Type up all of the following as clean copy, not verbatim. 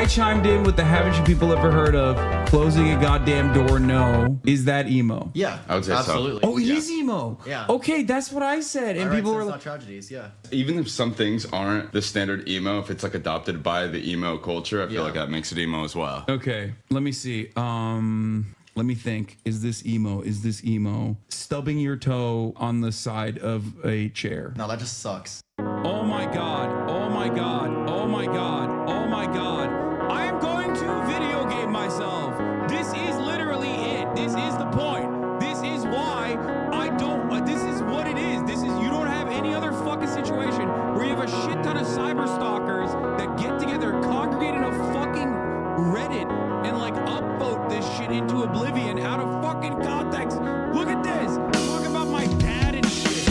chimed in with the haven't you people ever heard of closing a goddamn door? No. Is that emo? Yeah, I would say absolutely. Oh, it is emo. Yeah. Okay, that's what I said. And people were like, not tragedies. Yeah. Even if some things aren't the standard emo, if it's like adopted by the emo culture, I feel like that makes it emo as well. okay, let me see. Let me think. Is this emo? Is this emo? Stubbing your toe on the side of a chair. No, that just sucks. Oh my god. Oh my god. Oh my god. Oh my god. I am going to video game myself. This is literally it. This is the point. This is why I don't. This is what it is. This is, you don't have any other fucking situation where you have a shit ton of cyber stalkers that get together, congregate in a fucking Reddit, and like upvote this shit into oblivion out of fucking context. Look at this. Talk about my dad and shit.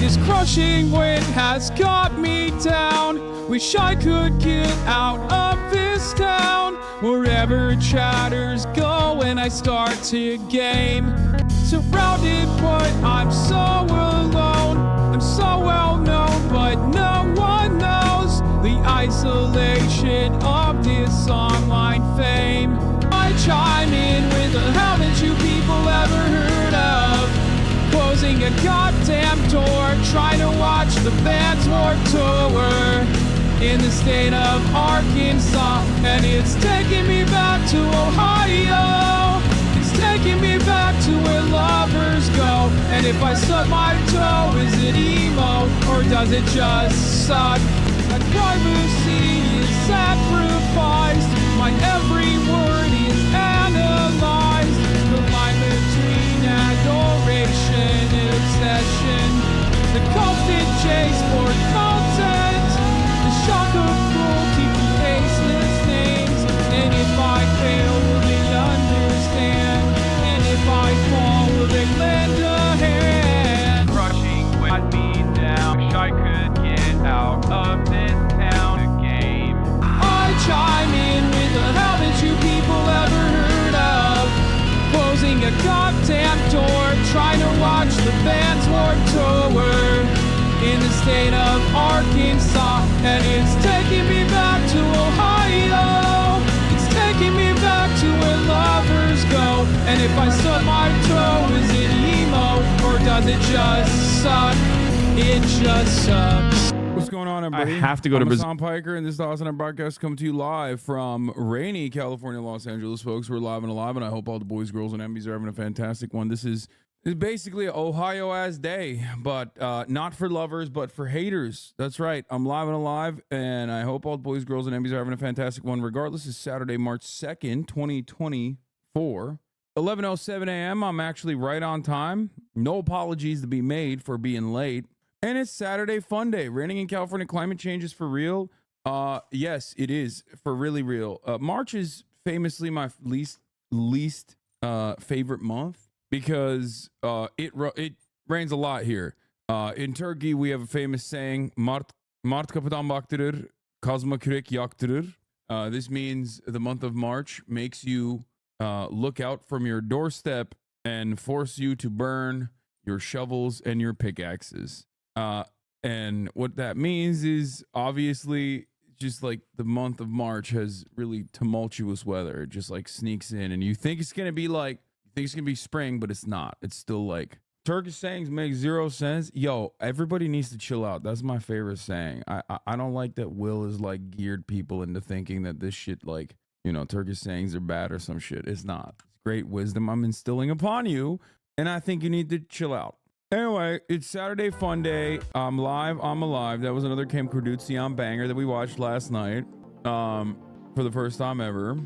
This crushing wind has got me down. Wish I could get out of this town. Wherever chatters go when I start to game. Surrounded, but I'm so alone. I'm so well known, but no one knows the isolation of this online fame. I chime in with the haven't you people ever heard of? Closing a goddamn door, trying to watch the band's Warped Tour in the state of Arkansas, and it's taking me back to Ohio. It's taking me back to where lovers go. And if I stub my toe, is it emo or does it just suck? My privacy is sacrificed. My every word is analyzed. The line between adoration and obsession. The constant chase for content. The shock of cruelty from faceless names. And if I fail, will they understand? And if I fall, will they lend a hand? Crushing when me down. Wish I could get out of this town again. I chime in with the haven't you people ever heard of? Closing a goddamn door, trying to watch the band's Warped Tour in the state of Arkansas, and it's taking me back to Ohio. It's taking me back to where lovers go. And if I stub my toe, is it emo or does it just suck? It just sucks. What's going on, everybody? I have to go to Brazil. I'm Piker, and this is the HasanAbi broadcast coming to you live from rainy California, Los Angeles, folks. We're live and alive, and I hope all the boys, girls, and MBs are having a fantastic one. This is basically an Ohio-ass day, but not for lovers, but for haters. That's right. I'm live and alive, and I hope all the boys, girls, and MBs are having a fantastic one. Regardless, it's Saturday, March 2nd, 2024. 11:07 a.m. I'm actually right on time. No apologies to be made for being late. And it's Saturday fun day. Raining in California, climate change is for real. Yes, it is for really real. March is famously my least favorite month because it rains a lot here. In Turkey, we have a famous saying, Mart kapıdan baktırır, kazma kürek yaktırır. This means the month of March makes you look out from your doorstep and force you to burn your shovels and your pickaxes. And what that means is obviously just like the month of March has really tumultuous weather. It just like sneaks in and you think it's going to be spring, but it's not. It's still like Turkish sayings make zero sense. Yo, everybody needs to chill out. That's my favorite saying. I don't like that Will is like geared people into thinking that this shit, like, you know, Turkish sayings are bad or some shit. It's not. It's great wisdom I'm instilling upon you. And I think you need to chill out. Anyway, it's Saturday fun day. I'm live. I'm alive. That was another Countertops banger that we watched last night for the first time ever.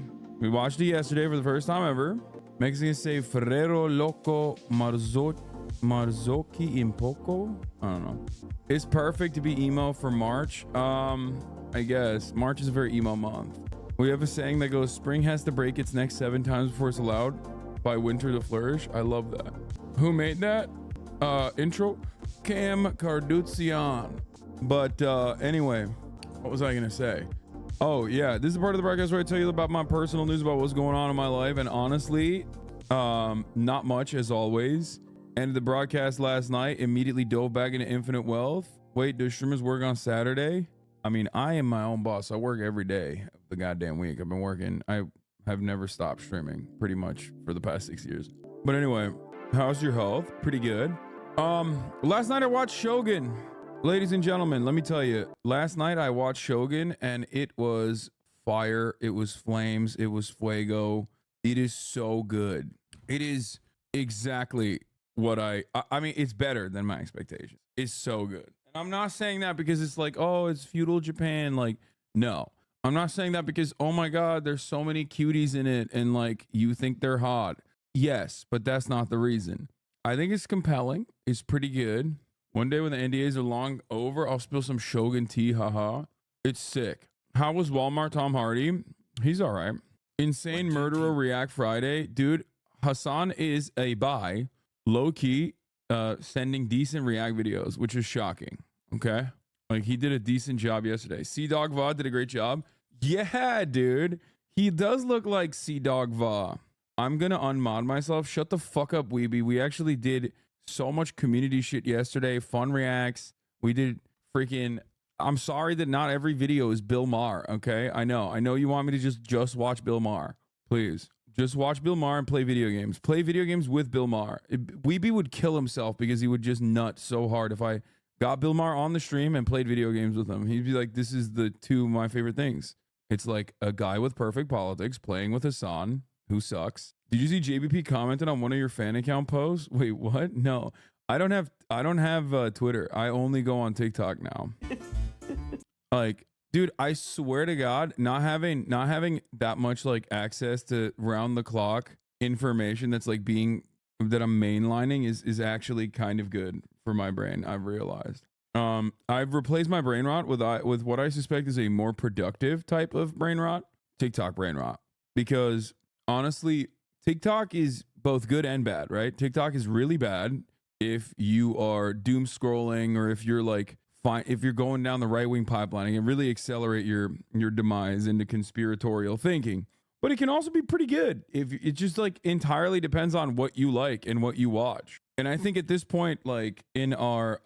We watched it yesterday for the first time ever. Mexicans say Ferrero Loco Marzoki in Poco. I don't know. It's perfect to be emo for March. I guess. March is a very emo month. We have a saying that goes, spring has to break its neck 7 times before it's allowed by winter to flourish. I love that. Who made that? Intro Cam Kardashian. But anyway, what was I gonna say? Oh yeah, this is part of the broadcast where I tell you about my personal news about what's going on in my life, and honestly, not much as always. Ended the broadcast last night, immediately dove back into infinite wealth. Wait, does streamers work on Saturday? I mean, I am my own boss. I work every day of the goddamn week. I've been working. I have never stopped streaming pretty much for the past 6 years. But anyway, how's your health? Pretty good. Last night I watched Shogun. Ladies and gentlemen, let me tell you, last night I watched Shogun and it was fire. It was flames. It was fuego. It is so good. It is exactly what I mean, it's better than my expectations. It's so good. And I'm not saying that because it's like, oh, it's feudal Japan. Like, no. I'm not saying that because, oh my God, there's so many cuties in it and like you think they're hot. Yes, but that's not the reason. I think it's compelling. It's pretty good. One day when the NDAs are long over, I'll spill some Shogun tea. Haha. It's sick. How was Walmart Tom Hardy? He's all right. Insane Murderer React Friday. Dude, Hasan is a buy. Low key, sending decent React videos, which is shocking. Okay. Like he did a decent job yesterday. Sea-Dog Va did a great job. Yeah, dude. He does look like Sea-Dog Va. I'm going to unmod myself. Shut the fuck up, Weeby. We actually did so much community shit yesterday. Fun reacts. We did freaking... I'm sorry that not every video is Bill Maher, okay? I know you want me to just watch Bill Maher. Please. Just watch Bill Maher and play video games. Play video games with Bill Maher. Weeby would kill himself because he would just nut so hard if I got Bill Maher on the stream and played video games with him. He'd be like, this is the two of my favorite things. It's like a guy with perfect politics playing with Hasan, who sucks. Did you see JBP commented on one of your fan account posts? Wait, what? No, I don't have Twitter. I only go on TikTok now. Like, dude, I swear to God, not having that much like access to round the clock information that's like that I'm mainlining is actually kind of good for my brain. I've realized. I've replaced my brain rot with what I suspect is a more productive type of brain rot, TikTok brain rot, because honestly, TikTok is both good and bad, right? TikTok is really bad if you are doom scrolling or if you're like if you're going down the right-wing pipeline. It can really accelerate your demise into conspiratorial thinking. But it can also be pretty good if it just like entirely depends on what you like and what you watch. And I think at this point, like in our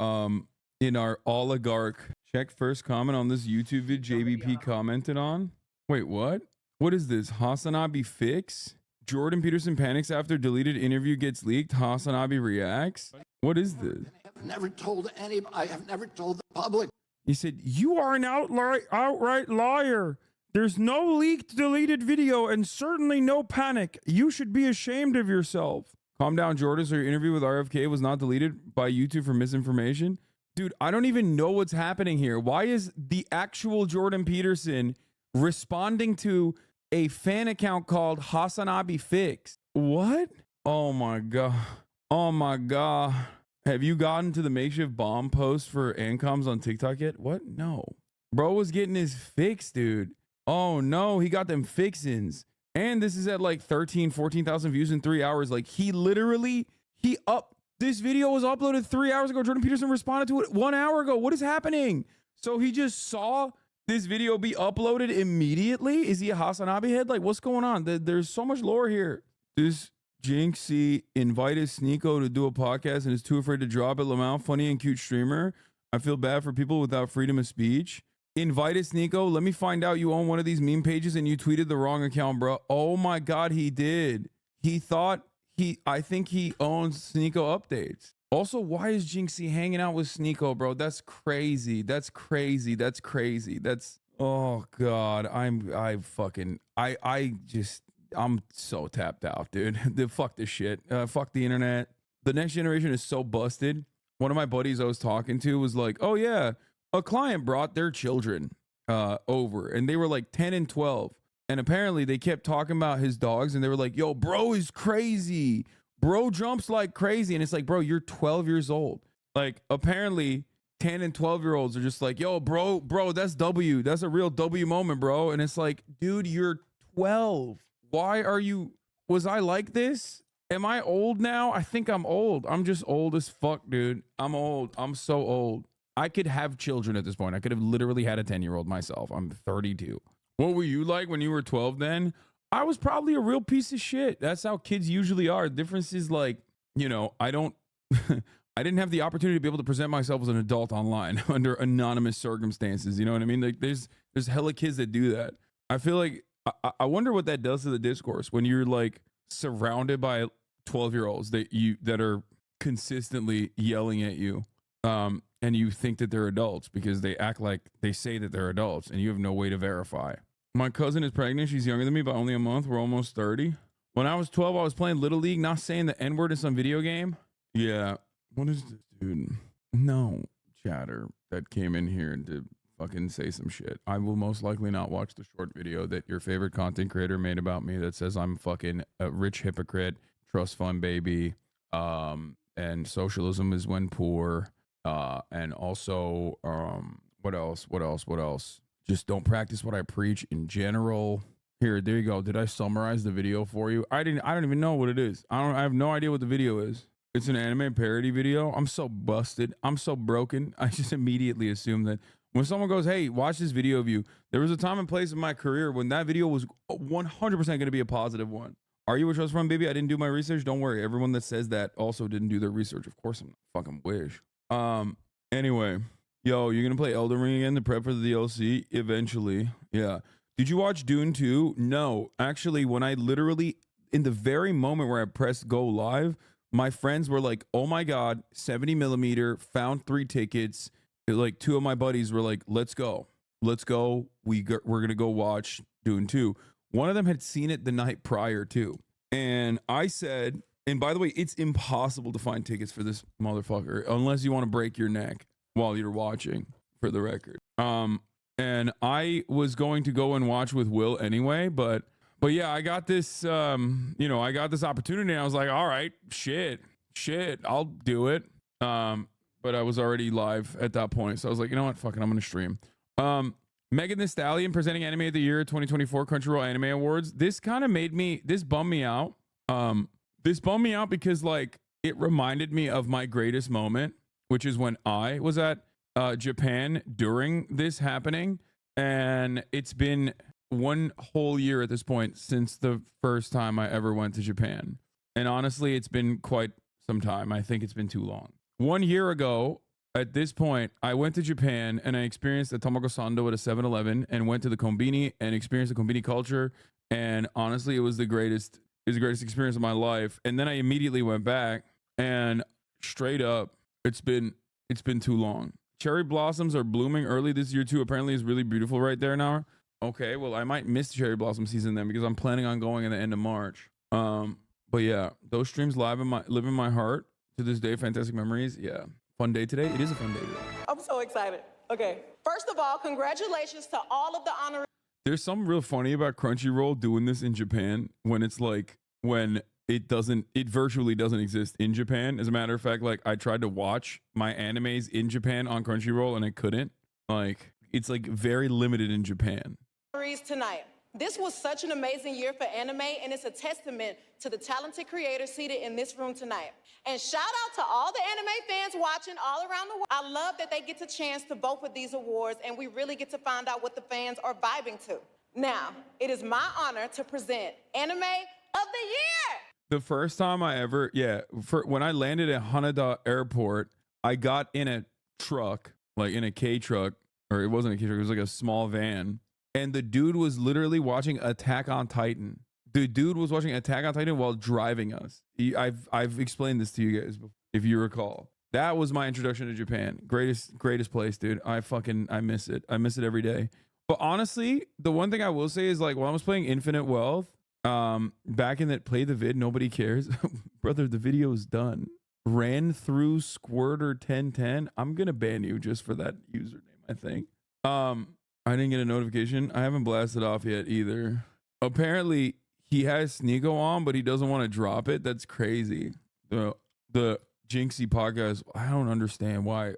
oligarch, check first comment on this YouTube video JBP commented on. Wait, what? What is this? HasanAbi fix? Jordan Peterson panics after deleted interview gets leaked. HasanAbi reacts. What is this? I have never told anybody. I have never told the public. He said, you are an outright liar. There's no leaked deleted video and certainly no panic. You should be ashamed of yourself. Calm down, Jordan. So your interview with RFK was not deleted by YouTube for misinformation? Dude, I don't even know what's happening here. Why is the actual Jordan Peterson responding to a fan account called HasanAbi Fix? What? Oh my God. Oh my God. Have you gotten to the makeshift bomb post for Ancoms on TikTok yet? What? No. Bro was getting his fix, dude. Oh no, he got them fixins. And this is at like 14,000 views in 3 hours. Like this video was uploaded 3 hours ago. Jordan Peterson responded to it 1 hour ago. What is happening? So he just saw this video be uploaded immediately? Is he a HasanAbi head? Like, what's going on? There's so much lore here. This Jinxie invited Sneeko to do a podcast and is too afraid to drop it. Lamau, funny and cute streamer. I feel bad for people without freedom of speech. Invited Sneeko. Let me find out you own one of these meme pages and you tweeted the wrong account, bro. Oh my God, he did. I think he owns Sneeko updates. Also, why is Jinxie hanging out with Sneeko, bro? That's crazy. That's crazy. That's crazy. Oh God. I'm so tapped out, dude. Fuck this shit. Fuck the internet. The next generation is so busted. One of my buddies I was talking to was like, oh yeah, a client brought their children over and they were like 10 and 12. And apparently they kept talking about his dogs and they were like, yo, bro is crazy. Bro jumps like crazy. And it's like, bro, you're 12 years old. Like apparently 10 and 12-year-olds are just like, yo, bro, that's W. That's a real W moment, bro. And it's like, dude, you're 12. Was I like this? Am I old now? I think I'm old. I'm just old as fuck, dude. I'm old. I'm so old. I could have children at this point. I could have literally had a 10-year-old myself. I'm 32. What were you like when you were 12 then? I was probably a real piece of shit. That's how kids usually are. The difference is like, I don't I didn't have the opportunity to be able to present myself as an adult online under anonymous circumstances. You know what I mean? Like there's hella kids that do that. I feel like I wonder what that does to the discourse when you're like surrounded by 12-year-olds that are consistently yelling at you, and you think that they're adults because they act like they say that they're adults, and you have no way to verify. My cousin is pregnant. She's younger than me by only a month. We're almost 30. When I was 12, I was playing Little League, not saying the N-word in some video game. Yeah. What is this, dude? No chatter that came in here to fucking say some shit. I will most likely not watch the short video that your favorite content creator made about me that says I'm fucking a rich hypocrite, trust fund baby, and socialism is when poor, and also, what else? Just don't practice what I preach in general. Here, there you go. Did I summarize the video for you? I don't even know what it is. I have no idea what the video is. It's an anime parody video. I'm so busted. I'm so broken. I just immediately assume that when someone goes, hey, watch this video of you, there was a time and place in my career when that video was 100% going to be a positive one. Are you a trust fund baby? I didn't do my research. Don't worry. Everyone that says that also didn't do their research. Of course, I'm not fucking wish. Anyway, yo, you're going to play Elden Ring again to prep for the DLC? Eventually. Yeah. Did you watch Dune 2? No. Actually, when I literally, in the very moment where I pressed go live, my friends were like, oh my God, 70 millimeter, found 3 tickets. Like 2 of my buddies were like, let's go. We're going to go watch Dune 2. One of them had seen it the night prior too. And I said, and by the way, it's impossible to find tickets for this motherfucker unless you want to break your neck while you're watching, for the record. And I was going to go and watch with Will anyway, but yeah, I got this, I got this opportunity and I was like, all right, shit, I'll do it. But I was already live at that point. So I was like, you know what? Fuck it, I'm going to stream. Megan Thee Stallion presenting Anime of the Year 2024 Crunchyroll Anime Awards. This kind of this bummed me out. This bummed me out because like it reminded me of my greatest moment, which is when I was at Japan during this happening. And it's been 1 whole year at this point since the first time I ever went to Japan. And honestly, it's been quite some time. I think it's been too long. 1 year ago, at this point, I went to Japan and I experienced the Tamago Sando at a 7-Eleven and went to the Konbini and experienced the Konbini culture. And honestly, it was the greatest experience of my life. And then I immediately went back and straight up, it's been too long. Cherry blossoms are blooming early this year too. Apparently it's really beautiful right there now. Okay, well, I might miss cherry blossom season then because I'm planning on going in the end of March. But yeah, those streams live live in my heart to this day. Fantastic memories. Yeah. Fun day today. It is a fun day today. I'm so excited. Okay. First of all, congratulations to all of the honorees. There's something real funny about Crunchyroll doing this in Japan when it's like, when it virtually doesn't exist in Japan. As a matter of fact, like I tried to watch my animes in Japan on Crunchyroll and I couldn't. Like, it's like very limited in Japan. Tonight. This was such an amazing year for anime, and it's a testament to the talented creators seated in this room tonight. And shout out to all the anime fans watching all around the world. I love that they get the chance to vote for these awards, and we really get to find out what the fans are vibing to. Now, it is my honor to present Anime of the Year. The first time I ever, when I landed at Haneda Airport, I got in a truck, like in a K truck, or it wasn't a K truck, it was like a small van. And the dude was literally watching Attack on Titan. The dude was watching Attack on Titan while driving us. I've explained this to you guys before, if you recall. That was my introduction to Japan. Greatest place, dude. I miss it. I miss it every day. But honestly, the one thing I will say is like when I was playing Infinite Wealth, back in that play the vid, nobody cares. Brother, the video is done. Ran through Squirter 1010. I'm gonna ban you just for that username, I think. I didn't get a notification. I haven't blasted off yet either. Apparently, he has Sneeko on, but he doesn't want to drop it. That's crazy. The Jinxie podcast, I don't understand why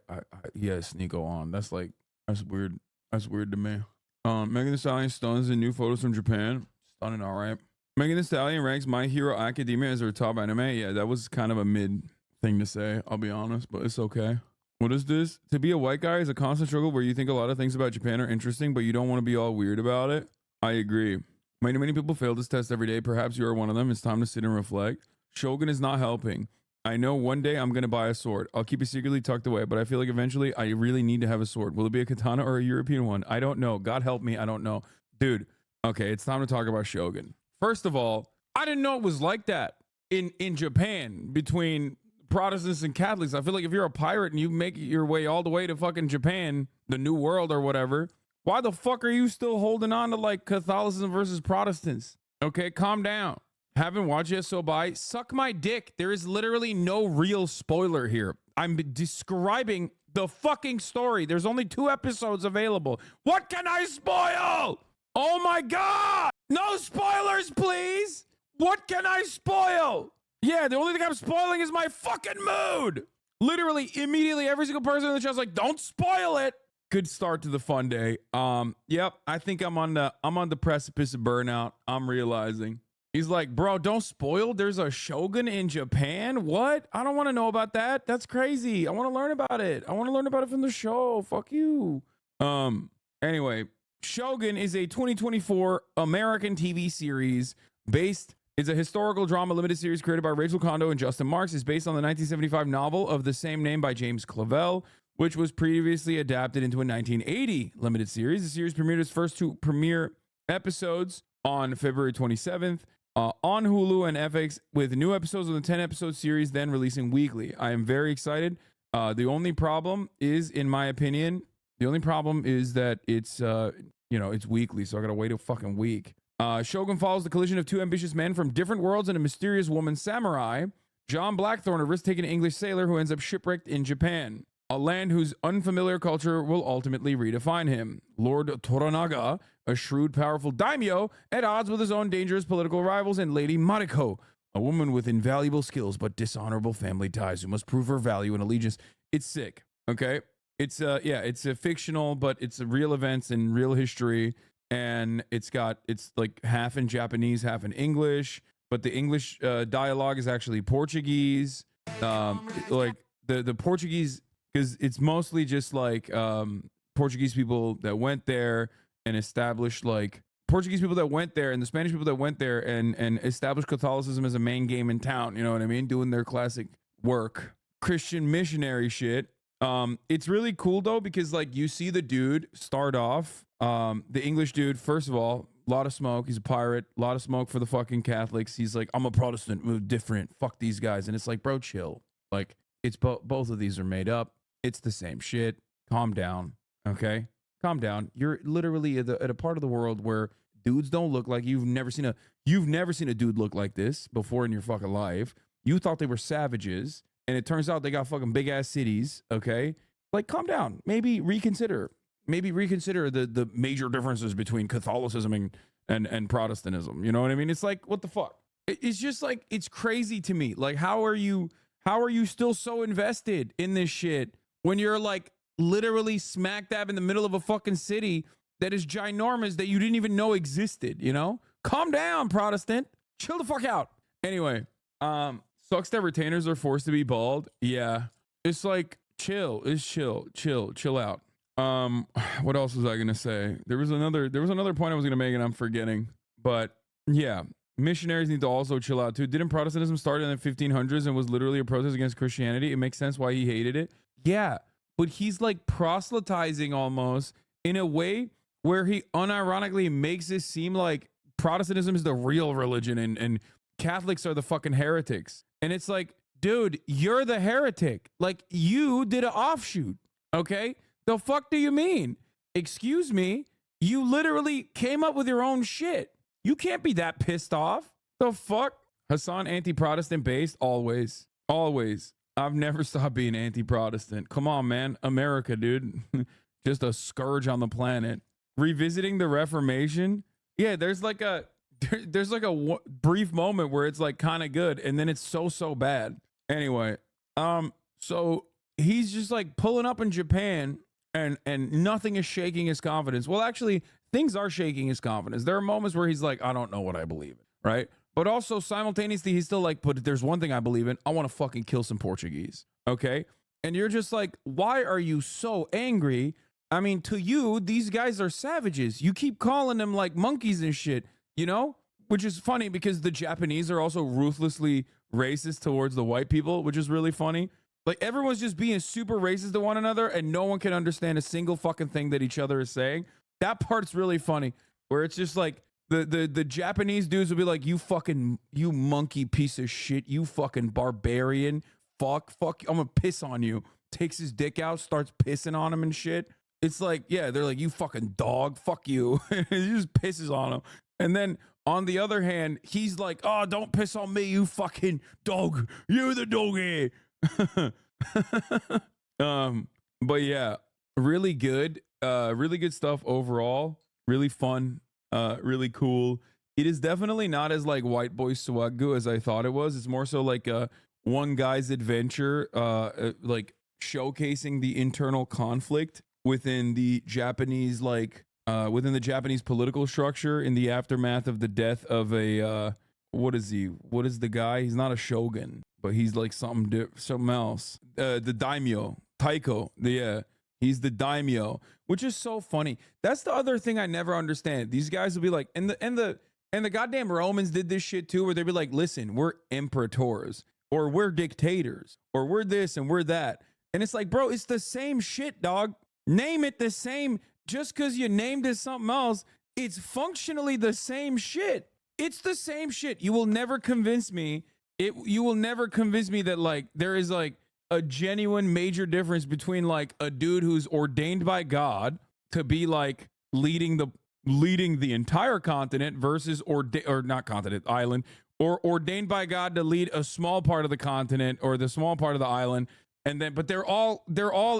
he has Sneeko on. That's weird. That's weird to me. Megan Thee Stallion stuns in new photos from Japan. Stunning, all right. Megan Thee Stallion ranks My Hero Academia as her top anime. Yeah, that was kind of a mid thing to say, I'll be honest, but it's okay. What is this? To be a white guy is a constant struggle where you think a lot of things about Japan are interesting, but you don't want to be all weird about it. I agree. Many people fail this test every day. Perhaps you are one of them. It's time to sit and reflect. Shogun is not helping. I know one day I'm gonna buy a sword. I'll keep it secretly tucked away, but I feel like eventually I really need to have a sword. Will it be a katana or a European one? I don't know. God help me, I don't know. Dude, okay, it's time to talk about Shogun. First of all, I didn't know it was like that in Japan between Protestants and Catholics. I feel like if you're a pirate and you make your way all the way to fucking Japan, the New World or whatever, why the fuck are you still holding on to like Catholicism versus Protestants? Okay, calm down. Haven't watched it, so bye. Suck my dick. There is literally no real spoiler here. I'm describing the fucking story. There's only 2 episodes available. What can I spoil? Oh my God. No spoilers, please. What can I spoil? Yeah, the only thing I'm spoiling is my fucking mood. Literally, immediately, every single person in the chat's like, don't spoil it. Good start to the fun day. Yep, I think I'm on the precipice of burnout. I'm realizing. He's like, bro, don't spoil. There's a Shogun in Japan. What? I don't want to know about that. That's crazy. I want to learn about it. I want to learn about it from the show. Fuck you. Anyway, Shogun is a 2024 American TV series based. It's a historical drama limited series created by Rachel Kondo and Justin Marks. It's based on the 1975 novel of the same name by James Clavell, which was previously adapted into a 1980 limited series. The series premiered its first 2 premiere episodes on February 27th. On Hulu and FX, with new episodes of the 10-episode series then releasing weekly. I am very excited. The only problem is, in my opinion, that it's it's weekly, so I gotta wait a fucking week. Shogun follows the collision of 2 ambitious men from different worlds and a mysterious woman samurai, John Blackthorne, a risk-taking English sailor who ends up shipwrecked in Japan, a land whose unfamiliar culture will ultimately redefine him. Lord Toranaga, a shrewd, powerful daimyo at odds with his own dangerous political rivals, and Lady Mariko, a woman with invaluable skills but dishonorable family ties who must prove her value and allegiance. It's sick, okay? It's it's a fictional, but it's real events and real history, and it's like half in Japanese, half in English, but the English dialogue is actually Portuguese. Like the Portuguese, because it's mostly just like Portuguese people that went there and established, like Portuguese people that went there and the Spanish people that went there and established Catholicism as a main game in town. You know what I mean? Doing their classic work, Christian missionary shit. It's really cool though, because like you see the dude start off, the English dude, first of all, a lot of smoke. He's a pirate, a lot of smoke for the fucking Catholics. He's like, I'm a Protestant, we're different. Fuck these guys. And it's like, bro, chill. Like it's both of these are made up. It's the same shit. Calm down. Okay. Calm down. You're literally at a part of the world where dudes don't look like you've never seen a dude look like this before in your fucking life. You thought they were savages, and it turns out they got fucking big ass cities. Okay. Like, calm down. Maybe reconsider the major differences between Catholicism and Protestantism. You know what I mean? It's like, what the fuck? It's just like, it's crazy to me. Like, how are you still so invested in this shit when you're like literally smack dab in the middle of a fucking city that is ginormous that you didn't even know existed, you know? Calm down, Protestant. Chill the fuck out. Anyway, sucks that retainers are forced to be bald. Yeah. It's like, chill out. What else was I gonna say? There was another point I was gonna make and I'm forgetting. But yeah, missionaries need to also chill out too. Didn't Protestantism start in the 1500s and was literally a protest against Christianity? It makes sense why he hated it. Yeah, but he's like proselytizing almost in a way where he unironically makes it seem like Protestantism is the real religion and Catholics are the fucking heretics. And it's like, dude, you're the heretic. Like, you did an offshoot, okay? The fuck do you mean? Excuse me? You literally came up with your own shit. You can't be that pissed off. The fuck? Hasan anti-Protestant based? Always. Always. I've never stopped being anti-Protestant. Come on, man. America, dude. Just a scourge on the planet. Revisiting the Reformation? Yeah, there's like a brief moment where it's like kind of good and then it's so bad. Anyway, so he's just like pulling up in Japan and nothing is shaking his confidence. Well, actually, things are shaking his confidence. There are moments where he's like, I don't know what I believe in, right? But also simultaneously, he's still like, but there's one thing I believe in. I want to fucking kill some Portuguese, okay? And you're just like, why are you so angry? I mean, to you, these guys are savages. You keep calling them like monkeys and shit, you know? Which is funny because the Japanese are also ruthlessly racist towards the white people, which is really funny. Like everyone's just being super racist to one another and no one can understand a single fucking thing that each other is saying. That part's really funny, where it's just like the Japanese dudes will be like, you monkey piece of shit, you fucking barbarian, fuck, I'm gonna piss on you. Takes his dick out, starts pissing on him and shit. It's like, yeah, they're like, you fucking dog, fuck you. He just pisses on him. And then on the other hand, he's like, oh, don't piss on me, you fucking dog. You're the doggy. But yeah, really good stuff overall. Really fun, really cool. It is definitely not as like white boy swagoo as I thought it was. It's more so like one guy's adventure, like showcasing the internal conflict within the Japanese, like within the Japanese political structure in the aftermath of the death of a what is he? What is the guy? He's not a shogun, but he's like something else. The daimyo, Taiko. He's the daimyo, which is so funny. That's the other thing I never understand. These guys will be like, and the goddamn Romans did this shit too, where they'd be like, listen, we're imperators, or we're dictators, or we're this and we're that. And it's like, bro, it's the same shit, dog. Name it the same. Just because you named it something else, it's functionally the same shit. It's the same shit. You will never convince me. You will never convince me that like there is like a genuine major difference between like a dude who's ordained by God to be like leading the entire continent versus or not continent, island, or ordained by God to lead a small part of the continent or the small part of the island. And then, but they're all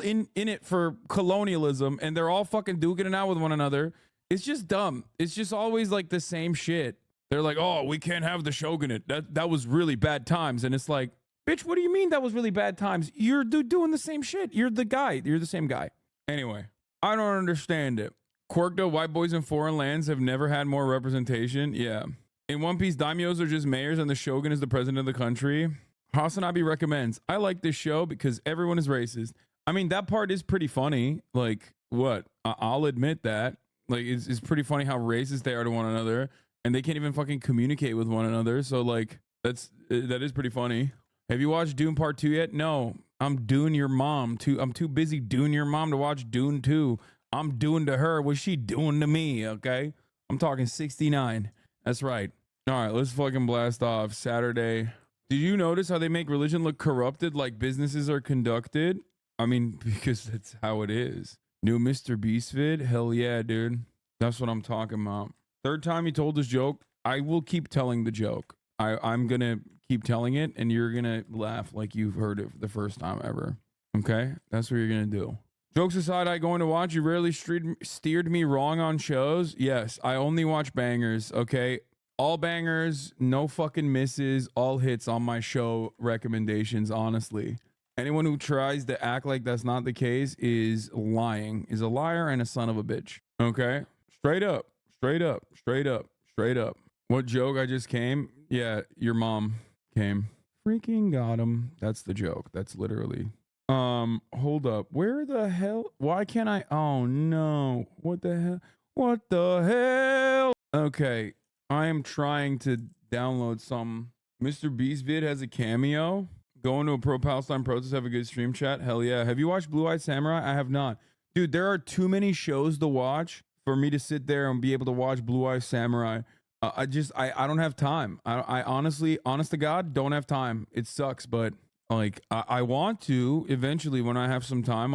in it for colonialism, and they're all fucking duking it out with one another. It's just dumb. It's just always like the same shit. They're like, oh, we can't have the shogunate. That was really bad times. And it's like, bitch, what do you mean that was really bad times? You're doing the same shit. You're the guy. You're the same guy. Anyway, I don't understand it. Quirked white boys in foreign lands have never had more representation. Yeah. In One Piece, daimyos are just mayors and the shogun is the president of the country. HasanAbi recommends, I like this show because everyone is racist. I mean, that part is pretty funny. Like, what? I'll admit that. Like, it's pretty funny how racist they are to one another. And they can't even fucking communicate with one another. So, like, that is pretty funny. Have you watched Dune Part 2 yet? No. I'm Dune your mom. I'm too busy Dune your mom to watch Dune 2. I'm doing to her what she doing to me, okay? I'm talking 69. That's right. All right, let's fucking blast off. Saturday. Did you notice how they make religion look corrupted like businesses are conducted? I mean, because that's how it is. New Mr. Beast vid? Hell yeah, dude. That's what I'm talking about. Third time you told this joke, I will keep telling the joke. I'm going to keep telling it, and you're going to laugh like you've heard it the first time ever. Okay? That's what you're going to do. Jokes aside, I going to watch. You rarely steered me wrong on shows. Yes, I only watch bangers, okay? All bangers, no fucking misses, all hits on my show recommendations, honestly. Anyone who tries to act like that's not the case is lying, is a liar and a son of a bitch. Okay? Straight up. Straight up, straight up, straight up. What joke I just came? Yeah, your mom came. Freaking got him. That's the joke. That's literally. Hold up. Where the hell? Why can't I? Oh no. What the hell? What the hell? Okay. I am trying to download some. Mr. Beast vid has a cameo. Going to a pro-Palestine protest, have a good stream chat. Hell yeah. Have you watched Blue Eyed Samurai? I have not. Dude, there are too many shows to watch for me to sit there and be able to watch Blue Eye Samurai. I don't have time. I honestly, honest to God, don't have time. It sucks, but like I want to eventually when I have some time.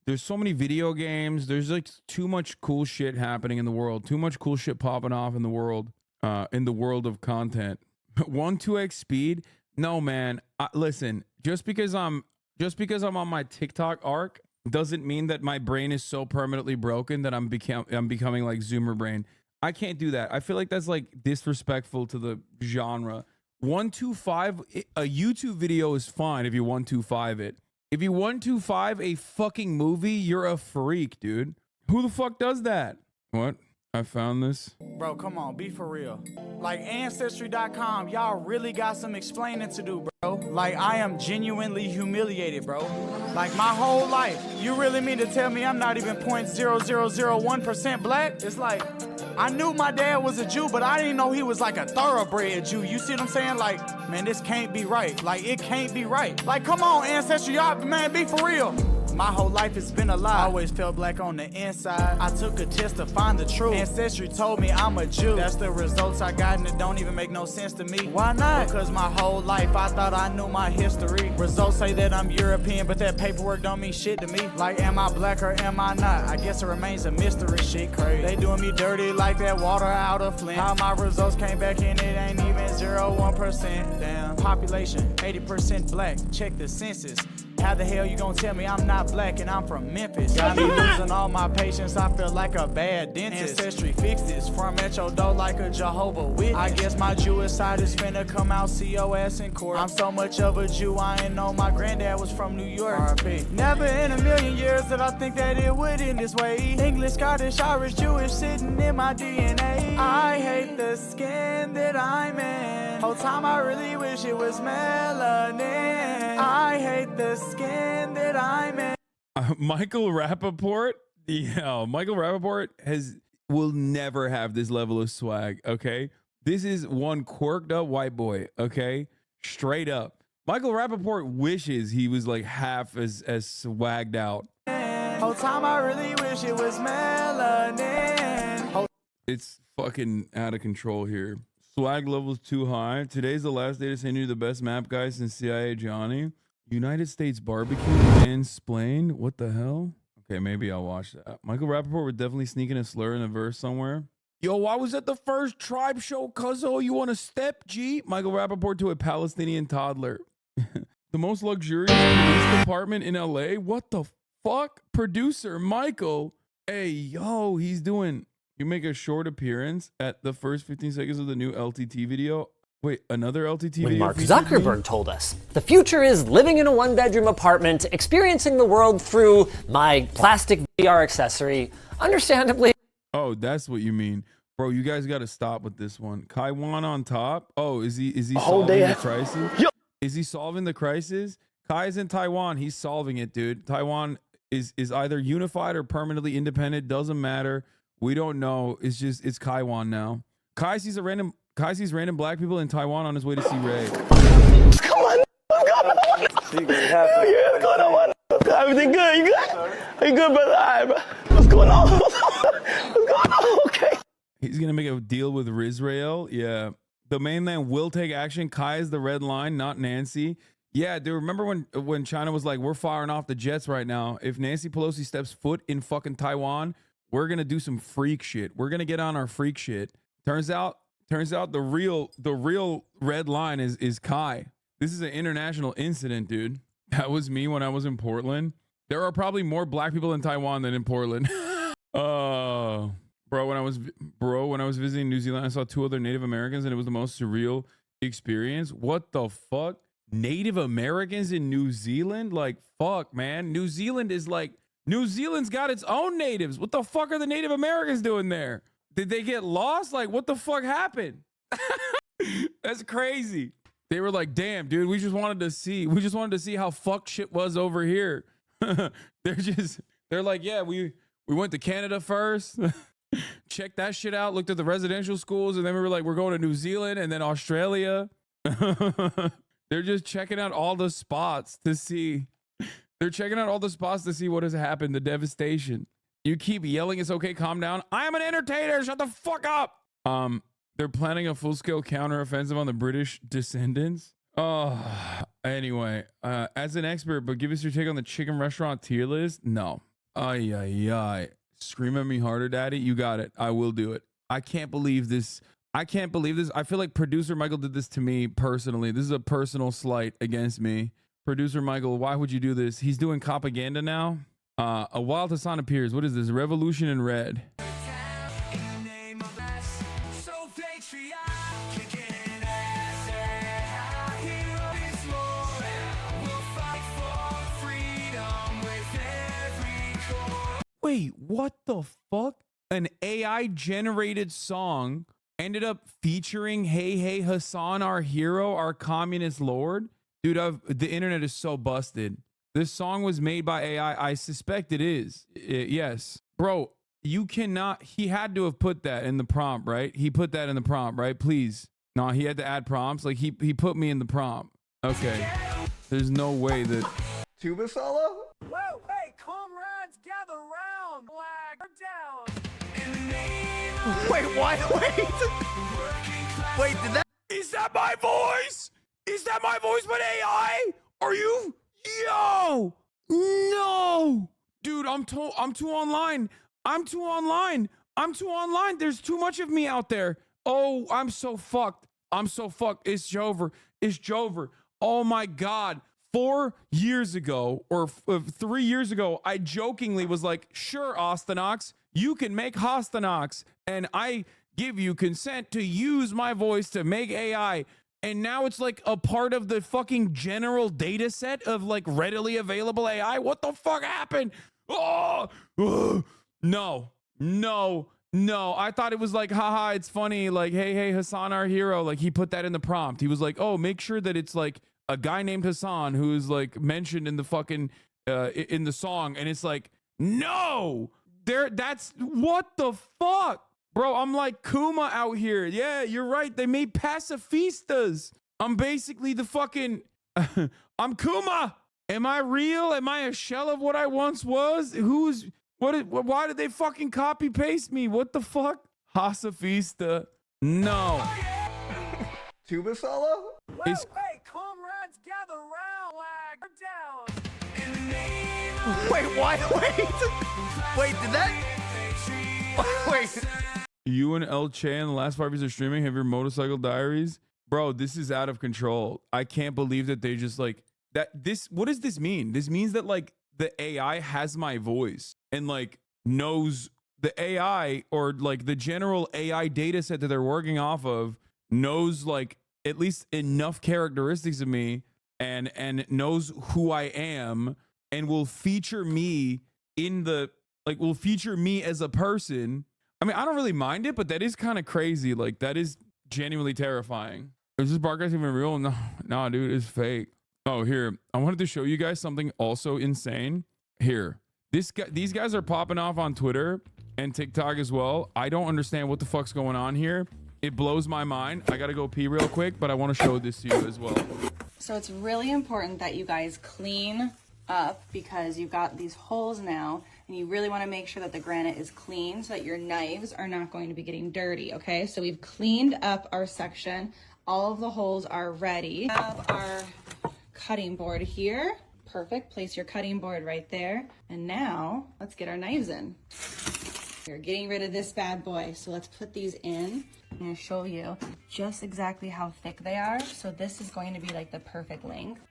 There's so many video games. There's like too much cool shit happening in the world. Too much cool shit popping off in the world of content. 1-2x speed? No, man. Listen, just because I'm on my TikTok arc doesn't mean that my brain is so permanently broken that I'm becoming like Zoomer brain. I can't do that. I feel like that's like disrespectful to the genre. 125 a YouTube video is fine if you 125 it. If you 125 a fucking movie, you're a freak, dude. Who the fuck does that? What? I found this. Bro, come on, be for real. Like Ancestry.com, y'all really got some explaining to do, bro. Like I am genuinely humiliated, bro. Like my whole life. You really mean to tell me I'm not even 0.0001% black? It's like, I knew my dad was a Jew, but I didn't know he was like a thoroughbred Jew. You see what I'm saying? Like, man, this can't be right. Like, it can't be right. Like, come on, ancestry, y'all, man, be for real. My whole life has been a lie. I always felt black on the inside. I took a test to find the truth. Ancestry told me I'm a Jew. That's the results I got, and it don't even make no sense to me. Why not? Because my whole life I thought I knew my history. Results say that I'm European, but that paperwork don't mean shit to me. Like, am I black or am I not? I guess it remains a mystery. Shit crazy. They doing me dirty like that water out of Flint. How my results came back and it ain't even 0.1%. Damn. Population 80% black. Check the census. How the hell you gonna tell me I'm not black and I'm from Memphis? Got me losing all my patience, I feel like a bad dentist. Ancestry fixed this, from at your door like a Jehovah Witness. I guess my Jewish side is finna come out, see your ass in court. I'm so much of a Jew, I ain't know my granddad was from New York. RP. Never in a million years did I think that it would end this way. English, Scottish, Irish, Jewish sitting in my DNA. I hate the skin that I'm in. Whole time I really wish it was melanin. I hate the skin that I'm in. Michael Rappaport, Michael Rappaport will never have this level of swag, okay? This is one quirked up white boy, okay? Straight up. Michael Rappaport wishes he was like half as swagged out. Whole time I really wish it was melanin. It's fucking out of control here. Swag levels too high. Today's the last day to send you the best map guy since CIA Johnny. United States barbecue mansplained. What the hell? Okay, maybe I'll watch that. Michael Rappaport would definitely sneak in a slur in a verse somewhere. Yo, I was at the first tribe show, cuzzo. You want to step, G? Michael Rappaport to a Palestinian toddler. The most luxurious police department in LA? What the fuck? Producer Michael. Hey, yo, he's doing... You make a short appearance at the first 15 seconds of the new LTT video. Wait, another LTT When video? Mark Zuckerberg told us, the future is living in a one-bedroom apartment, experiencing the world through my plastic VR accessory. Understandably. Oh, that's what you mean. Bro, you guys got to stop with this one. Kaiwan on top. Oh, is he solving the crisis? Yo. Is he solving the crisis? Kai's in Taiwan. He's solving it, dude. Taiwan is either unified or permanently independent. Doesn't matter. We don't know. It's Kaiwan now. Kai sees random black people in Taiwan on his way to see Ray. What's going on? What's going on? What's going on? Everything good? You good? Are you good, brother? All right, bro. What's going on? What's going on? Okay. He's gonna make a deal with Rizrael. Yeah. The mainland will take action. Kai is the red line, not Nancy. Yeah, dude, remember when China was like, we're firing off the jets right now. If Nancy Pelosi steps foot in fucking Taiwan, we're gonna do some freak shit. We're gonna get on our freak shit. Turns out the real red line is Kai. This is an international incident, dude. That was me when I was in Portland. There are probably more black people in Taiwan than in Portland. Bro, when I was visiting New Zealand, I saw 2 other Native Americans and it was the most surreal experience. What the fuck? Native Americans in New Zealand? Like, fuck, man. New Zealand's got its own natives. What the fuck are the Native Americans doing there? Did they get lost? Like, what the fuck happened? That's crazy. They were like, damn, dude, we just wanted to see how fuck shit was over here. They're like, yeah, we went to Canada first, checked that shit out, looked at the residential schools, and then we were like, we're going to New Zealand and then Australia. They're just checking out all the spots to see. They're checking out all the spots to see what has happened, the devastation. You keep yelling, it's okay, calm down. I am an entertainer, shut the fuck up. They're planning a full-scale counteroffensive on the British descendants. Anyway, as an expert, but give us your take on the chicken restaurant tier list. No. Ay. Scream at me harder, daddy. You got it. I will do it. I can't believe this. I feel like producer Michael did this to me personally. This is a personal slight against me. Producer Michael, why would you do this? He's doing propaganda now. A wild HasanAbi. What is this? Revolution in red. Wait, what the fuck? An AI generated song ended up featuring Hey Hey Hasan, our hero, our communist lord. Dude, the internet is so busted. This song was made by AI. I suspect it is. Yes. Bro, you cannot, he had to have put that in the prompt, right? He put that in the prompt, right? Please. No, he had to add prompts. Like he put me in the prompt. Okay. There's no way that. Tuba solo? Whoa, hey, comrades, gather round. Flag down. Wait, what? Wait, did that? Is that my voice? Is that my voice but AI? Are you? Yo! No! Dude, I'm too online. I'm too online. There's too much of me out there. Oh, I'm so fucked. It's Jover. Oh my God. 4 years ago or 3 years ago, I jokingly was like, sure, Ostenox, you can make Hostenox, and I give you consent to use my voice to make AI. And now it's like a part of the fucking general data set of like readily available AI. What the fuck happened? Oh, no. I thought it was like, haha, it's funny. Like, hey, Hasan, our hero. Like he put that in the prompt. He was like, oh, make sure that it's like a guy named Hasan who is like mentioned in the fucking, in the song. And it's like, no, that's what the fuck? Bro, I'm like Kuma out here. Yeah, you're right. They made pacifistas. I'm basically the fucking, I'm Kuma. Am I real? Am I a shell of what I once was? Why did they fucking copy paste me? What the fuck? Pacifista. No. Tuba solo? Whoa, hey, comrades, gather round. Flag down. Wait, what? Wait, did that? Wait. You and El Che in the last 5 years of streaming have your motorcycle diaries? Bro, this is out of control. I can't believe that they just like that. What does this mean? This means that like the AI has my voice and like knows the AI or like the general AI data set that they're working off of knows like at least enough characteristics of me and knows who I am and will feature me will feature me as a person. I mean, I don't really mind it, but that is kind of crazy. Like that is genuinely terrifying. Is this podcast even real? No, dude, it's fake. Oh, here. I wanted to show you guys something also insane. Here. These guys are popping off on Twitter and TikTok as well. I don't understand what the fuck's going on here. It blows my mind. I gotta go pee real quick, but I want to show this to you as well. So it's really important that you guys clean up because you've got these holes now and you really want to make sure that the granite is clean so that your knives are not going to be getting dirty. Okay, so we've cleaned up our section. All of the holes are ready. We have our cutting board here. Perfect. Place your cutting board right there. And now let's get our knives in. We're getting rid of this bad boy. So let's put these in. I'm going to show you just exactly how thick they are. So this is going to be like the perfect length.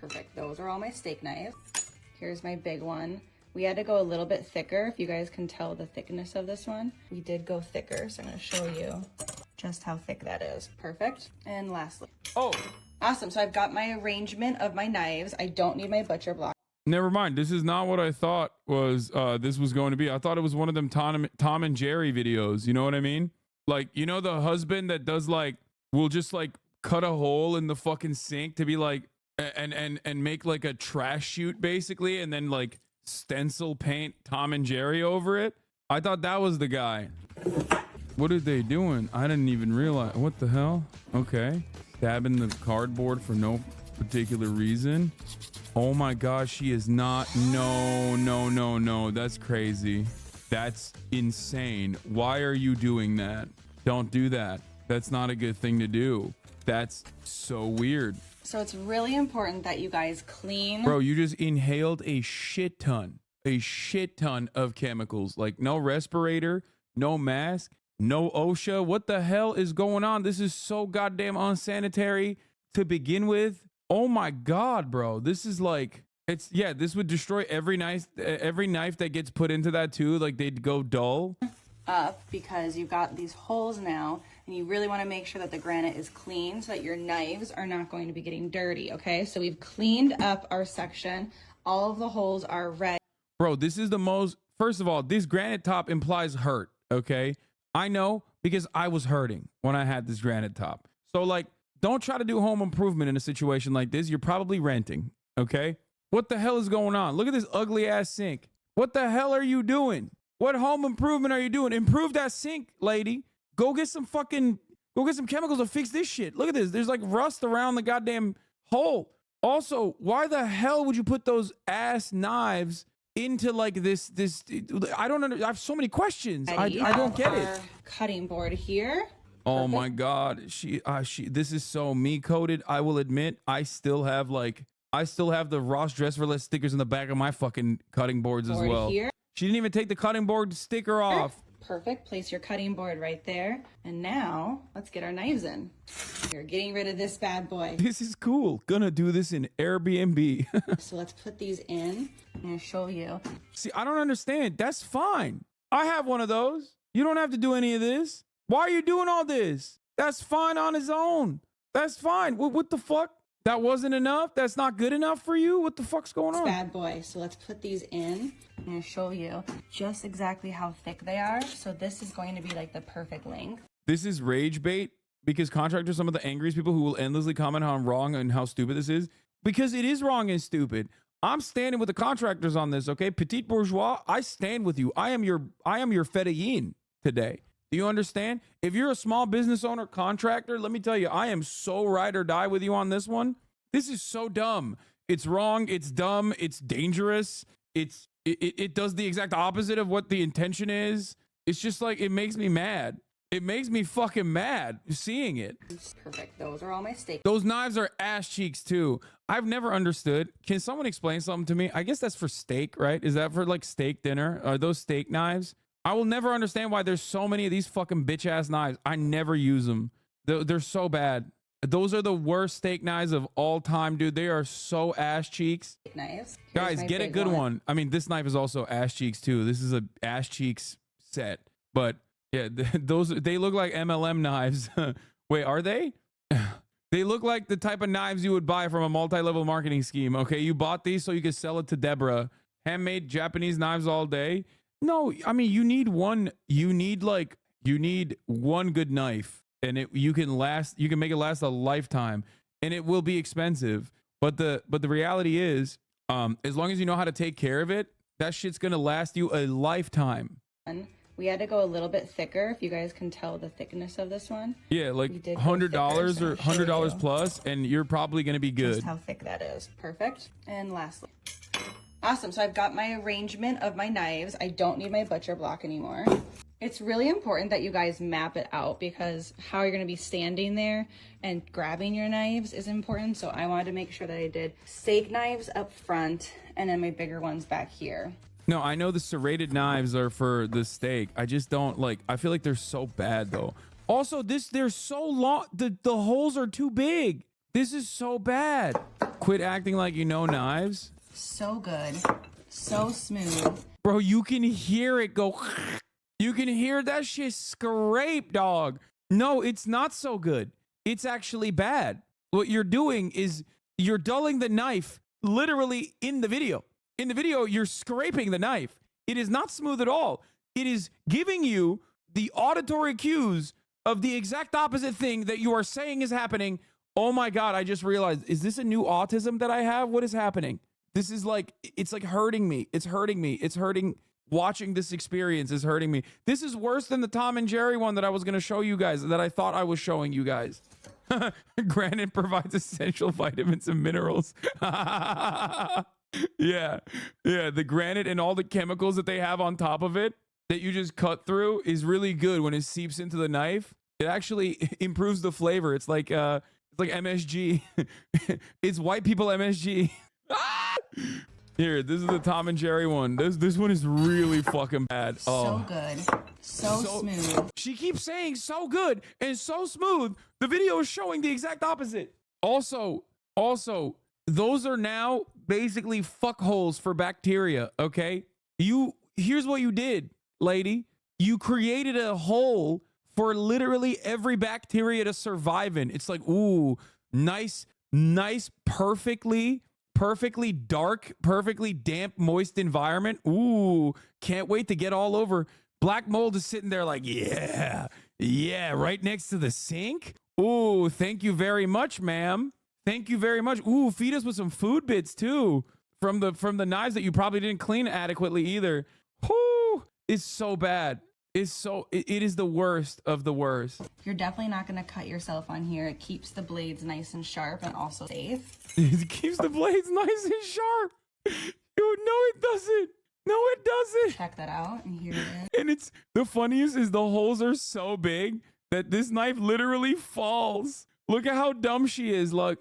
Perfect. Those are all my steak knives. Here's my big one. We had to go a little bit thicker. If you guys can tell the thickness of this one, we did go thicker. So I'm going to show you just how thick that is. Perfect. And lastly, awesome. So I've got my arrangement of my knives. I don't need my butcher block. Never mind. This is not what I thought was this was going to be. I thought it was one of them Tom and Jerry videos. You know what I mean? Like, you know, the husband that does like, will just like cut a hole in the fucking sink to be like, and make like a trash chute basically. And then like stencil paint Tom and Jerry over it. I thought that was the guy. What are they doing? I didn't even realize. What the hell? Okay. Stabbing the cardboard for no particular reason. Oh my gosh, she is not. No. That's crazy. That's insane. Why are you doing that? Don't do that. That's not a good thing to do. That's so weird. So it's really important that you guys clean. Bro, you just inhaled a shit ton of chemicals. Like no respirator, no mask, no OSHA. What the hell is going on? This is so goddamn unsanitary to begin with. Oh my God, bro. This is like, this would destroy every knife that gets put into that too. Like they'd go dull. Up because you've got these holes now and you really want to make sure that the granite is clean so that your knives are not going to be getting dirty. Okay, so we've cleaned up our section. All of the holes are ready. Bro, this is the most, first of all, this granite top implies hurt. Okay, I know because I was hurting when I had this granite top. So like, don't try to do home improvement in a situation like this. You're probably renting. Okay, what the hell is going on? Look at this ugly ass sink. What the hell are you doing? What home improvement are you doing? Improve that sink, lady. Go get some chemicals to fix this shit. Look at this. There's like rust around the goddamn hole. Also, why the hell would you put those ass knives into like this? I don't I have so many questions. I don't get it. Cutting board here. Oh my God. This is so me coded. I will admit, I still have the Ross Dress for Less stickers in the back of my fucking cutting boards as well. Here. She didn't even take the cutting board sticker off. Perfect. Place your cutting board right there. And now let's get our knives in. You're getting rid of this bad boy. This is cool. Gonna do this in Airbnb. So let's put these in. I'm gonna show you. See, I don't understand. That's fine. I have one of those. You don't have to do any of this. Why are you doing all this? That's fine on its own. That's fine. What the fuck? That wasn't enough? That's not good enough for you? What the fuck's going on? Bad boy. So let's put these in. I'm going to show you just exactly how thick they are. So this is going to be like the perfect length. This is rage bait because contractors are some of the angriest people who will endlessly comment how I'm wrong and how stupid this is. Because it is wrong and stupid. I'm standing with the contractors on this, okay? Petite bourgeois, I stand with you. I am your fedayeen today. Do you understand? If you're a small business owner, contractor, let me tell you, I am so ride or die with you on this one. This is so dumb. It's wrong. It's dumb. It's dangerous. It does the exact opposite of what the intention is. It's just like, it makes me mad. It makes me fucking mad seeing it. Perfect. Those are all my steak. Those knives are ass cheeks too. I've never understood. Can someone explain something to me? I guess that's for steak, right? Is that for like steak dinner? Are those steak knives? I will never understand why there's so many of these fucking bitch ass knives. I never use them. They're so bad. Those are the worst steak knives of all time, dude. They are so ass cheeks. Knives. Guys, get a good one. I mean, this knife is also ass cheeks too. This is a ass cheeks set. But yeah, they look like MLM knives. Wait, are they? They look like the type of knives you would buy from a multi-level marketing scheme. Okay, you bought these so you could sell it to Deborah. Handmade Japanese knives all day. No, I mean, you need one good knife and you can make it last a lifetime and it will be expensive. But the reality is, as long as you know how to take care of it, that shit's going to last you a lifetime. We had to go a little bit thicker, if you guys can tell the thickness of this one. Yeah, like $100 or $100 plus, and you're probably going to be good. Just how thick that is. Perfect. And lastly. Awesome. So I've got my arrangement of my knives. I don't need my butcher block anymore. It's really important that you guys map it out because how you're going to be standing there and grabbing your knives is important. So I wanted to make sure that I did steak knives up front and then my bigger ones back here. No, I know the serrated knives are for the steak. I just don't like, I feel like they're so bad though. Also, they're so long. The holes are too big. This is so bad. Quit acting like you know knives. So good. So smooth. Bro, you can hear it go. You can hear that shit scrape, dog. No, it's not so good. It's actually bad. What you're doing is you're dulling the knife literally in the video. In the video, you're scraping the knife. It is not smooth at all. It is giving you the auditory cues of the exact opposite thing that you are saying is happening. Oh my God, I just realized, is this a new autism that I have? What is happening? This is like, it's like hurting me. It's hurting me. It's hurting. Watching this experience is hurting me. This is worse than the Tom and Jerry one that I was going to show you guys, that I thought I was showing you guys. Granite provides essential vitamins and minerals. Yeah. The granite and all the chemicals that they have on top of it that you just cut through is really good when it seeps into the knife. It actually improves the flavor. It's like MSG. It's white people MSG. Here, this is the Tom and Jerry one. This one is really fucking bad. So good. So smooth. She keeps saying so good and so smooth. The video is showing the exact opposite. Also, those are now basically fuck holes for bacteria, okay? Here's what you did, lady. You created a hole for literally every bacteria to survive in. It's like, ooh, nice, perfectly dark, perfectly damp, moist environment. Ooh, can't wait to get all over. Black mold is sitting there like, yeah, right next to the sink. Ooh, thank you very much, ma'am. Thank you very much. Ooh, feed us with some food bits too from the knives that you probably didn't clean adequately either. Whoo, It's so bad. It is the worst of the worst. You're definitely not going to cut yourself on here. It keeps the blades nice and sharp and also safe. It keeps the blades nice and sharp. No, it doesn't. No, it doesn't. Check that out, and here it is. And it's the funniest is the holes are so big that this knife literally falls. Look at how dumb she is. Look.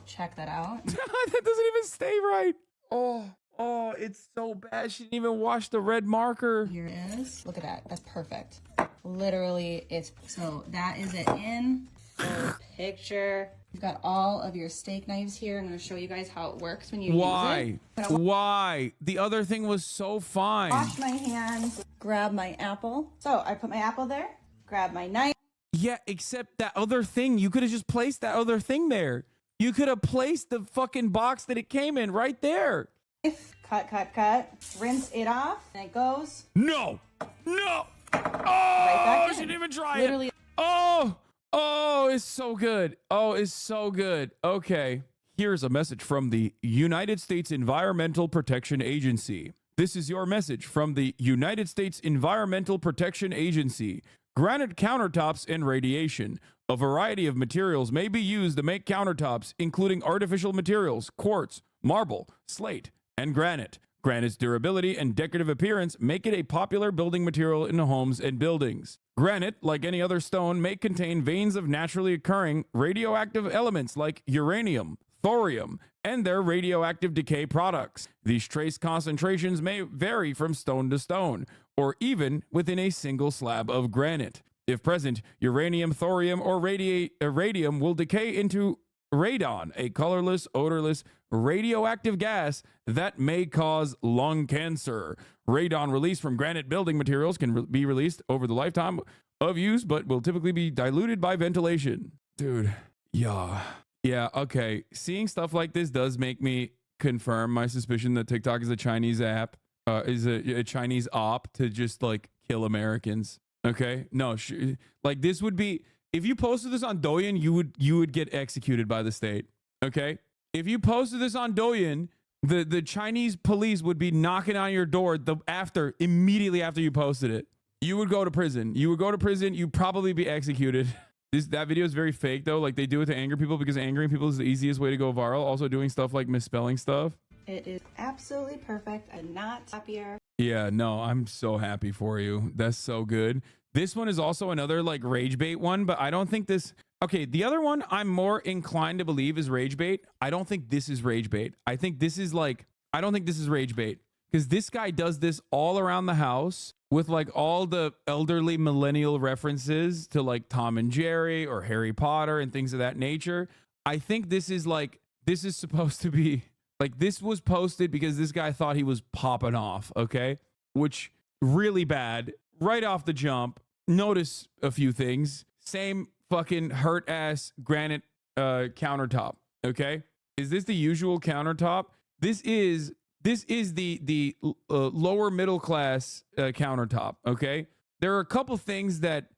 Check that out. That doesn't even stay right. Oh, it's so bad. She didn't even wash the red marker. Here it is. Look at that. That's perfect. Literally, it's so that is it in the picture. You've got all of your steak knives here. I'm going to show you guys how it works when you use it. Why? The other thing was so fine. Wash my hands. Grab my apple. So I put my apple there. Grab my knife. Yeah, except that other thing. You could have just placed that other thing there. You could have placed the fucking box that it came in right there. Cut. Rinse it off. And it goes. No. Right back in. She didn't even try Literally. it. Oh, it's so good. Oh, it's so good. Okay. Here's a message from the United States Environmental Protection Agency. This is your message from the United States Environmental Protection Agency. Granite countertops and radiation. A variety of materials may be used to make countertops, including artificial materials, quartz, marble, slate, and granite. Granite's durability and decorative appearance make it a popular building material in homes and buildings. Granite, like any other stone, may contain veins of naturally occurring radioactive elements like uranium, thorium, and their radioactive decay products. These trace concentrations may vary from stone to stone, or even within a single slab of granite. If present, uranium, thorium, or radium will decay into radon, a colorless, odorless, radioactive gas that may cause lung cancer. Radon released from granite building materials can be released over the lifetime of use, but will typically be diluted by ventilation. Dude, yeah, okay. Seeing stuff like this does make me confirm my suspicion that TikTok is a Chinese app, is a Chinese op to just like kill Americans. Okay, no, like this would be, if you posted this on Douyin, you would get executed by the state. Okay, if you posted this on Douyin, the Chinese police would be knocking on your door immediately after you posted it. You would go to prison. You'd probably be executed. That video is very fake though. Like they do it to anger people because angering people is the easiest way to go viral. Also doing stuff like misspelling stuff. It is absolutely perfect and not Tapirs. Yeah, no, I'm so happy for you. That's so good. This one is also another like rage bait one, but I don't think this. Okay, the other one I'm more inclined to believe is rage bait. I don't think this is rage bait. I don't think this is rage bait because this guy does this all around the house with like all the elderly millennial references to like Tom and Jerry or Harry Potter and things of that nature. I think this is supposed to be like, this was posted because this guy thought he was popping off. Okay, which really bad. Right off the jump, notice a few things. Same fucking hurt ass granite countertop. Okay, is this the usual countertop? This is the lower middle class countertop. Okay, there are a couple things that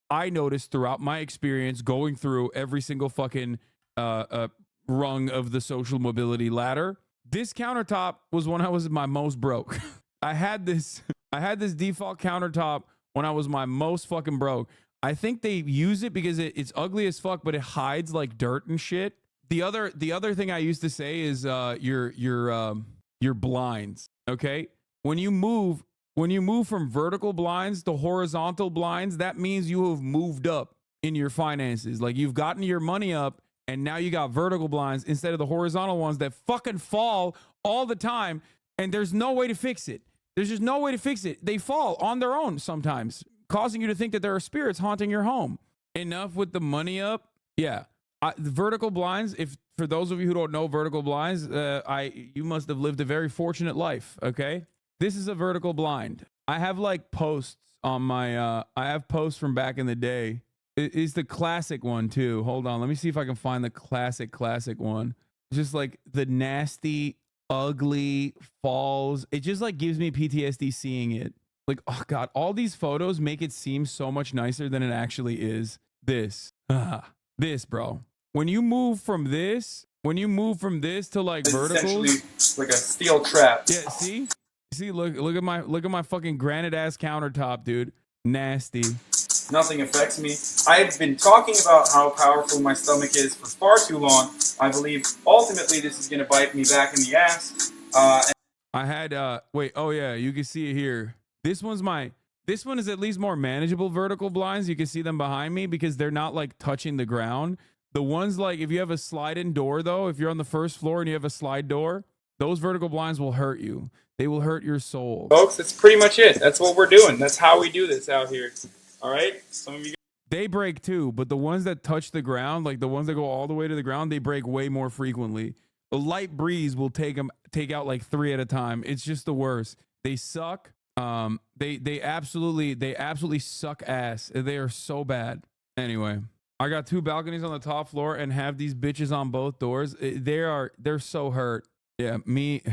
I noticed throughout my experience going through every single fucking rung of the social mobility ladder. This countertop was when I was my most broke. I had this default countertop when I was my most fucking broke. I think they use it because it's ugly as fuck, but it hides like dirt and shit. The other thing I used to say is your blinds. Okay, when you move from vertical blinds to horizontal blinds, that means you have moved up in your finances. Like you've gotten your money up, and now you got vertical blinds instead of the horizontal ones that fucking fall all the time, and there's no way to fix it. There's just no way to fix it. They fall on their own sometimes, causing you to think that there are spirits haunting your home. Enough with the money up. Yeah. The vertical blinds, if for those of you who don't know vertical blinds, you must have lived a very fortunate life, okay? This is a vertical blind. I have like posts on my, I have posts from back in the day. It's the classic one too. Hold on. Let me see if I can find the classic one. Just like the nasty, ugly falls. It just like gives me PTSD seeing it. Like, oh God, all these photos make it seem so much nicer than it actually is. This, bro. When you move from this to like verticals, essentially like a steel trap. Yeah, see? See, look at my fucking granite ass countertop, dude. Nasty. Nothing affects me. I've been talking about how powerful my stomach is for far too long. I believe ultimately this is going to bite me back in the ass. I had wait, oh yeah, you can see it here. This one is at least more manageable vertical blinds. You can see them behind me because they're not like touching the ground. The ones like if you have a slide-in door though, if you're on the first floor and you have a slide door, those vertical blinds will hurt you. They will hurt your soul. Folks, that's pretty much it. That's what we're doing. That's how we do this out here. All right? Some of you They break too, but the ones that touch the ground, like the ones that go all the way to the ground, they break way more frequently. A light breeze will take out like 3 at a time. It's just the worst. They suck. They absolutely suck ass. They are so bad. Anyway, I got 2 balconies on the top floor and have these bitches on both doors. They're so hurt. Yeah, me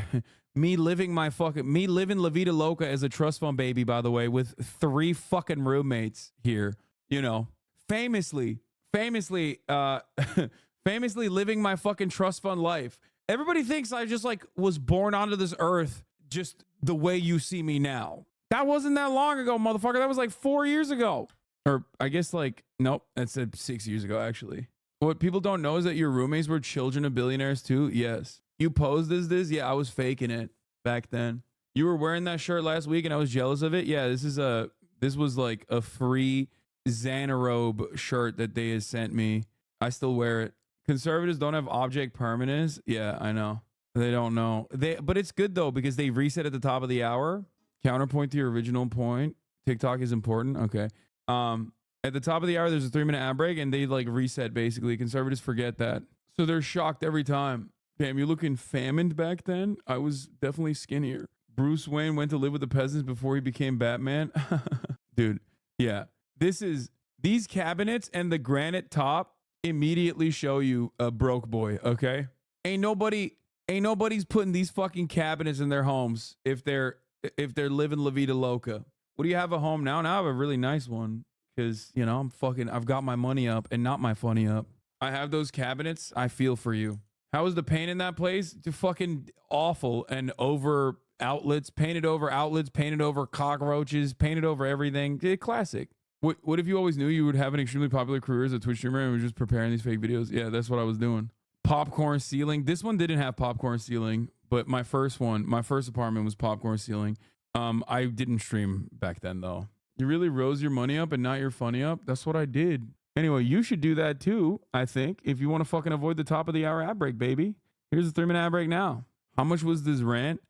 living La Vida Loca as a trust fund baby, by the way, with 3 fucking roommates here. You know, famously living my fucking trust fund life. Everybody thinks I just like was born onto this earth just the way you see me now. That wasn't that long ago, motherfucker. That was like 4 years ago. Or I guess like, nope, that's 6 years ago, actually. What people don't know is that your roommates were children of billionaires too. Yes. You posed as this? Yeah, I was faking it back then. You were wearing that shirt last week and I was jealous of it. Yeah, this was like a free Xanarobe shirt that they had sent me. I still wear it. Conservatives don't have object permanence. Yeah, I know. They don't know. But it's good though because they reset at the top of the hour. Counterpoint to your original point. TikTok is important. Okay. At the top of the hour, there's a 3-minute ad break and they like reset basically. Conservatives forget that. So they're shocked every time. Damn, you're looking famined back then? I was definitely skinnier. Bruce Wayne went to live with the peasants before he became Batman. Dude, yeah. These cabinets and the granite top immediately show you a broke boy, okay? Ain't nobody's putting these fucking cabinets in their homes if they're living La Vida Loca. What do you have a home now? Now I have a really nice one because, you know, I've got my money up and not my funny up. I have those cabinets. I feel for you. How was the paint in that place? Fucking awful. And over outlets, painted over cockroaches, painted over everything. Classic. What if you always knew you would have an extremely popular career as a Twitch streamer and was just preparing these fake videos? Yeah, that's what I was doing. Popcorn ceiling. This one didn't have popcorn ceiling, but my first apartment was popcorn ceiling. I didn't stream back then though. You really rose your money up and not your funny up? That's what I did. Anyway, you should do that too, I think, if you want to fucking avoid the top of the hour ad break, baby. Here's a 3-minute ad break now. How much was this rent?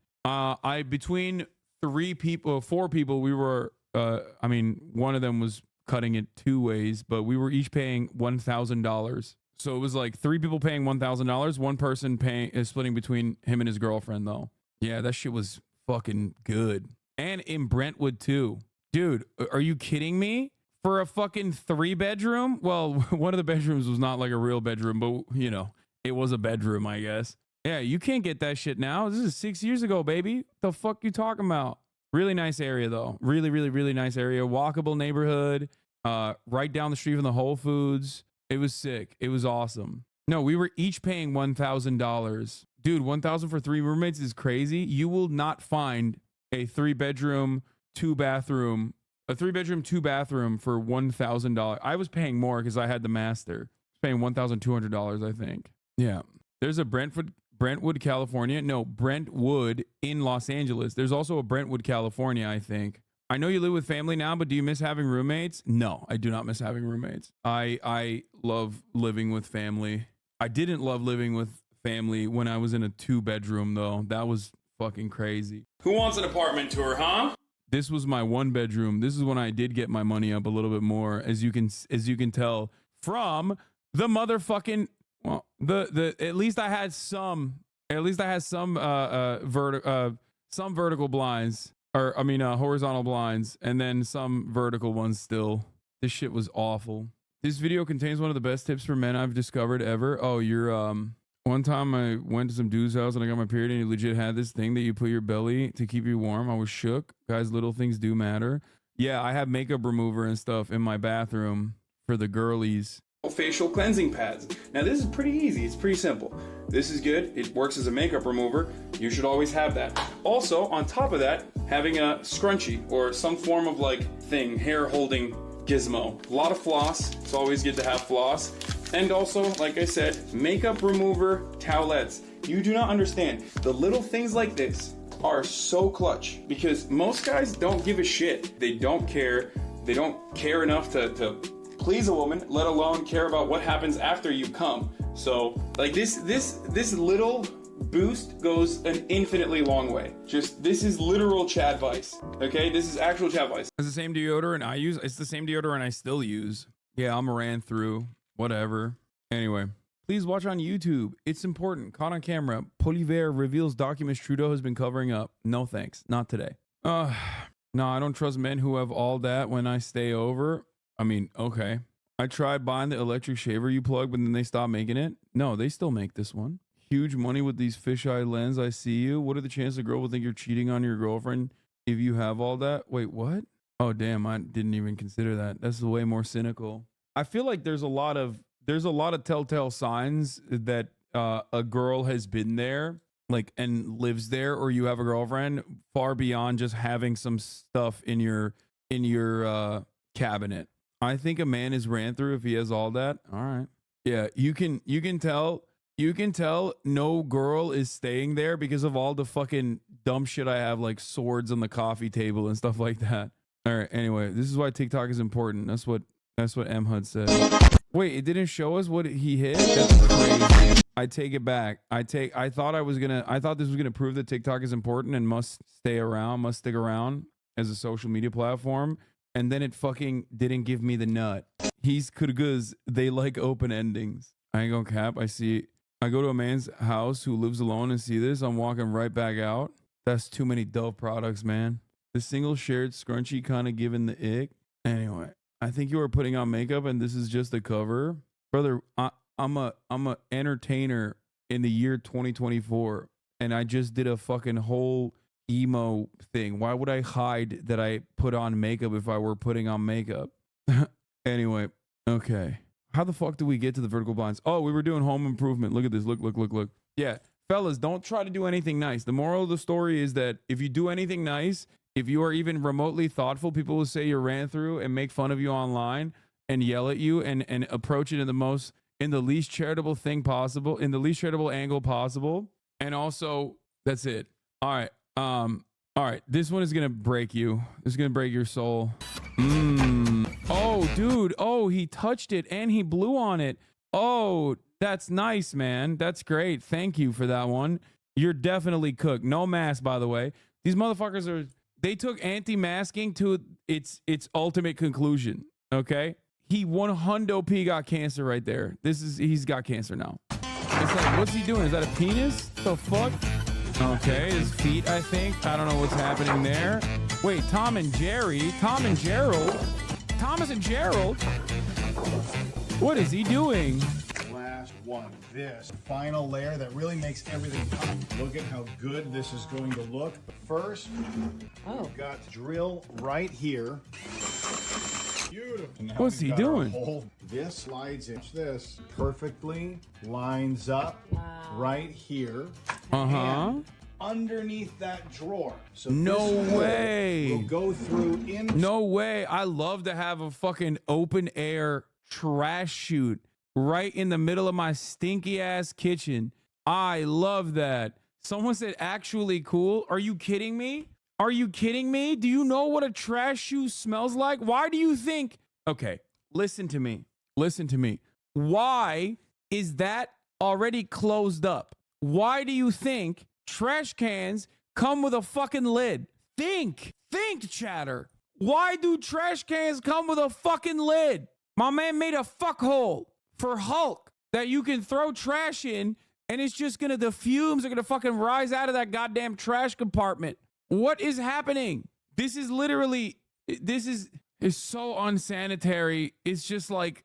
Between 4 people, we were, one of them was cutting it 2 ways, but we were each paying $1,000. So it was like 3 people paying $1,000, 1 person splitting between him and his girlfriend though. Yeah, that shit was fucking good. And in Brentwood too. Dude, are you kidding me? For a fucking 3-bedroom? Well, one of the bedrooms was not like a real bedroom, but you know, it was a bedroom, I guess. Yeah, you can't get that shit now. This is 6 years ago, baby. The fuck you talking about? Really nice area though. Really, really, really nice area. Walkable neighborhood. Right down the street from the Whole Foods. It was sick. It was awesome. No, we were each paying $1,000. Dude, $1,000 for 3 roommates is crazy. You will not find a 3-bedroom, 2-bathroom, a 3-bedroom, 2-bathroom for $1,000. I was paying more because I had the master. I was paying $1,200, I think. Yeah. There's a Brentwood, California. No, Brentwood in Los Angeles. There's also a Brentwood, California, I think. I know you live with family now, but do you miss having roommates? No, I do not miss having roommates. I love living with family. I didn't love living with family when I was in a 2-bedroom, though. That was fucking crazy. Who wants an apartment tour, huh? This was my 1-bedroom. This is when I did get my money up a little bit more, as you can tell from the motherfucking. Well, at least I had some vertical blinds, or horizontal blinds, and then some vertical ones still. This shit was awful. This video contains one of the best tips for men I've discovered ever. Oh, you're one time I went to some dude's house and I got my period and he legit had this thing that you put your belly to keep you warm. I was shook. Guys, little things do matter. Yeah, I have makeup remover and stuff in my bathroom for the girlies. facial cleansing pads. Now this is pretty easy, it's pretty simple. This is good, it works as a makeup remover. You should always have that. Also, on top of that, having a scrunchie or some form of like thing, hair holding gizmo. A lot of floss, it's always good to have floss. And also, like I said, makeup remover towelettes. You do not understand, the little things like this are so clutch because most guys don't give a shit. They don't care. They don't care enough to please a woman, let alone care about what happens after you come. So like this little boost goes an infinitely long way. Just, this is literal Chad Vice. Okay, this is actual Chad Vice. It's the same deodorant I use. It's the same deodorant I still use. Yeah, I'm ran through. Whatever. Anyway, please watch on YouTube. It's important. Caught on camera. Poliver reveals documents Trudeau has been covering up. No thanks. Not today. No, I don't trust men who have all that when I stay over. I mean, okay. I tried buying the electric shaver you plug, but then they stopped making it. No, they still make this one. Huge money with these fisheye lens. I see you. What are the chances a girl will think you're cheating on your girlfriend if you have all that? Wait, what? Oh, damn. I didn't even consider that. That's way more cynical. I feel like there's a lot of telltale signs that a girl has been there, like, and lives there, or you have a girlfriend, far beyond just having some stuff in your cabinet. I think a man is ran through if he has all that. All right. Yeah, you can tell no girl is staying there because of all the fucking dumb shit I have, like swords on the coffee table and stuff like that. All right, anyway, this is why TikTok is important. That's what M HUD said. Wait, it didn't show us what he hit? That's crazy. I take it back. I thought this was gonna prove that TikTok is important and must stick around as a social media platform. And then it fucking didn't give me the nut. He's because they like open endings. I ain't gonna cap. I go to a man's house who lives alone and see this. I'm walking right back out. That's too many Dove products, man. The single shared scrunchie kind of giving the ick. Anyway, I think you are putting on makeup and this is just a cover. Brother, I'm a entertainer in the year 2024 and I just did a fucking whole emo thing. Why would I hide that I put on makeup if I were putting on makeup? Anyway, okay. How the fuck do we get to the vertical blinds? Oh, we were doing home improvement. Look at this. Look. Yeah, fellas, don't try to do anything nice. The moral of the story is that if you do anything nice, if you are even remotely thoughtful, people will say you ran through and make fun of you online and yell at you and approach it in the least charitable thing possible, in the least charitable angle possible. And also, that's it. All right. This one is gonna break you. This is gonna break your soul. Oh, dude. Oh, he touched it and he blew on it. Oh, that's nice, man. That's great. Thank you for that one. You're definitely cooked. No mask, by the way. These motherfuckers they took anti-masking to its ultimate conclusion. Okay, he 100p got cancer right there. He's got cancer now. It's like, what's he doing? Is that a penis? The fuck? Okay, his feet, I think. I don't know what's happening there. Wait, Thomas and Gerald? What is he doing? Last one. This final layer that really makes everything pop. Look at how good this is going to look. First, we've got drill right here. Beautiful. What's he doing? This slides in. This perfectly lines up right here. And underneath that drawer. So no way. We'll go through in. No way. I love to have a fucking open air trash chute right in the middle of my stinky ass kitchen. I love that. Someone said actually cool. Are you kidding me? Are you kidding me? Do you know what a trash chute smells like? Why do you think? Okay, listen to me. Why is that already closed up? Why do you think trash cans come with a fucking lid? Think, chatter. Why do trash cans come with a fucking lid? My man made a fuck hole for Hulk that you can throw trash in and it's just gonna, the fumes are gonna fucking rise out of that goddamn trash compartment. What is happening? This is so unsanitary. It's just like,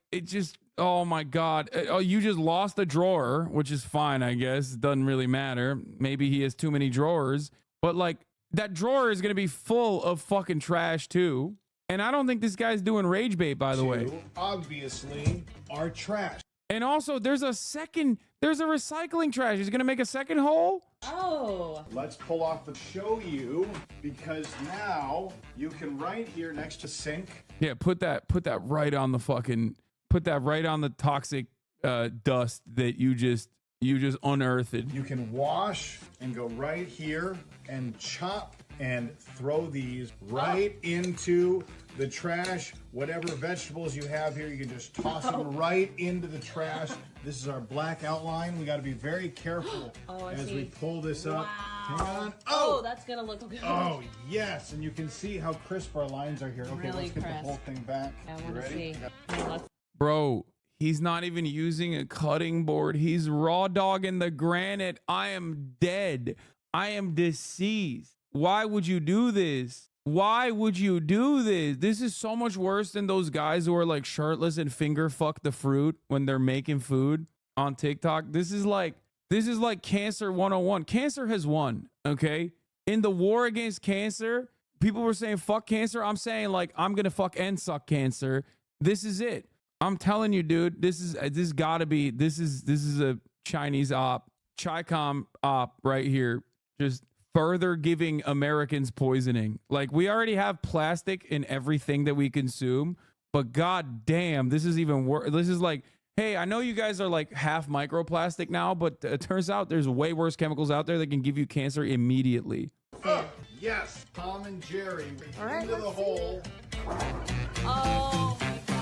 oh my God. Oh, you just lost a drawer, which is fine, I guess. It doesn't really matter. Maybe he has too many drawers, but like that drawer is going to be full of fucking trash too. And I don't think this guy's doing rage bait, by the way. Obviously, are trash. And also, there's a recycling trash. He's gonna make a second hole? Oh. Let's pull off the show you, because now you can right here next to sink. Yeah, put that right on the toxic dust that you just unearthed. You can wash and go right here and chop and throw these right into the trash. Whatever vegetables you have here, you can just toss them right into the trash. This is our black outline. We got to be very careful as we pull this up. Hang on. Oh, that's gonna look good. Oh, yes. And you can see how crisp our lines are here. Okay, Really let's get crisp. the whole thing back. I You want to ready? see. Yeah, let's Bro, he's not even using a cutting board. He's raw dogging the granite. I am dead. I am deceased. Why would you do this? Why would you do this? This is so much worse than those guys who are like shirtless and finger fuck the fruit when they're making food on TikTok. This is like cancer 101. Cancer has won, okay? In the war against cancer, people were saying fuck cancer. I'm saying like I'm going to fuck and suck cancer. This is it. I'm telling you, dude, this is a Chinese op, Chi-Com op right here. Just further giving Americans poisoning. Like, we already have plastic in everything that we consume, but god damn, this is even worse. This is like, hey, I know you guys are like half microplastic now, but it turns out there's way worse chemicals out there that can give you cancer immediately. Yes, Tom and Jerry All right, into the let's see hole. Oh my god.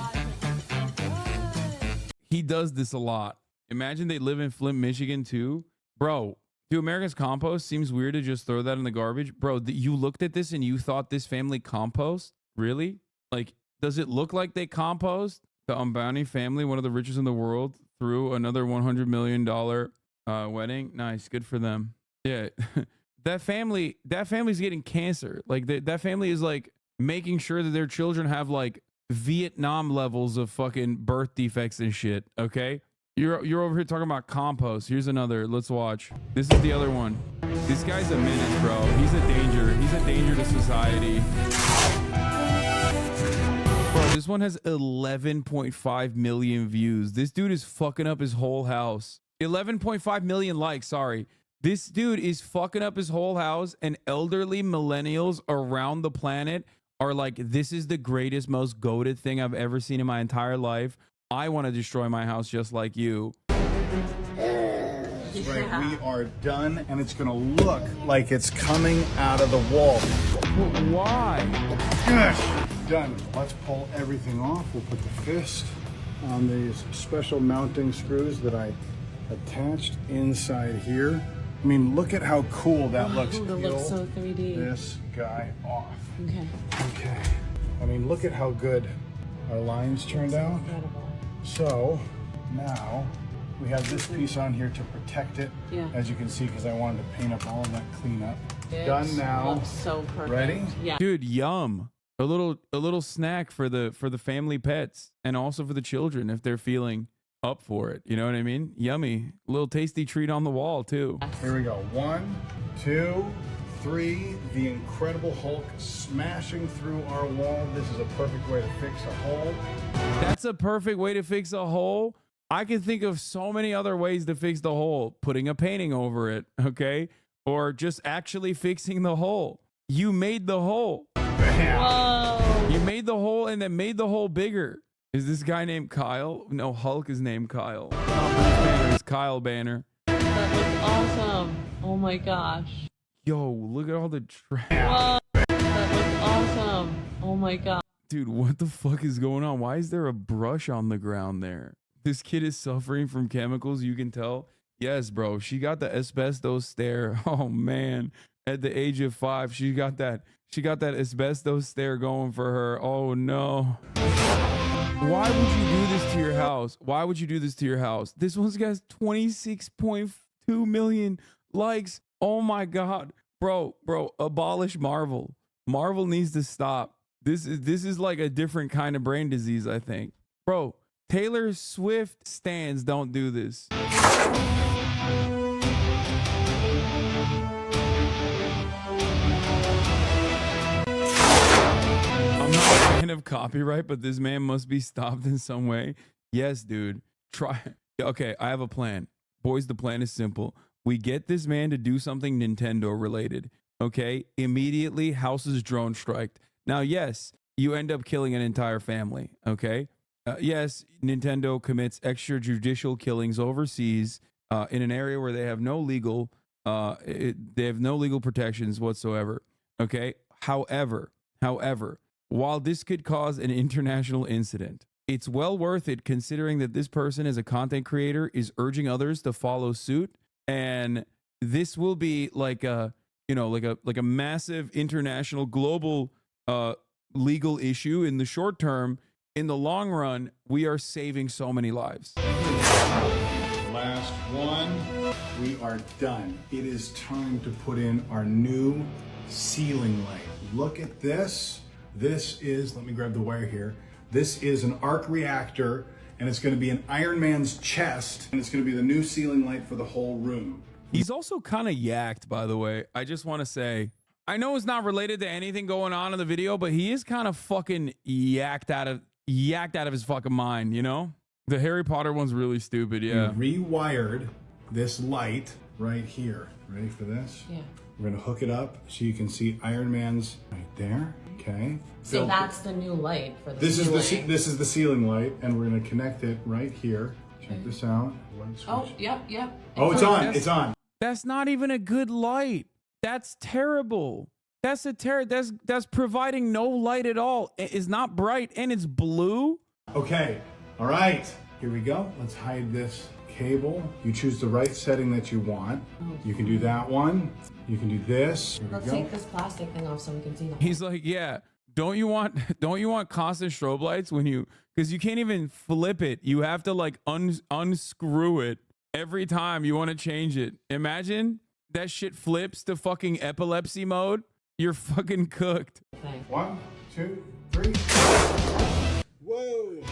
He does this a lot. Imagine they live in Flint, Michigan too. Bro, do Americans compost? Seems weird to just throw that in the garbage. Bro, you looked at this and you thought this family compost? Really? Like, does it look like they compost? The Ambani family, one of the richest in the world, threw another $100 million wedding. Nice, good for them. Yeah, that family's getting cancer. Like that family is like making sure that their children have like Vietnam levels of fucking birth defects and shit. Okay, you're over here talking about compost. Here's another. Let's watch. This is the other one. This guy's a menace, bro. He's a danger. He's a danger to society. Bro, this one has 11.5 million views. This dude is fucking up his whole house. 11.5 million likes, sorry. This dude is fucking up his whole house, and elderly millennials around the planet are like, this is the greatest, most goated thing I've ever seen in my entire life. I want to destroy my house just like you. That's right, we are done, and it's gonna look like it's coming out of the wall. But why? Gosh, done. Let's pull everything off. We'll put the fist on these special mounting screws that I attached inside here. I mean, look at how cool that looks. It looks so 3D. This guy off. Okay. Okay. I mean, look at how good our lines turned out. Incredible. So now we have this piece on here to protect it, as you can see, because I wanted to paint up all of that cleanup. Done now. Looks so perfect. Ready? Yeah. Dude, yum. A little snack for the family pets, and also for the children if they're feeling up for it. You know what I mean? Yummy. A little tasty treat on the wall too. Here we go. 1, 2, 3. The Incredible Hulk smashing through our wall. This is a perfect way to fix a hole. That's a perfect way to fix a hole. I can think of so many other ways to fix the hole. Putting a painting over it, okay? Or just actually fixing the hole. You made the hole. Whoa. You made the hole and then made the hole bigger. Is this guy named Kyle? No, Hulk is named Kyle. Banner is Kyle Banner. That looks awesome. Oh my gosh. Yo, look at all the trash. Whoa. That looks awesome. Oh my god. Dude, what the fuck is going on? Why is there a brush on the ground there? This kid is suffering from chemicals, you can tell. Yes, bro. She got the asbestos stare. Oh man. At the age of 5, she got that asbestos stare going for her. Oh no. Why would you do this to your house? Why would you do this to your house? This one's got 26.2 million likes. Oh my god. Bro, abolish Marvel. Marvel needs to stop. This is like a different kind of brain disease, I think. Bro, Taylor Swift stans don't do this. I'm not a fan kind of copyright, but this man must be stopped in some way. Yes, dude. Try. Okay, I have a plan. Boys, the plan is simple. We get this man to do something Nintendo related. Okay? Immediately, houses drone striked. Now, yes, you end up killing an entire family. Okay? Yes, Nintendo commits extrajudicial killings overseas in an area where they have no legal protections whatsoever. Okay? However, while this could cause an international incident, it's well worth it considering that this person as a content creator is urging others to follow suit, and this will be like a massive international global legal issue in the short term. In the long run, we are saving so many lives. Last one. We are done. It is time to put in our new ceiling light. Look at this. This is, let me grab the wire here. This is an arc reactor, and it's going to be in Iron Man's chest, and it's going to be the new ceiling light for the whole room. He's also kind of yacked, by the way. I just want to say, I know it's not related to anything going on in the video, but he is kind of fucking yacked out of his fucking mind, you know? The Harry Potter one's really stupid, yeah. We rewired this light right here. Ready for this? Yeah. We're gonna hook it up so you can see Iron Man's right there. Okay. So that's the new light for the This ceiling. is the ceiling light, and we're gonna connect it right here. Check this out. Oh, yep. Oh, it's on. It's on. That's not even a good light. That's terrible. That's providing no light at all. It's not bright, and it's blue. Okay. All right. Here we go. Let's hide this cable. You choose the right setting that you want. You can do that one. You can do this. Here we Let's go. take this plastic thing off so we can see that. He's like, yeah. Don't you want constant strobe lights because you can't even flip it. You have to like unscrew it every time you want to change it. Imagine that shit flips to fucking epilepsy mode. You're fucking cooked. 1, 2, 3. Whoa!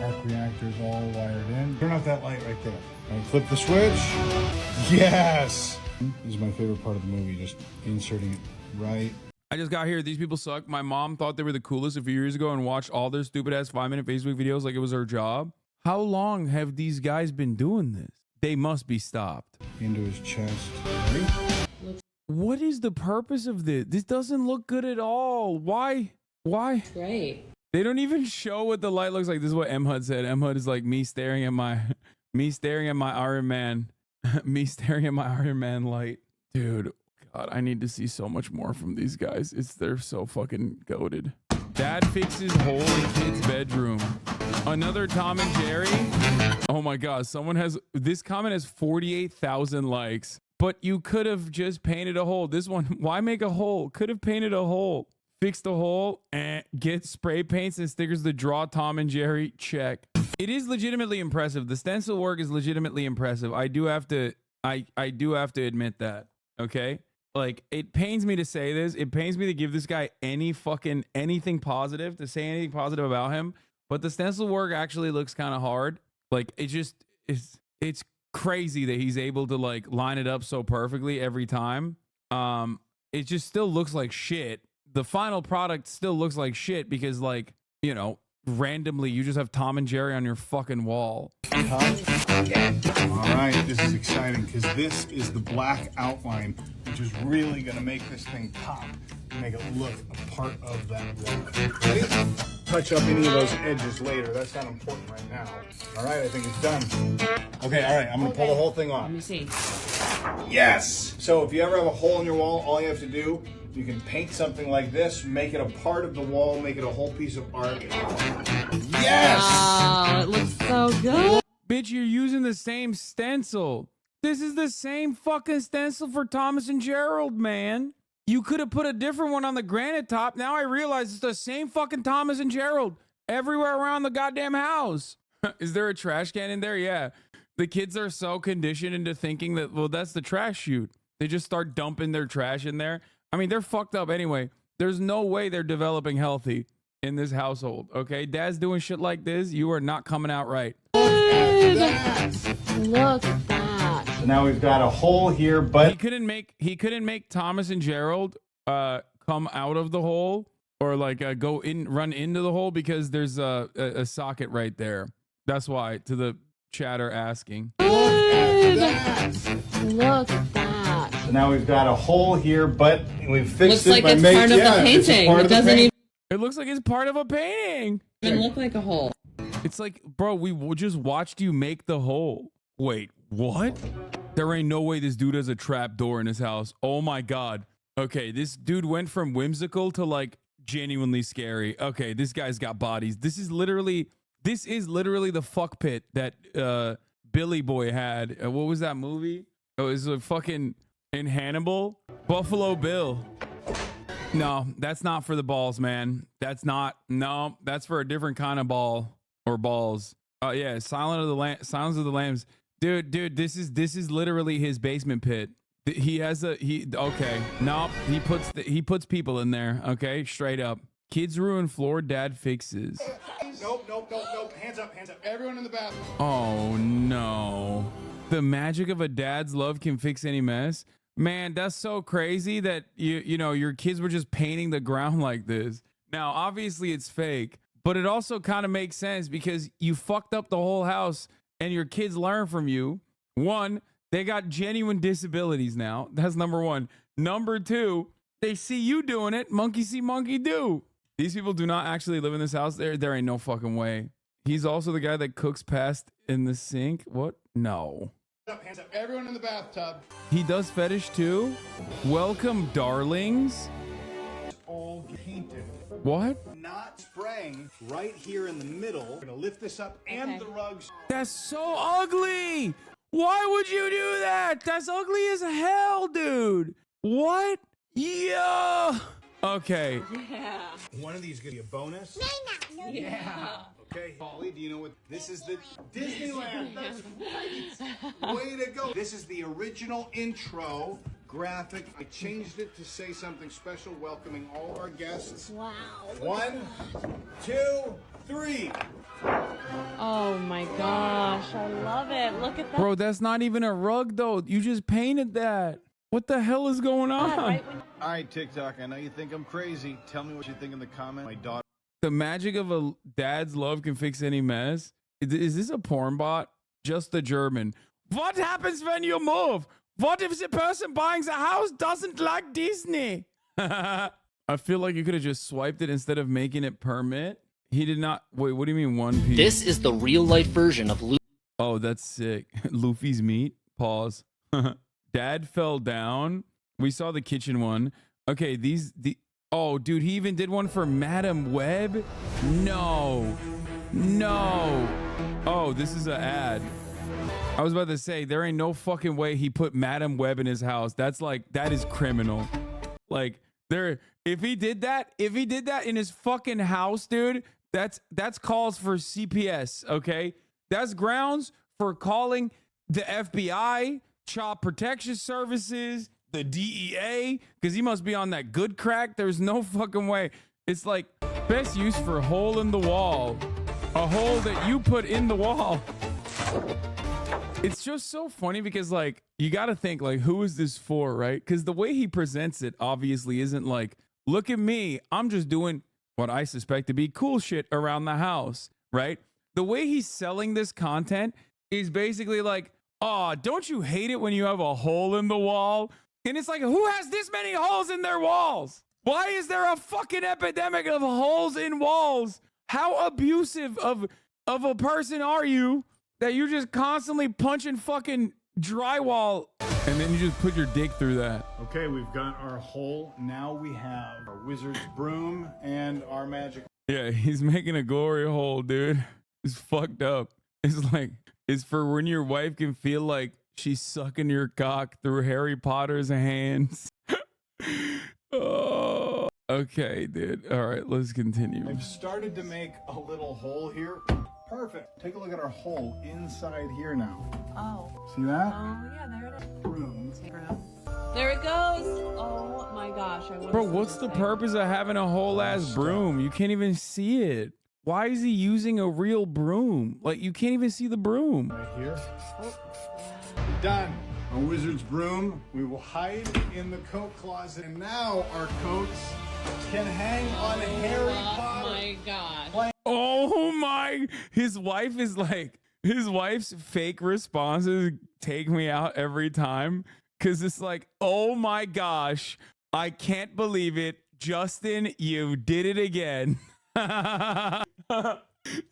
Arc reactor's all wired in. Turn off that light right there. And flip the switch. Yes! This is my favorite part of the movie, just inserting it right. I just got here. These people suck. My mom thought they were the coolest a few years ago and watched all their stupid ass 5-minute Facebook videos like it was her job. How long have these guys been doing this? They must be stopped. Into his chest. Ready? What is the purpose of this? This doesn't look good at all. Why? Great. They don't even show what the light looks like. This is what M HUD said. M HUD is like me staring at my Iron Man, me staring at my Iron Man light. Dude, God, I need to see so much more from these guys. They're so fucking goated. Dad fixes hole in kid's bedroom. Another Tom and Jerry. Oh my God, this comment has 48,000 likes. But you could have just painted a hole. This one, why make a hole? Could have painted a hole. Fix the hole and get spray paints and stickers to draw Tom and Jerry. Check. It is legitimately impressive. The stencil work is legitimately impressive. I do have to admit that. Okay? Like, it pains me to say this. It pains me to give this guy anything positive, to say anything positive about him. But the stencil work actually looks kind of hard. Like, it's crazy that he's able to like line it up so perfectly every time. It just still looks like shit. The final product still looks like shit because, like, you know, randomly you just have Tom and Jerry on your fucking wall. All right, this is exciting because this is the black outline, which is really going to make this thing pop and make it look a part of that wall. Ready? Touch up any of those edges later. That's not important right now. All right, I think it's done. Okay, all right, I'm going to pull the whole thing off. Let me see. Yes! So if you ever have a hole in your wall, all you have to do, you can paint something like this, make it a part of the wall, make it a whole piece of art. Yes! Oh, it looks so good. Bitch, you're using the same stencil. This is the same fucking stencil for Thomas and Gerald, man. You could have put a different one on the granite top. Now I realize it's the same fucking Thomas and Gerald everywhere around the goddamn house. Is there a trash can in there? Yeah. The kids are so conditioned into thinking that, well, that's the trash chute. They just start dumping their trash in there. I mean, they're fucked up anyway. There's no way they're developing healthy in this household, okay? Dad's doing shit like this. You are not coming out right. Look at that. So now we've got a hole here, but he couldn't make Thomas and Gerald come out of the hole or like run into the hole because there's a socket right there. That's why, to the chatter asking. Look at that. Look at that. So now we've got a hole here, but we've fixed Looks it like by it's making part of the painting. It doesn't even It looks like it's part of a painting. look like a hole. It's like, bro, we just watched you make the hole. Wait, what? There ain't no way this dude has a trap door in his house. Oh my God. Okay, this dude went from whimsical to like genuinely scary. Okay, this guy's got bodies. This is literally the fuck pit that Billy Boy had. What was that movie? Oh, it was a fucking in Hannibal. Buffalo Bill. No, that's not for the balls, man. That's not. No, that's for a different kind of ball or balls. Oh yeah, Silence of the Lambs. Dude, this is literally his basement pit. He okay. No, he puts people in there. Okay, straight up. Kids ruin floor, dad fixes. Nope. Hands up. Everyone in the bathroom. Oh no. The magic of a dad's love can fix any mess. Man, that's so crazy that you know your kids were just painting the ground like this. Now, obviously it's fake, but it also kind of makes sense because you fucked up the whole house and your kids learn from you. One, they got genuine disabilities now. That's number one. Number two, they see you doing it. Monkey see, monkey do. These people do not actually live in this house. There ain't no fucking way. He's also the guy that cooks past in the sink. What? No. Hands up. Everyone in the bathtub. He does fetish too? Welcome, darlings. All painted. What? Not spraying right here in the middle. We're gonna lift this up and the rugs. That's so ugly. Why would you do that? That's ugly as hell, dude. What? Yeah. Okay. Yeah. One of these is gonna be a bonus. No. Yeah. Okay, Holly, do you know what this is? The Disneyland. That's right. Way to go. This is the original intro graphic. I changed it to say something special, welcoming all our guests. Wow. 1, 2, 3. Oh my gosh, I love it. Look at that. Bro, that's not even a rug though. You just painted that. What the hell is going on? All right, TikTok, I know you think I'm crazy. Tell me what you think in the comment. My daughter. The magic of a dad's love can fix any mess. Is this a porn bot? Just the German. What happens when you move? What if the person buying the house doesn't like Disney? I feel like you could have just swiped it instead of making it permit. He did not. Wait, what do you mean 1 piece? This is the real life version of Luffy. Oh, that's sick. Luffy's meat. Pause. Dad fell down. We saw the kitchen one. Okay, oh, dude, he even did one for Madam Web? No. Oh, this is an ad. I was about to say, there ain't no fucking way he put Madam Web in his house. That is criminal. Like, if he did that in his fucking house, dude, that's calls for CPS, okay? That's grounds for calling the FBI, Child Protection Services, the DEA, because he must be on that good crack. There's no fucking way. It's like best use for hole in the wall. A hole that you put in the wall. It's just so funny because like you got to think like who is this for, right? Because the way he presents it obviously isn't like, look at me, I'm just doing what I suspect to be cool shit around the house, right? The way he's selling this content is basically like, oh, don't you hate it when you have a hole in the wall? And it's like, who has this many holes in their walls? Why is there a fucking epidemic of holes in walls? How abusive of a person are you that you're just constantly punching fucking drywall and then you just put your dick through that? Okay, we've got our hole. Now we have our wizard's broom and our magic. Yeah, he's making a glory hole, dude. It's fucked up. It's like, it's for when your wife can feel like she's sucking your cock through Harry Potter's hands. Oh, okay, dude. All right, let's continue. I've started to make a little hole here. Perfect. Take a look at our hole inside here now. Oh. See that? Oh, yeah, there it is. Broom. There it goes. Oh my gosh. Bro, what's the purpose of having a whole ass broom? You can't even see it. Why is he using a real broom? Like, you can't even see the broom. Right here. Done. Our wizard's broom. We will hide in the coat closet. And now our coats can hang on Harry Potter. Oh my gosh. Oh my, his wife is like, his wife's fake responses take me out every time. Cause it's like, oh my gosh, I can't believe it. Justin, you did it again.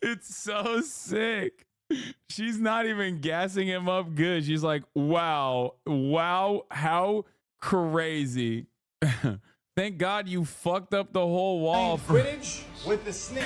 It's so sick. She's not even gassing him up good. She's like, wow, how crazy. Thank God you fucked up the whole wall. Quidditch with the snitch.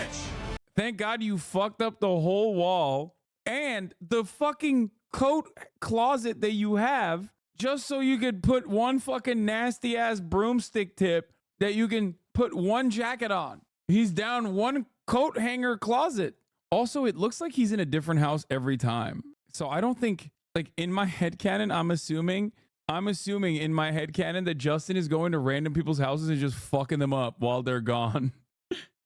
Thank God you fucked up the whole wall and the fucking coat closet that you have just so you could put one fucking nasty ass broomstick tip that you can put one jacket on. He's down one coat hanger closet. Also, it looks like he's in a different house every time. So I don't think, like, in my headcanon, I'm assuming in my headcanon that Justin is going to random people's houses and just fucking them up while they're gone.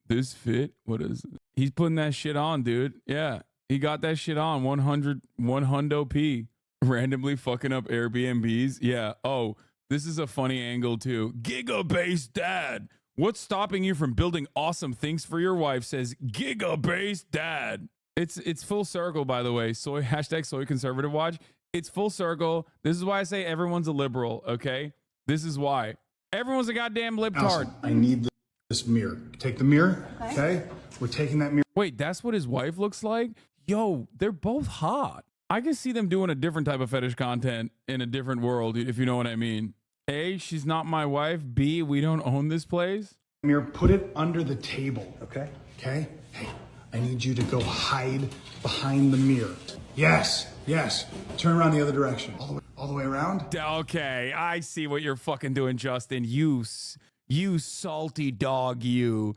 This fit? What is it? He's putting that shit on, dude. Yeah, he got that shit on. 100 P. Randomly fucking up Airbnbs. Yeah. Oh, this is a funny angle too. Giga-based dad. What's stopping you from building awesome things for your wife, says Giga-based dad. It's full circle, by the way. Hashtag soy conservative watch. It's full circle. This is why I say everyone's a liberal, okay? This is why. Everyone's a goddamn libtard. I need this mirror. Take the mirror, okay? We're taking that mirror. Wait, that's what his wife looks like? Yo, they're both hot. I can see them doing a different type of fetish content in a different world, if you know what I mean. A, she's not my wife. B, we don't own this place. Mirror, put it under the table, okay? Okay? Hey, I need you to go hide behind the mirror. Yes. Turn around the other direction. All the way around. Okay, I see what you're fucking doing, Justin. You salty dog, you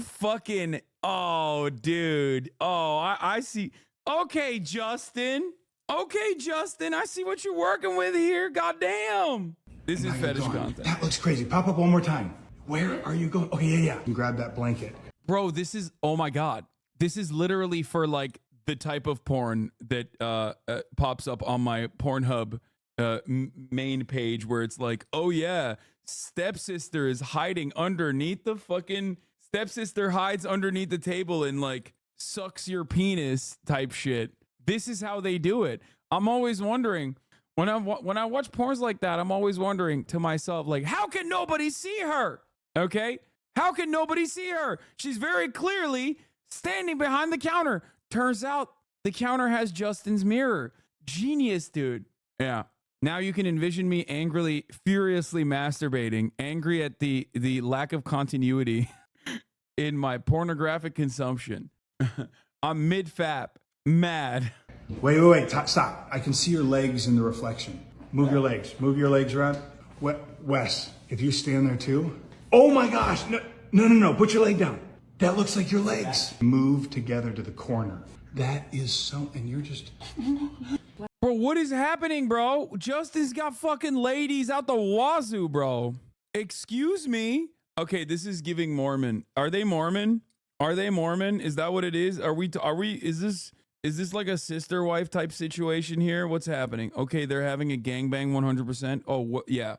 fucking, oh, dude. Oh, I see. Okay, Justin, I see what you're working with here. Goddamn. This is fetish content. That looks crazy. Pop up one more time. Where are you going? Okay, yeah. Grab that blanket. Bro, this is, oh my God. This is literally for like the type of porn that pops up on my Pornhub main page where it's like, oh yeah, stepsister is hiding underneath the fucking, stepsister hides underneath the table and like sucks your penis type shit. This is how they do it. I'm always wondering, when I watch porns like that, I'm always wondering to myself, like, how can nobody see her? Okay? How can nobody see her? She's very clearly standing behind the counter. Turns out the counter has Justin's mirror. Genius, dude. Yeah. Now you can envision me angrily, furiously masturbating, angry at the lack of continuity in my pornographic consumption. I'm mid-fap, mad. Wait, stop. I can see your legs in the reflection. Move your legs around. Wes, if you stand there too. Oh my gosh, no, put your leg down. That looks like your legs. Move together to the corner. That is so, and you're just. Bro, what is happening, bro? Justin's got fucking ladies out the wazoo, bro. Excuse me? Okay, this is giving Mormon. Are they Mormon? Is that what it is? Is this like a sister wife type situation here? What's happening? Okay, they're having a gangbang 100%. Oh, yeah.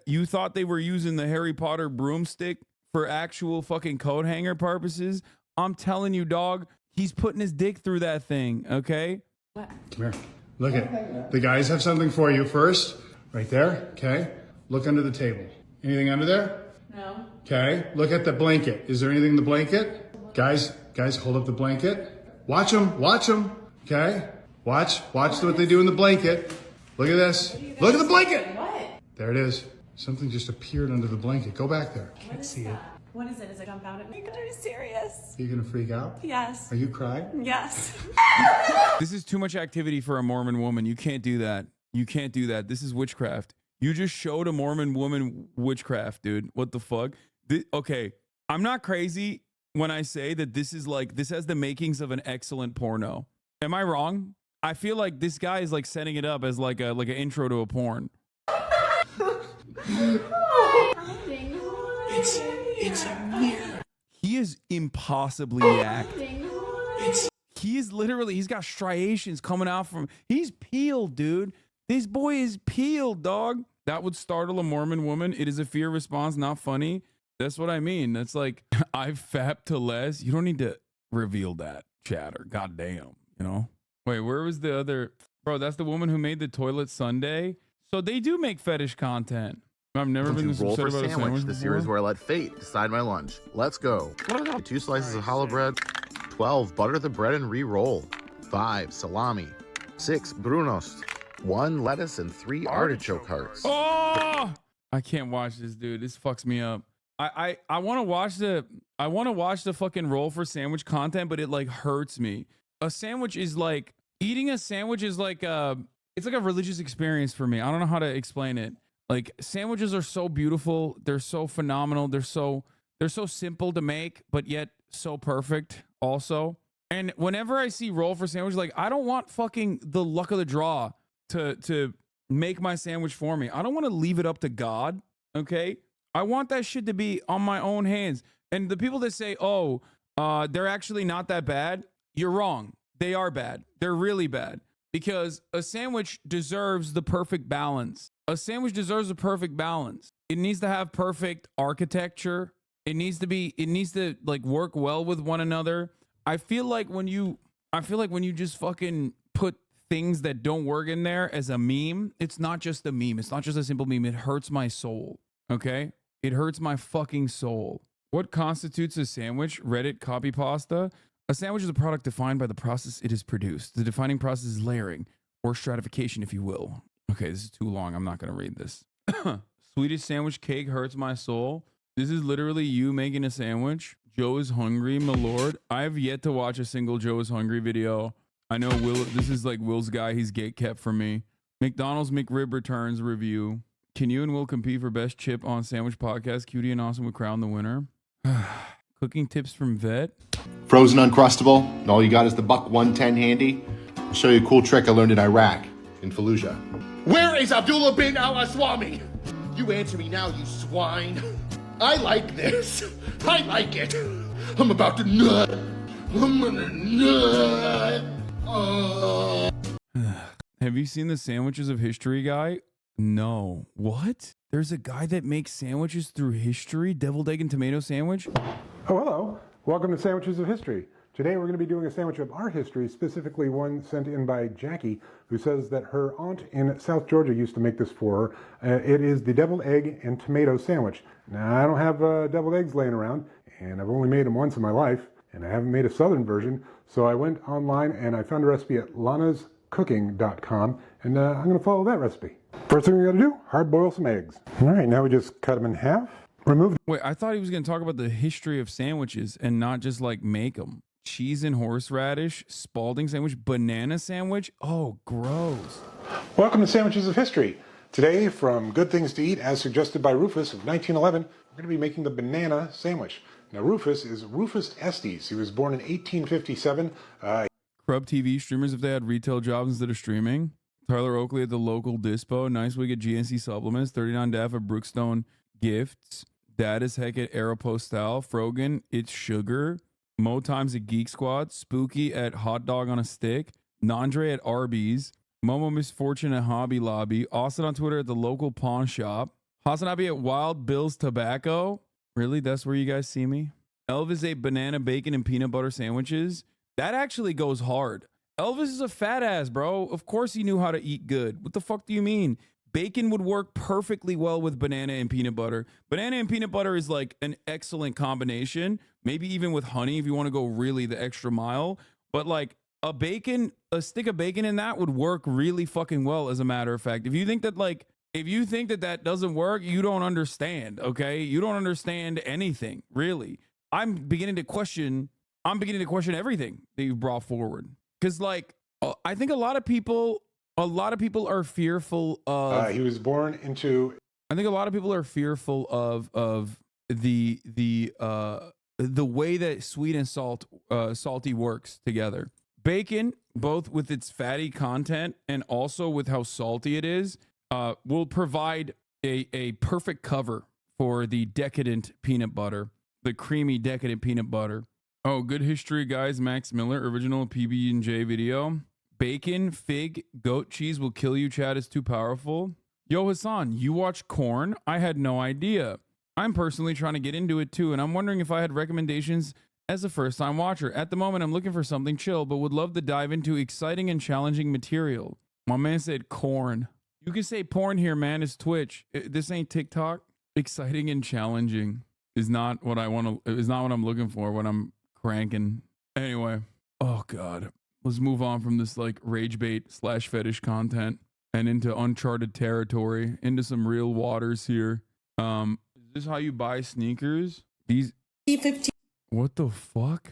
You thought they were using the Harry Potter broomstick for actual fucking coat hanger purposes? I'm telling you, dog, he's putting his dick through that thing, okay? What? Come here. Look at the guys have something for you first. Right there, okay? Look under the table. Anything under there? No. Okay, look at the blanket. Is there anything in the blanket? Guys, hold up the blanket. Watch them, okay? Watch what they do in the blanket. Look at this. Look at the blanket. What? There it is. Something just appeared under the blanket. Go back there. Can't see it. What is it? Does it jump out at me? Are you serious? Are you gonna freak out? Yes. Are you crying? Yes. This is too much activity for a Mormon woman. You can't do that. This is witchcraft. You just showed a Mormon woman witchcraft, dude. What the fuck? Okay, I'm not crazy when I say that this has the makings of an excellent porno. Am I wrong? I feel like this guy is like setting it up as like an intro to a porn. It's a mirror. He is impossibly yacked. He's got striations coming out from, he's peeled, dude. This boy is peeled, dog. That would startle a Mormon woman. It is a fear response, not funny. That's what I mean. That's like, I've fapped to less. You don't need to reveal that, chatter. Goddamn, you know? Wait, where was the other? Bro, that's the woman who made the toilet sundae. So they do make fetish content. I've never been this roll upset for about a sandwich this before. year is where I let fate decide my lunch. Let's go. 2 slices of challah bread. 12, butter the bread and re-roll. 5, salami. 6, brunost. 1, lettuce, and 3 artichoke hearts. Oh, I can't watch this, dude. This fucks me up. I want to watch the fucking roll for sandwich content, but it like hurts me. A sandwich is like eating a sandwich is like it's like a religious experience for me. I don't know how to explain it. Like sandwiches are so beautiful. They're so phenomenal. They're so simple to make, but yet so perfect also. And whenever I see roll for sandwich, like I don't want fucking the luck of the draw to make my sandwich for me. I don't want to leave it up to God. Okay. I want that shit to be on my own hands. And the people that say, oh, they're actually not that bad. You're wrong. They are bad. They're really bad because a sandwich deserves the perfect balance. A sandwich deserves a perfect balance. It needs to have perfect architecture. It needs to like work well with one another. I feel like when you just fucking put things that don't work in there as a meme, it's not just a meme. It's not just a simple meme. It hurts my soul. Okay? It hurts my fucking soul. What constitutes a sandwich? Reddit copy pasta. A sandwich is a product defined by the process it is produced. The defining process is layering or stratification, if you will. Okay, this is too long. I'm not going to read this. Swedish sandwich cake hurts my soul. This is literally you making a sandwich. Joe is hungry, my lord. I have yet to watch a single Joe is hungry video. I know Will. This is like Will's guy. He's gate kept for me. McDonald's McRib returns review. Can you and Will compete for best chip on sandwich podcast? Cutie and Austin would crown the winner. Cooking tips from Vet. Frozen Uncrustable, and all you got is the Buck 110 handy. I'll show you a cool trick I learned in Iraq, in Fallujah. Where is Abdullah bin al-Aswami? You answer me now, you swine. I like this. I like it. I'm about to nut. I'm gonna nut. Have you seen the Sandwiches of History guy? No. What? There's a guy that makes sandwiches through history? Deviled egg and tomato sandwich? Oh, hello. Welcome to Sandwiches of History. Today we're going to be doing a sandwich of our history, specifically one sent in by Jackie, who says that her aunt in South Georgia used to make this for her. It is the deviled egg and tomato sandwich. Now, I don't have deviled eggs laying around, and I've only made them once in my life, and I haven't made a southern version, so I went online and I found a recipe at lanascooking.com, and I'm going to follow that recipe. First thing we got to do, hard boil some eggs. All right, now we just cut them in half. Remove. Wait, I thought he was going to talk about the history of sandwiches and not just like make them. Cheese and horseradish, Spalding sandwich, banana sandwich. Oh, gross. Welcome to Sandwiches of History. Today, from Good Things to Eat, as suggested by Rufus of 1911, we're going to be making the banana sandwich. Now, Rufus is Rufus Estes. He was born in 1857. Crub TV streamers if they had retail jobs instead of streaming. Tyler Oakley at the local dispo. Nice week at GNC Supplements. 39 Daff at Brookstone Gifts. Dad is heck at Aeropostale. Frogan, it's sugar. Mo Times at Geek Squad. Spooky at Hot Dog on a Stick. Nandre at Arby's. Momo Misfortune at Hobby Lobby. Austin on Twitter at the local pawn shop. HasanAbi at Wild Bill's Tobacco. Really? That's where you guys see me? Elvis ate banana, bacon, and peanut butter sandwiches. That actually goes hard. Elvis is a fat ass, bro. Of course he knew how to eat good. What the fuck do you mean? Bacon would work perfectly well with banana and peanut butter. Banana and peanut butter is like an excellent combination. Maybe even with honey if you want to go really the extra mile. But like a stick of bacon in that would work really fucking well, as a matter of fact. If you think that that doesn't work, you don't understand, okay? You don't understand anything, really. I'm beginning to question everything that you've brought forward. Because like I think a lot of people are fearful of he was born into I think a lot of people are fearful of the way that sweet and salty works together. Bacon, both with its fatty content and also with how salty it is, will provide a perfect cover for the decadent peanut butter, the creamy decadent peanut butter. Oh, good history, guys. Max Miller, original PB&J video. Bacon, fig, goat cheese will kill you. Chad is too powerful. Yo, Hasan, you watch Corn? I had no idea. I'm personally trying to get into it too, and I'm wondering if I had recommendations as a first-time watcher. At the moment, I'm looking for something chill, but would love to dive into exciting and challenging material. My man said corn. You can say porn here, man. It's Twitch. This ain't TikTok. Exciting and challenging is not what I want to. Is not what I'm looking for when I'm cranking. Anyway, oh god, let's move on from this like rage bait / fetish content and into uncharted territory, into some real waters here. Is this how you buy sneakers? These 50. What the fuck?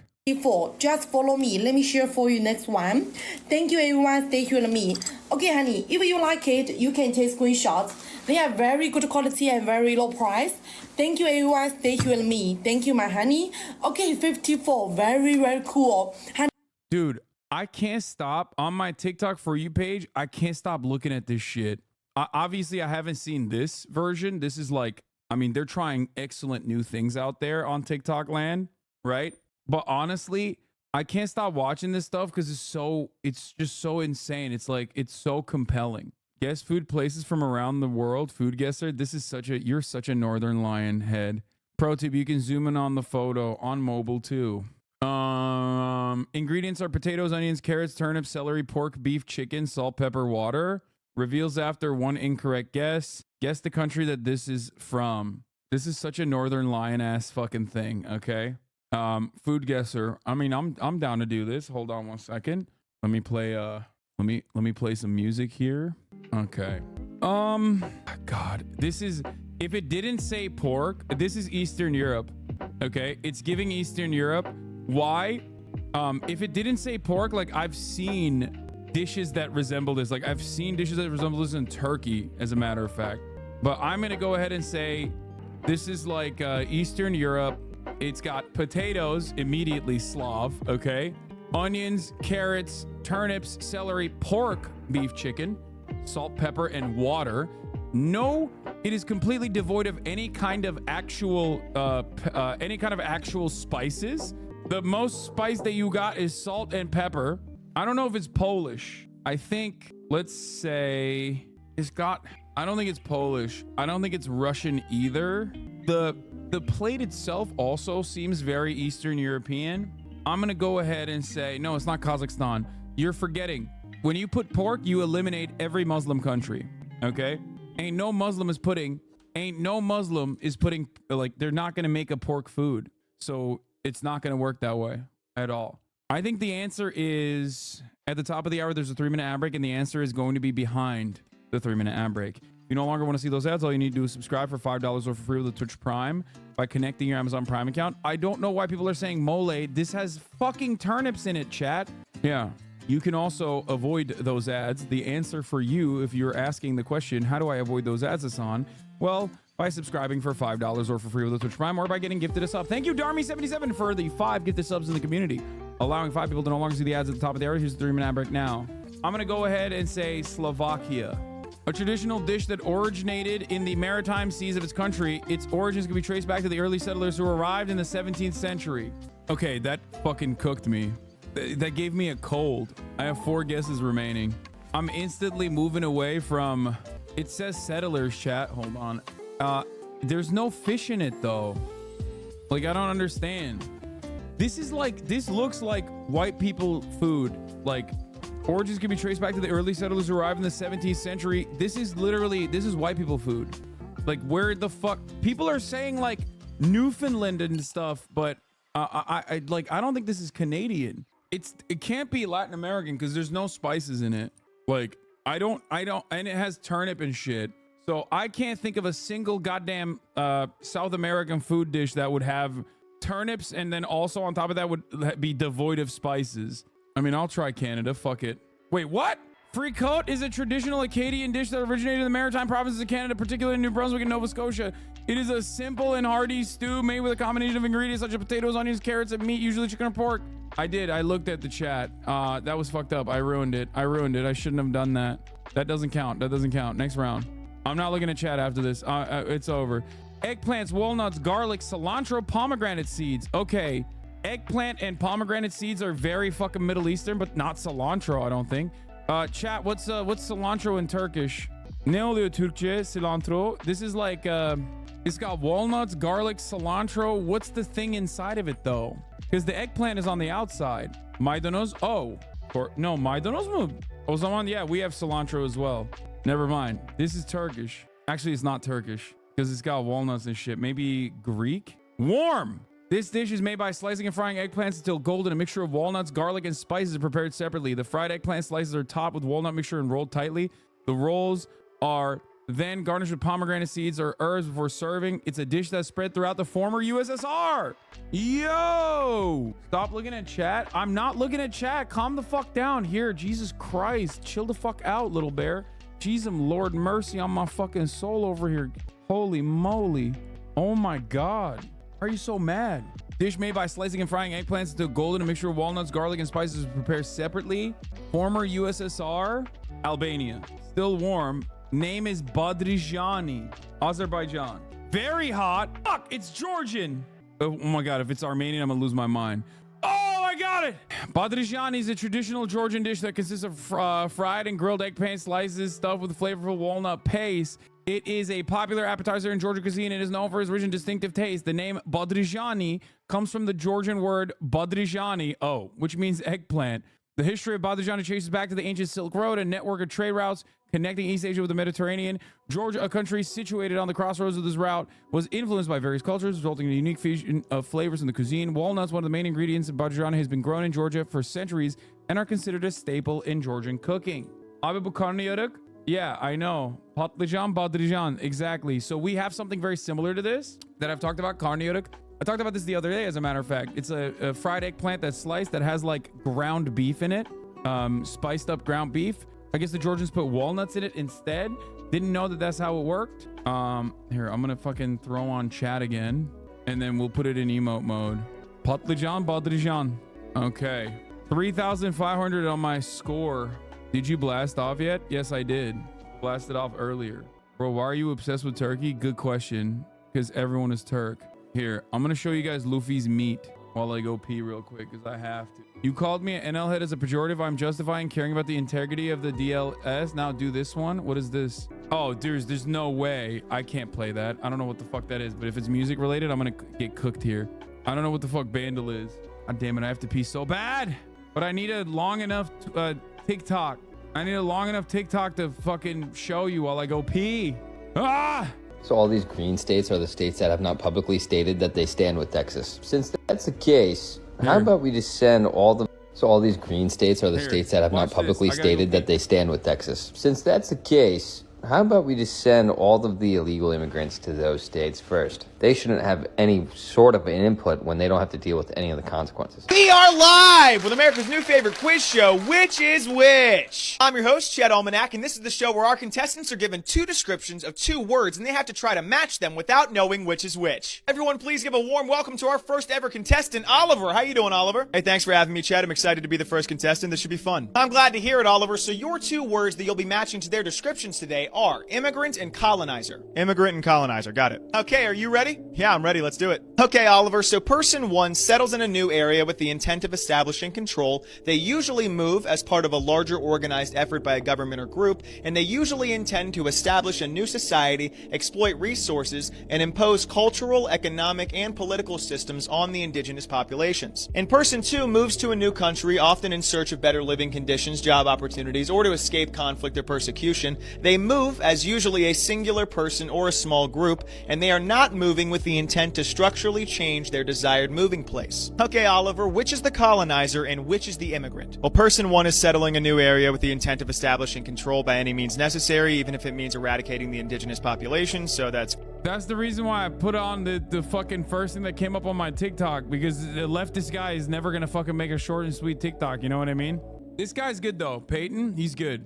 Just follow me. Let me share for you next one. Thank you everyone. Stay here with me. Okay, honey. If you like it, you can take screenshots. They are very good quality and very low price. Thank you everyone. Stay here with me. Thank you, my honey. Okay, 54. Very cool. Dude, I can't stop on my TikTok For You page. I can't stop looking at this shit. Obviously, I haven't seen this version. This is like, I mean, they're trying excellent new things out there on TikTok land, right? But honestly, I can't stop watching this stuff because it's just so insane. It's like, it's so compelling. Guess food places from around the world. Food guesser. This is you're such a Northern Lion head. Pro tip, you can zoom in on the photo on mobile too. Ingredients are potatoes, onions, carrots, turnips, celery, pork, beef, chicken, salt, pepper, water. Reveals after one incorrect guess. Guess the country that this is from. This is such a Northern Lion ass fucking thing, okay? Food guesser. I mean, I'm down to do this. Hold on 1 second. Let me play let me play some music here. Okay. God, this is, if it didn't say pork, this is Eastern Europe. Okay, it's giving Eastern Europe. Why? If it didn't say pork, like I've seen dishes that resemble this. Like I've seen dishes that resemble this in Turkey, as a matter of fact. But I'm gonna go ahead and say this is like Eastern Europe. It's got potatoes, immediately Slav, okay? Onions, carrots, turnips, celery, pork, beef, chicken, salt, pepper, and water. No, it is completely devoid of any kind of actual spices. The most spice that you got is salt and pepper. I don't know if it's Polish. I think, let's say it's got, I don't think it's Polish. I don't think it's Russian either. The plate itself also seems very Eastern European. I'm gonna go ahead and say, no, it's not Kazakhstan. You're forgetting. When you put pork, you eliminate every Muslim country, okay? Ain't no Muslim is putting, like, they're not gonna make a pork food. So it's not gonna work that way at all. I think the answer is, at the top of the hour, there's a 3-minute ad break, and the answer is going to be behind the 3-minute ad break. If you no longer want to see those ads, all you need to do is subscribe for $5 or for free with the Twitch Prime by connecting your Amazon Prime account. I don't know why people are saying mole. This has fucking turnips in it, chat. Yeah. You can also avoid those ads. The answer for you, if you're asking the question, how do I avoid those ads, Hasan? Well, by subscribing for $5 or for free with the Twitch Prime, or by getting gifted a sub. Thank you, Darmy77, for the 5 gifted subs in the community, allowing 5 people to no longer see the ads at the top of the hour. Here's the 3-minute ad break now. I'm going to go ahead and say Slovakia. A traditional dish that originated in the maritime seas of its country. Its origins can be traced back to the early settlers who arrived in the 17th century. Okay, that fucking cooked me. That gave me a cold. I have 4 guesses remaining. I'm instantly moving away from... It says settlers, chat. Hold on. There's no fish in it, though. Like, I don't understand. This looks like white people food. Like... Origins can be traced back to the early settlers who arrived in the 17th century. This is white people food. Like, where the fuck? People are saying like Newfoundland and stuff, but I don't think this is Canadian. It can't be Latin American because there's no spices in it. Like, I don't, and it has turnip and shit. So I can't think of a single goddamn South American food dish that would have turnips and then also on top of that would be devoid of spices. I mean, I'll try Canada. Fuck it. Wait, what? Fricote is a traditional Acadian dish that originated in the maritime provinces of Canada, particularly in New Brunswick and Nova Scotia. It is a simple and hearty stew made with a combination of ingredients such as potatoes, onions, carrots, and meat, usually chicken or pork. I looked at the chat. That was fucked up. I ruined it. I shouldn't have done that. That doesn't count. Next round. I'm not looking at chat after this. It's over. Eggplants, walnuts, garlic, cilantro, pomegranate seeds. Okay. Eggplant and pomegranate seeds are very fucking Middle Eastern, but not cilantro, I don't think. Chat, what's cilantro in Turkish? Ne oluyor Türkçe? Cilantro. This is like, it's got walnuts, garlic, cilantro. What's the thing inside of it though? Because the eggplant is on the outside. Maydanoz. Oh, or no, maydanoz mu? O zaman, yeah, we have cilantro as well. Never mind. This is Turkish. Actually, it's not Turkish because it's got walnuts and shit. Maybe Greek? Warm. This dish is made by slicing and frying eggplants until golden. A mixture of walnuts, garlic, and spices is prepared separately. The fried eggplant slices are topped with walnut mixture and rolled tightly. The rolls are then garnished with pomegranate seeds or herbs before serving. It's a dish that's spread throughout the former USSR. Yo! Stop looking at chat. I'm not looking at chat. Calm the fuck down here. Jesus Christ. Chill the fuck out, little bear. Jesus, Lord mercy on my fucking soul over here. Holy moly. Oh my God. Why are you so mad? Dish made by slicing and frying eggplants until golden. A mixture of walnuts, garlic, and spices is prepared separately. Former USSR. Albania. Still warm. Name is Badrijani. Azerbaijan. Very hot. Fuck, it's Georgian. Oh my God, if it's Armenian, I'm gonna lose my mind. Oh, I got it. Badrijani is a traditional Georgian dish that consists of fried and grilled eggplant slices stuffed with flavorful walnut paste. It is a popular appetizer in Georgian cuisine and is known for its rich and distinctive taste. The name Badrijani comes from the Georgian word Badrijani, which means eggplant. The history of Badrijani traces back to the ancient Silk Road, a network of trade routes connecting East Asia with the Mediterranean. Georgia, a country situated on the crossroads of this route, was influenced by various cultures, resulting in a unique fusion of flavors in the cuisine. Walnuts, one of the main ingredients in Badrijani, has been grown in Georgia for centuries and are considered a staple in Georgian cooking. Abi bu karnıyarık? Yeah, I know. Patlıcan, Badrijani. Exactly. So we have something very similar to this that I've talked about, karnıyarık. I talked about this the other day, as a matter of fact. It's a fried eggplant that's sliced that has like ground beef in it, spiced up ground beef. I guess the Georgians put walnuts in it instead. Didn't know that that's how it worked. Here, I'm gonna fucking throw on chat again, and then we'll put it in emote mode. Patlıcan, Badrijani. Okay, 3,500 on my score. Did you blast off yet? Yes, I did. Blasted off earlier. Bro, why are you obsessed with turkey? Good question. Because everyone is Turk. Here, I'm gonna show you guys Luffy's meat while I go pee real quick, because I have to. You called me an NL head as a pejorative. I'm justifying caring about the integrity of the DLS. Now do this one. What is this? Oh, there's no way. I can't play that. I don't know what the fuck that is, but if it's music related, I'm gonna get cooked here. I don't know what the fuck Bandle is. God damn it, I have to pee so bad. But I need a long enough TikTok. I need a long enough TikTok to fucking show you while I go pee. Ah! So all these green states are the states that have not publicly stated that they stand with Texas. Since that's the case, how about we just send all the... So all these green states are the states that have not publicly stated that they stand with Texas. Since that's the case, how about we just send all of the illegal immigrants to those states first? They shouldn't have any sort of an input when they don't have to deal with any of the consequences. We are live with America's new favorite quiz show, Which is Which? I'm your host, Chad Almanac, and this is the show where our contestants are given two descriptions of two words, and they have to try to match them without knowing which is which. Everyone, please give a warm welcome to our first ever contestant, Oliver. How you doing, Oliver? Hey, thanks for having me, Chad. I'm excited to be the first contestant. This should be fun. I'm glad to hear it, Oliver. So your two words that you'll be matching to their descriptions today are immigrant and colonizer. Immigrant and colonizer. Got it. Okay, are you ready? Yeah, I'm ready. Let's do it. Okay, Oliver. So person one settles in a new area with the intent of establishing control. They usually move as part of a larger organized effort by a government or group, and they usually intend to establish a new society, exploit resources, and impose cultural, economic, and political systems on the indigenous populations. And person two moves to a new country, often in search of better living conditions, job opportunities, or to escape conflict or persecution. They move as usually a singular person or a small group, and they are not moving with the intent to structurally change their desired moving place. Okay, Oliver, which is the colonizer and which is the immigrant? Well, person one is settling a new area with the intent of establishing control by any means necessary, even if it means eradicating the indigenous population, so that's the reason why I put on the fucking first thing that came up on my TikTok, because the leftist guy is never gonna fucking make a short and sweet TikTok, you know what I mean? This guy's good though. Peyton, he's good.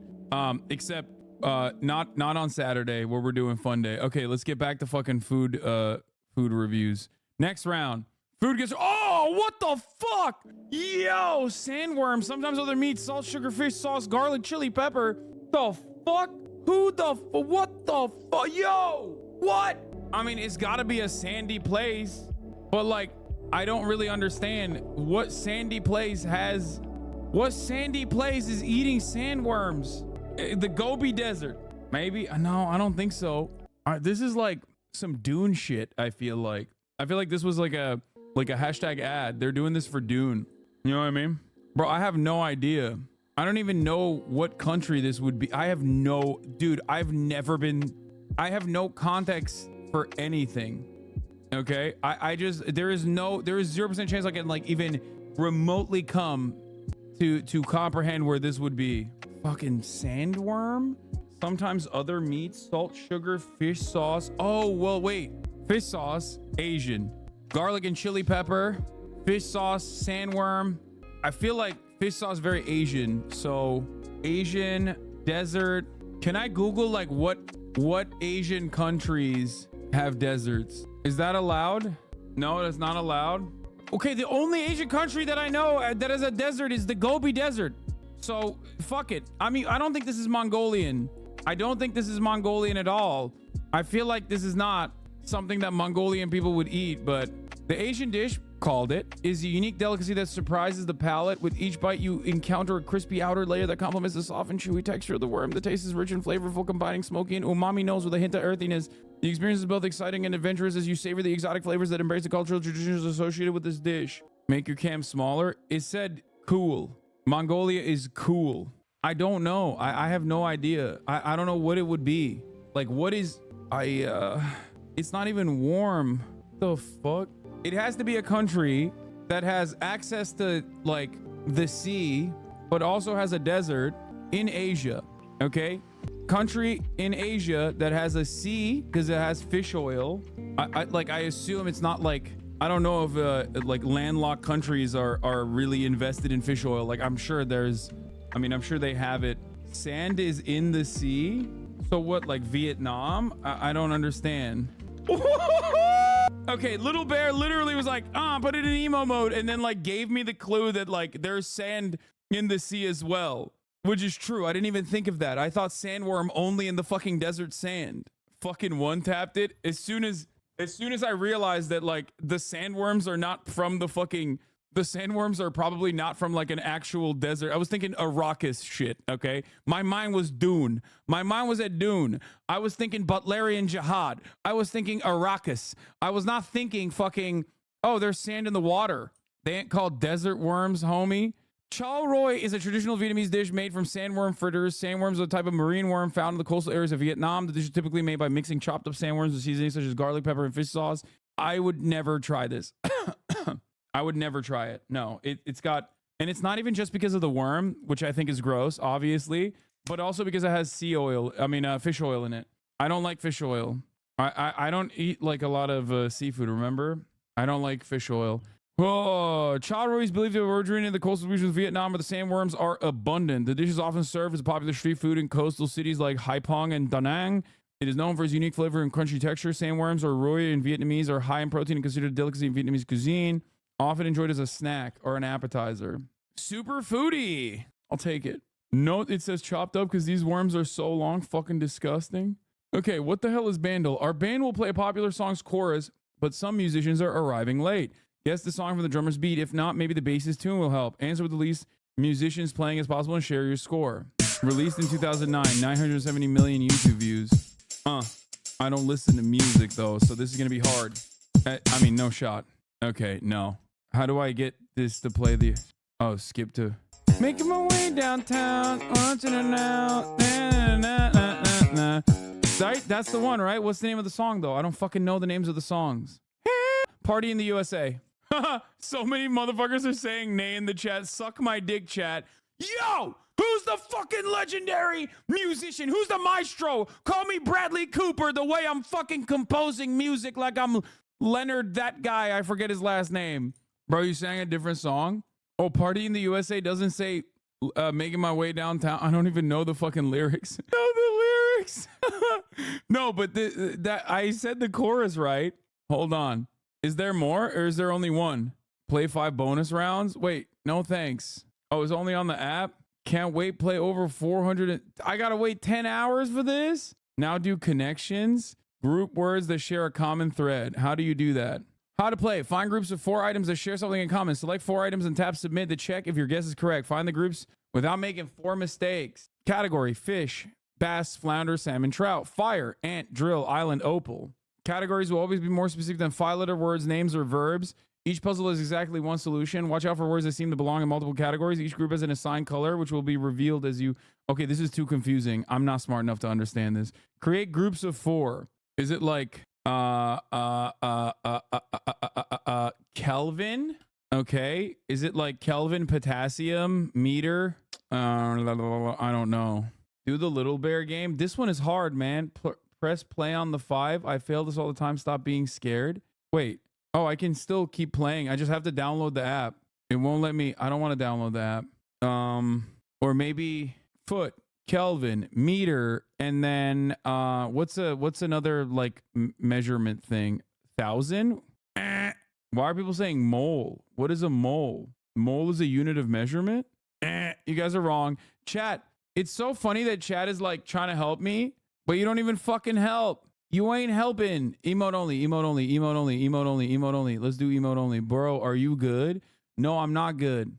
Except not on Saturday where we're doing fun day. Okay, let's get back to fucking food reviews. Next round. Food gets... Oh, what the fuck? Yo, sandworm. Sometimes other meats, salt, sugar, fish, sauce, garlic, chili, pepper. The fuck? Who the... What the fuck? Yo, what? I mean, it's gotta be a sandy place. But, like, I don't really understand what sandy place has... What sandy place is eating sandworms? The Gobi Desert. Maybe. No, I don't think so. This is like some Dune shit. I feel like this was like a hashtag ad. They're doing this for Dune. You know what I mean? Bro, I have no idea. I don't even know what country this would be. I have no context for anything. Okay? there is 0% chance I can like even remotely come to comprehend where this would be. Fucking sandworm? Sometimes other meats, salt, sugar, fish sauce. Oh, well, wait. Fish sauce, Asian. Garlic and chili pepper, fish sauce, sandworm. I feel like fish sauce very Asian. So Asian, desert. Can I Google like what Asian countries have deserts? Is that allowed? No, that's not allowed. Okay, the only Asian country that I know that has a desert is the Gobi Desert. So fuck it. I mean, I don't think this is Mongolian. I don't think this is Mongolian at all. I feel like this is not something that Mongolian people would eat, but the Asian dish, called it, is a unique delicacy that surprises the palate. With each bite, you encounter a crispy outer layer that complements the soft and chewy texture of the worm. The taste is rich and flavorful, combining smoky and umami notes with a hint of earthiness. The experience is both exciting and adventurous as you savor the exotic flavors that embrace the cultural traditions associated with this dish. Make your cam smaller. It said cool. Mongolia is cool. I don't know. I have no idea. I don't know what it would be. Like, what is... It's not even warm. The fuck? It has to be a country that has access to, like, the sea, but also has a desert in Asia, okay? Country in Asia that has a sea because it has fish oil. I assume it's not like... I don't know if, like, landlocked countries are really invested in fish oil. Like, I'm sure there's... I mean, I'm sure they have it. Sand is in the sea? So what, like Vietnam? I don't understand. Okay, Little Bear literally was like, put it in emo mode, and then like gave me the clue that like there's sand in the sea as well, which is true. I didn't even think of that. I thought Sandworm only in the fucking desert sand. Fucking one-tapped it. As soon as I realized that like the sandworms are not from the fucking... The sandworms are probably not from like an actual desert. I was thinking Arrakis shit, okay? My mind was Dune. My mind was at Dune. I was thinking Butlerian Jihad. I was thinking Arrakis. I was not thinking fucking, oh, there's sand in the water. They ain't called desert worms, homie. Chao Roi is a traditional Vietnamese dish made from sandworm fritters. Sandworms are a type of marine worm found in the coastal areas of Vietnam. The dish is typically made by mixing chopped up sandworms with seasonings such as garlic, pepper, and fish sauce. I would never try this. I would never try it. No, it's got, and it's not even just because of the worm, which I think is gross, obviously, but also because it has fish oil in it. I don't like fish oil. I don't eat like a lot of seafood, remember? I don't like fish oil. Oh, Chao Roi is believed to have originated in the coastal regions of Vietnam, where the sandworms are abundant. The dish is often served as a popular street food in coastal cities like Haiphong and Da Nang. It is known for its unique flavor and crunchy texture. Sandworms, or roi in Vietnamese, are high in protein and considered a delicacy in Vietnamese cuisine. Often enjoyed as a snack or an appetizer. Super foodie. I'll take it. Note it says chopped up because these worms are so long. Fucking disgusting. Okay, what the hell is Bandle? Our band will play a popular song's chorus, but some musicians are arriving late. Guess the song from the drummer's beat. If not, maybe the bass's tune will help. Answer with the least musicians playing as possible and share your score. Released in 2009, 970 million YouTube views. I don't listen to music though, so this is gonna be hard. I mean, no shot. Okay, no. How do I get this to play the... Oh, skip to... Making my way downtown, watching it now. Right? That's the one, right? What's the name of the song, though? I don't fucking know the names of the songs. Party in the USA. So many motherfuckers are saying nay in the chat. Suck my dick, chat. Yo! Who's the fucking legendary musician? Who's the maestro? Call me Bradley Cooper the way I'm fucking composing music like I'm... Leonard, that guy, I forget his last name. Bro, you sang a different song? Oh, Party in the USA doesn't say making my way downtown. I don't even know the fucking lyrics. Know the lyrics. No, but that I said the chorus right. Hold on. Is there more or is there only one? Play 5 bonus rounds? Wait, no thanks. Oh, it's only on the app? Can't wait, play over 400. I gotta wait 10 hours for this? Now do connections. Group words that share a common thread. How do you do that? How to play. Find groups of 4 items that share something in common. Select 4 items and tap submit to check if your guess is correct. Find the groups without making 4 mistakes. Category, fish. bass, flounder, salmon, trout. Fire, ant, drill, island, opal. Categories will always be more specific than 5-letter words, names, or verbs. Each puzzle is exactly one solution. Watch out for words that seem to belong in multiple categories. Each group has an assigned color, which will be revealed as you... Okay, this is too confusing. I'm not smart enough to understand this. Create groups of 4. Is it like Kelvin? Okay. Is it like Kelvin, potassium, meter? I don't know. Do the little bear game. This one is hard, man. Press play on the 5. I fail this all the time. Stop being scared. Wait. Oh, I can still keep playing. I just have to download the app. It won't let me. I don't want to download the app. Or maybe foot, Kelvin, meter, and then what's another like measurement thing? 1,000? Why are people saying mole? What is a mole? Mole is a unit of measurement? You guys are wrong. Chat, it's so funny that chat is like trying to help me, but you don't even fucking help. You ain't helping. Emote only, emote only, emote only, emote only, emote only. Let's do emote only. Bro, are you good? No, I'm not good.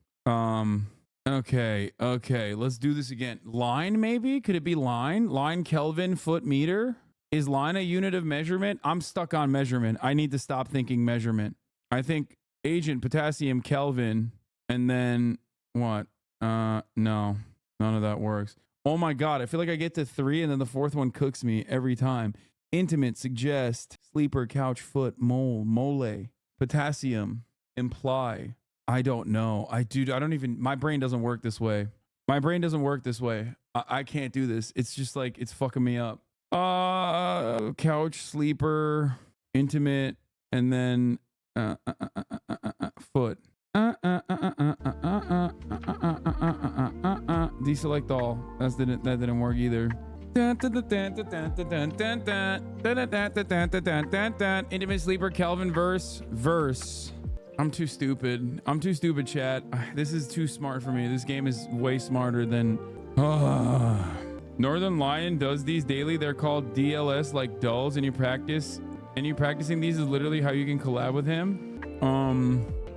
Okay. Let's do this again. Line, maybe? Could it be line? Line, Kelvin, foot, meter? Is line a unit of measurement? I'm stuck on measurement. I need to stop thinking measurement. I think agent, potassium, Kelvin, and then what? No, none of that works. Oh my God, I feel like I get to 3 and then the 4th one cooks me every time. Intimate, suggest, sleeper, couch, foot, mole, mole, potassium, imply. I don't know. I don't even, my brain doesn't work this way. My brain doesn't work this way. I can't do this. It's just like, it's fucking me up. Couch, sleeper, intimate, and then foot. Deselect all. That didn't work either. Intimate, sleeper, Kelvin, verse. I'm too stupid. Chat. This is too smart for me. This game is way smarter than... Northern Lion does these daily. They're called DLS, like dulls, and you practice. And you practicing these is literally how you can collab with him.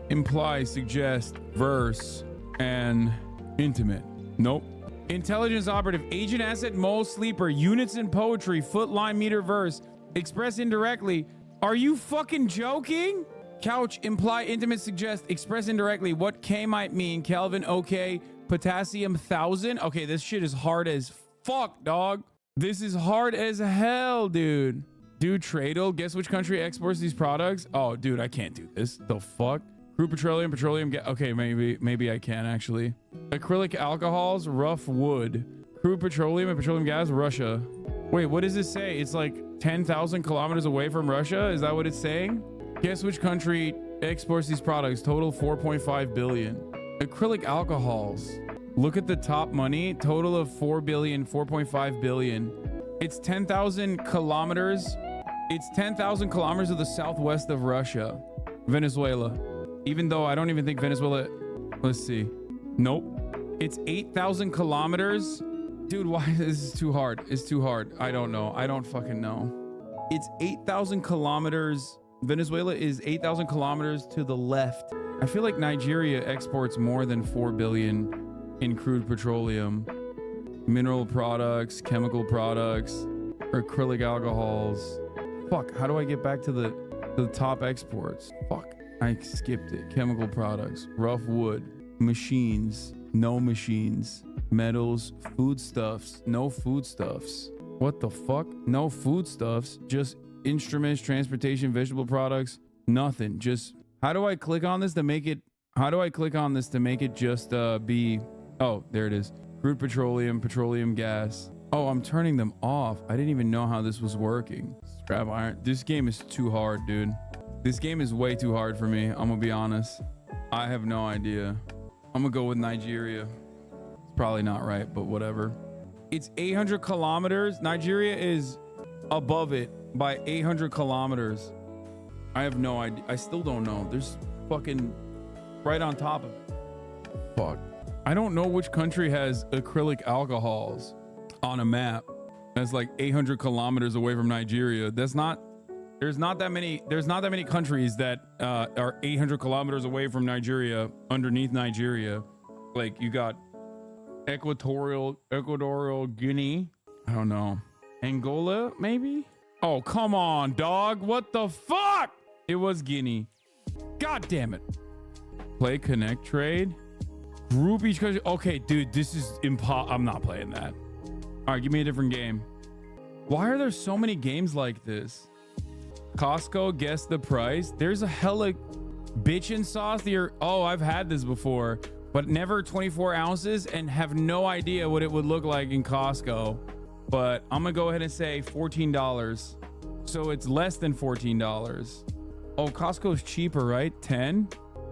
Imply, suggest, verse, and intimate. Nope. Intelligence operative, agent, asset, mole, sleeper, units in poetry, foot, line, meter, verse, express indirectly. Are you fucking joking? Couch, imply, intimate, suggest, express indirectly. What K might mean? Kelvin, okay. Potassium, 1,000. Okay, this shit is hard as fuck, dog. This is hard as hell, dude. Dude, Tradle, guess which country exports these products? Oh, dude, I can't do this. The fuck? Crude petroleum gas. Okay, maybe I can actually. Acrylic alcohols, rough wood. Crude petroleum and petroleum gas, Russia. Wait, what does this say? It's like 10,000 kilometers away from Russia? Is that what it's saying? Guess which country exports these products? Total 4.5 billion. Acrylic alcohols. Look at the top money. Total of 4 billion, 4.5 billion. It's 10,000 kilometers. It's 10,000 kilometers to the southwest of Russia. Venezuela. Even though I don't even think Venezuela... Let's see. Nope. It's 8,000 kilometers. Dude, why? This is too hard. It's too hard. I don't know. I don't fucking know. It's 8,000 kilometers. Venezuela is 8,000 kilometers to the left. I feel like Nigeria exports more than 4 billion in crude petroleum, mineral products, chemical products, acrylic alcohols. Fuck, how do I get back to the top exports? Fuck, I skipped it. Chemical products, rough wood, machines, no machines, metals, foodstuffs, no foodstuffs. What the fuck? No foodstuffs, just instruments, transportation, vegetable products, nothing. Just, how do I click on this to make it, just be, oh, there it is. Crude petroleum gas. Oh, I'm turning them off. I didn't even know how this was working. Scrap iron. This game is too hard, dude. This game is way too hard for me. I'm gonna be honest. I have no idea. I'm gonna go with Nigeria. It's probably not right, but whatever. It's 800 kilometers. Nigeria is above it by 800 kilometers. I have no idea. I still don't know. There's fucking right on top of it. Fuck. I don't know which country has acrylic alcohols on a map that's like 800 kilometers away from Nigeria. There's not that many countries that are 800 kilometers away from Nigeria, underneath Nigeria. Like you got Equatorial Guinea, I don't know. Angola, maybe? Oh, come on, dog. What the fuck? It was Guinea. God damn it. Play, connect, trade. Group each country. Okay, dude, this is I'm not playing that. All right, give me a different game. Why are there so many games like this? Costco, guess the price. There's a hella bitchin' sauce here. Oh, I've had this before, but never 24 ounces and have no idea what it would look like in Costco. But I'm gonna go ahead and say $14. So it's less than $14. Oh, Costco's cheaper, right? 10?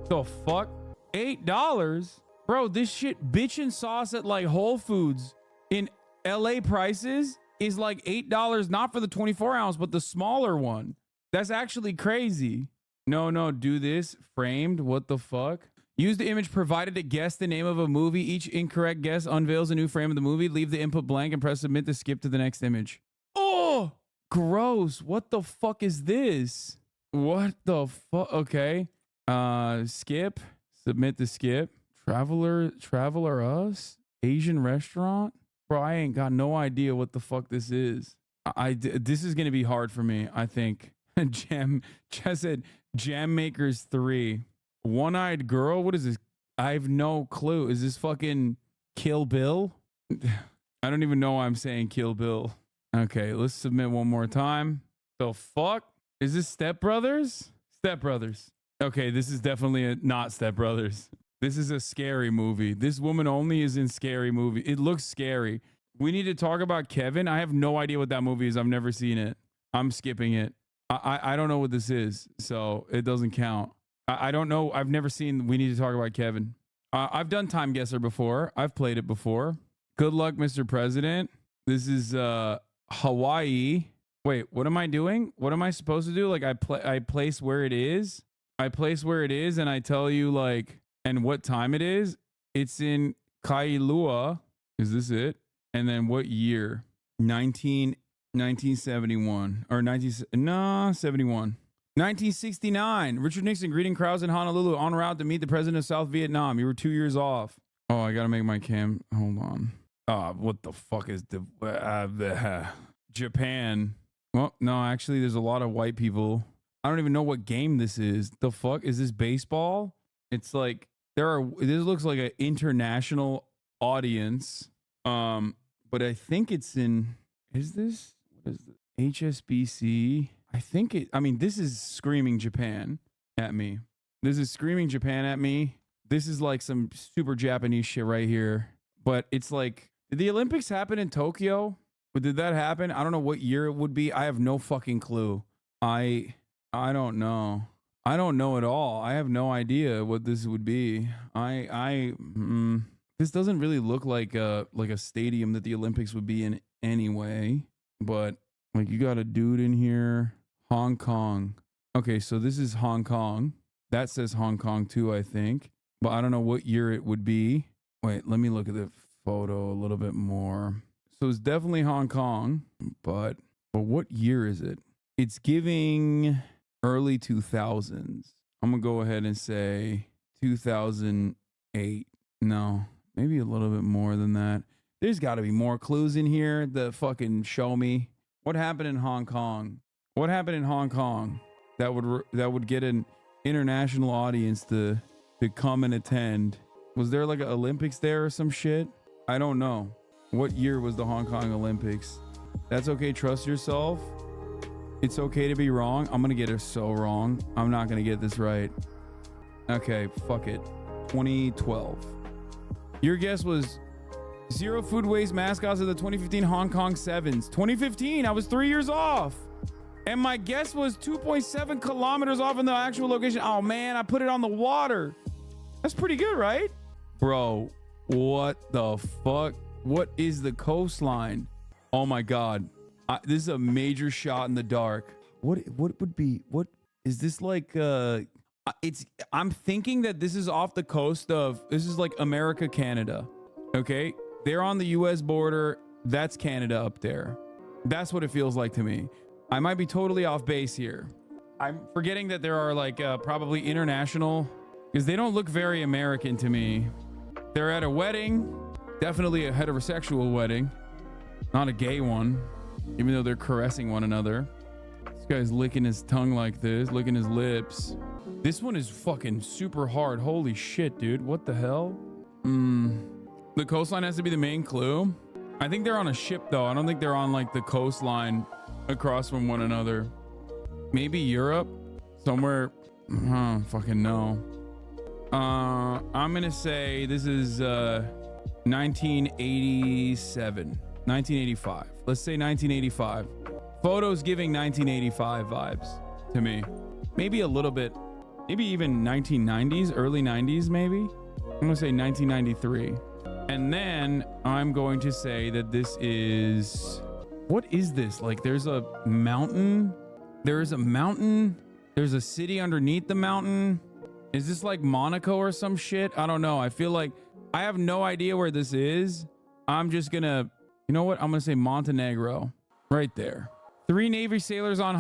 The fuck? $8? Bro, this shit bitchin' sauce at like Whole Foods in LA prices is like $8, not for the 24 ounce, but the smaller one. That's actually crazy. No, do this. Framed, what the fuck? Use the image provided to guess the name of a movie. Each incorrect guess unveils a new frame of the movie. Leave the input blank and press submit to skip to the next image. Oh, gross. What the fuck is this? What the fuck? Okay. Skip. Submit to skip. Traveler Us? Asian restaurant? Bro, I ain't got no idea what the fuck this is. This is going to be hard for me, I think. Chess said Jam Makers 3. One-eyed girl? What is this? I have no clue. Is this fucking Kill Bill? I don't even know why I'm saying Kill Bill. Okay, let's submit one more time. The fuck? Is this Step Brothers? Step Brothers. Okay, this is definitely not Step Brothers. This is a scary movie. This woman only is in scary movie. It looks scary. We need to talk about Kevin. I have no idea what that movie is. I've never seen it. I'm skipping it. I don't know what this is, so it doesn't count. I don't know. I've never seen We Need to Talk About Kevin. I've done Time Guesser before. I've played it before. Good luck, Mr. President. This is Hawaii. Wait, what am I doing? What am I supposed to do? Like I place where it is. I place where it is and I tell you like and what time it is. It's in Kailua. Is this it? And then what year? 1971 or 71. 1969. Richard Nixon greeting crowds in Honolulu en route to meet the president of South Vietnam. You were 2 years off. Oh, I gotta make my cam. Hold on. What the fuck is the Japan? Well, no, actually, there's a lot of white people. I don't even know what game this is. The fuck is this? Baseball? It's like this looks like an international audience. But I think it's in. Is this? What is this? HSBC? I mean, this is screaming Japan at me. This is screaming Japan at me. This is like some super Japanese shit right here. But it's like, did the Olympics happen in Tokyo? But did that happen? I don't know what year it would be. I have no fucking clue. I don't know. I don't know at all. I have no idea what this would be. This doesn't really look like a stadium that the Olympics would be in anyway. But like you got a dude in here. Hong Kong. Okay, so this is Hong Kong. That says Hong Kong too, I think. But I don't know what year it would be. Wait, let me look at the photo a little bit more. So it's definitely Hong Kong, but what year is it? It's giving early 2000s. I'm gonna go ahead and say 2008. No, maybe a little bit more than that. There's got to be more clues in here that fucking show me what happened in Hong Kong. What happened in Hong Kong that would get an international audience to come and attend? Was there like an Olympics there or some shit? I don't know. What year was the Hong Kong Olympics? That's okay. Trust yourself. It's okay to be wrong. I'm going to get it so wrong. I'm not going to get this right. Okay, fuck it. 2012. Your guess was Zero Food Waste mascots of the 2015 Hong Kong Sevens. 2015. I was 3 years off. And my guess was 2.7 kilometers off in the actual location. Oh man, I put it on the water. That's pretty good, right? Bro, what the fuck? What is the coastline? Oh my God. This is a major shot in the dark. What is this like? I'm thinking that this is off the coast of, this is like America, Canada. Okay. They're on the US border. That's Canada up there. That's what it feels like to me. I might be totally off base here. I'm forgetting that there are like probably international, because they don't look very American to me. They're at a wedding, definitely a heterosexual wedding. Not a gay one, even though they're caressing one another. This guy's licking his tongue like this, licking his lips. This one is fucking super hard. Holy shit, dude. What the hell? The coastline has to be the main clue. I think they're on a ship though. I don't think they're on like the coastline across from one another. Maybe Europe? Somewhere. Fucking no. I'm gonna say this is 1987. 1985. Let's say 1985. Photos giving 1985 vibes to me. Maybe a little bit, maybe even 1990s, early 90s maybe. I'm gonna say 1993. And then I'm going to say that this is, what is this? Like there's a mountain. There is a mountain. There's a city underneath the mountain. Is this like Monaco or some shit? I don't know. I feel like I have no idea where this is. I'm just gonna, you know what? I'm gonna say Montenegro right there. 3 Navy sailors on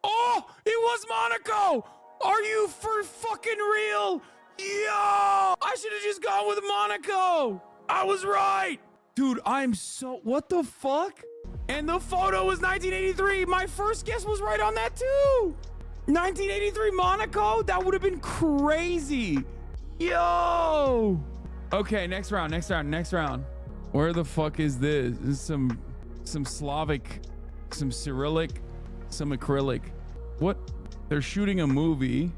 Oh, it was Monaco. Are you for fucking real? Yo, I should have just gone with Monaco. I was right. Dude, I'm so, what the fuck? And the photo was 1983. My first guess was right on that too. 1983 Monaco? That would have been crazy. Yo. Okay, next round. Where the fuck is this? This is some Slavic, some Cyrillic, some acrylic. What? They're shooting a movie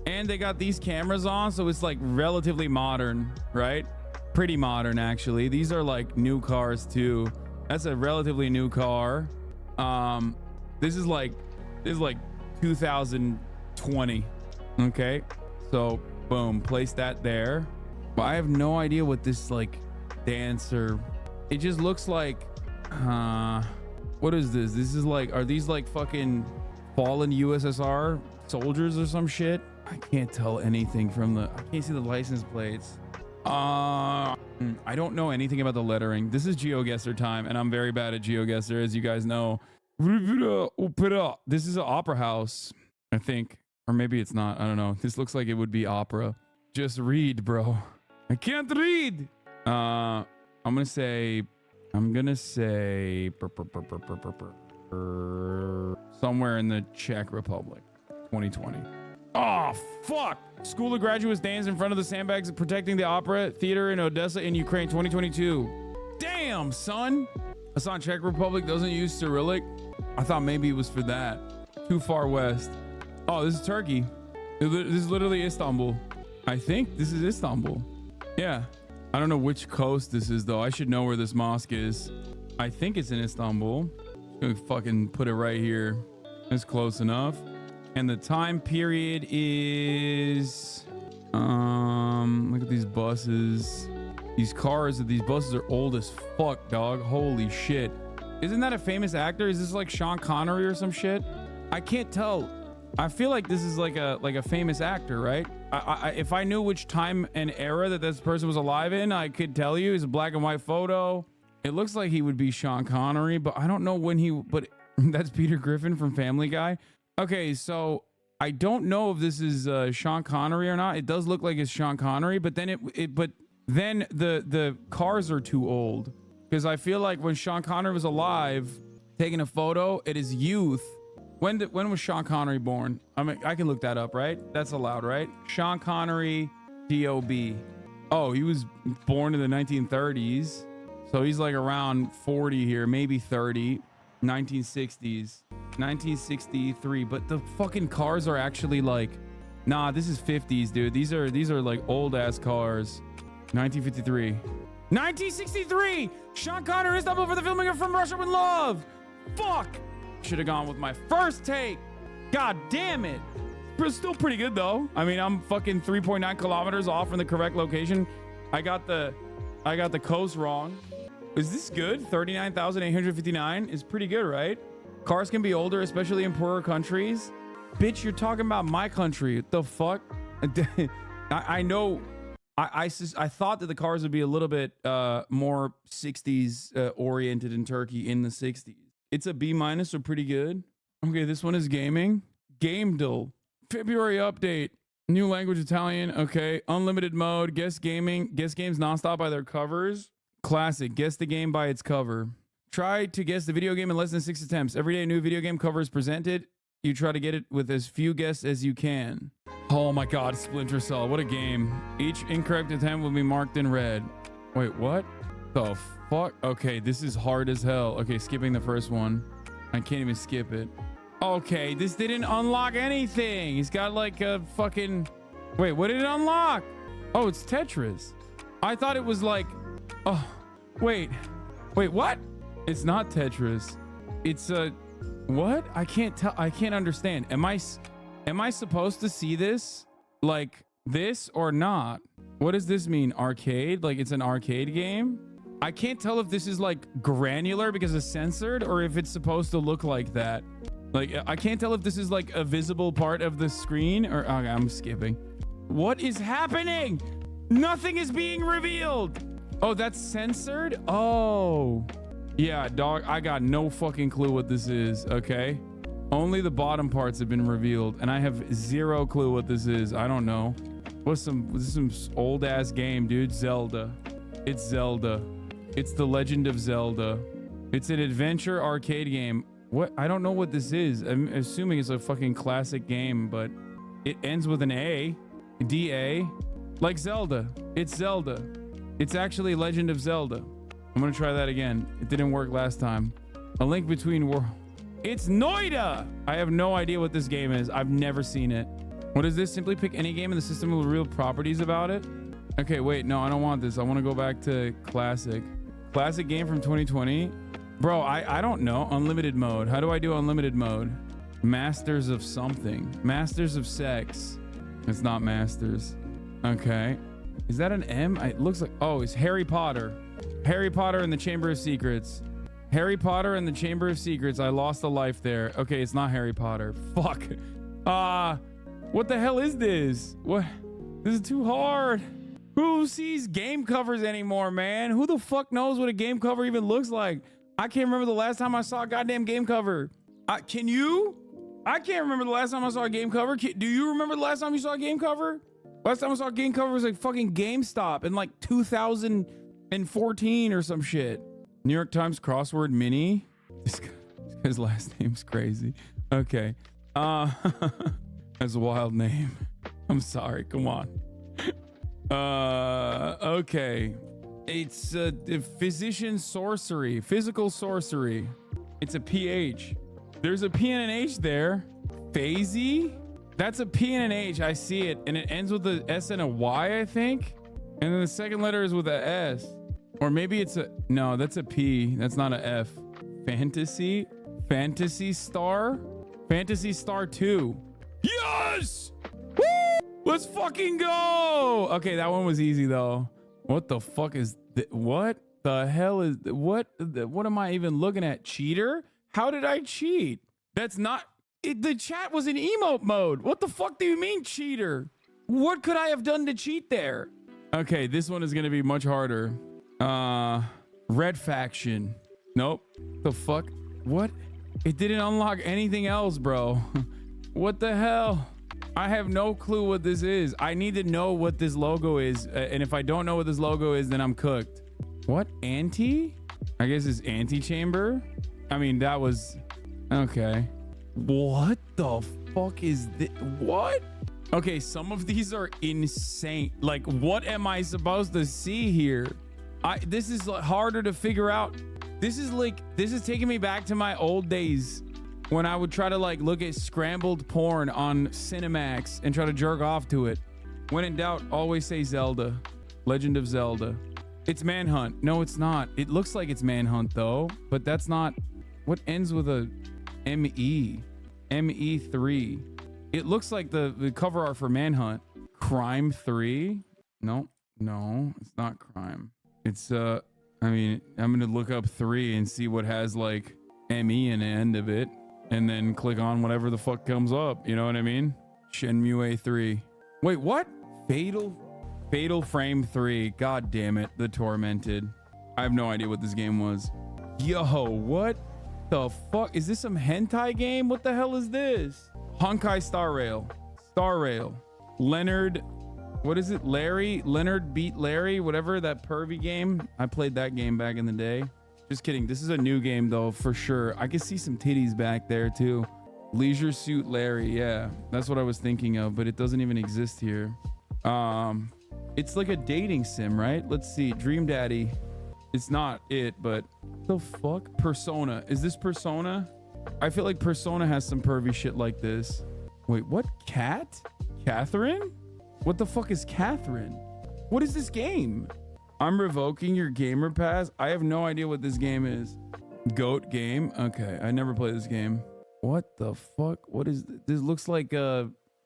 and they got these cameras on, so it's like relatively modern, right? Pretty modern actually. These are like new cars too. That's a relatively new car. This is like 2020. Okay, so boom, place that there. But I have no idea what this like dancer. It just looks like what is this? This is like, are these like fucking fallen USSR soldiers or some shit? I can't tell anything from the, I can't see the license plates. I don't know anything about the lettering. This is GeoGuessr time, and I'm very bad at GeoGuessr, as you guys know. This is an opera house, I think. Or maybe it's not. I don't know. This looks like it would be opera. Just read, bro. I can't read. I'm gonna say somewhere in the Czech Republic, 2020. Oh, fuck. School of Graduates dance in front of the sandbags protecting the opera theater in Odessa in Ukraine, 2022. Damn, son. Hasan, Czech Republic doesn't use Cyrillic. I thought maybe it was for that. Too far west. Oh, this is Turkey. This is literally Istanbul. I think this is Istanbul. Yeah. I don't know which coast this is though. I should know where this mosque is. I think it's in Istanbul. I'm gonna fucking put it right here. It's close enough. And the time period is look at these buses. These buses are old as fuck, dog. Holy shit. Isn't that a famous actor? Is this like Sean Connery or some shit? I can't tell. I feel like this is like a famous actor, right? If I knew which time and era that this person was alive in, I could tell you. It's a black and white photo. It looks like he would be Sean Connery, but I don't know when he, but that's Peter Griffin from Family Guy. Okay, so I don't know if this is Sean Connery or not. It does look like it's Sean Connery, but then then the cars are too old, because I feel like when Sean Connery was alive, taking a photo at his youth. When was Sean Connery born? I mean, I can look that up, right? That's allowed, right? Sean Connery, DOB. Oh, he was born in the 1930s, so he's like around 40 here, maybe 30. 1960s, 1963. But the fucking cars are actually like, nah, this is 50s, dude. These are like old ass cars. 1953, 1963. Sean Connery is Istanbul for the filming of From Russia with Love. Fuck. Should have gone with my first take. God damn it. It's still pretty good though. I mean, I'm fucking 3.9 kilometers off from the correct location. I got the coast wrong. Is this good? 39,859 is pretty good, right? Cars can be older, especially in poorer countries. Bitch, you're talking about my country. What the fuck? I know. I thought that the cars would be a little bit more 60s oriented in Turkey in the 60s. It's a B-, so pretty good. Okay, this one is gaming. Gamedle. February update. New language Italian. Okay. Unlimited mode. Guess gaming. Guess games nonstop by their covers. Classic. Guess the game by its cover. Try to guess the video game in less than 6 attempts. Every day a new video game cover is presented. You try to get it with as few guesses as you can. Oh my God, Splinter Cell, what a game. Each incorrect attempt will be marked in red. Wait, what the fuck? Okay, this is hard as hell. Okay, skipping the first one. I can't even skip it. Okay, this didn't unlock anything. He's got like a fucking... Wait, what did it unlock? Oh, it's Tetris. I thought it was like... Oh, wait, what? It's not Tetris. It's a... What? I can't tell. I can't understand. Am I supposed to see this like this or not? What does this mean? Arcade? Like it's an arcade game? I can't tell if this is like granular because it's censored or if it's supposed to look like that. Like I can't tell if this is like a visible part of the screen or... Okay, I'm skipping. What is happening? Nothing is being revealed. Oh, that's censored? Oh. Yeah, dog, I got no fucking clue what this is, okay? Only the bottom parts have been revealed, and I have zero clue what this is. I don't know. This is some old-ass game, dude. Zelda. It's Zelda. It's The Legend of Zelda. It's an adventure arcade game. What? I don't know what this is. I'm assuming it's a fucking classic game, but it ends with an A. D-A. Like Zelda. It's Zelda. It's actually Legend of Zelda. I'm gonna try that again. It didn't work last time. A Link Between Worlds. It's Noida! I have no idea what this game is. I've never seen it. What is this? Simply pick any game in the system with real properties about it. Okay, wait, no, I don't want this. I want to go back to classic. Classic game from 2020. Bro, I don't know. Unlimited mode. How do I do unlimited mode? Masters of something. Masters of sex. It's not masters. Okay. Is that an M? It looks like... Oh, it's Harry Potter. Harry Potter and the Chamber of Secrets. Harry Potter and the Chamber of Secrets. I lost a life there. Okay, it's not Harry Potter. Fuck. What the hell is this? What? This is too hard. Who sees game covers anymore, man? Who the fuck knows what a game cover even looks like? I can't remember the last time I saw a goddamn game cover. Can you? I can't remember the last time I saw a game cover. Do you remember the last time you saw a game cover? Last time I saw a game cover was like fucking GameStop in like 2014 or some shit. New York Times crossword mini. This guy's last name's crazy. Okay. That's a wild name. I'm sorry. Come on. Okay. It's physician sorcery. Physical sorcery. It's a PH. There's a P and an H there. Phasey? That's a P and an H. I see it. And it ends with a S and a Y, I think. And then the second letter is with a S. Or maybe it's a... No, that's a P. That's not a F. Fantasy? Fantasy Star? Fantasy Star 2. Yes! Woo! Let's fucking go! Okay, that one was easy, though. What the fuck is... What the hell is... What am I even looking at? Cheater? How did I cheat? That's not... the chat was in emote mode. What the fuck do you mean, cheater? What could I have done to cheat there? Okay, this one is going to be much harder. Red Faction. Nope. The fuck? What? It didn't unlock anything else, bro. What the hell? I have no clue what this is. I need to know what this logo is. And if I don't know what this logo is, then I'm cooked. What? Anti? I guess it's antechamber. I mean, that was... Okay. What the fuck is this? What? Okay, some of these are insane. Like, what am I supposed to see here? This is harder to figure out. This is taking me back to my old days when I would try to like look at scrambled porn on Cinemax and try to jerk off to it. When in doubt, always say Zelda. Legend of Zelda. It's Manhunt. No, it's not. It looks like it's Manhunt though, but that's not. What ends with a ME? ME3. It looks like the cover art for Manhunt. Crime 3? No, it's not Crime. It's I mean, I'm gonna look up 3 and see what has like ME in the end of it, and then click on whatever the fuck comes up. You know what I mean? Shenmue A3. Wait, what? Fatal Frame 3. God damn it, The Tormented. I have no idea what this game was. Yo, what the fuck? Is this some hentai game? What the hell is this? Honkai Star Rail. Leonard, what is it? Leonard Beat Larry, whatever, that pervy game. I played that game back in the day. Just kidding. This is a new game though, for sure. I can see some titties back there too. Leisure Suit Larry. Yeah, that's what I was thinking of, but it doesn't even exist here. It's like a dating sim, right? Let's see. Dream Daddy. It's not it, but the fuck? Persona. Is this Persona? I feel like Persona has some pervy shit like this. Wait, what? Cat? Catherine? What the fuck is Catherine? What is this game? I'm revoking your gamer pass. I have no idea what this game is. Goat game? Okay, I never played this game. What the fuck? What is this? This looks like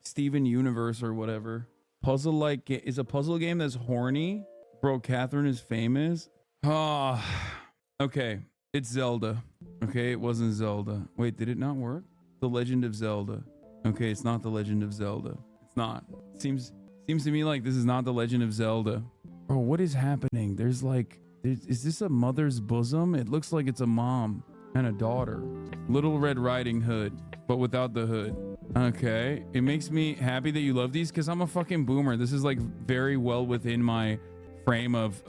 Steven Universe or whatever. Puzzle like is a puzzle game that's horny. Bro, Catherine is famous. Ah, okay. It's Zelda. Okay, it wasn't Zelda. Wait, did it not work? The Legend of Zelda. Okay, it's not The Legend of Zelda. It's not. Seems to me like this is not The Legend of Zelda. Bro, what is happening? There's like, is this a mother's bosom? It looks like it's a mom and a daughter. Little Red Riding Hood, but without the hood. Okay, it makes me happy that you love these because I'm a fucking boomer. This is like very well within my frame of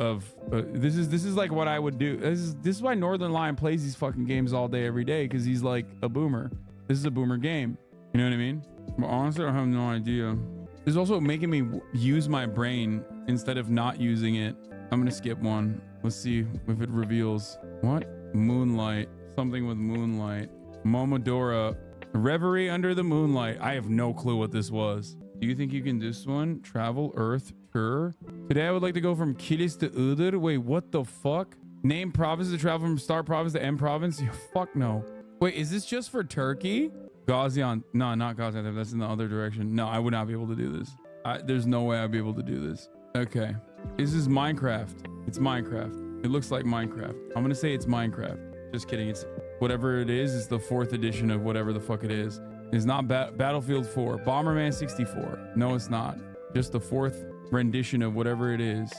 this is like what I would do. This is why Northern Lion plays these fucking games all day every day, because he's like a boomer. This is a boomer game. You know what I mean? But honestly, I have no idea. It's also making me use my brain instead of not using it. I'm gonna skip one. Let's see if it reveals. What? Moonlight. Something with moonlight. Momodora. Reverie under the moonlight. I have no clue what this was. Do you think you can do this one? Travel Earth Tour. Today I would like to go from Kilis to Udur. Wait, what the fuck? Name province to travel from Star Province to M Province? Fuck no. Wait, is this just for Turkey? Gaziantep. No, not Gaziantep. That's in the other direction. No, I would not be able to do this. There's no way I'd be able to do this. Okay. This is Minecraft. It's Minecraft. It looks like Minecraft. I'm gonna say it's Minecraft. Just kidding. It's whatever it is. It's the 4th edition of whatever the fuck it is. It's not Battlefield 4. Bomberman 64. No, it's not. Just the 4th rendition of whatever it is.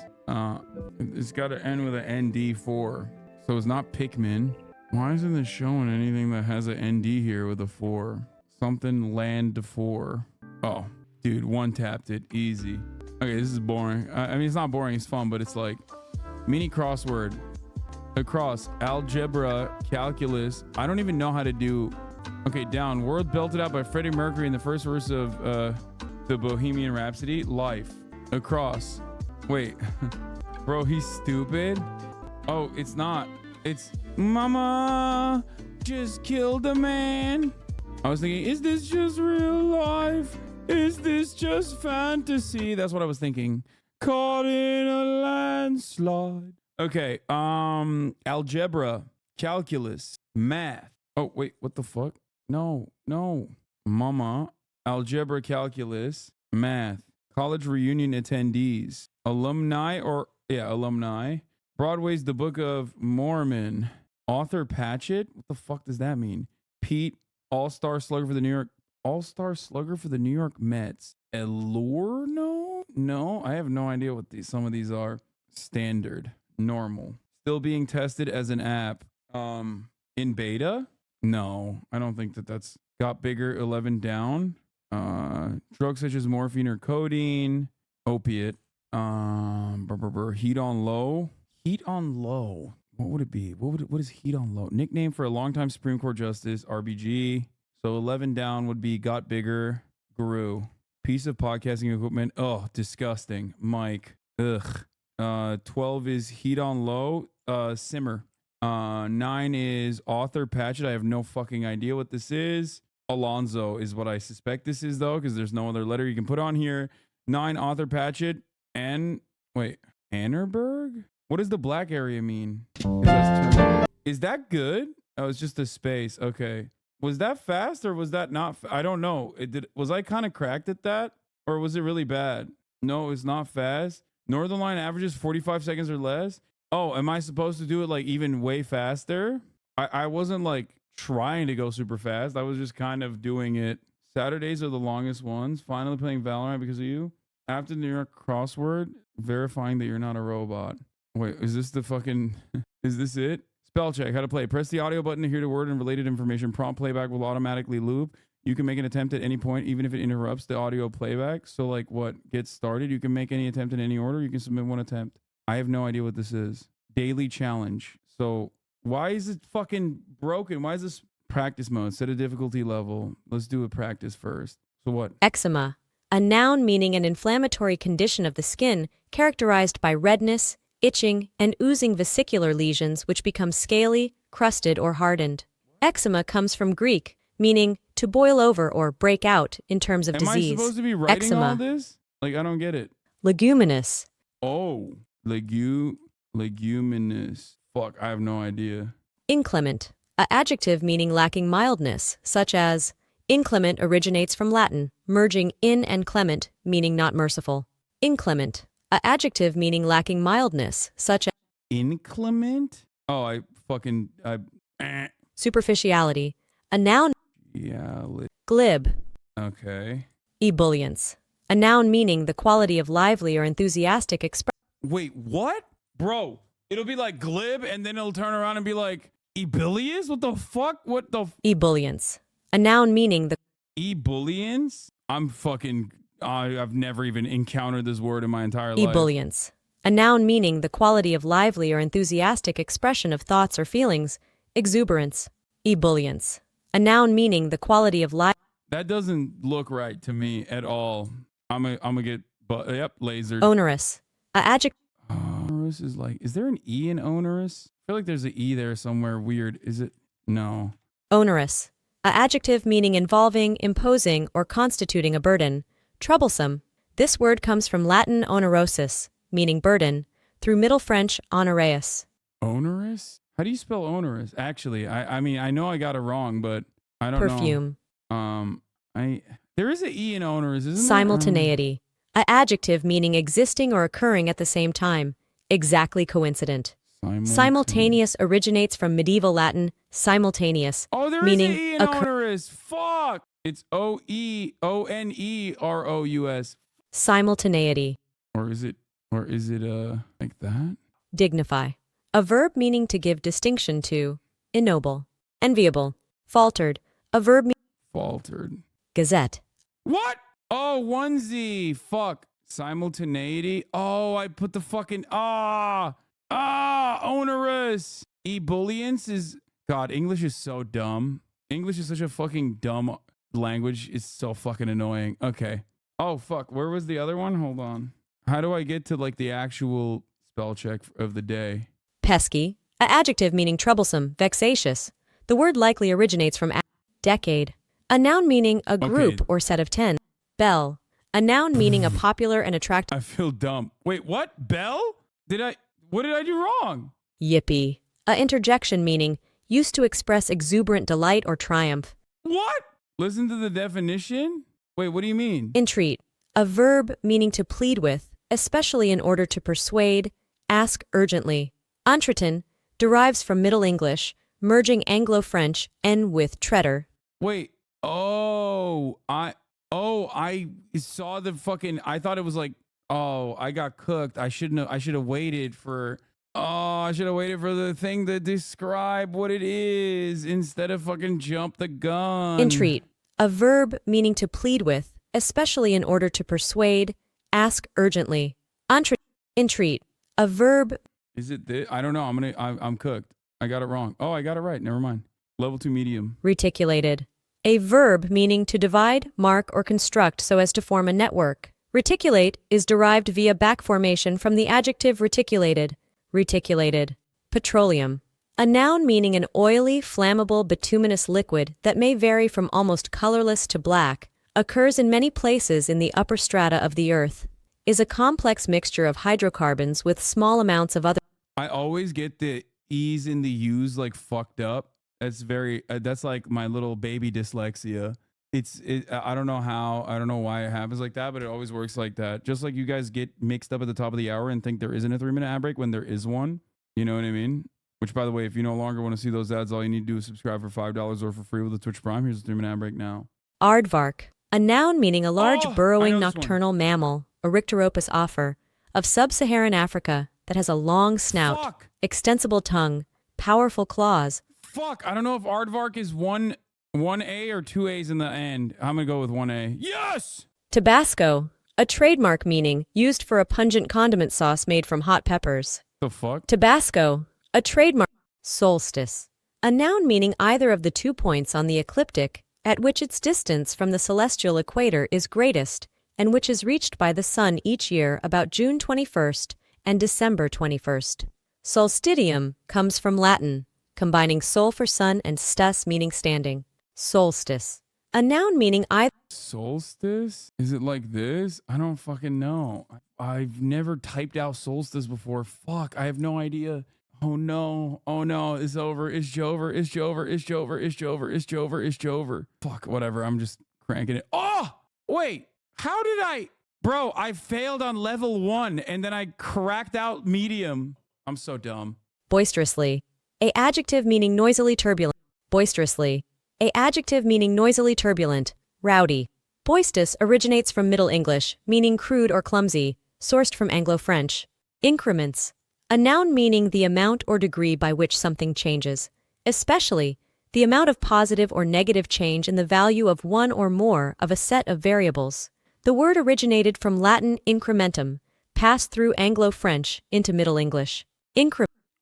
It's got to end with an ND4. So it's not Pikmin. Why isn't this showing anything that has an ND here with a 4? Something land 4. Oh, dude, one tapped it. Easy. Okay, this is boring. I mean, it's not boring. It's fun, but it's like mini crossword. Across algebra, calculus. I don't even know how to do. Okay, down. World belted out by Freddie Mercury in the first verse of the Bohemian Rhapsody. Life. Across. Wait. Bro, he's stupid. Oh, it's not. It's Mama just killed a man. I was thinking, is this just real life? Is this just fantasy? That's what I was thinking. Caught in a landslide. Okay, algebra, calculus, math. Oh, wait, what the fuck? No. Mama, algebra, calculus, math, college reunion attendees, alumni alumni, Broadway's The Book of Mormon, Author Patchett. What the fuck does that mean? Pete, All-Star Slugger for the New York Mets. Allure? No, I have no idea what some of these are. Standard. Normal. Still being tested as an app. In beta? No, I don't think that's got bigger. 11 down. Drugs such as morphine or codeine. Opiate. Heat on low. Heat on low. What would it be? What is heat on low? Nickname for a longtime Supreme Court justice. RBG. So 11 down would be got bigger. Grew. Piece of podcasting equipment. Oh, disgusting. Mike. Ugh. 12 is heat on low. Simmer. 9 is author Patchett. I have no fucking idea what this is. Alonzo is what I suspect this is, though, because there's no other letter you can put on here. 9 author Patchett. And wait, Annerberg? What does the black area mean? Is that good? Oh, it's just a space. Okay. Was that fast or was that not? I don't know. Was I kind of cracked at that, or was it really bad? No, it's not fast. Northern Line averages 45 seconds or less. Oh, am I supposed to do it like even way faster? I wasn't like trying to go super fast. I was just kind of doing it. Saturdays are the longest ones. Finally playing Valorant because of you. After the New York crossword, verifying that you're not a robot. Wait, is this the fucking... Is this it? Spell check. How to play. Press the audio button to hear the word and related information. Prompt playback will automatically loop. You can make an attempt at any point, even if it interrupts the audio playback. So like what gets started, you can make any attempt in any order. You can submit one attempt. I have no idea what this is. Daily challenge. So Why is it fucking broken? Why is this practice mode? Set a difficulty level. Let's do a practice first. So what? Eczema, a noun meaning an inflammatory condition of the skin characterized by redness, itching, and oozing vesicular lesions which become scaly, crusted, or hardened. Eczema comes from Greek, meaning to boil over or break out in terms of disease. Am I supposed to be writing Eczema. all this? Like, I don't get it. Leguminous. Oh, leguminous. Fuck, I have no idea. Inclement, an adjective meaning lacking mildness, such as inclement originates from Latin, merging in and clement, meaning not merciful. Inclement, an adjective meaning lacking mildness, such as Inclement? Oh, superficiality, a noun. Yeah. Glib, Okay. ebullience, a noun meaning the quality of lively or enthusiastic expression. Wait, what? Bro, it'll be like glib and then it'll turn around and be like ebullience? What the fuck? What the Ebullience, a noun meaning the ebullience? I've never even encountered this word in my entire life. ebullience, a noun meaning the quality of lively or enthusiastic expression of thoughts or feelings. Exuberance, ebullience, a noun meaning the quality of That doesn't look right to me at all. I'm gonna get lasered. onerous, a adjective. Onerous is like, is there an E in onerous? I feel like there's an E there somewhere weird. Is it? No. Onerous, a adjective meaning involving, imposing, or constituting a burden. Troublesome. This word comes from Latin onerosus, meaning burden, through Middle French onereus. Onerous? How do you spell onerous? Actually, I mean, I know I got it wrong, but I don't Perfume. know. There is an E in onerous, isn't there? Simultaneity, a adjective meaning existing or occurring at the same time. Exactly coincident. Simultaneous originates from medieval Latin simultaneous, Oh, there is meaning an E in onerous. Fuck. It's onerous. simultaneity. Or is it like that? Dignify, a verb meaning to give distinction to. Ennoble, enviable, faltered, a verb Faltered. Gazette. What? Oh, onesie. Fuck. Simultaneity. Oh, I put the fucking onerous. Ebullience is God. English is so dumb. English is such a fucking dumb language. It's so fucking annoying. Okay. Oh fuck. Where was the other one? Hold on. How do I get to like the actual spell check of the day? Pesky, a adjective meaning troublesome, vexatious. The word likely originates from decade, a noun meaning a group or set of 10. Belle, a noun meaning a popular and attractive. I feel dumb. Wait, what? Bell? What did I do wrong? Yippee, a interjection meaning used to express exuberant delight or triumph. What? Listen to the definition? Wait, what do you mean? Entreat, a verb meaning to plead with, especially in order to persuade, ask urgently. Entreten derives from Middle English, merging Anglo-French and with treader. Wait. I saw the fucking, I thought it was like, I got cooked. I should have waited for the thing to describe what it is instead of fucking jump the gun. Entreat, a verb meaning to plead with, especially in order to persuade, ask urgently. Entreat, a verb. Is it this? I don't know. I'm cooked. I got it wrong. Oh, I got it right. Never mind. Level 2 medium. Reticulated, a verb meaning to divide, mark, or construct so as to form a network. Reticulate is derived via back formation from the adjective reticulated. Reticulated. Petroleum, a noun meaning an oily, flammable, bituminous liquid that may vary from almost colorless to black, occurs in many places in the upper strata of the earth, is a complex mixture of hydrocarbons with small amounts of other. I always get the E's and the U's like fucked up. That's like my little baby dyslexia. I don't know how, I don't know why it happens like that, but it always works like that. Just like you guys get mixed up at the top of the hour and think there isn't a 3-minute ad break when there is one. You know what I mean? Which, by the way, if you no longer want to see those ads, all you need to do is subscribe for $5 or for free with the Twitch Prime. Here's a 3-minute ad break now. Aardvark, a noun meaning a large burrowing nocturnal mammal, Orycteropus offer, of sub-Saharan Africa that has a long snout, extensible tongue, powerful claws. Fuck, I don't know if aardvark is one A or 2 A's in the end. I'm gonna go with 1A. Yes! Tabasco, a trademark meaning used for a pungent condiment sauce made from hot peppers. The fuck? Tabasco, a trademark. Solstice. A noun meaning either of the 2 points on the ecliptic at which its distance from the celestial equator is greatest and which is reached by the sun each year about June 21st and December 21st. Solstitium comes from Latin, combining sol for sun and stus meaning standing. Solstice. A noun meaning either. Solstice? Is it like this? I don't fucking know. I've never typed out solstice before. Fuck, I have no idea. Oh no, it's over, it's Jover, it's Jover, it's Jover, it's Jover, it's Jover, it's Jover. Fuck, whatever, I'm just cranking it. Oh, wait, how did I? Bro, I failed on level 1 and then I cracked out medium. I'm so dumb. Boisterously. A adjective meaning noisily turbulent. Boisterously. A adjective meaning noisily turbulent. Rowdy. Boistus originates from Middle English, meaning crude or clumsy, sourced from Anglo-French. Increments. A noun meaning the amount or degree by which something changes, especially the amount of positive or negative change in the value of one or more of a set of variables. The word originated from Latin incrementum, passed through Anglo-French into Middle English. I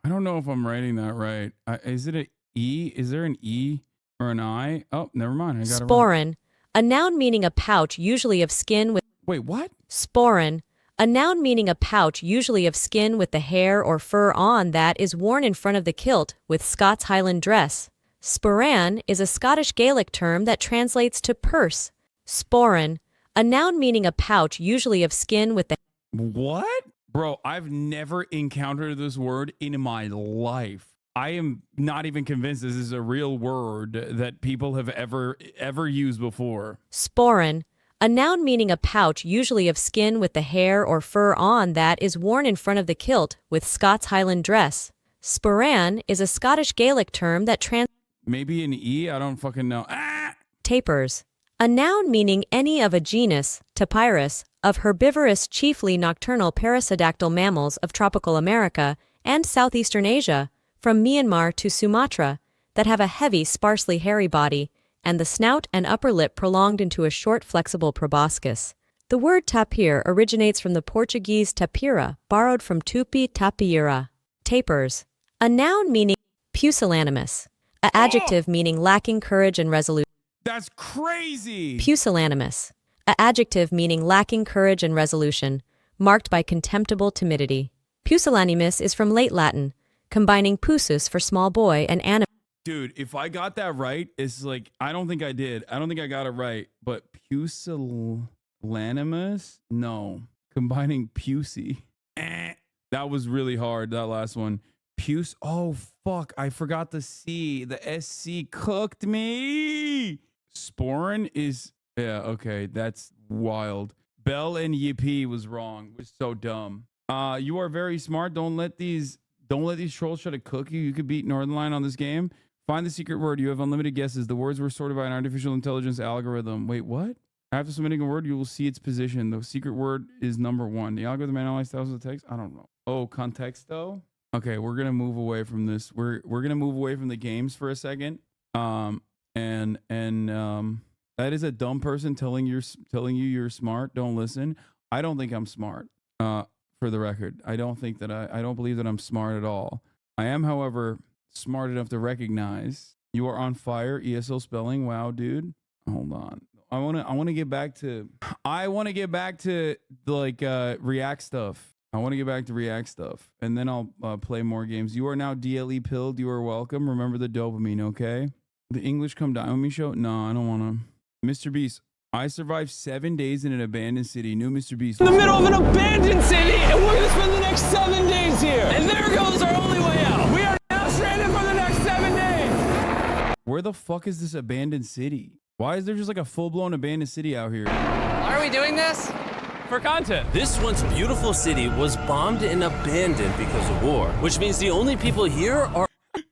don't know if I'm writing that right. Is it an E? Is there an E or an I? Oh, never mind. I got it right. Sporin. A noun meaning a pouch usually of skin with... Wait, what? Sporin. A noun meaning a pouch usually of skin with the hair or fur on that is worn in front of the kilt with Scots Highland dress. Sporan is a Scottish Gaelic term that translates to purse. Sporin. A noun meaning a pouch usually of skin with the... What? Bro, I've never encountered this word in my life. I am not even convinced this is a real word that people have ever used before. Sporin. A noun meaning a pouch usually of skin with the hair or fur on that is worn in front of the kilt with Scots Highland dress. Sporan is a Scottish Gaelic term that Maybe an E? I don't fucking know. Tapirs. A noun meaning any of a genus, Tapirs, of herbivorous chiefly nocturnal parasodactyl mammals of tropical America and southeastern Asia, from Myanmar to Sumatra, that have a heavy, sparsely hairy body, and the snout and upper lip prolonged into a short, flexible proboscis. The word tapir originates from the Portuguese tapira, borrowed from Tupi tapira. Tapirs. A noun meaning pusillanimous. An adjective meaning lacking courage and resolution. That's crazy! Pusillanimous. An adjective meaning lacking courage and resolution, marked by contemptible timidity. Pusillanimous is from late Latin, combining pusus for small boy and animus. Dude, if I got that right, it's like, I don't think I did. I don't think I got it right. But pusillanimous? No. Combining pusy. That was really hard, that last one. Oh, fuck. I forgot the C. The SC cooked me. Sporin is... Yeah, okay. That's wild. Bell and Yippee was wrong. Was so dumb. You are very smart. Don't let these trolls try to cook you. You could beat Northernline on this game. Find the secret word. You have unlimited guesses. The words were sorted by an artificial intelligence algorithm. Wait, what? After submitting a word, you will see its position. The secret word is number 1. The algorithm analyzed thousands of text. I don't know. Oh, contexto? Okay, we're gonna move away from this. We're gonna move away from the games for a second. That is a dumb person telling you you're smart. Don't listen. I don't think I'm smart. For the record, I don't believe that I'm smart at all. I am, however, smart enough to recognize you are on fire. ESL spelling. Wow, dude. Hold on. I want to get back to like React stuff. I want to get back to React stuff, and then I'll play more games. You are now DLE pilled. You are welcome. Remember the dopamine, okay? The English Come Down With Me show? No, I don't want to. Mr. Beast, I survived 7 days in an abandoned city. New Mr. Beast. In the middle of an abandoned city, and we're going to spend the next 7 days here. And there goes our only way out. We are now stranded for the next 7 days. Where the fuck is this abandoned city? Why is there just like a full-blown abandoned city out here? Why are we doing this? For content. This once beautiful city was bombed and abandoned because of war, which means the only people here are...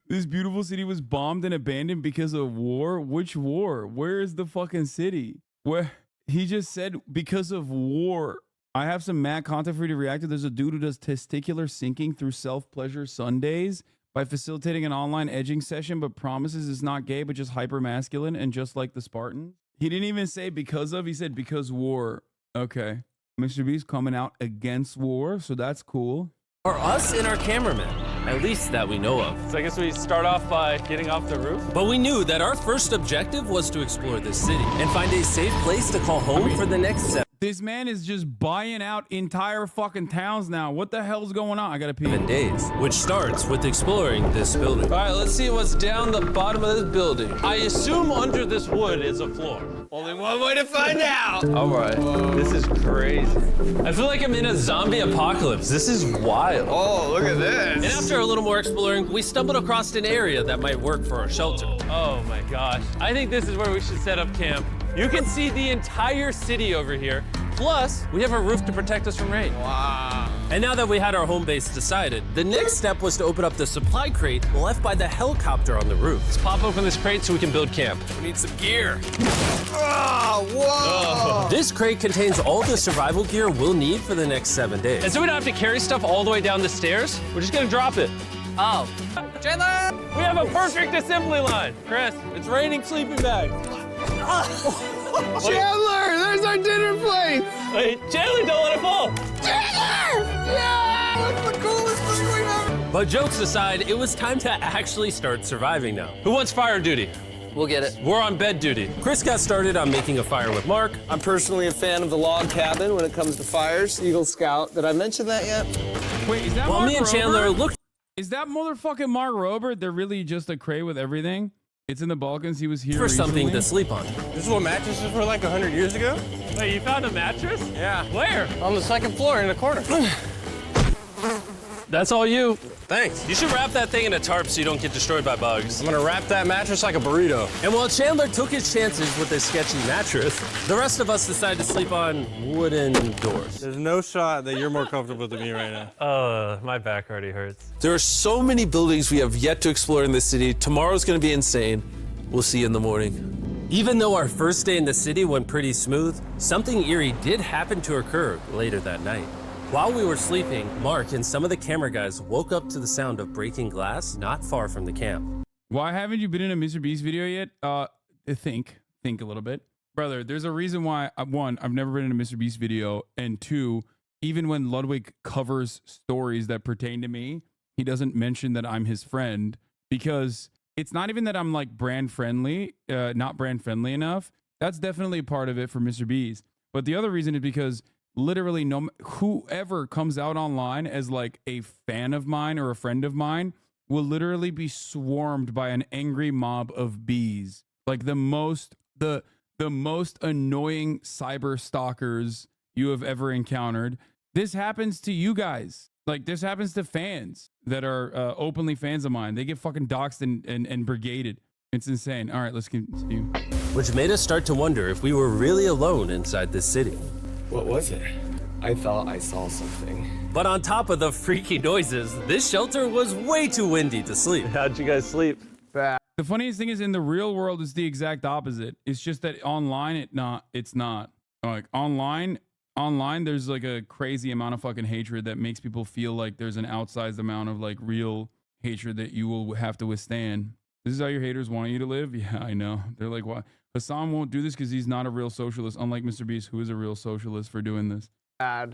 This beautiful city was bombed and abandoned because of war? Which war? Where is the fucking city? Where? He just said because of war. I have some mad content for you to react to. There's a dude who does testicular syncing through self-pleasure Sundays by facilitating an online edging session, but promises it's not gay, but just hyper-masculine and just like the Spartans. He didn't even say because of, he said because war. Okay. Mr. Beast coming out against war, so that's cool. Are us and our cameramen. At least that we know of. So I guess we start off by getting off the roof? But we knew that our first objective was to explore this city and find a safe place to call home for the next 7 This man is just buying out entire fucking towns now. What the hell's going on? I gotta pee. days, which starts with exploring this building. All right, let's see what's down the bottom of this building. I assume under this wood is a floor. Only one way to find out. All right, this is crazy. I feel like I'm in a zombie apocalypse. This is wild. Oh, look at this. And after a little more exploring, we stumbled across an area that might work for our shelter. Oh my gosh. I think this is where we should set up camp. You can see the entire city over here. Plus, we have a roof to protect us from rain. Wow. And now that we had our home base decided, the next step was to open up the supply crate left by the helicopter on the roof. Let's pop open this crate so we can build camp. We need some gear. Oh, whoa! This crate contains all the survival gear we'll need for the next 7 days. And so we don't have to carry stuff all the way down the stairs. We're just gonna drop it. Oh. Chandler! We have a perfect assembly line. Chris, it's raining sleeping bags. Chandler, there's our dinner plate. Wait, Chandler, don't let it fall. Chandler! Yeah! That's the coolest thing we've ever. But jokes aside, it was time to actually start surviving now. Who wants fire duty? We'll get it. We're on bed duty. Chris got started on making a fire with Mark. I'm personally a fan of the log cabin when it comes to fires. Eagle Scout. Did I mention that yet? Wait, is that While Mark me and Chandler Robert? looked. Is that motherfucking Mark Robert? They're really just a crate with everything? It's in the Balkans. He was here for something recently? to sleep on. This is what mattresses were like 100 years ago? Wait, you found a mattress? Yeah. Where? On the second floor in the corner. That's all you. Thanks. You should wrap that thing in a tarp so you don't get destroyed by bugs. I'm gonna wrap that mattress like a burrito. And while Chandler took his chances with his sketchy mattress, the rest of us decided to sleep on wooden doors. There's no shot that you're more comfortable than me right now. Oh, my back already hurts. There are so many buildings we have yet to explore in this city. Tomorrow's gonna be insane. We'll see you in the morning. Even though our first day in the city went pretty smooth, something eerie did happen to occur later that night. While we were sleeping, Mark and some of the camera guys woke up to the sound of breaking glass not far from the camp. Why haven't you been in a Mr. Beast video yet? Think a little bit. Brother, there's a reason why, one, I've never been in a Mr. Beast video, and two, even when Ludwig covers stories that pertain to me, he doesn't mention that I'm his friend, because it's not even that I'm like brand friendly, not brand friendly enough. That's definitely a part of it for Mr. Beast. But the other reason is because literally whoever comes out online as like a fan of mine or a friend of mine will literally be swarmed by an angry mob of bees. Like the most annoying cyber stalkers you have ever encountered. This happens to you guys. Like this happens to fans that are openly fans of mine. They get fucking doxxed and brigaded. It's insane. All right, let's continue. Which made us start to wonder if we were really alone inside this city. What was it? I thought I saw something. But on top of the freaky noises, this shelter was way too windy to sleep. How'd you guys sleep? Bad. The funniest thing is in the real world, it's the exact opposite. It's just that online, it's not. Like online, there's like a crazy amount of fucking hatred that makes people feel like there's an outsized amount of like real hatred that you will have to withstand. This is how your haters want you to live? Yeah, I know. They're like, why? Hasan won't do this because he's not a real socialist, unlike Mr. Beast, who is a real socialist for doing this.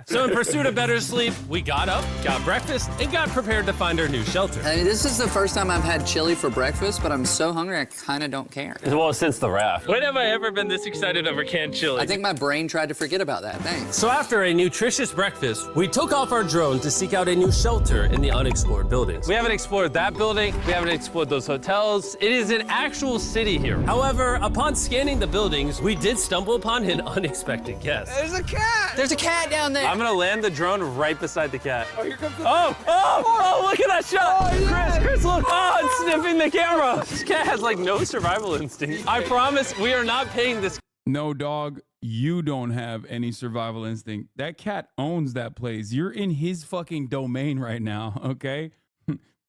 So in pursuit of better sleep, we got up, got breakfast, and got prepared to find our new shelter. I mean, this is the first time I've had chili for breakfast, but I'm so hungry I kind of don't care. Well, since the raft. When have I ever been this excited over canned chili? I think my brain tried to forget about that. Thanks. So after a nutritious breakfast, we took off our drone to seek out a new shelter in the unexplored buildings. We haven't explored that building. We haven't explored those hotels. It is an actual city here. However, upon scanning the buildings, we did stumble upon an unexpected guest. There's a cat! There's a cat down there. I'm gonna land the drone right beside the cat. Oh, here comes the... Oh, look at that shot! Oh, yeah. Chris, look! Oh, it's sniffing the camera! This cat has like no survival instinct. I promise we are not paying this. No, dog, you don't have any survival instinct. That cat owns that place. You're in his fucking domain right now, okay?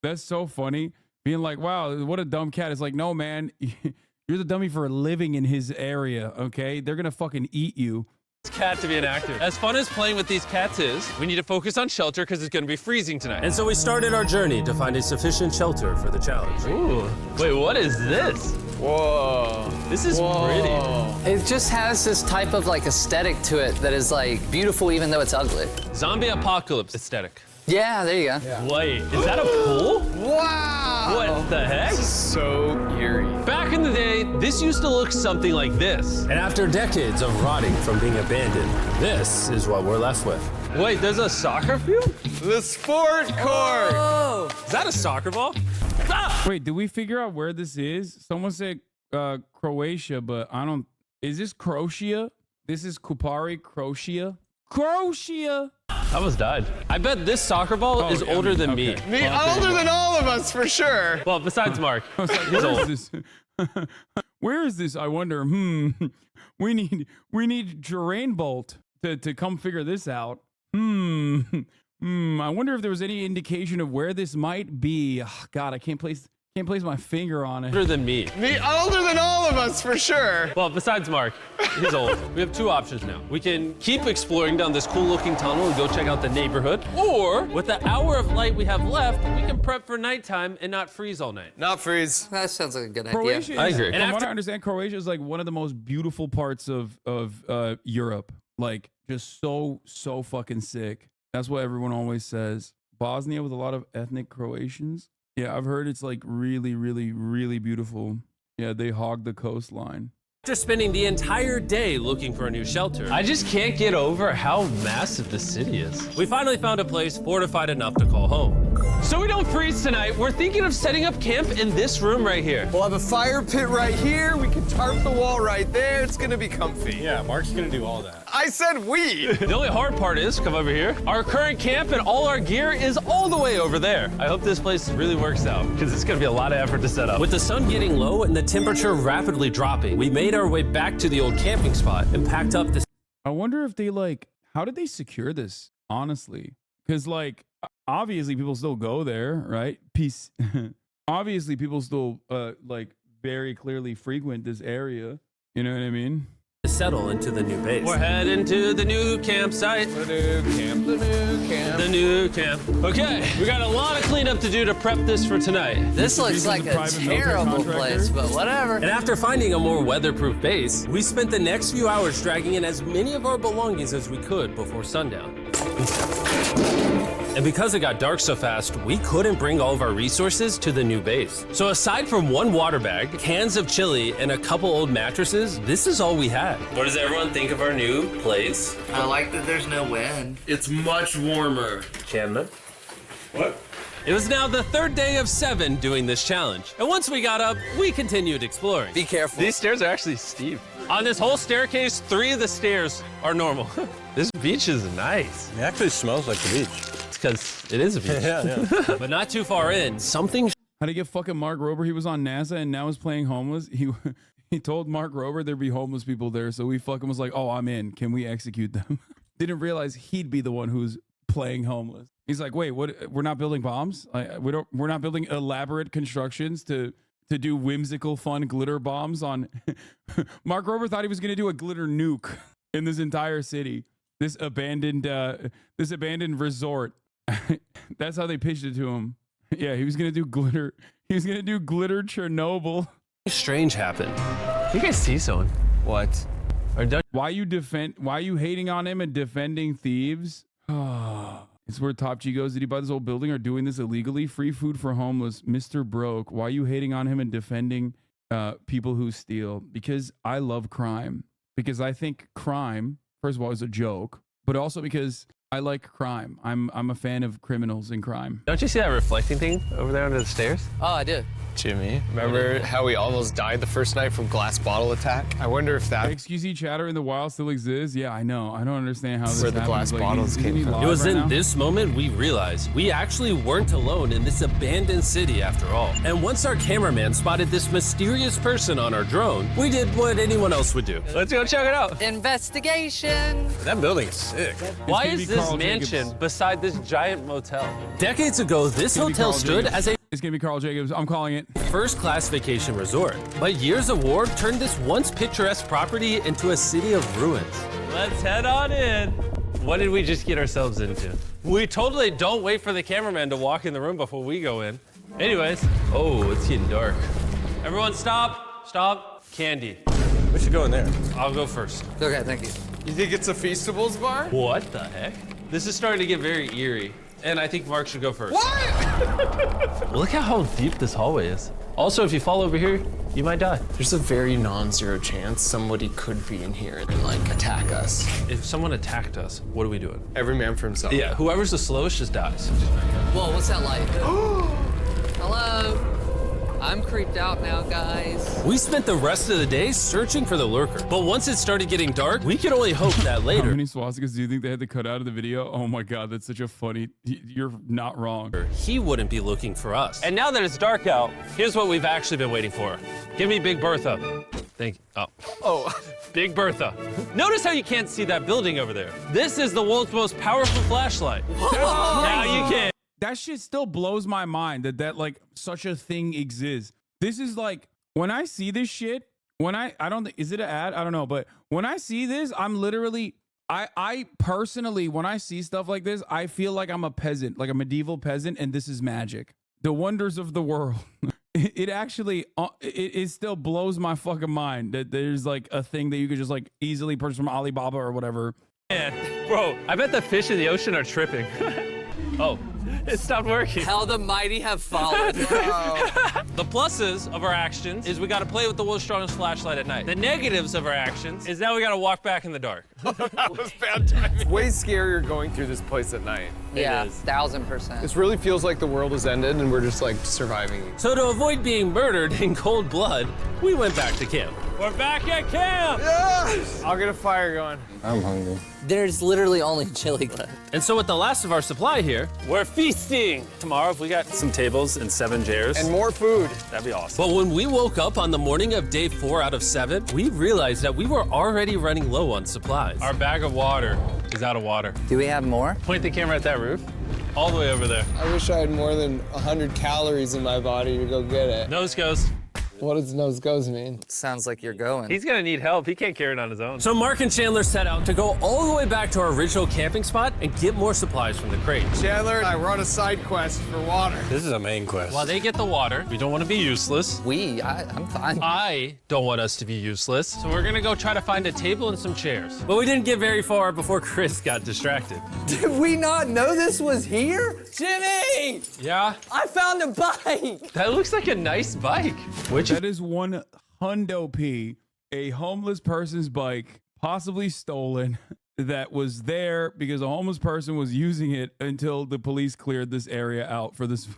That's so funny. Being like, wow, what a dumb cat. It's like, no, man, you're the dummy for living in his area, okay? They're gonna fucking eat you. Cat to be an actor. As fun as playing with these cats is, we need to focus on shelter because it's going to be freezing tonight. And so we started our journey to find a sufficient shelter for the challenge. Ooh. Wait, what is this? Whoa. This is pretty. It just has this type of like aesthetic to it that is like beautiful even though it's ugly. Zombie apocalypse aesthetic. Yeah, there you go. Wait, is that a pool? Wow! What the heck? This is so eerie. Back in the day, this used to look something like this. And after decades of rotting from being abandoned, this is what we're left with. Wait, there's a soccer field? The sport court! Oh! Is that a soccer ball? Ah! Wait, did we figure out where this is? Someone said Croatia, but I don't. Is this Croatia? This is Kupari, Croatia. Croatia! I almost died. I bet this soccer ball is older than me. Me older than all of us, for sure. Well, besides Mark. He's Where old. is this? Where is this? I wonder. We need Geraint Bolt to come figure this out. I wonder if there was any indication of where this might be. Oh, God, I can't place my finger on it. Older than me. Me older than all of us, for sure. Well, besides Mark, he's old. We have two options now. We can keep exploring down this cool-looking tunnel and go check out the neighborhood, or with the hour of light we have left, we can prep for nighttime and not freeze all night. Not freeze. That sounds like a good Croatia idea. I agree. From what I understand, Croatia is like one of the most beautiful parts of Europe. Like, just so fucking sick. That's what everyone always says. Bosnia with a lot of ethnic Croatians. Yeah, I've heard it's like really, really, really beautiful. Yeah, they hog the coastline. After spending the entire day looking for a new shelter, I just can't get over how massive the city is. We finally found a place fortified enough to call home. So we don't freeze tonight, we're thinking of setting up camp in this room right here. We'll have a fire pit right here. We can tarp the wall right there. It's gonna be comfy. Yeah, Mark's gonna do all that. I said we. The only hard part is, come over here, our current camp and all our gear is all the way over there. I hope this place really works out, because it's gonna be a lot of effort to set up. With the sun getting low and the temperature rapidly dropping, we made our way back to the old camping spot and packed up this. I wonder if they how did they secure this, honestly? Because obviously people still go there, right? Peace. Obviously people still very clearly frequent this area. You know what I mean? Settle into the new base. We're heading to the new campsite. The new camp. The new camp. The new camp. Okay, we got a lot of cleanup to do to prep this for tonight. This looks like a terrible place, but whatever. And after finding a more weatherproof base, we spent the next few hours dragging in as many of our belongings as we could before sundown. And because it got dark so fast, we couldn't bring all of our resources to the new base. So aside from one water bag, cans of chili, and a couple old mattresses, this is all we had. What does everyone think of our new place? I like that there's no wind. It's much warmer. Canada? What? It was now the third day of 7 doing this challenge. And once we got up, we continued exploring. Be careful. These stairs are actually steep. On this whole staircase, 3 of the stairs are normal. This beach is nice. It actually smells like the beach. It's because it is a beach. Yeah. But not too far in, something. How to get fucking Mark Rober? He was on NASA and now is playing homeless. He told Mark Rober there'd be homeless people there, so we fucking was like, oh, I'm in. Can we execute them? Didn't realize he'd be the one who's playing homeless. He's like, wait, what? We're not building bombs? We're not building elaborate constructions to do whimsical, fun glitter bombs on. Mark Rober thought he was gonna do a glitter nuke in this entire city. This abandoned resort. That's how they pitched it to him. Yeah, he was gonna do glitter. He was gonna do glitter Chernobyl. Strange happened. You guys see someone? What? Why you hating on him and defending thieves? It's where Top G goes. Did he buy this whole building or doing this illegally? Free food for homeless, Mr. Broke. Why are you hating on him and defending people who steal? Because I love crime. Because I think crime, first of all, is a joke, but also because I like crime. I'm a fan of criminals and crime. Don't you see that reflecting thing over there under the stairs? Oh, I did. Jimmy, remember how we almost died the first night from glass bottle attack? I wonder if that XQC chatter in the wild still exists. Yeah, I know. I don't understand how this where the happens. glass bottles came from. It was right in now? this moment we realized we actually weren't alone in this abandoned city after all. And once our cameraman spotted this mysterious person on our drone, we did what anyone else would do. Let's go check it out. Investigation. That building is sick. Why gonna is be this Carl mansion Jacobs. beside this giant motel? Decades ago, this gonna be hotel Carl stood Jacobs. as a It's gonna be Carl Jacobs. I'm calling it. first-class vacation resort. But years of war turned this once picturesque property into a city of ruins. Let's head on in. What did we just get ourselves into? We totally don't wait for the cameraman to walk in the room before we go in. Anyways, oh, it's getting dark. Everyone stop, stop. Candy. We should go in there. I'll go first. Okay, thank you. You think it's a Feastables bar? What the heck? This is starting to get very eerie. And I think Mark should go first. What? Look at how deep this hallway is. Also, if you fall over here, you might die. There's a very non-zero chance somebody could be in here and like attack us. If someone attacked us, what are we doing? Every man for himself. Yeah, whoever's the slowest just dies. Whoa, what's that light? Hello? I'm creeped out now, guys. We spent the rest of the day searching for the lurker, but once it started getting dark, we could only hope that later. How many swastikas do you think they had to cut out of the video? Oh my God, that's such a funny, you're not wrong. He wouldn't be looking for us. And now that it's dark out, here's what we've actually been waiting for. Give me Big Bertha. Thank you. Oh, Big Bertha. Notice how you can't see that building over there. This is the world's most powerful flashlight. Now you can. That shit still blows my mind that like such a thing exists. This is like, when I see this shit, when I don't think, is it an ad? I don't know. But when I see this, I'm literally, I personally, when I see stuff like this, I feel like I'm a peasant, like a medieval peasant, and this is magic. The wonders of the world. It actually, it still blows my fucking mind that there's like a thing that you could just like easily purchase from Alibaba or whatever. Man, bro, I bet the fish in the ocean are tripping. Oh, it stopped working. How the mighty have fallen. The pluses of our actions is we got to play with the world's strongest flashlight at night. The negatives of our actions is now we got to walk back in the dark. That was bad timing. It's way scarier going through this place at night. Yeah, It is. 1000%. This really feels like the world has ended and we're just like surviving. So to avoid being murdered in cold blood, we went back to camp. We're back at camp! Yes! I'll get a fire going. I'm hungry. There's literally only chili left. And so with the last of our supply here, we're feasting. Tomorrow, if we got some tables and 7 chairs. And more food. That'd be awesome. But when we woke up on the morning of day 4 out of 7, we realized that we were already running low on supplies. Our bag of water is out of water. Do we have more? Point the camera at that roof. All the way over there. I wish I had more than 100 calories in my body to go get it. Nose goes. What does nose goes mean? Sounds like you're going. He's gonna need help. He can't carry it on his own. So Mark and Chandler set out to go all the way back to our original camping spot and get more supplies from the crate. Chandler and I were on a side quest for water. This is a main quest. While they get the water, we don't want to be useless. I'm fine. I don't want us to be useless. So we're gonna go try to find a table and some chairs. But we didn't get very far before Chris got distracted. Did we not know this was here? Jimmy! Yeah? I found a bike! That looks like a nice bike. That is one hundo P, a homeless person's bike, possibly stolen, that was there because a homeless person was using it until the police cleared this area out for this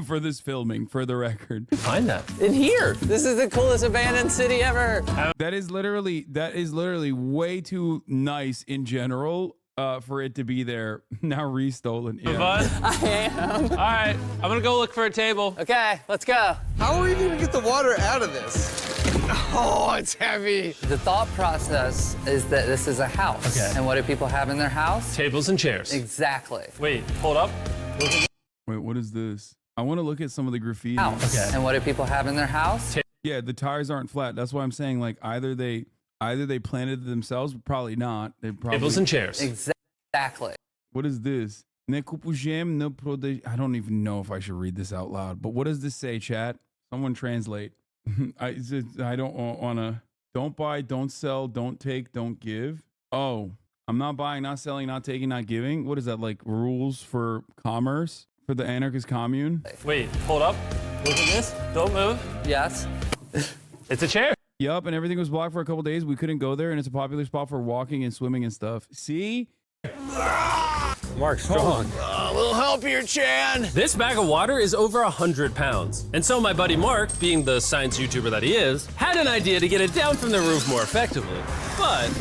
for this filming, for the record. Find that. In here! This is the coolest abandoned city ever! That is literally way too nice in general. For it to be there now restolen. Yeah. I am. All right, I'm gonna go look for a table. Okay, let's go. How are we even gonna get the water out of this? Oh, it's heavy. The thought process is that this is a house. Okay. And what do people have in their house? Tables and chairs. Exactly. Wait, hold up. Wait, what is this? I want to look at some of the graffiti. House. Okay. And what do people have in their house? Yeah, the tires aren't flat. That's why I'm saying like either they planted it themselves, but probably not. They probably Tables and chairs. Exactly. What is this? I don't even know if I should read this out loud. But what does this say, chat? Someone translate. I don't want to. Don't buy, don't sell, don't take, don't give. Oh, I'm not buying, not selling, not taking, not giving. What is that, like rules for commerce for the anarchist commune? Wait, hold up. Look at this. Don't move. Yes. It's a chair. Yup, and everything was blocked for a couple days. We couldn't go there, and it's a popular spot for walking and swimming and stuff. See? Mark's strong. A little help here, Chan. This bag of water is over 100 pounds. And so my buddy Mark, being the science YouTuber that he is, had an idea to get it down from the roof more effectively. But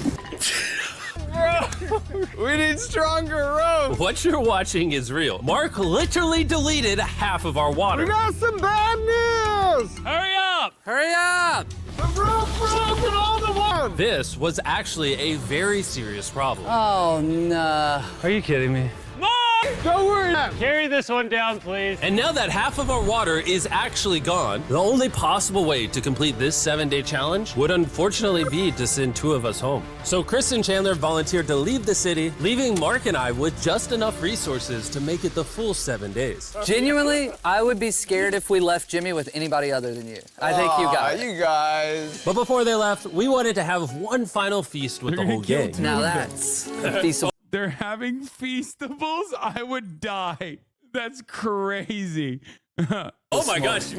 we need stronger rope. What you're watching is real. Mark literally deleted half of our water. We got some bad news. Hurry up! Hurry up! The roof broke and all the water. This was actually a very serious problem. Oh, no. Are you kidding me? Don't worry. Carry this one down, please. And now that half of our water is actually gone, the only possible way to complete this 7-day challenge would unfortunately be to send 2 of us home. So Chris and Chandler volunteered to leave the city, leaving Mark and I with just enough resources to make it the full 7 days. Genuinely, I would be scared if we left Jimmy with anybody other than you. I think you got it. You guys. But before they left, we wanted to have one final feast with the whole gang. Now that's a feast of They're having Feastables? I would die. That's crazy. Oh my gosh.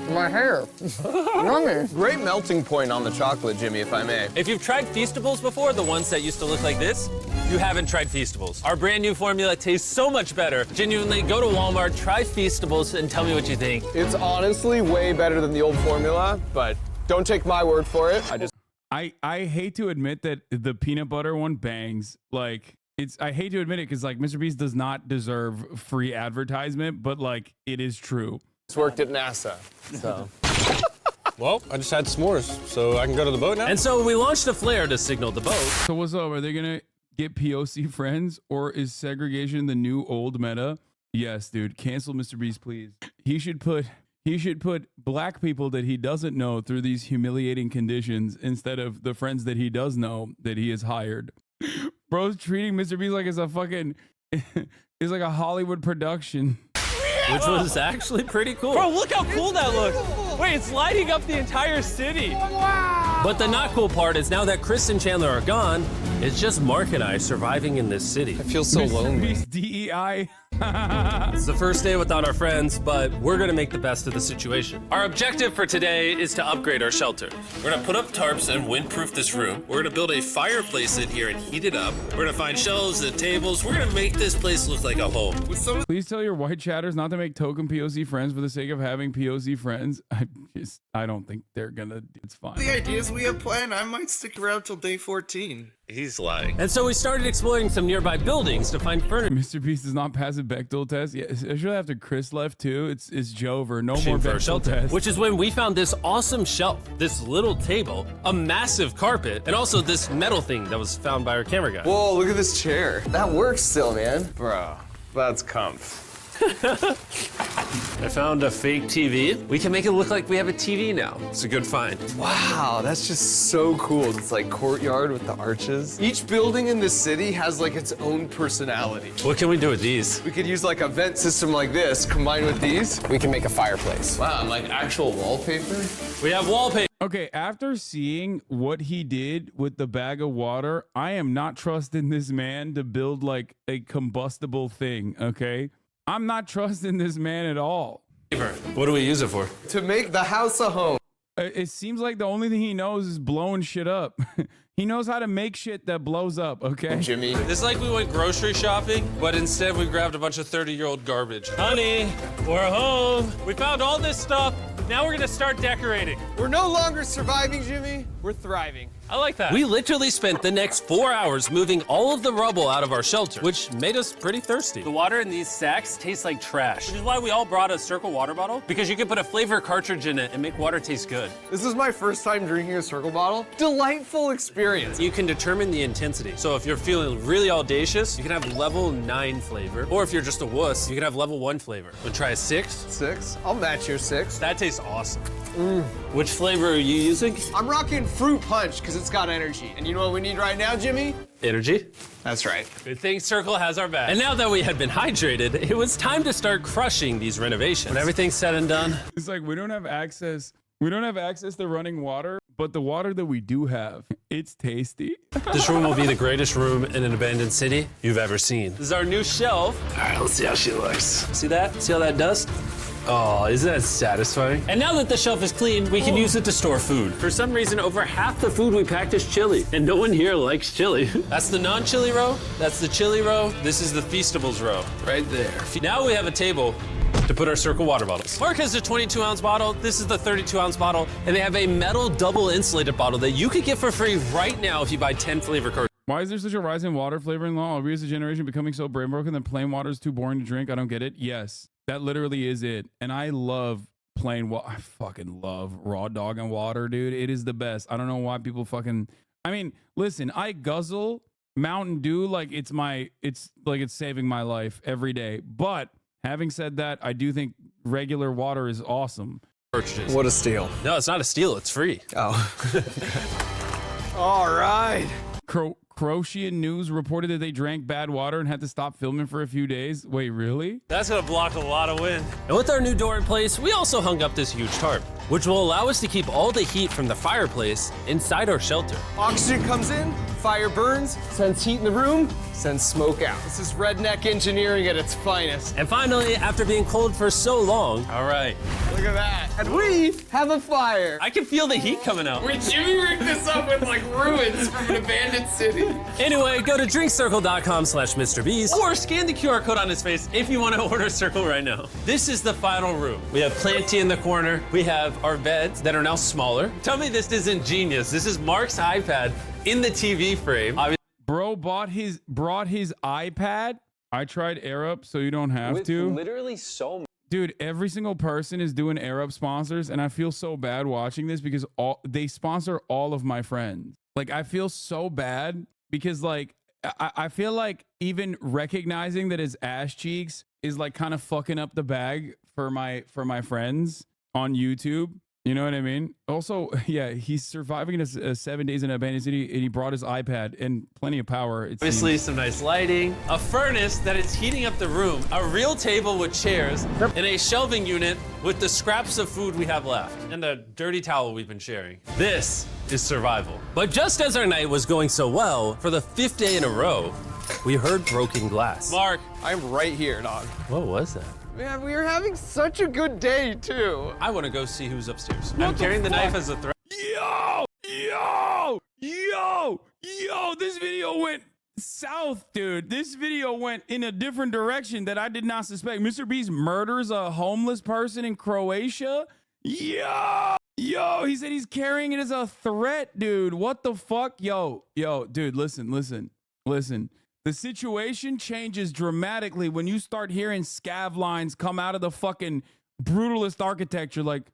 My hair. Yummy. Great melting point on the chocolate, Jimmy, if I may. If you've tried Feastables before, the ones that used to look like this, you haven't tried Feastables. Our brand new formula tastes so much better. Genuinely, go to Walmart, try Feastables, and tell me what you think. It's honestly way better than the old formula, but don't take my word for it. I hate to admit that the peanut butter one bangs. Like, I hate to admit it because like Mr. Beast does not deserve free advertisement, but like it is true. It's worked at NASA, so. Well, I just had s'mores, so I can go to the boat now. And so we launched a flare to signal the boat. So what's up? Are they gonna get POC friends, or is segregation the new old meta? Yes, dude. Cancel Mr. Beast, please. He should put black people that he doesn't know through these humiliating conditions instead of the friends that he does know that he has hired. Bro's treating Mr. Beast like it's a fucking, it's like a Hollywood production. Which was actually pretty cool. Bro, look how cool that looks. Wait, it's lighting up the entire city. Wow. But the not cool part is now that Chris and Chandler are gone, it's just Mark and I surviving in this city. I feel so lonely. Beast DEI. It's the first day without our friends, but we're gonna make the best of the situation. Our objective for today is to upgrade our shelter. We're gonna put up tarps and windproof this room. We're gonna build a fireplace in here and heat it up. We're gonna find shelves and tables. We're gonna make this place look like a home. Please tell your white chatters not to make token POC friends for the sake of having POC friends. I don't think they're gonna. It's fine. The ideas we have planned, I might stick around till day 14. He's lying. And so we started exploring some nearby buildings to find furniture. Mr. Beast does not pass a Bechdel test. Yeah, especially after Chris left too. It's Jover. No more Bechdel test. Which is when we found this awesome shelf, this little table, a massive carpet, and also this metal thing that was found by our camera guy. Whoa, look at this chair. That works still, man. Bro, that's comf. I found a fake TV. We can make it look like we have a TV now. It's a good find. Wow, that's just so cool. It's like courtyard with the arches. Each building in the city has like its own personality. What can we do with these? We could use like a vent system like this, combined with these. We can make a fireplace. Wow, and like actual wallpaper. We have wallpaper. Okay, after seeing what he did with the bag of water, I am not trusting this man to build like a combustible thing, okay? I'm not trusting this man at all. What do we use it for? To make the house a home. It seems like the only thing he knows is blowing shit up. He knows how to make shit that blows up, okay? Jimmy. It's like we went grocery shopping, but instead we grabbed a bunch of 30-year-old garbage. Honey, we're home. We found all this stuff. Now we're gonna start decorating. We're no longer surviving, Jimmy. We're thriving. I like that. We literally spent the next 4 hours moving all of the rubble out of our shelter, which made us pretty thirsty. The water in these sacks tastes like trash, which is why we all brought a Circle water bottle, because you can put a flavor cartridge in it and make water taste good. This is my first time drinking a Circle bottle. Delightful experience. You can determine the intensity. So if you're feeling really audacious, you can have level 9 flavor. Or if you're just a wuss, you can have level 1 flavor. Wanna try a 6? 6? I'll match your 6. That tastes awesome. Which flavor are you using? I'm rocking Fruit Punch because it's got energy. And you know what we need right now, Jimmy? Energy? That's right. Good thing Circle has our back. And now that we had been hydrated, it was time to start crushing these renovations. When everything's said and done. It's like we don't have access to running water, but the water that we do have, it's tasty. This room will be the greatest room in an abandoned city you've ever seen. This is our new shelf. All right, let's see how she looks. See that? See all that dust? Oh, isn't that satisfying? And now that the shelf is clean, we can use it to store food. For some reason, over half the food we packed is chili, and no one here likes chili. That's the non-chili row, that's the chili row, this is the Feastables row, right there. Now we have a table to put our Circle water bottles. Mark has a 22-ounce bottle, this is the 32-ounce bottle, and they have a metal double insulated bottle that you could get for free right now if you buy 10 flavor cards. Why is there such a rise in water flavoring law? Are we as a generation becoming so brain broken that plain water is too boring to drink? I don't get it. Yes. That literally is it. And I love plain water. I fucking love raw dog and water, dude. It is the best. I don't know why people fucking... I mean, listen, I guzzle Mountain Dew like it's saving my life every day. But having said that, I do think regular water is awesome. Purchases. What a steal. No, it's not a steal. It's free. Oh. All right. Croatian News reported that they drank bad water and had to stop filming for a few days. Wait, really? That's gonna block a lot of wind. And with our new door in place, we also hung up this huge tarp. which will allow us to keep all the heat from the fireplace inside our shelter. Oxygen comes in, fire burns, sends heat in the room, sends smoke out. This is redneck engineering at its finest. And finally, after being cold for so long, all right. Look at that. And we have a fire. I can feel the heat coming out. Wait, Jimmy rigged this up with like ruins from an abandoned city. Anyway, go to drinkcircle.com/MrBeast or scan the QR code on his face if you want to order Circle right now. This is the final room. We have Planty in the corner. We have our beds that are now smaller. Tell me this isn't genius. This is Mark's iPad in the TV frame. Bro brought his iPad. I tried Arup, so you don't have to. Literally so much. Dude, every single person is doing Arup sponsors, and I feel so bad watching this because they sponsor all of my friends. Like, I feel so bad because, like, I feel like even recognizing that his ass cheeks is like kind of fucking up the bag for my friends on YouTube. You know what I mean? Also, yeah, he's surviving in 7 days in an abandoned city, and he brought his iPad and plenty of power. Obviously, some nice lighting, a furnace that is heating up the room, a real table with chairs, and a shelving unit with the scraps of food we have left, and the dirty towel we've been sharing. This is survival. But just as our night was going so well, for the 5th day in a row, we heard broken glass. Mark, I'm right here, dog. what was that? Man, we were having such a good day, too. I want to go see who's upstairs. I'm carrying the knife as a threat. Yo, this video went south, dude. This video went in a different direction that I did not suspect. Mr. Beast murders a homeless person in Croatia. Yo, he said he's carrying it as a threat, dude. What the fuck? Yo, dude, listen. The situation changes dramatically when you start hearing scav lines come out of the fucking brutalist architecture like,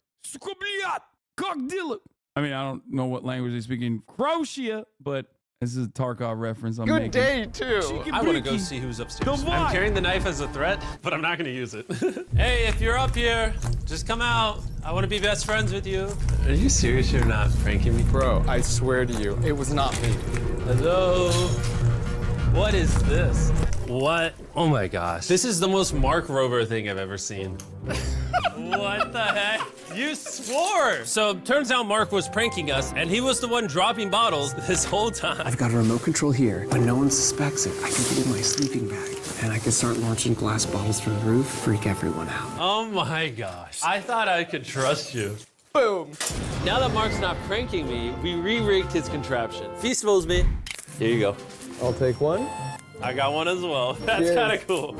I mean, I don't know what language they speak in Croatia, but this is a Tarkov reference I'm making. Good day, too. I want to go see who's upstairs. I'm carrying the knife as a threat, but I'm not going to use it. Hey, if you're up here, just come out. I want to be best friends with you. Are you serious? You're not pranking me? Bro, I swear to you, it was not me. Hello? What is this? What? Oh my gosh. This is the most Mark Rover thing I've ever seen. What the heck? You swore! So turns out Mark was pranking us, and he was the one dropping bottles this whole time. I've got a remote control here, but no one suspects it. I can put it in my sleeping bag, and I can start launching glass bottles from the roof, freak everyone out. Oh my gosh. I thought I could trust you. Boom. Now that Mark's not pranking me, we re-rigged his contraption. Feastables me. Here you go. I'll take one. I got one as well. That's kind of cool.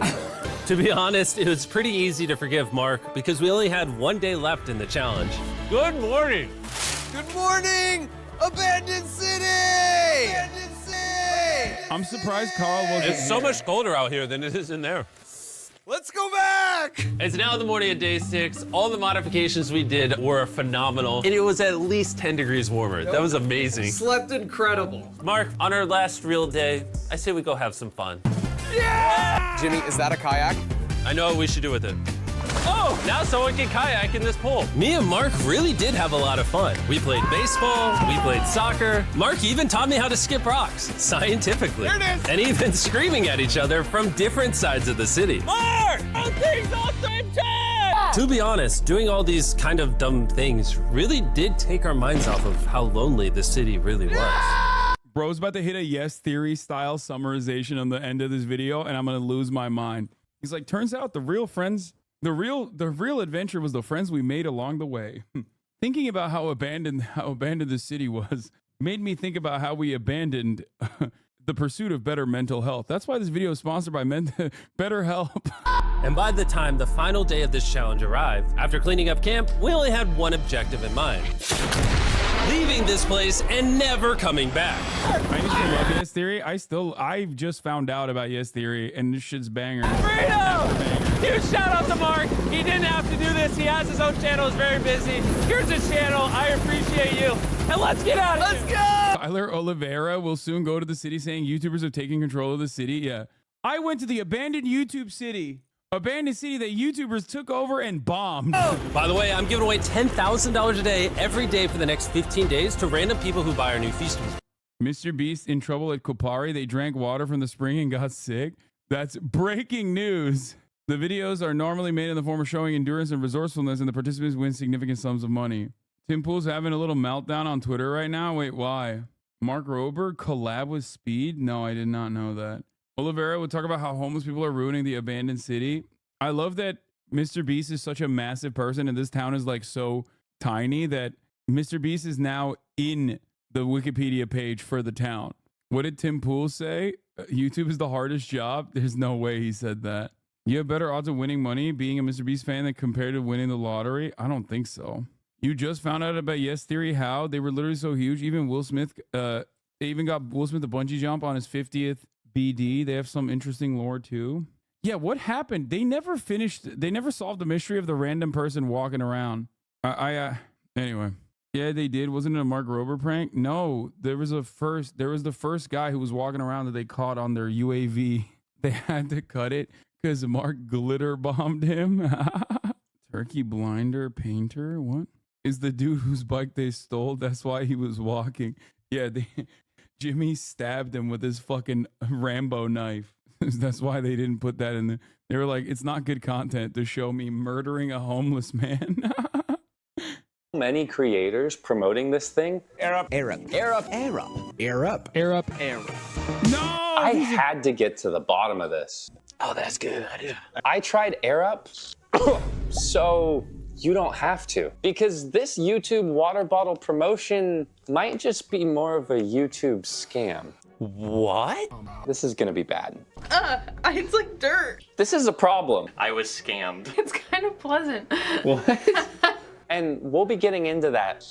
To be honest, it was pretty easy to forgive Mark because we only had 1 day left in the challenge. Good morning. Good morning, Abandoned City! Abandoned City! I'm surprised Carl wasn't It's so much colder out here than it is in there. Let's go back! It's now the morning of day 6. All the modifications we did were phenomenal, and it was at least 10 degrees warmer. That was amazing. Slept incredible. Mark, on our last real day, I say we go have some fun. Yeah! Jimmy, is that a kayak? I know what we should do with it. Oh, now someone can kayak in this pool. Me and Mark really did have a lot of fun. We played baseball, we played soccer. Mark even taught me how to skip rocks, scientifically. There it is. And even screaming at each other from different sides of the city. Mark! All things all same time! To be honest, doing all these kind of dumb things really did take our minds off of how lonely the city really was. Bro's about to hit a Yes Theory style summarization on the end of this video, and I'm gonna lose my mind. He's like, turns out the real adventure was the friends we made along the way. Thinking about how abandoned the city was made me think about how we abandoned the pursuit of better mental health. That's why this video is sponsored by BetterHelp. And by the time the final day of this challenge arrived, after cleaning up camp, we only had one objective in mind. Leaving this place and never coming back. I used to love Yes Theory. I just found out about Yes Theory, and this shit's banger. Freedom! Huge shout out to Mark. He didn't have to do this. He has his own channel. He's very busy. Here's his channel. I appreciate you. And let's get out of here. Let's go! Tyler Oliveira will soon go to the city saying YouTubers have taken control of the city. Yeah. I went to the abandoned YouTube city. Abandoned city that YouTubers took over and bombed. By the way, I'm giving away $10,000 a day every day for the next 15 days to random people who buy our new Feastables. Mr. Beast in trouble at Kopari. They drank water from the spring and got sick. That's breaking news. The videos are normally made in the form of showing endurance and resourcefulness, and the participants win significant sums of money. Tim Pool's having a little meltdown on Twitter right now. Wait, why? Mark Rober collab with Speed? No, I did not know that. Oliveira would talk about how homeless people are ruining the abandoned city. I love that Mr. Beast is such a massive person, and this town is like so tiny that Mr. Beast is now in the Wikipedia page for the town. What did Tim Pool say? YouTube is the hardest job? There's no way he said that. You have better odds of winning money being a Mr. Beast fan than compared to winning the lottery? I don't think so. You just found out about Yes Theory. How? They were literally so huge. Even Will Smith, they even got Will Smith a bungee jump on his 50th BD. They have some interesting lore too. Yeah, what happened? They never finished. They never solved the mystery of the random person walking around. Anyway. Yeah, they did. Wasn't it a Mark Rober prank? No, there was the first guy who was walking around that they caught on their UAV. They had to cut it because Mark glitter bombed him. Turkey blinder painter. What? Is the dude whose bike they stole? That's why he was walking. Yeah, Jimmy stabbed him with his fucking Rambo knife. That's why they didn't put that in the. They were like, it's not good content to show me murdering a homeless man. Many creators promoting this thing. Arup. No! I had to get to the bottom of this. Oh, that's good. I tried Arup, so you don't have to. Because this YouTube water bottle promotion might just be more of a YouTube scam. What? This is gonna be bad. It's like dirt. This is a problem. I was scammed. It's kind of pleasant. What? And we'll be getting into that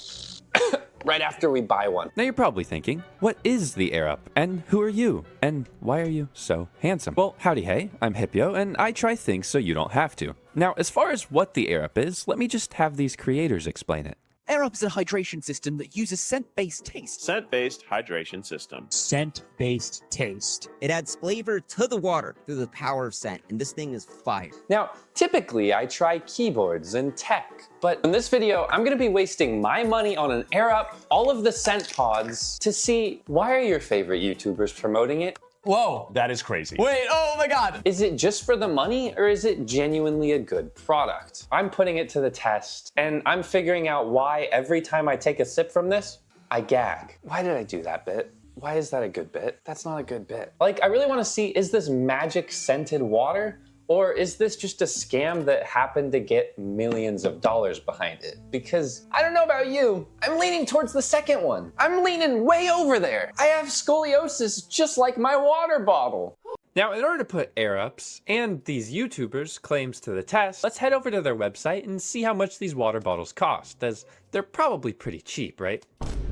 right after we buy one. Now you're probably thinking, what is the Arup? And who are you? And why are you so handsome? Well, howdy hey, I'm Hippio, and I try things so you don't have to. Now, as far as what the Arup is, let me just have these creators explain it. Arup is a hydration system that uses scent-based taste. Scent-based hydration system. Scent-based taste. It adds flavor to the water through the power of scent, and this thing is fire. Now, typically I try keyboards and tech, but in this video, I'm gonna be wasting my money on an Arup, all of the scent pods, to see why are your favorite YouTubers promoting it? Whoa, that is crazy. Wait, oh my God. Is it just for the money or is it genuinely a good product? I'm putting it to the test and I'm figuring out why every time I take a sip from this, I gag. Why did I do that bit? Why is that a good bit? That's not a good bit. Like, I really want to see, is this magic scented water? Or is this just a scam that happened to get millions of dollars behind it? Because I don't know about you, I'm leaning towards the second one. I'm leaning way over there. I have scoliosis just like my water bottle. Now, in order to put Arups and these YouTubers' claims to the test, let's head over to their website and see how much these water bottles cost, as they're probably pretty cheap, right?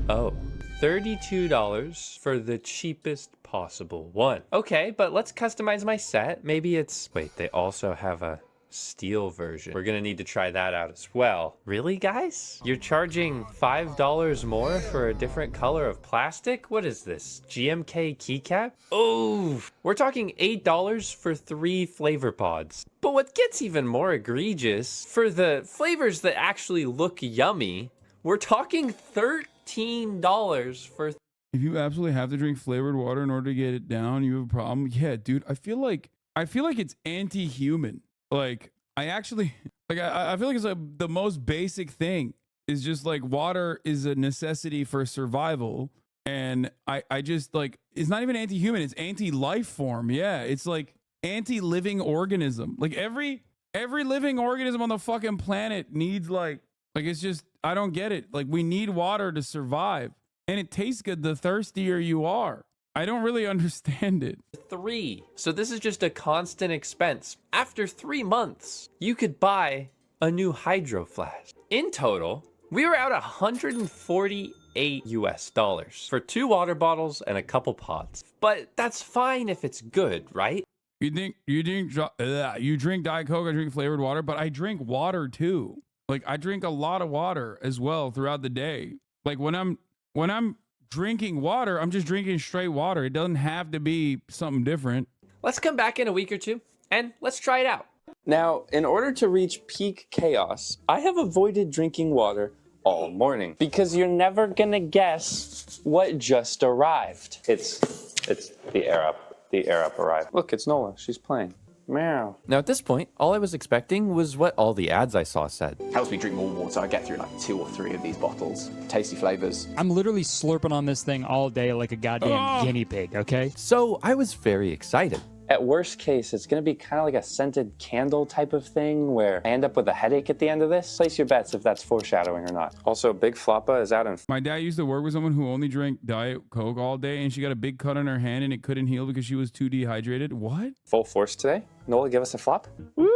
Oh, $32 for the cheapest possible one. Okay, but let's customize my set. Maybe it's... Wait, they also have a steel version. We're gonna need to try that out as well. Really, guys? You're charging $5 more for a different color of plastic? What is this? GMK keycap? Oh, we're talking $8 for 3 flavor pods. But what gets even more egregious, for the flavors that actually look yummy, we're talking $13 for... If you absolutely have to drink flavored water in order to get it down, you have a problem. Yeah, dude, I feel like it's anti-human. Like, I feel like it's like the most basic thing is just like water is a necessity for survival. And I just like, it's not even anti-human, it's anti-life form. Yeah, it's like anti-living organism. Like every living organism on the fucking planet needs like it's just, I don't get it. Like, we need water to survive. And it tastes good the thirstier you are. I don't really understand it. 3. So this is just a constant expense. After 3 months, you could buy a new hydro flask. In total, we were out $148 US for 2 water bottles and a couple pods. But that's fine if it's good, right? You drink Diet Coke, I drink flavored water, but I drink water too. Like, I drink a lot of water as well throughout the day. Like, when I'm drinking water, I'm just drinking straight water. It doesn't have to be something different. Let's come back in a week or two and let's try it out. Now, in order to reach peak chaos, I have avoided drinking water all morning because you're never gonna guess what just arrived. It's the Arup. The Arup arrived. Look, it's Nola. She's playing. Meow. Now at this point, all I was expecting was what all the ads I saw said. Helps me drink more water. I get through like 2 or 3 of these bottles. Tasty flavors. I'm literally slurping on this thing all day like a goddamn guinea pig, okay? So I was very excited. At worst case, it's gonna be kind of like a scented candle type of thing where I end up with a headache at the end of this. Place your bets if that's foreshadowing or not. Also, Big Floppa is out in... My dad used to work with someone who only drank Diet Coke all day, and she got a big cut on her hand and it couldn't heal because she was too dehydrated. What? Full force today. Nola, give us a flop. Woo!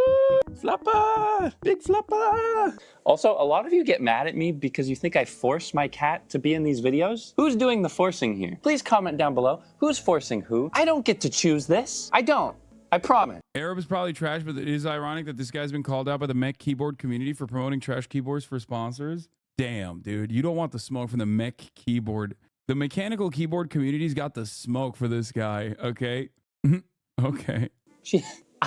Floppa! Big Floppa! Also, a lot of you get mad at me because you think I force my cat to be in these videos. Who's doing the forcing here? Please comment down below. Who's forcing who? I don't get to choose this. I don't. I promise. Arup is probably trash, but it is ironic that this guy's been called out by the mech keyboard community for promoting trash keyboards for sponsors. Damn, dude. You don't want the smoke from the mech keyboard. The mechanical keyboard community's got the smoke for this guy, okay? Okay.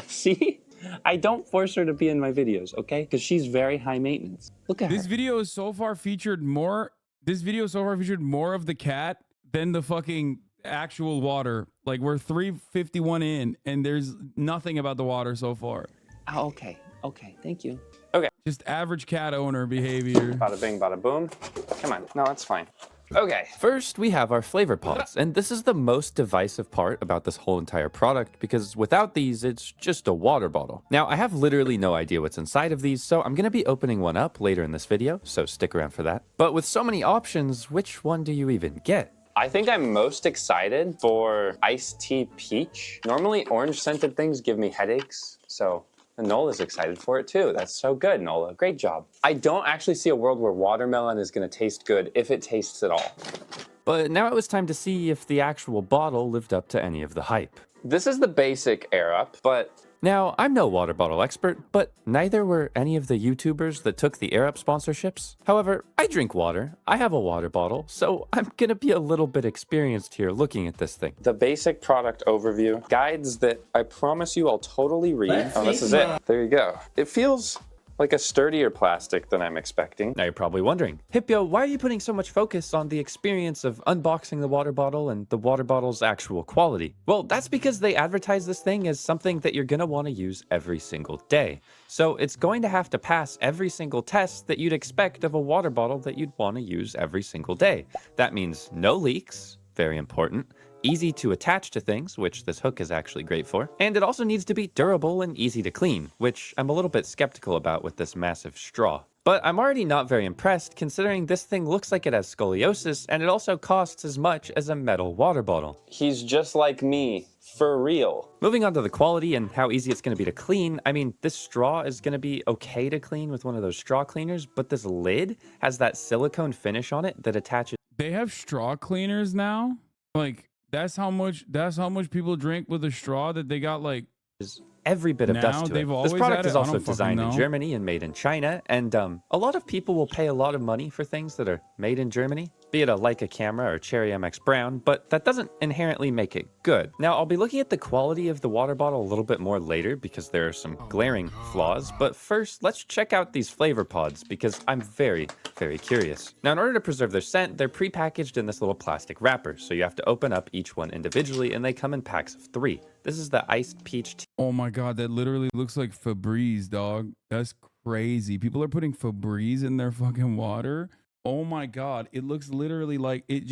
See? I don't force her to be in my videos, okay? Because she's very high maintenance. Look at her. This video has so far featured more of the cat than the fucking actual water. Like, we're 351 in and there's nothing about the water so far. Oh, okay. Okay, thank you. Okay. Just average cat owner behavior. Bada bing, bada boom. Come on. No, that's fine. Okay. First, we have our flavor pods, and this is the most divisive part about this whole entire product because without these, it's just a water bottle. Now, I have literally no idea what's inside of these, so I'm going to be opening one up later in this video, so stick around for that. But with so many options, which one do you even get? I think I'm most excited for iced tea peach. Normally, orange scented things give me headaches, so Nola's excited for it too. That's so good, Nola. Great job. I don't actually see a world where watermelon is going to taste good if it tastes at all. But now it was time to see if the actual bottle lived up to any of the hype. This is the basic Arup, but... Now, I'm no water bottle expert, but neither were any of the YouTubers that took the Arup sponsorships. However, I drink water, I have a water bottle, so I'm gonna be a little bit experienced here looking at this thing. The basic product overview, guides that I promise you I'll totally read. Oh, this is it. There you go. It feels like a sturdier plastic than I'm expecting. Now you're probably wondering, Hippo, why are you putting so much focus on the experience of unboxing the water bottle and the water bottle's actual quality? Well, that's because they advertise this thing as something that you're gonna wanna use every single day. So it's going to have to pass every single test that you'd expect of a water bottle that you'd wanna use every single day. That means no leaks, very important. Easy to attach to things, which this hook is actually great for. And it also needs to be durable and easy to clean, which I'm a little bit skeptical about with this massive straw. But I'm already not very impressed considering this thing looks like it has scoliosis and it also costs as much as a metal water bottle. He's just like me, for real. Moving on to the quality and how easy it's going to be to clean, I mean, this straw is going to be okay to clean with one of those straw cleaners, but this lid has that silicone finish on it that attaches. They have straw cleaners now? Like, that's how much people drink with a straw that they got like every bit of dust to it. This product is also designed in Germany and made in China, and a lot of people will pay a lot of money for things that are made in Germany, be it a Leica camera or Cherry MX Brown, but that doesn't inherently make it good. Now, I'll be looking at the quality of the water bottle a little bit more later because there are some glaring flaws, but first, let's check out these flavor pods because I'm very, very curious. Now, in order to preserve their scent, they're pre-packaged in this little plastic wrapper, so you have to open up each one individually, and they come in packs of 3. This is the iced peach tea. Oh my god, that literally looks like Febreze, dog. That's crazy. People are putting Febreze in their fucking water. Oh my god, it looks literally like it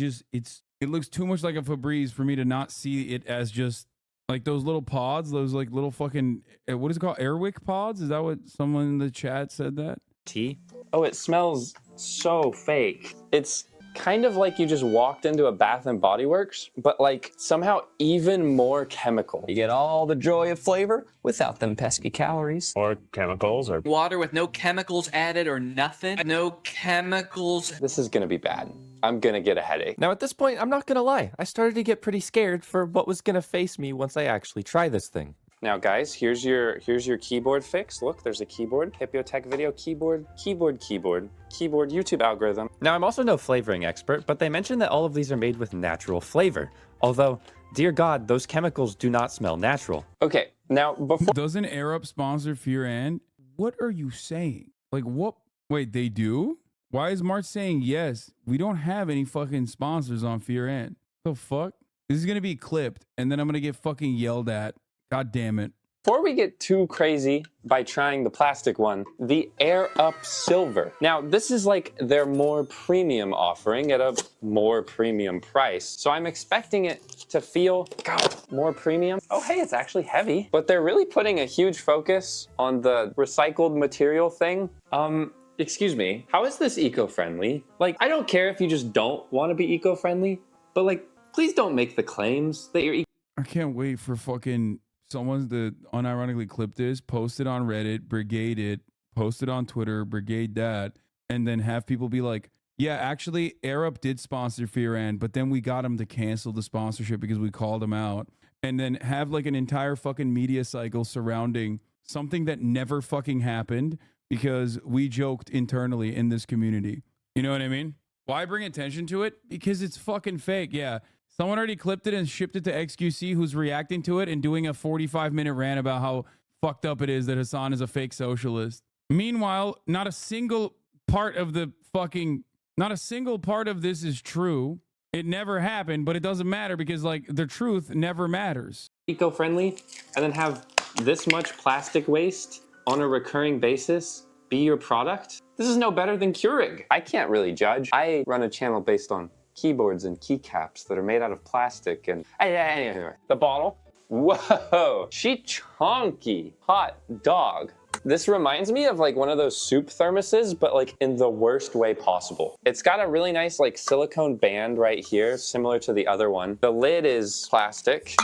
looks too much like a Febreze for me to not see it as just like those little pods, those like little fucking, what is it called? Airwick pods? Is that what someone in the chat said that? Tea? Oh, it smells so fake. It's kind of like you just walked into a Bath and Body Works, but like somehow even more chemical. You get all the joy of flavor without them pesky calories. Or chemicals, or water with no chemicals added or nothing. No chemicals. This is gonna be bad. I'm gonna get a headache. Now at this point, I'm not gonna lie. I started to get pretty scared for what was gonna face me once I actually try this thing. Now guys, here's your keyboard fix. Look, there's a keyboard. Hippotech video keyboard, YouTube algorithm. Now I'm also no flavoring expert, but they mentioned that all of these are made with natural flavor. Although, dear God, those chemicals do not smell natural. Okay, now before... Doesn't Arup sponsor Fear and? What are you saying? Like what? Wait, they do? Why is March saying yes? We don't have any fucking sponsors on Fear and. The fuck? This is gonna be clipped and then I'm gonna get fucking yelled at. God damn it. Before we get too crazy by trying the plastic one, the Arup Silver. Now, this is like their more premium offering at a more premium price. So I'm expecting it to feel, God, more premium. Oh, hey, it's actually heavy. But they're really putting a huge focus on the recycled material thing. Excuse me, how is this eco-friendly? Like, I don't care if you just don't want to be eco-friendly, but like, please don't make the claims that you're I can't wait for fucking someone to unironically clip this, post it on Reddit, brigade it, post it on Twitter, brigade that, and then have people be like, yeah, actually, Arup did sponsor Fearan, but then we got him to cancel the sponsorship because we called him out. And then have like an entire fucking media cycle surrounding something that never fucking happened because we joked internally in this community. You know what I mean? Why bring attention to it? Because it's fucking fake, yeah. Someone already clipped it and shipped it to XQC, who's reacting to it and doing a 45-minute rant about how fucked up it is that Hasan is a fake socialist. Meanwhile, not a single part of this is true. It never happened, but it doesn't matter because like the truth never matters. eco-friendly and then have this much plastic waste on a recurring basis be your product? This is no better than Keurig. I can't really judge. I run a channel based on keyboards and keycaps that are made out of plastic and anyway, the bottle. Whoa, she chunky, hot dog. This reminds me of like one of those soup thermoses, but like in the worst way possible. It's got a really nice like silicone band right here, similar to the other one. The lid is plastic.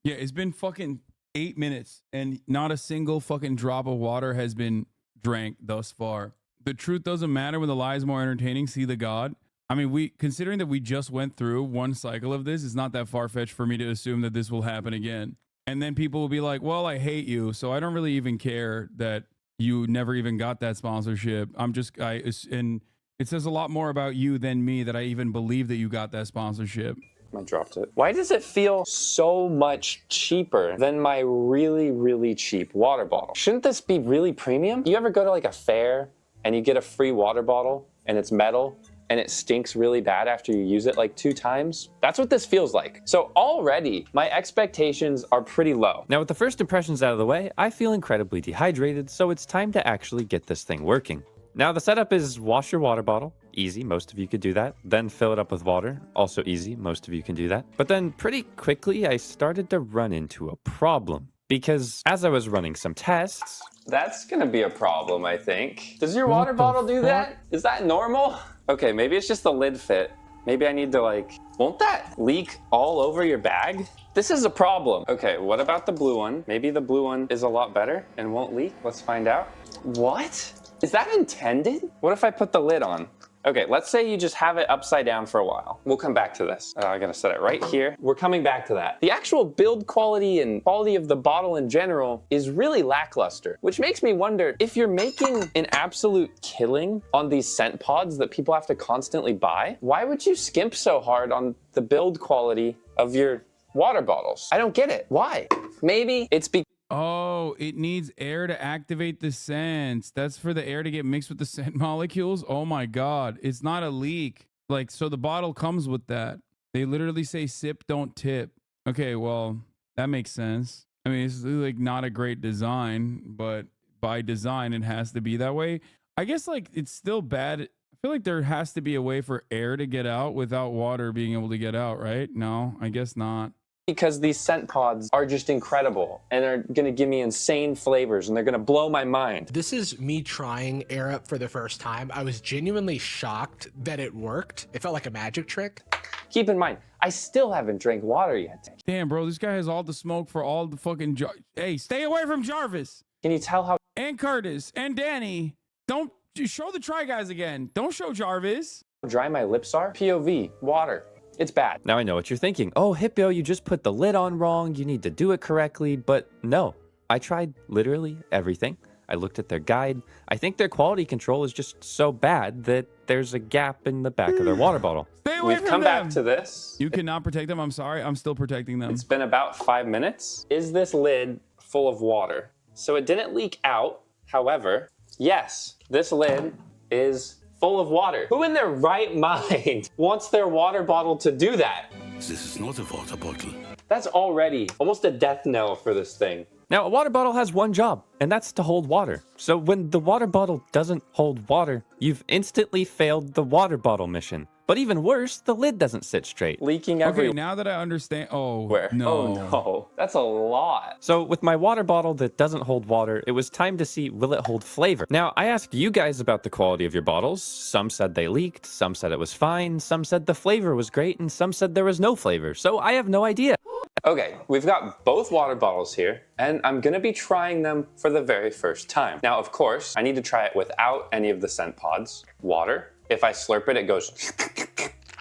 Yeah, it's been fucking 8 minutes and not a single fucking drop of water has been drank thus far. The truth doesn't matter when the lie is more entertaining. See the God. I mean, considering that we just went through one cycle of this, it's not that far-fetched for me to assume that this will happen again. And then people will be like, well, I hate you, so I don't really even care that you never even got that sponsorship. And it says a lot more about you than me that I even believe that you got that sponsorship. I dropped it. Why does it feel so much cheaper than my really, really cheap water bottle? Shouldn't this be really premium? You ever go to like a fair and you get a free water bottle and it's metal and it stinks really bad after you use it like 2 times? That's what this feels like. So already my expectations are pretty low. Now with the first impressions out of the way, I feel incredibly dehydrated, so it's time to actually get this thing working. Now the setup is wash your water bottle, easy, most of you could do that. Then fill it up with water, also easy, most of you can do that. But then pretty quickly I started to run into a problem. Because as I was running some tests... That's gonna be a problem, I think. Does your water bottle do that? Is that normal? Okay, maybe it's just the lid fit. Maybe I need to like, won't that leak all over your bag? This is a problem. Okay, what about the blue one? Maybe the blue one is a lot better and won't leak. Let's find out. What? Is that intended? What if I put the lid on? Okay, let's say you just have it upside down for a while. We'll come back to this. I'm gonna set it right here. We're coming back to that. The actual build quality and quality of the bottle in general is really lackluster, which makes me wonder if you're making an absolute killing on these scent pods that people have to constantly buy, why would you skimp so hard on the build quality of your water bottles? I don't get it. Why? Maybe it's because Oh, it needs air to activate the scents. That's for the air to get mixed with the scent molecules. Oh my God. It's not a leak. Like, so the bottle comes with that. They literally say sip, don't tip. Okay, well, that makes sense. I mean, it's like not a great design, but by design, it has to be that way. I guess like it's still bad. I feel like there has to be a way for air to get out without water being able to get out, right? No, I guess not. Because these scent pods are just incredible and they're gonna give me insane flavors and they're gonna blow my mind. This is me trying Arup for the first time. I was genuinely shocked that it worked. It felt like a magic trick. Keep in mind, I still haven't drank water yet. Damn, bro, this guy has all the smoke for all the fucking Hey, stay away from Jarvis. Can you tell how? And Curtis and Danny. Don't show the Try Guys again. Don't show Jarvis. Dry my lips are? POV, water. It's bad. Now I know what you're thinking. Oh, Hippo, you just put the lid on wrong. You need to do it correctly. But no, I tried literally everything. I looked at their guide. I think their quality control is just so bad that there's a gap in the back of their water bottle. Stay away We've come back to this. You cannot protect them. I'm sorry. I'm still protecting them. It's been about 5 minutes. Is this lid full of water? So it didn't leak out. However, yes, this lid is full of water. Who in their right mind wants their water bottle to do that? This is not a water bottle. That's already almost a death knell for this thing. Now, a water bottle has one job, and that's to hold water. So when the water bottle doesn't hold water, you've instantly failed the water bottle mission. But even worse, the lid doesn't sit straight, leaking everywhere. Okay, now that I understand. Oh, no. Oh no, that's a lot. So with my water bottle that doesn't hold water, it was time to see, will it hold flavor? Now, I asked you guys about the quality of your bottles. Some said they leaked, some said it was fine, some said the flavor was great, and some said there was no flavor. So I have no idea. Okay, we've got both water bottles here, and I'm gonna be trying them for the very first time. Now, of course, I need to try it without any of the scent pods. Water. If I slurp it, it goes...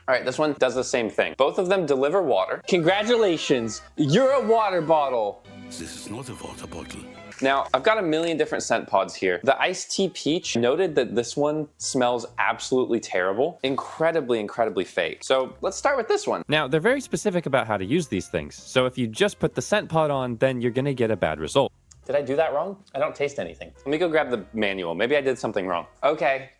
All right, this one does the same thing. Both of them deliver water. Congratulations, you're a water bottle. This is not a water bottle. Now, I've got a million different scent pods here. The iced tea peach noted that this one smells absolutely terrible, incredibly fake. So let's start with this one. Now, they're very specific about how to use these things. So if you just put the scent pod on, then you're gonna get a bad result. Did I do that wrong? I don't taste anything. Let me go grab the manual. Maybe I did something wrong. Okay,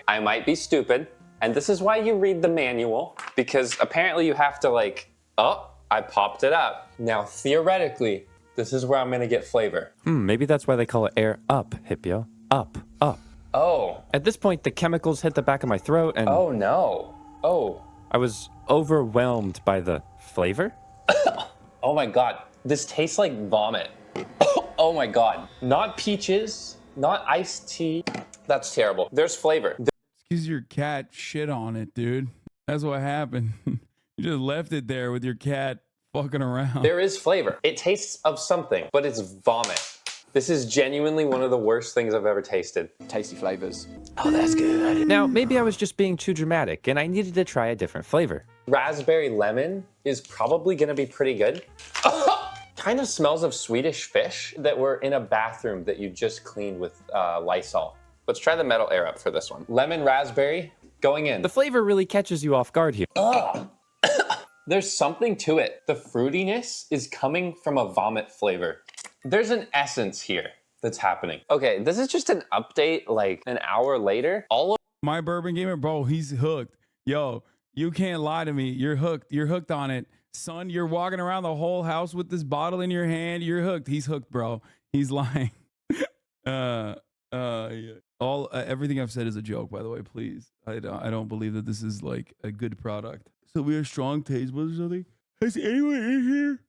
I might be stupid. And this is why you read the manual, because apparently you have to like, oh, I popped it up. Now, theoretically, this is where I'm gonna get flavor. Maybe that's why they call it air up, Hippio. Up. Oh. At this point, the chemicals hit the back of my throat and... Oh no. Oh. I was overwhelmed by the flavor. Oh my God, this tastes like vomit. Oh my God. Not peaches, not iced tea. That's terrible. There's flavor. Excuse your cat shit on it, dude. That's what happened. You just left it there with your cat fucking around. There is flavor. It tastes of something, but it's vomit. This is genuinely one of the worst things I've ever tasted. Tasty flavors. Oh, that's good. Now, maybe I was just being too dramatic and I needed to try a different flavor. Raspberry lemon is probably gonna be pretty good. Kind of smells of Swedish fish that were in a bathroom that you just cleaned with Lysol. Let's try the metal air up for this one. Lemon raspberry going in. The flavor really catches you off guard here. Ugh. There's something to it. The fruitiness is coming from a vomit flavor. There's an essence here that's happening. Okay, this is just an update like an hour later. All of my bourbon gamer, bro, he's hooked. Yo, you can't lie to me. You're hooked. You're hooked on it. Son, you're walking around the whole house with this bottle in your hand. You're hooked. He's hooked, bro. He's lying. Yeah. Everything I've said is a joke, by the way, please. I don't believe that this is like a good product. So we have strong taste buds or something. Has anyone in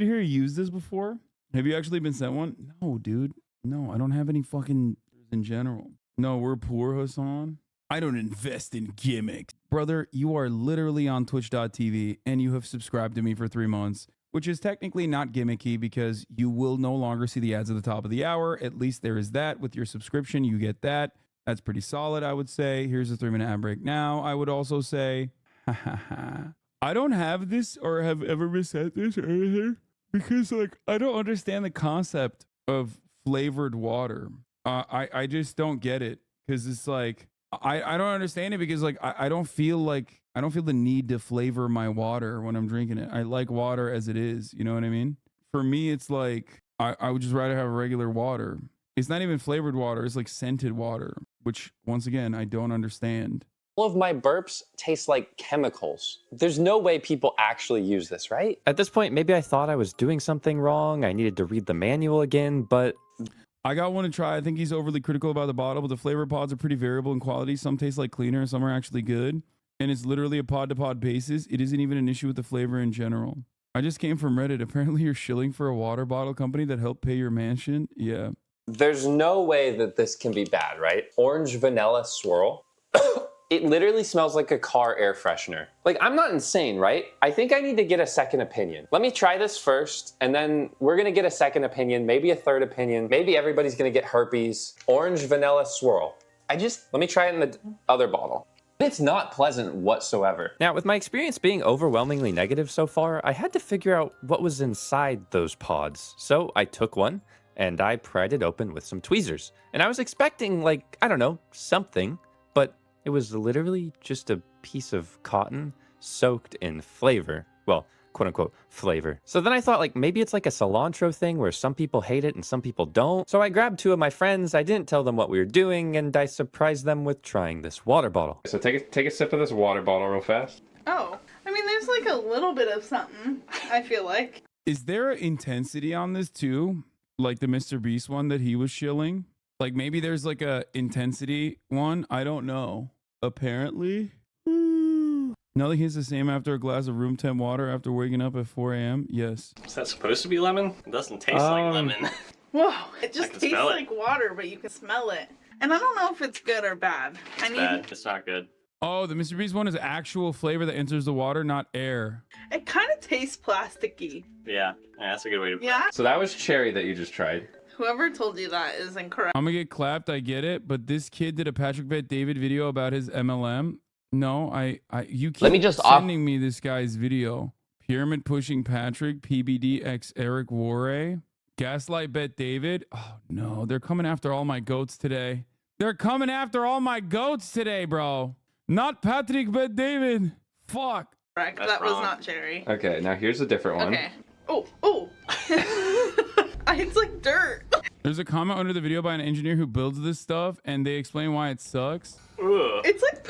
here used this before? Have you actually been sent one? No, dude. No, I don't have any fucking in general. No, we're poor, Hasan. I don't invest in gimmicks. Brother, you are literally on twitch.tv and you have subscribed to me for 3 months, which is technically not gimmicky because you will no longer see the ads at the top of the hour. At least there is that. With your subscription, you get that. That's pretty solid, I would say. Here's a 3-minute ad break now. I would also say, I don't have this or have ever been sent this or anything because, like, I don't understand the concept of flavored water. I just don't get it because it's like, I don't understand it because, like, I don't feel the need to flavor my water when I'm drinking it. I like water as it is. You know what I mean? For me, it's like, I would just rather have regular water. It's not even flavored water. It's like scented water, which once again, I don't understand. All of my burps taste like chemicals. There's no way people actually use this, right? At this point, maybe I thought I was doing something wrong. I needed to read the manual again, but... I got one to try. I think he's overly critical about the bottle, but the flavor pods are pretty variable in quality. Some taste like cleaner, some are actually good. And it's literally a pod-to-pod basis. It isn't even an issue with the flavor in general. I just came from Reddit. Apparently you're shilling for a water bottle company that helped pay your mansion. Yeah. There's no way that this can be bad, right? Orange vanilla swirl. It literally smells like a car air freshener. Like, I'm not insane, right? I think I need to get a second opinion. Let me try this first, and then we're gonna get a second opinion, maybe a third opinion. Maybe everybody's gonna get herpes. Orange vanilla swirl. Let me try it in the other bottle. It's not pleasant whatsoever. Now, with my experience being overwhelmingly negative so far, I had to figure out what was inside those pods. So I took one, and I pried it open with some tweezers. And I was expecting, like, I don't know, something, but it was literally just a piece of cotton soaked in flavor. Well, quote unquote flavor. So then I thought, like, maybe it's like a cilantro thing where some people hate it and some people don't. So I grabbed 2 of my friends. I didn't tell them what we were doing, and I surprised them with trying this water bottle. So take a sip of this water bottle real fast. Oh, I mean, there's like a little bit of something, I feel like. Is there an intensity on this too? Like the Mr. Beast one that he was shilling? Like maybe there's like a intensity one? I don't know. Apparently. Nothing hits the same after a glass of room temp water after waking up at 4 a.m. Yes. Is that supposed to be lemon? It doesn't taste like lemon. Whoa, it just can tastes smell it. like water, but you can smell it. And I don't know if it's good or bad. It's bad. It's not good. Oh, the Mr. Beast one is actual flavor that enters the water, not air. It kind of tastes plasticky. Yeah, that's a good way to put it. Yeah? So that was cherry that you just tried. Whoever told you that is incorrect. I'm gonna get clapped, I get it, but this kid did a Patrick Bet David video about his MLM. No, you keep Let me just sending me this guy's video. Pyramid pushing Patrick, PBD x Eric Warray, Gaslight Bet David. Oh no, they're coming after all my goats today. They're coming after all my goats today, bro. Not Patrick Bet David. Fuck. Correct. That was not cherry. Okay, now here's a different one. Okay. Oh. It's like dirt. There's a comment under the video by an engineer who builds this stuff, and they explain why it sucks. Ugh. It's like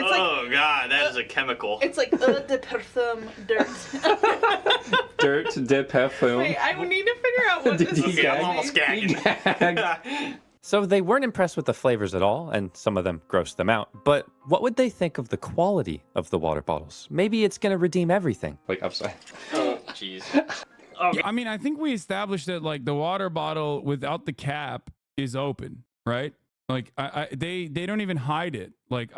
Oh god, that is a chemical. It's like de parfum dirt. Dirt de parfum. Wait, I need to figure out what this is. I'm almost gagging. So they weren't impressed with the flavors at all, and some of them grossed them out. But what would they think of the quality of the water bottles? Maybe it's gonna redeem everything. Like upside. Oh, jeez. Yeah, I mean, I think we established that like the water bottle without the cap is open, right? Like they don't even hide it. Like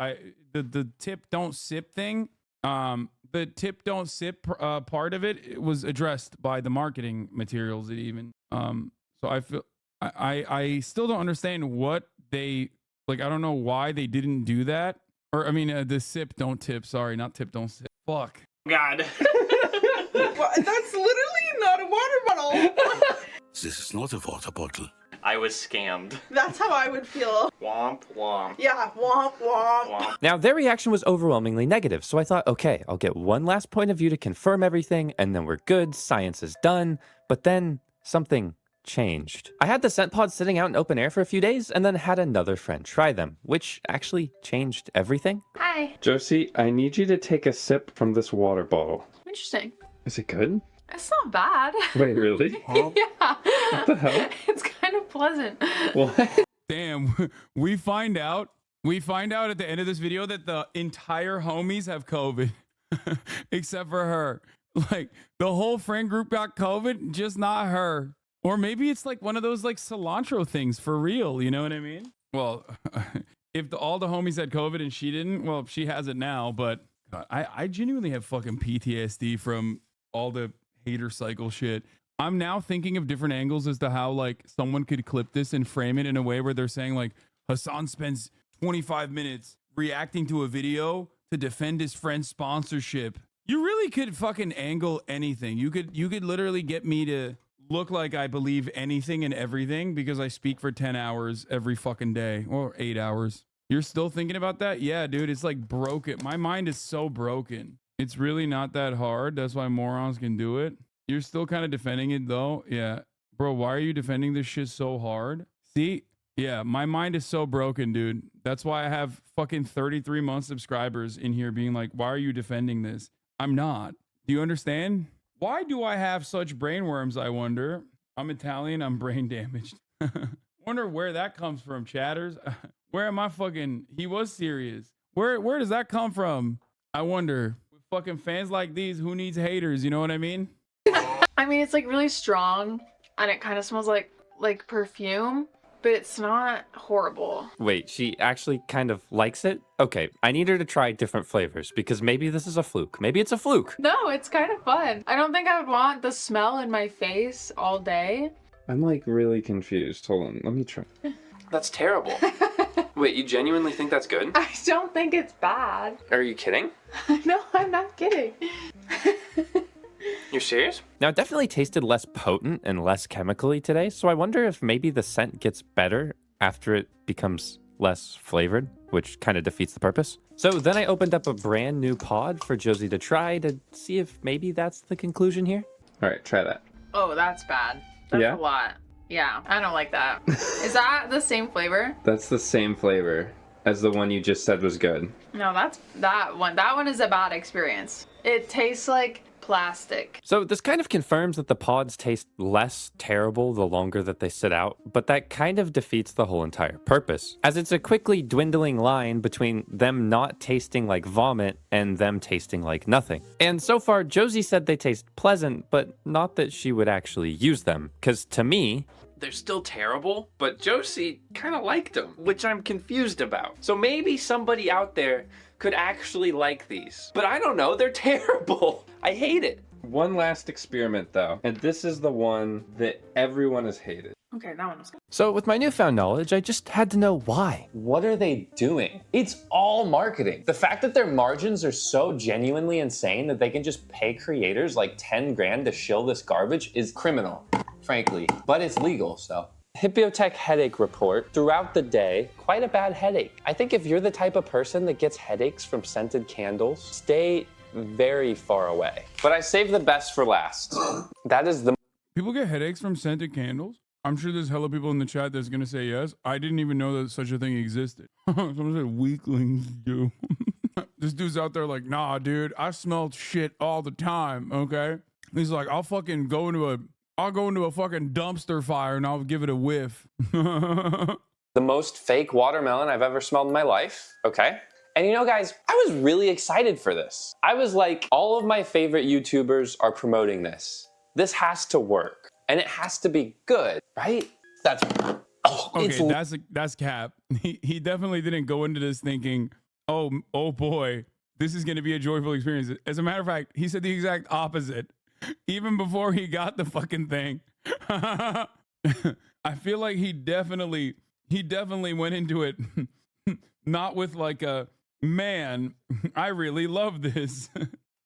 the tip don't sip thing. The tip don't sip part of it was addressed by the marketing materials. It even so I feel I still don't understand what they like. I don't know why they didn't do that. Or I mean the sip don't tip. Sorry, not tip don't sip. Fuck. God. That's literally not a water bottle. This is not a water bottle. I was scammed. That's how I would feel. Womp womp. Yeah, womp womp. Now, their reaction was overwhelmingly negative, so I thought, okay, I'll get one last point of view to confirm everything, and then we're good, science is done. But then something changed. I had the scent pods sitting out in open air for a few days, and then had another friend try them, which actually changed everything. Hi. Josie, I need you to take a sip from this water bottle. Interesting. Is it good? It's not bad. Wait, really? Yeah. What the hell? It's kind of pleasant. What? Damn, we find out at the end of this video that the entire homies have COVID except for her. Like the whole friend group got COVID, just not her. Or maybe it's like one of those like cilantro things for real, you know what I mean? Well, if all the homies had COVID and she didn't, well, she has it now, but God, I genuinely have fucking PTSD from all the hater cycle shit. I'm now thinking of different angles as to how like someone could clip this and frame it in a way where they're saying like Hasan spends 25 minutes reacting to a video to defend his friend's sponsorship. You really could fucking angle anything. You could literally get me to look like I believe anything and everything because I speak for 10 hours every fucking day or 8 hours. You're still thinking about that? Yeah, dude, it's like broken. My mind is so broken. It's really not that hard. That's why morons can do it. You're still kind of defending it though. Yeah. Bro, why are you defending this shit so hard? See? Yeah, my mind is so broken, dude. That's why I have fucking 33 month subscribers in here being like, why are you defending this? I'm not. Do you understand? Why do I have such brainworms, I wonder? I'm Italian, I'm brain damaged. Wonder where that comes from, chatters. Where am I fucking... He was serious. Where does that come from? I wonder. With fucking fans like these, who needs haters? You know what I mean? I mean, it's like really strong and it kind of smells like perfume, but it's not horrible. Wait, she actually kind of likes it? Okay, I need her to try different flavors because maybe this is a fluke. Maybe it's a fluke. No, it's kind of fun. I don't think I would want the smell in my face all day. I'm like really confused. Hold on, let me try. That's terrible. Wait, you genuinely think that's good? I don't think it's bad. Are you kidding? No, I'm not kidding. You're serious? Now, it definitely tasted less potent and less chemically today, so I wonder if maybe the scent gets better after it becomes less flavored, which kind of defeats the purpose. So then I opened up a brand new pod for Josie to try to see if maybe that's the conclusion here. All right, try that. Oh, that's bad. That's a lot. Yeah, I don't like that. Is that the same flavor? That's the same flavor as the one you just said was good. No, that's that one. That one is a bad experience. It tastes like plastic. So this kind of confirms that the pods taste less terrible the longer that they sit out, but that kind of defeats the whole entire purpose, as it's a quickly dwindling line between them not tasting like vomit and them tasting like nothing. And so far, Josie said they taste pleasant, but not that she would actually use them, because to me, they're still terrible, but Josie kind of liked them, which I'm confused about. So maybe somebody out there could actually like these, but I don't know, they're terrible. I hate it. One last experiment though, and this is the one that everyone has hated. Okay, that one was good. So with my newfound knowledge, I just had to know why. What are they doing? It's all marketing. The fact that their margins are so genuinely insane that they can just pay creators like 10 grand to shill this garbage is criminal, frankly, but it's legal, so. Hippiotech headache report. Throughout the day, quite a bad headache. I think if you're the type of person that gets headaches from scented candles, stay very far away. But I saved the best for last. That is the... People get headaches from scented candles? I'm sure there's hella people in the chat that's gonna say yes. I didn't even know that such a thing existed. Someone said weaklings do. This dude's out there like, nah, dude, I smell shit all the time, okay? He's like, I'll go into a fucking dumpster fire and I'll give it a whiff. The most fake watermelon I've ever smelled in my life, okay? And you know, guys, I was really excited for this. I was like, all of my favorite YouTubers are promoting this. This has to work, and it has to be good, right? That's, oh, okay, that's cap. He definitely didn't go into this thinking, oh boy, this is gonna be a joyful experience. As a matter of fact, he said the exact opposite. Even before he got the fucking thing. I feel like he definitely went into it not with like a, man, I really love this.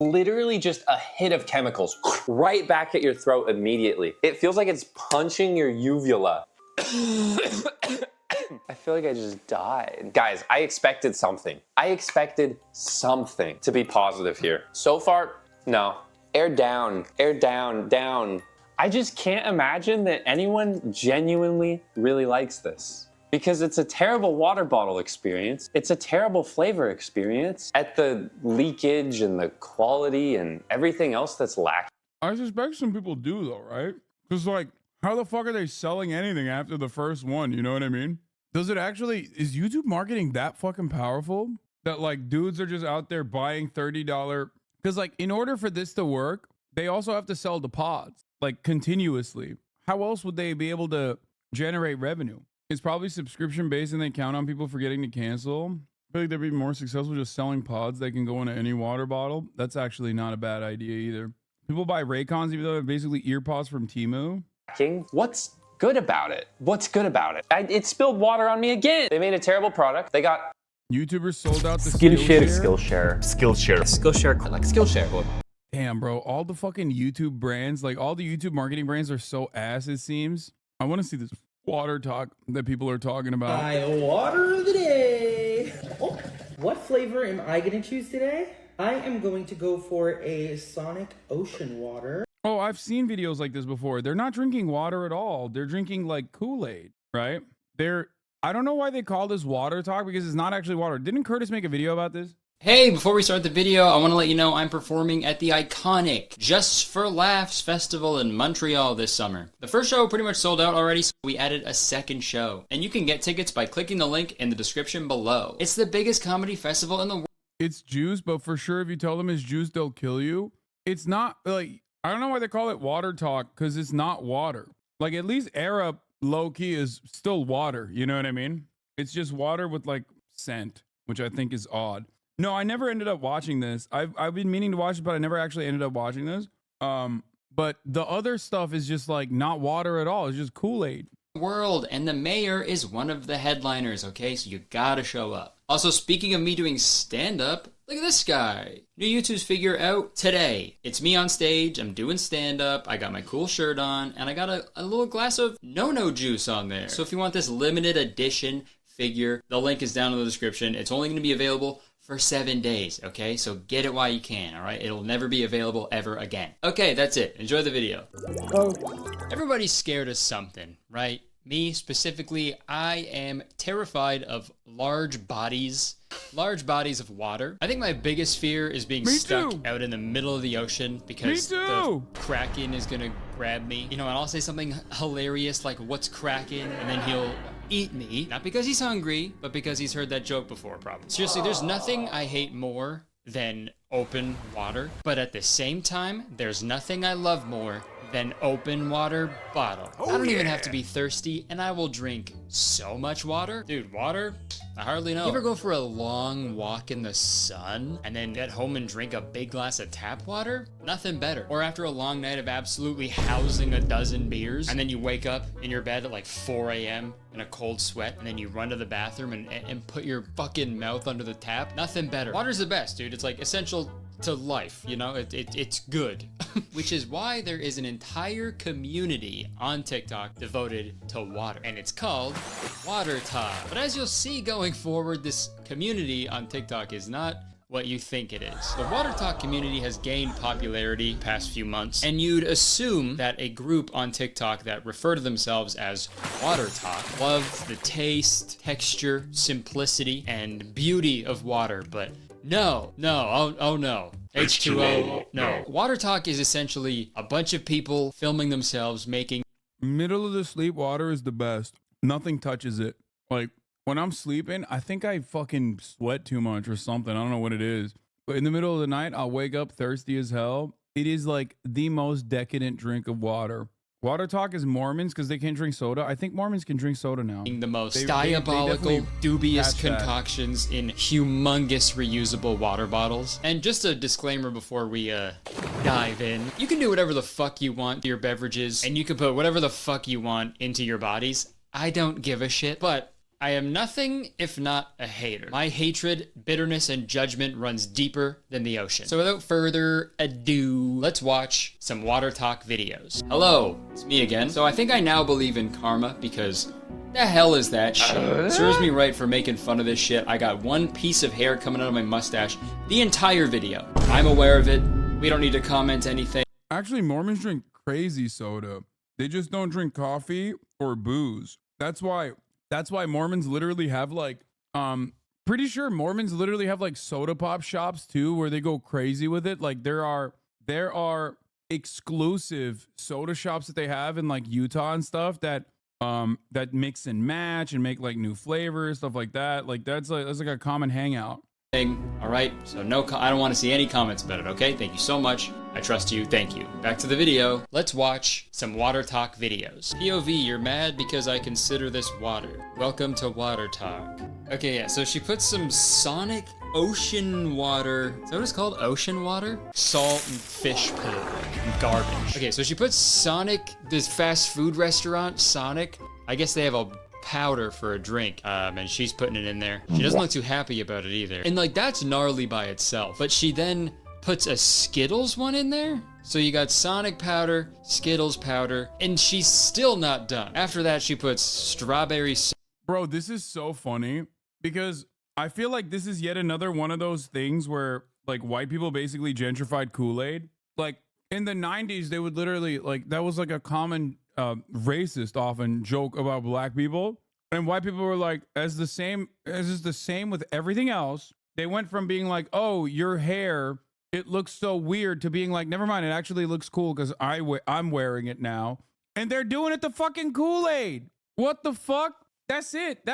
Literally just a hit of chemicals right back at your throat immediately. It feels like it's punching your uvula. I feel like I just died. Guys, I expected something. I expected something to be positive here. So far, no. Air down, down. I just can't imagine that anyone genuinely really likes this. Because it's a terrible water bottle experience. It's a terrible flavor experience at the leakage and the quality and everything else that's lacking. I suspect some people do though, right? Because like, how the fuck are they selling anything after the first one? You know what I mean? Is YouTube marketing that fucking powerful? That like dudes are just out there buying $30, because like in order for this to work, they also have to sell the pods like continuously. How else would they be able to generate revenue? It's probably subscription based and they count on people forgetting to cancel. I feel like they'd be more successful just selling pods that can go into any water bottle. That's actually not a bad idea either. People buy Raycons even though they're basically ear pods from Temu. What's good about it? What's good about it? It spilled water on me again. They made a terrible product. They got... YouTubers sold out the Skillshare. Damn, bro. All the fucking YouTube brands, like all the YouTube marketing brands are so ass, it seems. I want to see this water talk that people are talking about. My water of the day. Oh, what flavor am I going to choose today? I am going to go for a Sonic Ocean Water. Oh, I've seen videos like this before. They're not drinking water at all. They're drinking like Kool-Aid, right? I don't know why they call this water talk because it's not actually water. Didn't Curtis make a video about this? Hey, before we start the video, I want to let you know I'm performing at the iconic Just for Laughs festival in Montreal this summer. The first show pretty much sold out already, so we added a second show. And you can get tickets by clicking the link in the description below. It's the biggest comedy festival in the world. It's juice, but for sure if you tell them it's juice, they'll kill you. It's not, like, I don't know why they call it water talk, because it's not water. Like, at least Arup, low-key, is still water, you know what I mean? It's just water with, like, scent, which I think is odd. No, I never ended up watching this. I've been meaning to watch it, but I never actually ended up watching this. But the other stuff is just like not water at all. It's just Kool-Aid. World, and the mayor is one of the headliners, okay? So you gotta show up. Also, speaking of me doing stand-up, look at this guy. New YouTube's figure out today. It's me on stage, I'm doing stand-up, I got my cool shirt on, and I got a little glass of no-no juice on there. So if you want this limited edition figure, the link is down in the description. It's only gonna be available for 7 days, okay? So get it while you can, all right? It'll never be available ever again. Okay, that's it. Enjoy the video. Everybody's scared of something, right? Me specifically, I am terrified of large bodies of water. I think my biggest fear is being stuck out in the middle of the ocean because the Kraken is gonna grab me. You know, and I'll say something hilarious like, "What's Kraken?" and then he'll eat me. Not because he's hungry, but because he's heard that joke before, probably. Seriously, there's nothing I hate more than open water, but at the same time, there's nothing I love more than open water bottle. I don't even have to be thirsty, and I will drink so much water. Dude, water, I hardly know. You ever go for a long walk in the sun and then get home and drink a big glass of tap water? Nothing better. Or after a long night of absolutely housing a dozen beers, and then you wake up in your bed at like 4 a.m. in a cold sweat, and then you run to the bathroom and put your fucking mouth under the tap. Nothing better. Water's the best, dude. It's like essential to life, you know, it's good. Which is why there is an entire community on TikTok devoted to water, and it's called Water Talk. But as you'll see going forward, this community on TikTok is not what you think it is. The Water Talk community has gained popularity past few months, and you'd assume that a group on TikTok that refer to themselves as Water Talk love the taste, texture, simplicity, and beauty of water, but no, oh no. H2O, no. Water Talk is essentially a bunch of people filming themselves making middle of the sleep water is the best. Nothing touches it. Like when I'm sleeping, I think I fucking sweat too much or something. I don't know what it is. But in the middle of the night, I'll wake up thirsty as hell. It is like the most decadent drink of water. Water Talk is Mormons because they can't drink soda. I think Mormons can drink soda now. The most diabolical, dubious concoctions in humongous reusable water bottles. And just a disclaimer before we dive in. You can do whatever the fuck you want to your beverages, and you can put whatever the fuck you want into your bodies. I don't give a shit, but I am nothing if not a hater. My hatred, bitterness, and judgment runs deeper than the ocean. So without further ado, let's watch some Water Talk videos. Hello, it's me again. So I think I now believe in karma because the hell is that shit? Serves me right for making fun of this shit. I got one piece of hair coming out of my mustache the entire video. I'm aware of it. We don't need to comment anything. Actually, Mormons drink crazy soda. They just don't drink coffee or booze. That's why Mormons literally have like, pretty sure Mormons literally have like soda pop shops too, where they go crazy with it. Like there are exclusive soda shops that they have in like Utah and stuff that mix and match and make like new flavors, stuff like that. Like that's like a common hangout. All right, so I don't want to see any comments about it, okay? Thank you so much. I trust you. Thank you. Back to the video. Let's watch some Water Talk videos. POV, you're mad because I consider this water. Welcome to Water Talk. Okay, yeah, so she put some Sonic ocean water. Is that what it's called? Ocean water? Salt and fish poo and garbage. Okay, so she put Sonic, this fast food restaurant, Sonic. I guess they have a powder for a drink, and she's putting it in there. She doesn't look too happy about it either. And like, that's gnarly by itself. But she then puts a Skittles one in there. So you got Sonic powder, Skittles powder, and she's still not done. After that, she puts strawberry. Bro, this is so funny because I feel like this is yet another one of those things where like white people basically gentrified Kool-Aid. Like in the 90s, they would literally like, that was like a common racist often joke about black people, and white people were like, as the same with everything else. They went from being like, oh, your hair, it looks so weird, to being like, never mind, it actually looks cool because I'm wearing it now. And they're doing it to fucking Kool-Aid. What the fuck? That's it.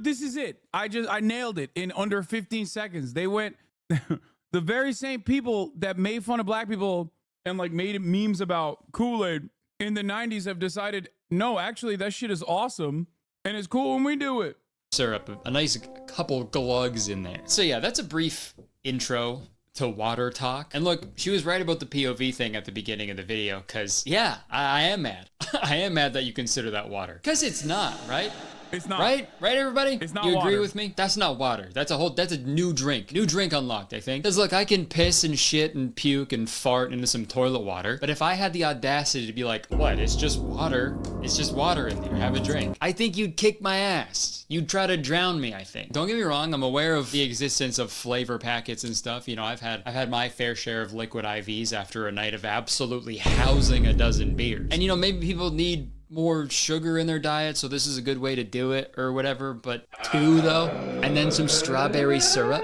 This is it. I nailed it in under 15 seconds. They went the very same people that made fun of black people and like made memes about Kool-Aid in the 90s have decided, no, actually that shit is awesome and it's cool when we do it. Syrup, a nice couple glugs in there. So yeah, that's a brief intro to Water Talk. And look, she was right about the POV thing at the beginning of the video, because yeah, I am mad. I am mad that you consider that water. Because it's not, right? It's not. Right, everybody? It's not You agree water. with me? That's not water. That's a new drink. New drink unlocked, I think. Because look, I can piss and shit and puke and fart into some toilet water. But if I had the audacity to be like, what, it's just water. It's just water in there. Have a drink. I think you'd kick my ass. You'd try to drown me, I think. Don't get me wrong, I'm aware of the existence of flavor packets and stuff. You know, I've had my fair share of liquid IVs after a night of absolutely housing a dozen beers. And you know, maybe people need more sugar in their diet, so this is a good way to do it or whatever, but 2 though, and then some strawberry syrup.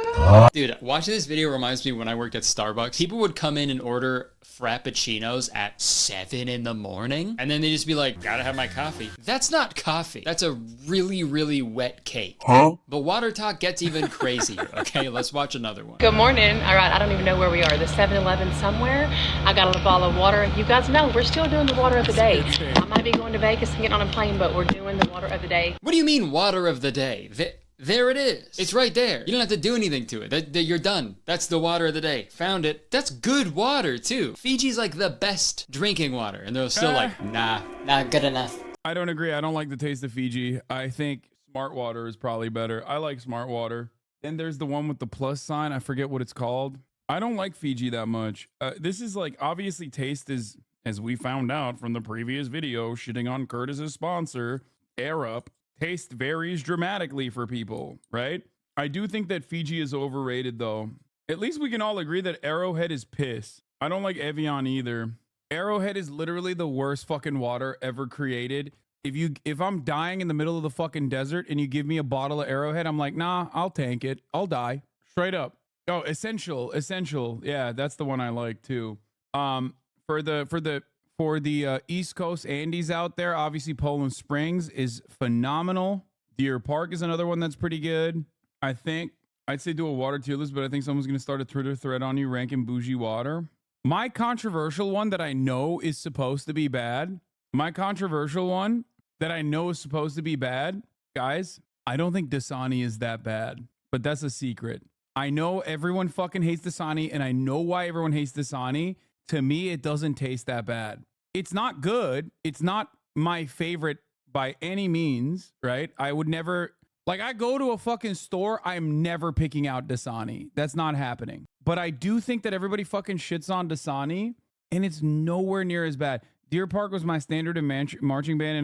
Dude, watching this video reminds me when I worked at Starbucks. People would come in and order frappuccinos at 7 in the morning, and then they just be like, gotta have my coffee. That's not coffee. That's a really, really wet cake. Huh? The water talk gets even crazier. Okay, let's watch another one. Good morning. All right, I don't even know where we are. The 7-Eleven somewhere. I got a bottle of water. You guys know we're still doing the water of the day. I might be going to Vegas and getting on a plane, but we're doing the water of the day. What do you mean water of the day? There it is. It's right there. You don't have to do anything to it. You're done. That's the water of the day. Found it. That's good water too. Fiji's like the best drinking water, and they're still like, nah, not good enough. I don't agree. I don't like the taste of Fiji. I think Smart Water is probably better. I like Smart Water. Then there's the one with the plus sign. I forget what it's called. I don't like Fiji that much. This is like, obviously taste is, as we found out from the previous video, shitting on Curtis's sponsor, Arup. Taste varies dramatically for people, right? I do think that Fiji is overrated though. At least we can all agree that Arrowhead is piss. I don't like Evian either. Arrowhead is literally the worst fucking water ever created. If I'm dying in the middle of the fucking desert and you give me a bottle of Arrowhead, I'm like, nah, I'll tank it. I'll die. Straight up. Oh, Essential. Yeah, that's the one I like too. For the East Coast Andes out there, obviously Poland Springs is phenomenal. Deer Park is another one that's pretty good. I think I'd say do a water tier list, but I think someone's going to start a Twitter thread on you ranking bougie water. My controversial one that I know is supposed to be bad. Guys, I don't think Dasani is that bad, but that's a secret. I know everyone fucking hates Dasani, and I know why everyone hates Dasani. To me, it doesn't taste that bad. It's not good. It's not my favorite by any means, right? I would never, like, I go to a fucking store, I'm never picking out Dasani. That's not happening. But I do think that everybody fucking shits on Dasani, and it's nowhere near as bad. Deer Park was my standard in marching band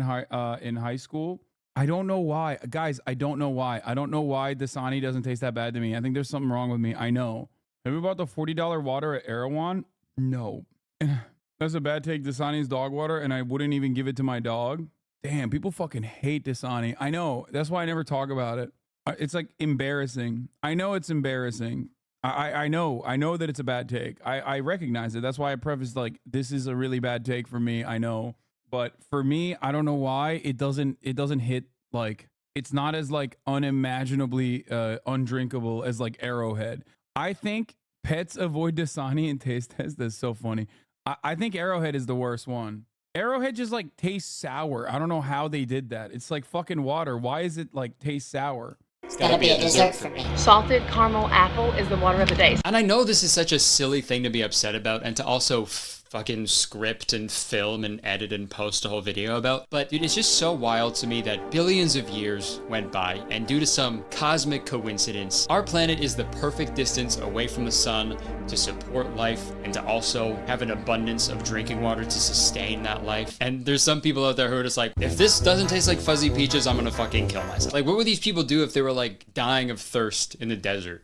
in high school. I don't know why. Guys, I don't know why. I don't know why Dasani doesn't taste that bad to me. I think there's something wrong with me. I know. Have you bought the $40 water at Erewhon? No. That's a bad take. Dasani's dog water, and I wouldn't even give it to my dog. Damn, people fucking hate Dasani. I know. That's why I never talk about it. It's like embarrassing. I know it's embarrassing. I know that it's a bad take. I recognize it. That's why I prefaced like, this is a really bad take for me. I know. But for me, I don't know why it doesn't hit, like, it's not as like unimaginably undrinkable as like Arrowhead. I think pets avoid Dasani and taste test. That's so funny. I think Arrowhead is the worst one. Arrowhead just like tastes sour. I don't know how they did that. It's like fucking water. Why is it like taste sour? It's gotta be a dessert for me. Salted caramel apple is the water of the day. And I know this is such a silly thing to be upset about and to also fucking script and film and edit and post a whole video about, but dude, it's just so wild to me that billions of years went by, and due to some cosmic coincidence, our planet is the perfect distance away from the sun to support life and to also have an abundance of drinking water to sustain that life. And there's some people out there who are just like, if this doesn't taste like fuzzy peaches, I'm gonna fucking kill myself. Like, what would these people do if they were like dying of thirst in the desert?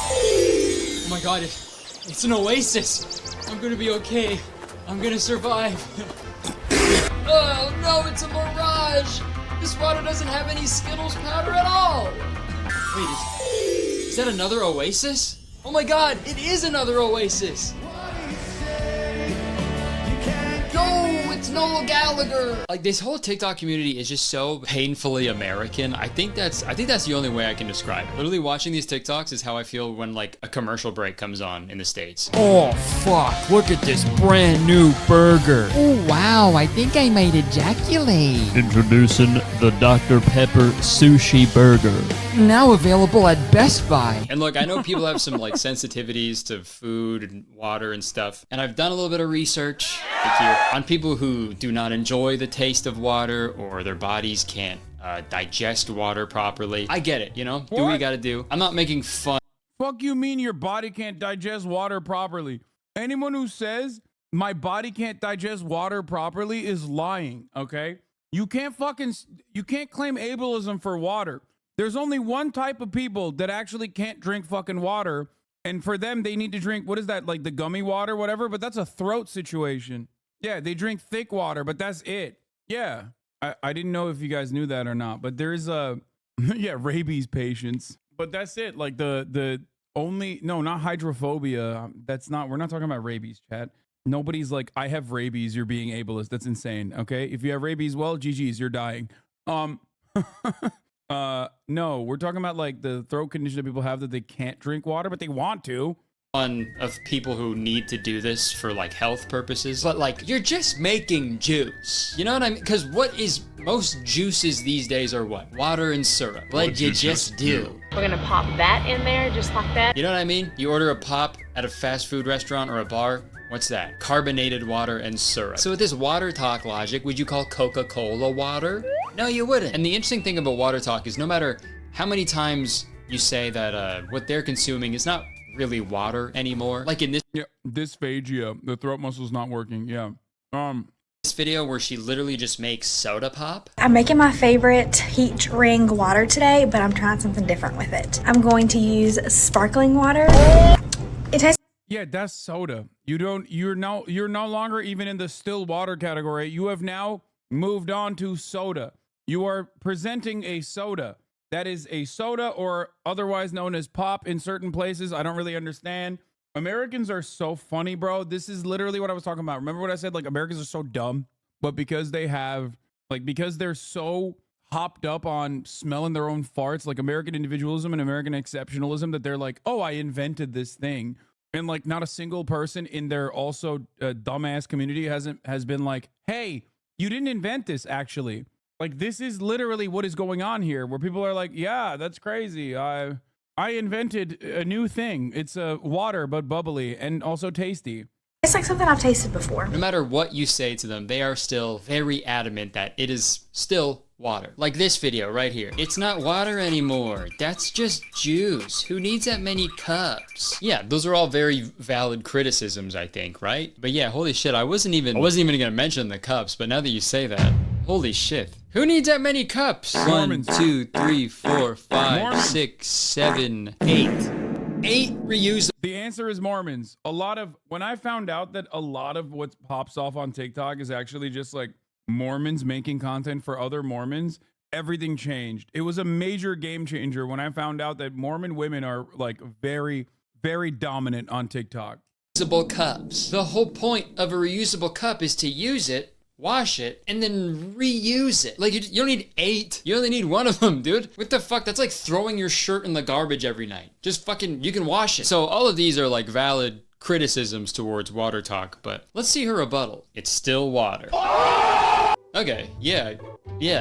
Oh my god, it's an oasis. I'm gonna be okay. I'm gonna survive. Oh no, it's a mirage! This water doesn't have any Skittles powder at all! Wait, is that another oasis? Oh my god, it is another oasis! No, it's Noel Gallagher! Like, this whole TikTok community is just so painfully American. I think that's the only way I can describe it. Literally watching these TikToks is how I feel when like a commercial break comes on in the States. Oh fuck, look at this brand new burger. Oh wow, I think I might ejaculate. Introducing the Dr. Pepper Sushi Burger. Now available at Best Buy. And look, I know people have some like sensitivities to food and water and stuff, and I've done a little bit of research on people who do not enjoy the taste of water or their bodies can't digest water properly. I get it, you know? Do what you gotta do. I'm not making fun. Fuck you mean your body can't digest water properly? Anyone who says my body can't digest water properly is lying, okay? You can't claim ableism for water. There's only one type of people that actually can't drink fucking water, and for them, they need to drink, what is that, like the gummy water, whatever, but that's a throat situation. Yeah, they drink thick water, but that's it. Yeah. I didn't know if you guys knew that or not, but there's a yeah, rabies patients. But that's it. Like the only no, not hydrophobia. That's not, we're not talking about rabies, chat. Nobody's like, I have rabies, you're being ableist. That's insane. Okay. If you have rabies, well, GG's, you're dying. No, we're talking about like the throat condition that people have that they can't drink water, but they want to. One of people who need to do this for like health purposes, but like you're just making juice. You know what I mean? Because what is most juices these days are what? Water and syrup. What you just do. We're gonna pop that in there just like that. You know what I mean? You order a pop at a fast food restaurant or a bar. What's that? Carbonated water and syrup. So with this water talk logic, would you call Coca-Cola water? No, you wouldn't. And the interesting thing about water talk is no matter how many times you say that what they're consuming is not really water anymore. Like in this dysphagia, the throat muscle's not working. Yeah. This video where she literally just makes soda pop. I'm making my favorite heat ring water today, but I'm trying something different with it. I'm going to use sparkling water. It tastes. Yeah, that's soda. You're no longer even in the still water category. You have now moved on to soda. You are presenting a soda. That is a soda, or otherwise known as pop in certain places. I don't really understand. Americans are so funny, bro. This is literally what I was talking about. Remember what I said? Like, Americans are so dumb, but because they have, like, because they're so hopped up on smelling their own farts, like American individualism and American exceptionalism, that they're like, oh, I invented this thing. And like, not a single person in their also dumbass community has been like, hey, you didn't invent this, actually. Like, this is literally what is going on here, where people are like, yeah, that's crazy. I invented a new thing. It's water, but bubbly and also tasty. It's like something I've tasted before. No matter what you say to them, they are still very adamant that it is still water. Like this video right here. It's not water anymore. That's just juice. Who needs that many cups? Yeah, those are all very valid criticisms, I think, right? But yeah, holy shit, I wasn't even gonna mention the cups, but now that you say that, holy shit. Who needs that many cups? Mormons. 1, 2, 3, 4, 5, Mormons. 6, 7, 8. 8 reusable. The answer is Mormons. When I found out that a lot of what pops off on TikTok is actually just like Mormons making content for other Mormons, everything changed. It was a major game changer when I found out that Mormon women are like very, very dominant on TikTok. Reusable cups. The whole point of a reusable cup is to use it, wash it, and then reuse it. Like, you don't need 8. You only need 1 of them, dude. What the fuck? That's like throwing your shirt in the garbage every night. Just fucking, you can wash it. So all of these are like valid criticisms towards water talk, but let's see her rebuttal. It's still water. Okay, yeah,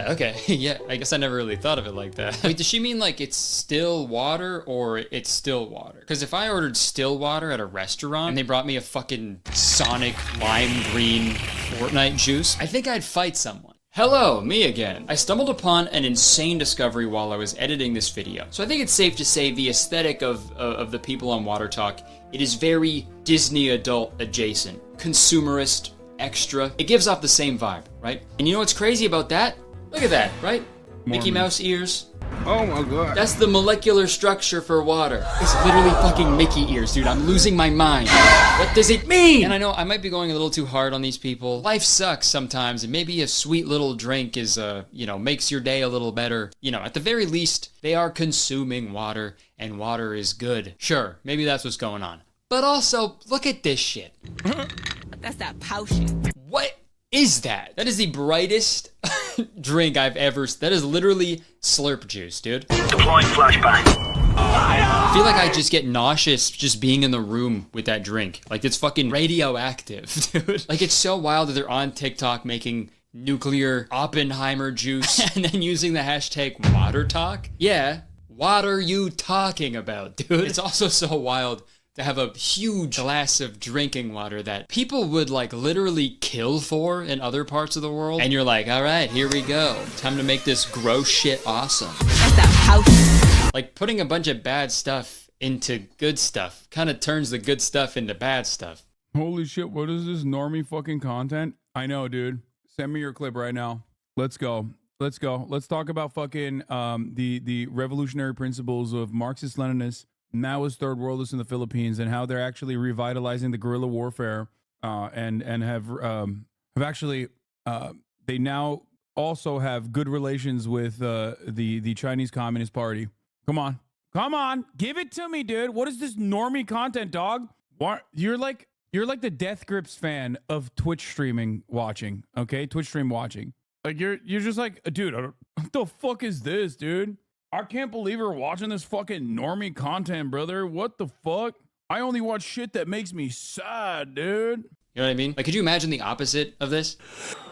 okay, yeah, I guess I never really thought of it like that. Wait, does she mean like it's still water or it's still water? Because if I ordered still water at a restaurant and they brought me a fucking Sonic lime green Fortnite juice, I think I'd fight someone. Hello, me again. I stumbled upon an insane discovery while I was editing this video. So I think it's safe to say the aesthetic of the people on Water Talk, it is very Disney adult adjacent, consumerist, extra. It gives off the same vibe, right? And you know what's crazy about that? Look at that, right? Mickey Mouse ears. Oh my god. That's the molecular structure for water. It's literally fucking Mickey ears, dude. I'm losing my mind. What does it mean? And I know I might be going a little too hard on these people. Life sucks sometimes, and maybe a sweet little drink is, makes your day a little better. You know, at the very least, they are consuming water, and water is good. Sure, maybe that's what's going on. But also, look at this shit. That's that potion. What is that? That is the brightest drink I've ever... That is literally slurp juice, dude. Deploying flashbang. I feel like I just get nauseous just being in the room with that drink. Like, it's fucking radioactive, dude. Like, it's so wild that they're on TikTok making nuclear Oppenheimer juice and then using the hashtag water talk. Yeah, what are you talking about, dude? It's also so wild to have a huge glass of drinking water that people would like literally kill for in other parts of the world. And you're like, all right, here we go. Time to make this gross shit awesome. That's that house. Like putting a bunch of bad stuff into good stuff kind of turns the good stuff into bad stuff. Holy shit, what is this normie fucking content? I know, dude. Send me your clip right now. Let's go. Let's go. Let's talk about fucking the revolutionary principles of Marxist-Leninists, Maoist third worldists in the Philippines, and how they're actually revitalizing the guerrilla warfare and have actually they now also have good relations with the Chinese Communist Party. Come on, give it to me, dude. What is this normie content, dog? What you're like the Death Grips fan of Twitch streaming watching, okay? Twitch stream watching. Like you're just like, dude, what the fuck is this, dude? I can't believe we're watching this fucking normie content, brother. What the fuck? I only watch shit that makes me sad, dude. You know what I mean? Like, could you imagine the opposite of this?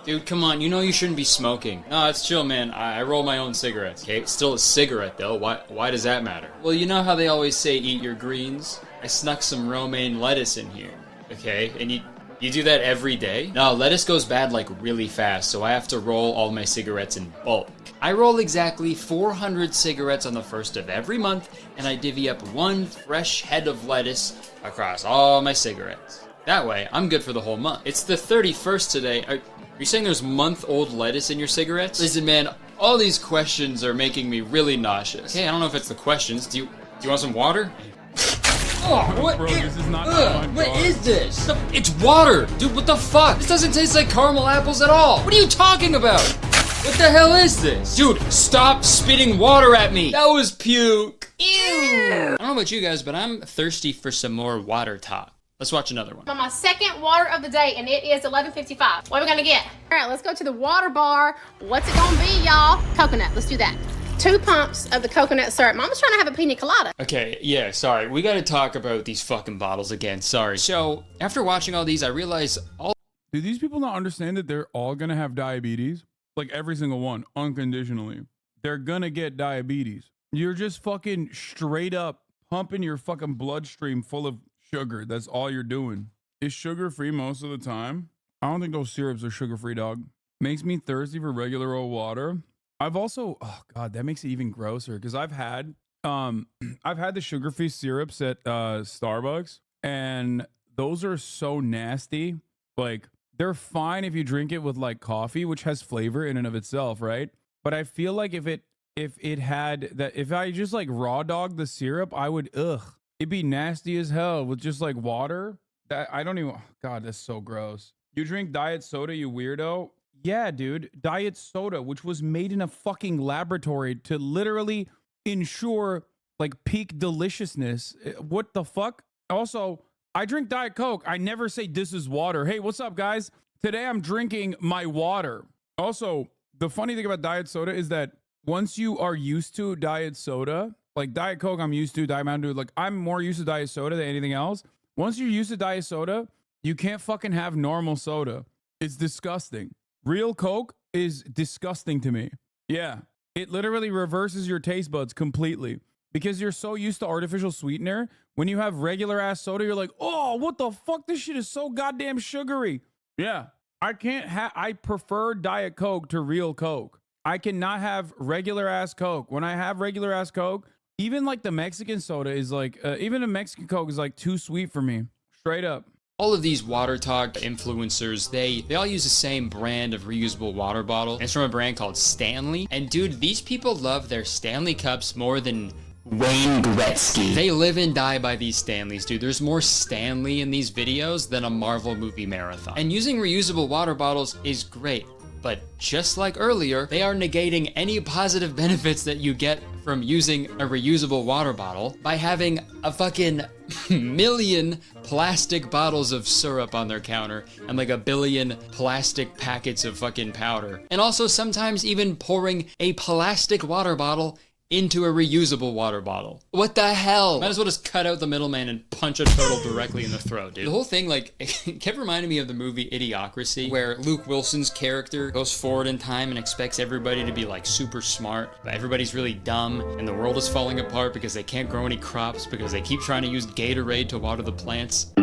Dude, come on, you know you shouldn't be smoking. No, it's chill, man. I roll my own cigarettes. Okay, it's still a cigarette, though. Why does that matter? Well, you know how they always say eat your greens? I snuck some romaine lettuce in here, okay? And you do that every day? No, lettuce goes bad, like, really fast, so I have to roll all my cigarettes in bulk. I roll exactly 400 cigarettes on the 1st of every month, and I divvy up one fresh head of lettuce across all my cigarettes. That way, I'm good for the whole month. It's the 31st today. Are you saying there's month-old lettuce in your cigarettes? Listen, man, all these questions are making me really nauseous. Okay, I don't know if it's the questions. Do you want some water? Oh, what? Bro, this is not fun, what dog. is this? It's water! Dude, what the fuck? This doesn't taste like caramel apples at all. What are you talking about? What the hell is this? Dude, stop spitting water at me. That was puke. Ew. I don't know about you guys, but I'm thirsty for some more water talk. Let's watch another one. On my second water of the day, and it is 11:55. What are we gonna get? All right, let's go to the water bar. What's it gonna be, y'all? Coconut, let's do that. 2 pumps of the coconut syrup. Mama's trying to have a pina colada. Okay, yeah, sorry. We gotta talk about these fucking bottles again. Sorry. So, after watching all these, I realized Do these people not understand that they're all gonna have diabetes? Like every single one, unconditionally. They're gonna get diabetes. You're just fucking straight up pumping your fucking bloodstream full of sugar. That's all you're doing. Is sugar free most of the time? I don't think those syrups are sugar free, dog. Makes me thirsty for regular old water. I've also, oh god, that makes it even grosser because I've had the sugar free syrups at Starbucks, and those are so nasty. Like, they're fine if you drink it with like coffee, which has flavor in and of itself, right? But I feel like if I just like raw dog the syrup, I would it'd be nasty as hell with just like water. That I don't even, god, that's so gross. You drink diet soda, you weirdo? Yeah, dude, diet soda, which was made in a fucking laboratory to literally ensure like peak deliciousness. What the fuck? Also, I drink Diet Coke. I never say this is water. Hey, what's up, guys? Today I'm drinking my water. Also, the funny thing about diet soda is that once you are used to diet soda, like Diet Coke, I'm used to, Diet Mountain Dew, like I'm more used to diet soda than anything else. Once you're used to diet soda, you can't fucking have normal soda. It's disgusting. Real Coke is disgusting to me. Yeah, it literally reverses your taste buds completely because you're so used to artificial sweetener. When you have regular ass soda, you're like, oh, what the fuck? This shit is so goddamn sugary. Yeah, I prefer Diet Coke to real Coke. I cannot have regular ass Coke. When I have regular ass Coke, even like the Mexican soda is like, even a Mexican Coke is like too sweet for me. Straight up. all of these water talk influencers, they all use the same brand of reusable water bottle. It's from a brand called Stanley. And dude, these people love their Stanley cups more than Wayne Gretzky. They live and die by these Stanleys, dude. There's more Stanley in these videos than a Marvel movie marathon. And using reusable water bottles is great, but just like earlier, they are negating any positive benefits that you get from using a reusable water bottle by having a fucking million plastic bottles of syrup on their counter and like a billion plastic packets of fucking powder. And also sometimes even pouring a plastic water bottle into a reusable water bottle. What the hell? Might as well just cut out the middleman and punch a turtle directly in the throat, dude. The whole thing, like, it kept reminding me of the movie Idiocracy, where Luke Wilson's character goes forward in time and expects everybody to be, like, super smart, but everybody's really dumb, and the world is falling apart because they can't grow any crops because they keep trying to use Gatorade to water the plants.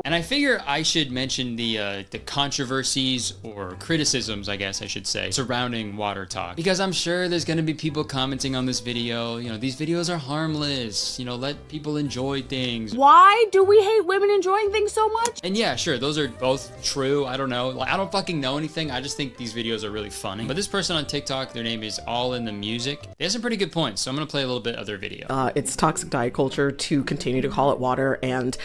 And I figure I should mention the controversies or criticisms, I guess I should say, surrounding water talk. Because I'm sure there's gonna be people commenting on this video, you know, these videos are harmless, you know, let people enjoy things. Why do we hate women enjoying things so much? And yeah, sure, those are both true. I don't know, like, I don't fucking know anything. I just think these videos are really funny. But this person on TikTok, their name is All in the Music. They have some pretty good points, so I'm gonna play a little bit of their video. It's toxic diet culture to continue to call it water, and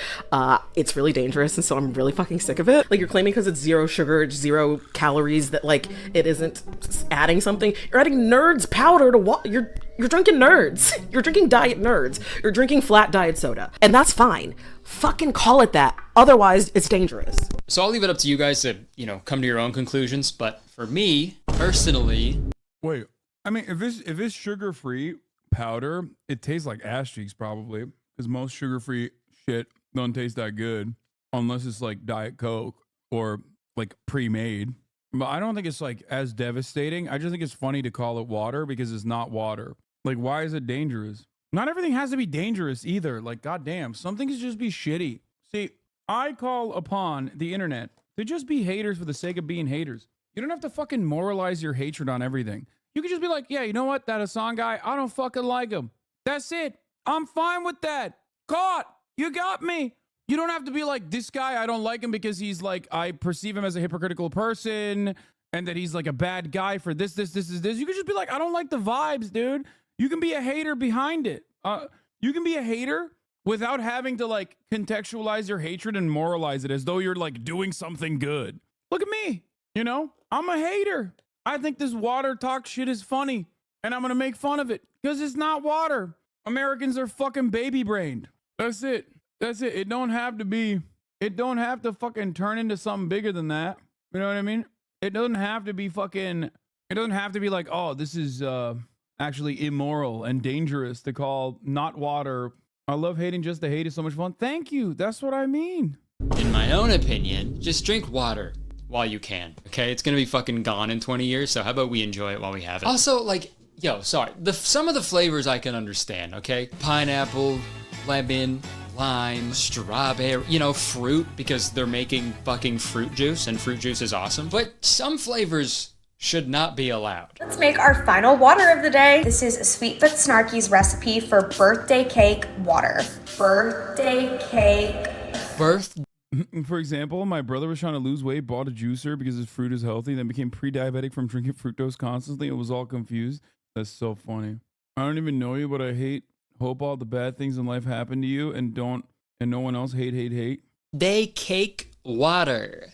it's it's really dangerous, and so I'm really fucking sick of it. Like, you're claiming because it's 0 sugar, it's 0 calories, that like it isn't adding something. You're adding Nerds powder to what? You're drinking Nerds. You're drinking Diet Nerds. You're drinking flat diet soda, and that's fine. Fucking call it that. Otherwise, it's dangerous. So I'll leave it up to you guys to, come to your own conclusions. But for me, personally... Wait, I mean, if it's sugar-free powder, it tastes like ass cheeks probably, because most sugar-free shit don't taste that good unless it's like Diet Coke or like pre-made. But I don't think it's like as devastating. I just think it's funny to call it water because it's not water. Like, why is it dangerous? Not everything has to be dangerous either. Like, goddamn, some things just be shitty. See, I call upon the internet to just be haters for the sake of being haters. You don't have to fucking moralize your hatred on everything. You can just be like, yeah, you know what? That Hasan guy, I don't fucking like him. That's it. I'm fine with that. Caught. You got me. You don't have to be like, this guy, I don't like him because he's like, I perceive him as a hypocritical person and that he's like a bad guy for this. You can just be like, I don't like the vibes, dude. You can be a hater behind it. You can be a hater without having to like contextualize your hatred and moralize it as though you're like doing something good. Look at me. I'm a hater. I think this water talk shit is funny and I'm going to make fun of it because it's not water. Americans are fucking baby brained. That's it. It don't have to fucking turn into something bigger than that. You know what I mean? It doesn't have to be like, oh, this is, actually immoral and dangerous to call not water. I love hating just to hate is so much fun. Thank you. That's what I mean. In my own opinion, just drink water while you can. Okay, it's gonna be fucking gone in 20 years, so how about we enjoy it while we have it? Also, like, some of the flavors I can understand. Okay, pineapple, lemon, lime, strawberry, fruit, because they're making fucking fruit juice and fruit juice is awesome. But some flavors should not be allowed. Let's make our final water of the day. This is Sweet But Snarky's recipe for birthday cake water. Birthday cake. For example, my brother was trying to lose weight, bought a juicer because his fruit is healthy, then became pre-diabetic from drinking fructose constantly and was all confused. That's so funny. I don't even know you, but I hope all the bad things in life happen to you and no one else hate. Birthday cake water.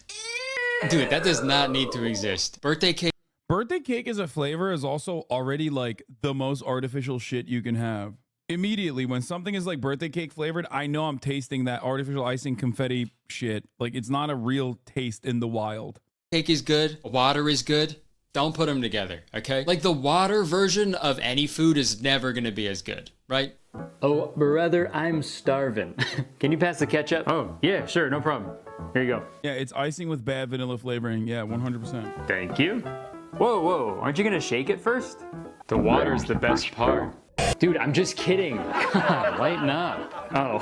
Dude, that does not need to exist. Birthday cake As a flavor is also already like the most artificial shit you can have. Immediately, when something is like birthday cake flavored, I know I'm tasting that artificial icing confetti shit. Like, it's not a real taste in the wild. Cake is good. Water is good. Don't put them together, okay? Like, the water version of any food is never gonna be as good, right? Oh, brother, I'm starving. Can you pass the ketchup? Oh, yeah, sure, no problem. Here you go. Yeah, it's icing with bad vanilla flavoring. Yeah, 100%. Thank you. Whoa, aren't you gonna shake it first? The water's the best part. Dude, I'm just kidding. God, lighten up. Oh,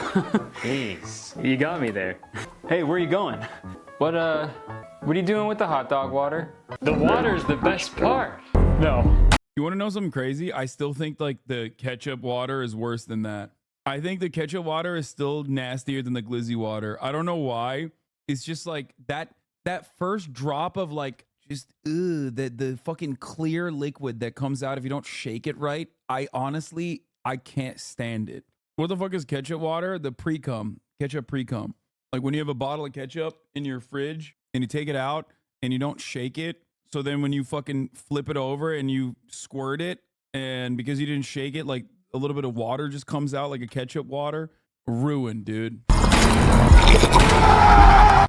jeez. You got me there. Hey, where are you going? What are you doing with the hot dog water? The water's the best part. No. You want to know something crazy? I still think like the ketchup water is worse than that. I think the ketchup water is still nastier than the glizzy water. I don't know why. It's just like that first drop of like just the fucking clear liquid that comes out if you don't shake it right. I can't stand it. What the fuck is ketchup water? The pre-cum. Ketchup pre-cum. Like when you have a bottle of ketchup in your fridge and you take it out and you don't shake it. So then when you fucking flip it over and you squirt it, and because you didn't shake it, like a little bit of water just comes out like a ketchup water. Ruined, dude.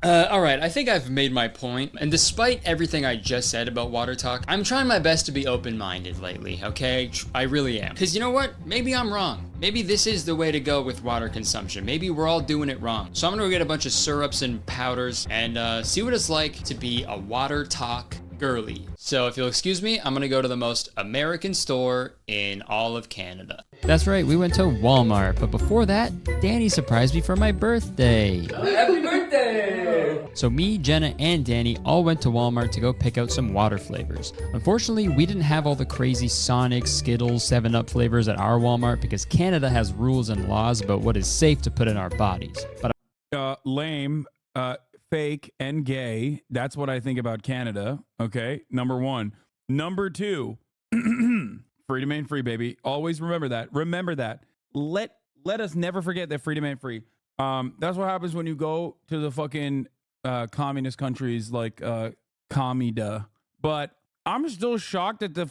All right, I think I've made my point, and despite everything I just said about water talk, I'm trying my best to be open-minded lately, okay? I really am. Because you know what? Maybe I'm wrong. Maybe this is the way to go with water consumption. Maybe we're all doing it wrong. So I'm gonna go get a bunch of syrups and powders and see what it's like to be a water talk girly. So if you'll excuse me, I'm gonna go to the most American store in all of Canada. That's right, we went to Walmart, but before that, Danny surprised me for my birthday. Happy birthday! So me, Jenna, and Danny all went to Walmart to go pick out some water flavors. Unfortunately, we didn't have all the crazy Sonic, Skittles, 7-Up flavors at our Walmart because Canada has rules and laws about what is safe to put in our bodies. But lame, fake, and gay. That's what I think about Canada. Okay, number one. Number two, freedom ain't free, baby. Always remember that. Remember that. Let us never forget that freedom ain't free. That's what happens when you go to the fucking communist countries like Commida. But I'm still shocked that the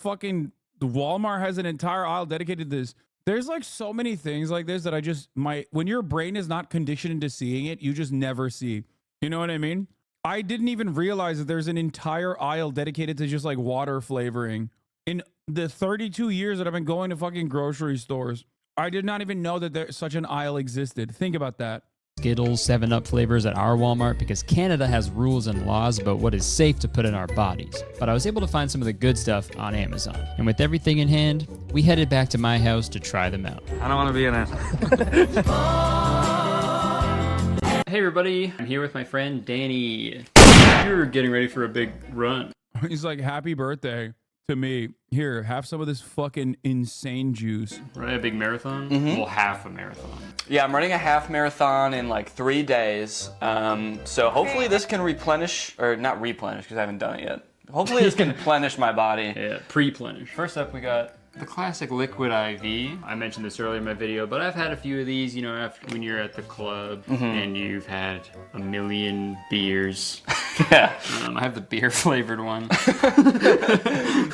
Walmart has an entire aisle dedicated to this. There's like so many things like this that I just when your brain is not conditioned into seeing it, you just never see. You know what I mean? I didn't even realize that there's an entire aisle dedicated to just like water flavoring. In the 32 years that I've been going to fucking grocery stores, I did not even know that such an aisle existed. Think about that. Skittles, 7-Up flavors at our Walmart because Canada has rules and laws about what is safe to put in our bodies. But I was able to find some of the good stuff on Amazon. And with everything in hand, we headed back to my house to try them out. I don't want to be in it. Hey everybody, I'm here with my friend Danny. You're getting ready for a big run. He's like, happy birthday to me. Here, have some of this fucking insane juice. Right, a big marathon? Well, half a marathon. Yeah, I'm running a half marathon in like 3 days. So hopefully this can replenish, or not replenish because I haven't done it yet. Hopefully this can plenish my body. Yeah, pre-plenish. First up, we got the classic liquid IV. I mentioned this earlier in my video, but I've had a few of these, you know, after when you're at the club and you've had a million beers. Yeah. I have the beer flavored one.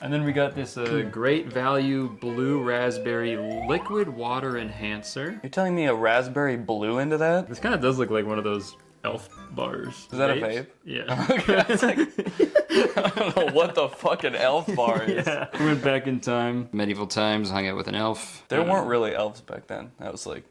And then we got this great value blue raspberry liquid water enhancer. You're telling me a raspberry blue into that? This kind of does look like one of those elf bars. Is that Vapes? a vape? Yeah. Okay, it's like, I don't know what the fucking elf bar is. Yeah. We went back in time, medieval times, hung out with an elf. There weren't really elves back then. That was like,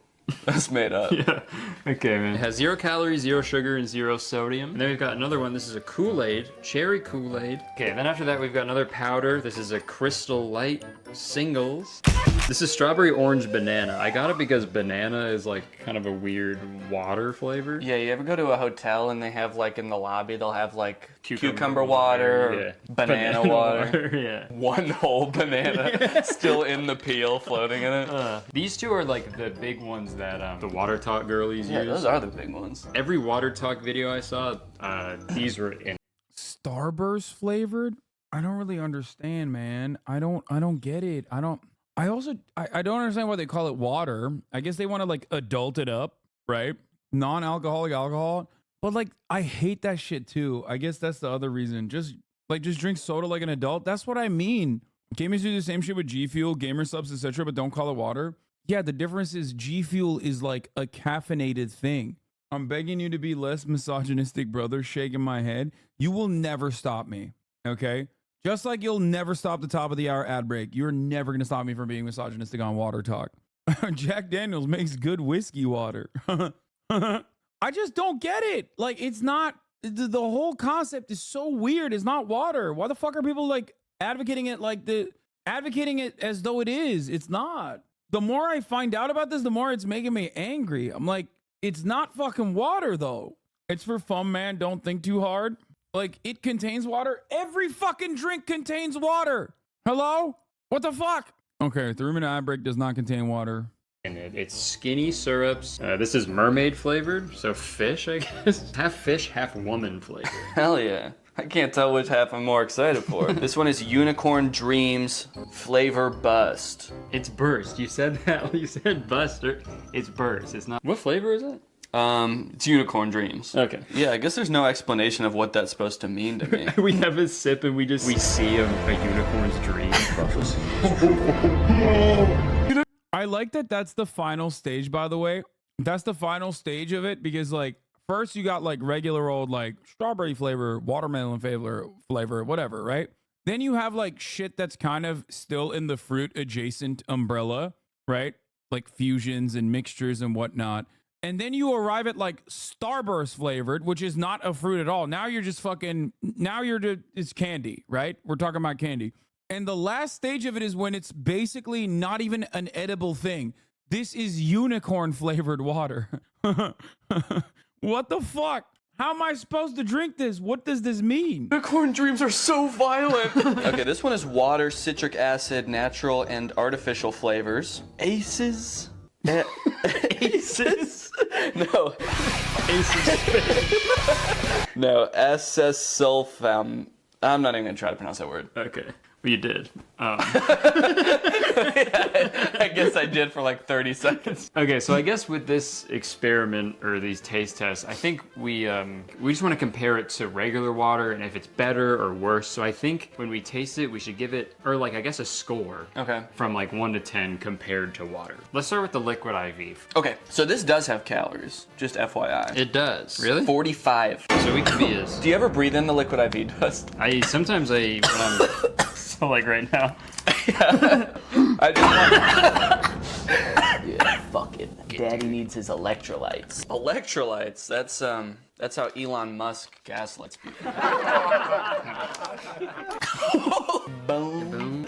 that's made up. Yeah. Okay, man. It has 0 calories, 0 sugar, and 0 sodium. And then we've got another one. This is a Kool-Aid, cherry Kool-Aid. Okay, then after that, we've got another powder. This is a Crystal Light Singles. This is strawberry orange banana. I got it because banana is like kind of a weird water flavor. Yeah, you ever go to a hotel and they have like in the lobby, they'll have like cucumber water, or banana water. Yeah. One whole banana still in the peel floating in it. These two are like the big ones that the Water Talk girlies Yeah, use. those are the big ones. Every Water Talk video I saw, these were in. Starburst flavored? I don't really understand, man. I don't get it. I don't understand why they call it water. I guess they want to like adult it up, right? Non-alcoholic alcohol. But like, I hate that shit too. I guess that's the other reason. Just drink soda like an adult. That's what I mean. Gamers do the same shit with G Fuel, Gamer Subs, etc., but don't call it water. Yeah, the difference is G Fuel is like a caffeinated thing. I'm begging you to be less misogynistic, brother, shaking my head. You will never stop me, okay? Just like you'll never stop the top of the hour ad break. You're never going to stop me from being misogynistic on Water Talk. Jack Daniels makes good whiskey water. I just don't get it. Like, it's not, the whole concept is so weird. It's not water. Why the fuck are people like advocating it advocating it as though it is? It's not. The more I find out about this, the more it's making me angry. I'm like, it's not fucking water though. It's for fun, man. Don't think too hard. Like, it contains water. Every fucking drink contains water. Hello? What the fuck? Okay, 3-minute ad break does not contain water. And it's skinny syrups. This is mermaid flavored, so fish, I guess. Half fish, half woman flavored. Hell yeah. I can't tell which half I'm more excited for. This one is Unicorn Dreams Flavor Bust. It's burst. You said that. You said buster. It's burst. It's not. What flavor is it? It's Unicorn Dreams. Okay. Yeah, I guess there's no explanation of what that's supposed to mean to me. We have a sip and we see a unicorn's dream. I like that that's the final stage, by the way. That's the final stage of it because, like, first you got, like, regular old, like, strawberry flavor, watermelon flavor, whatever, right? Then you have, like, shit that's kind of still in the fruit-adjacent umbrella, right? Like fusions and mixtures and whatnot. And then you arrive at, like, Starburst flavored, which is not a fruit at all. Now you're just fucking, it's candy, right? We're talking about candy. And the last stage of it is when it's basically not even an edible thing. This is unicorn flavored water. What the fuck? How am I supposed to drink this? What does this mean? Unicorn Dreams are so violent. Okay, this one is water, citric acid, natural and artificial flavors. Aces? Aces? No. Aces. No, SS sulfam. I'm not even gonna try to pronounce that word. Okay. You did. Yeah, I guess I did for like 30 seconds. Okay, so I guess with this experiment or these taste tests, I think we just want to compare it to regular water and if it's better or worse. So I think when we taste it, we should give it, or like I guess a score. Okay. From like 1 to 10 compared to water. Let's start with the liquid IV. Okay, so this does have calories, just FYI. It does. Really? 45. So we can be as... Do you ever breathe in the liquid IV dust? Sometimes when I'm, so like right now. I just want... Yeah, fuck it. Daddy needs his electrolytes. Electrolytes? That's how Elon Musk gaslights people. Boom.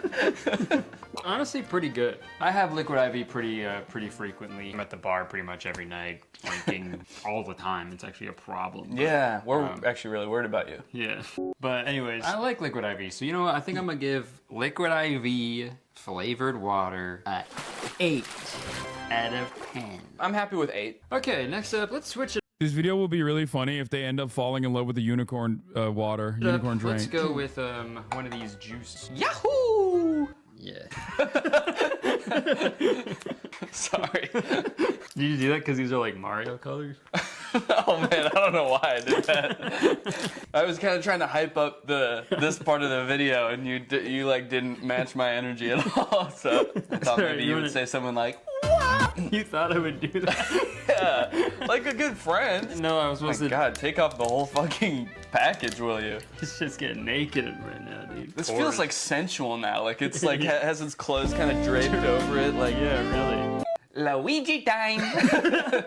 Honestly, pretty good. I have liquid IV pretty frequently. I'm at the bar pretty much every night, drinking all the time. It's actually a problem. Yeah, we're actually really worried about you. Yeah. But anyways, I like liquid IV. So you know what? I think I'm gonna give liquid IV flavored water 8 out of 10. I'm happy with 8. Okay, next up, let's switch it. This video will be really funny if they end up falling in love with the unicorn unicorn drink. Let's go with one of these juices. Yahoo! Yeah. Sorry. Did you do that because these are like Mario colors? Oh man, I don't know why I did that. I was kind of trying to hype up this part of the video, and you like didn't match my energy at all. So I thought maybe you would say something like, "What?" You thought I would do that? Yeah, like a good friend. No, I was supposed to. God, take off the whole fucking package, will you? It's just getting naked right now, dude. This feels like sensual now. Like it's like has its clothes kind of draped over it. Like yeah, really. Luigi time.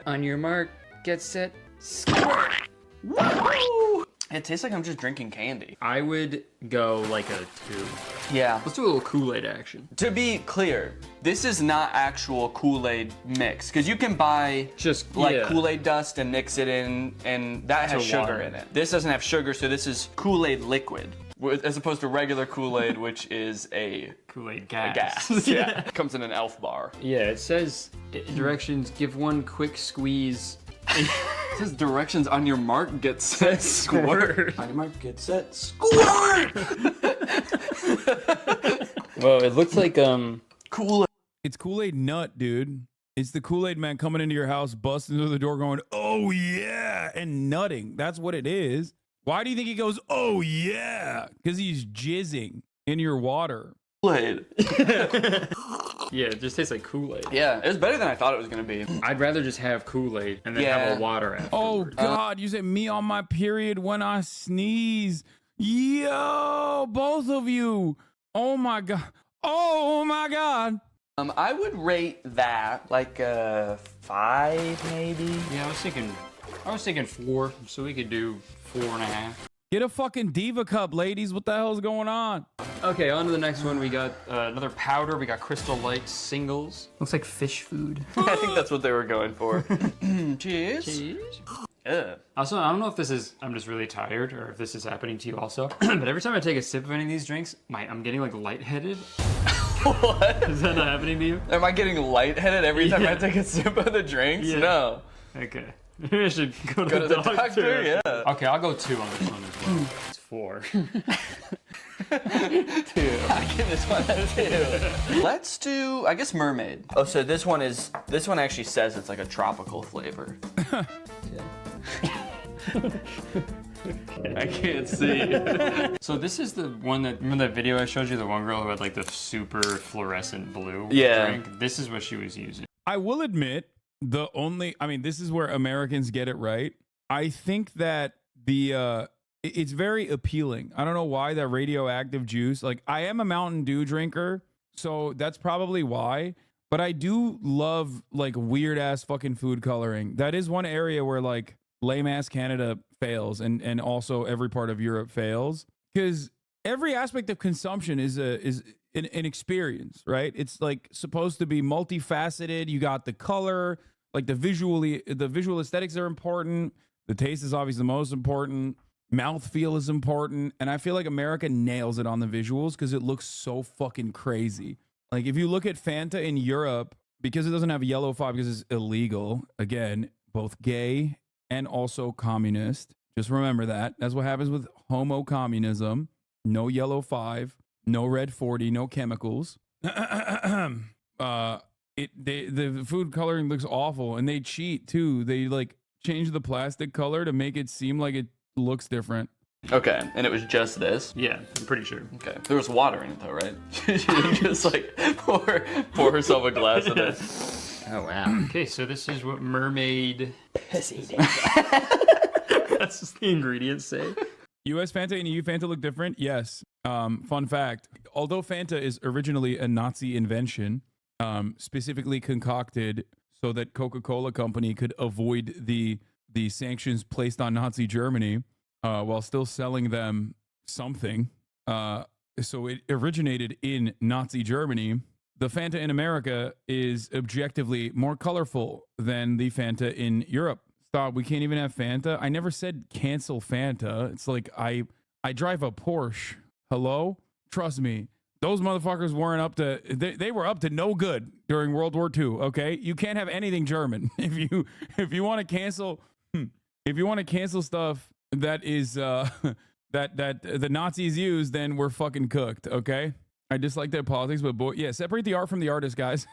On your mark, get set, squirt. Woo! It tastes like I'm just drinking candy. I would go like a 2. Yeah. Let's do a little Kool-Aid action. To be clear, this is not actual Kool-Aid mix, because you can buy just like Kool-Aid dust and mix it in, and that has sugar water in it. This doesn't have sugar, so this is Kool-Aid liquid, as opposed to regular Kool-Aid, which is a Kool-Aid gas. gas. Yeah. It comes in an elf bar. Yeah, it says directions, give one quick squeeze. It says directions on your mark, get set, squirt. On your mark, get set, squirt! Well, it looks like Kool-Aid. It's Kool-Aid nut, dude. It's the Kool-Aid man coming into your house, busting through the door going, "Oh yeah," and nutting. That's what it is. Why do you think he goes, "Oh yeah"? Because he's jizzing in your water. Kool-Aid. Yeah, it just tastes like Kool-Aid. Yeah, it was better than I thought it was gonna be. I'd rather just have Kool-Aid and then have a water afterwards. Oh God, you said me on my period when I sneeze. Yo, both of you. Oh my God. Oh my God. I would rate that like a 5 maybe. Yeah, I was thinking 4, so we could do 4.5. Get a fucking diva cup, ladies. What the hell's going on? Okay, on to the next one. We got another powder. We got Crystal Light singles. Looks like fish food. I think that's what they were going for. Cheers. Cheers. Yeah. Also, I don't know if this is, I'm just really tired or if this is happening to you also, but every time I take a sip of any of these drinks, I'm getting like lightheaded. What? Is that not happening to you? Am I getting lightheaded every time I take a sip of the drinks? Yeah. No. Okay. Maybe I should go to the doctor. Yeah. Okay, I'll go 2 on this one as well. It's 4. 2. I give this one a 2. Let's do, I guess, mermaid. Oh, so this one actually says it's like a tropical flavor. I can't see. So this is the one that, remember that video I showed you, the one girl who had like the super fluorescent blue drink? This is what she was using. I will admit, this is where Americans get it right. I think that it's very appealing. I don't know why that radioactive juice, like I am a Mountain Dew drinker, so that's probably why, but I do love like weird ass fucking food coloring. That is one area where like lame ass Canada fails and also every part of Europe fails, because every aspect of consumption is an experience, right? It's like supposed to be multifaceted. You got the color, like the visual aesthetics are important. The taste is obviously the most important. Mouthfeel is important. And I feel like America nails it on the visuals because it looks so fucking crazy. Like if you look at Fanta in Europe, because it doesn't have yellow 5 because it's illegal, again, both gay and also communist. Just remember that. That's what happens with homo communism. No yellow 5. no red 40, no chemicals. The food coloring looks awful, and they cheat too. They like change the plastic color to make it seem like it looks different. Okay, and it was just this? Yeah, I'm pretty sure. Okay. There was water in it though, right? She didn't just like pour herself a glass of this. Oh wow. Okay, so this is what mermaid pussy. That's just the ingredients say. US Fanta and EU Fanta look different? Yes. Fun fact, although Fanta is originally a Nazi invention, specifically concocted so that Coca-Cola Company could avoid the sanctions placed on Nazi Germany, while still selling them something. So it originated in Nazi Germany. The Fanta in America is objectively more colorful than the Fanta in Europe. Stop, we can't even have Fanta? I never said cancel Fanta. It's like I drive a Porsche. Hello? Trust me. Those motherfuckers weren't up to, they were up to no good during World War II, okay? You can't have anything German. If you want to cancel, stuff that is that the Nazis used, then we're fucking cooked, okay? I dislike their politics, but boy, yeah, separate the art from the artist, guys.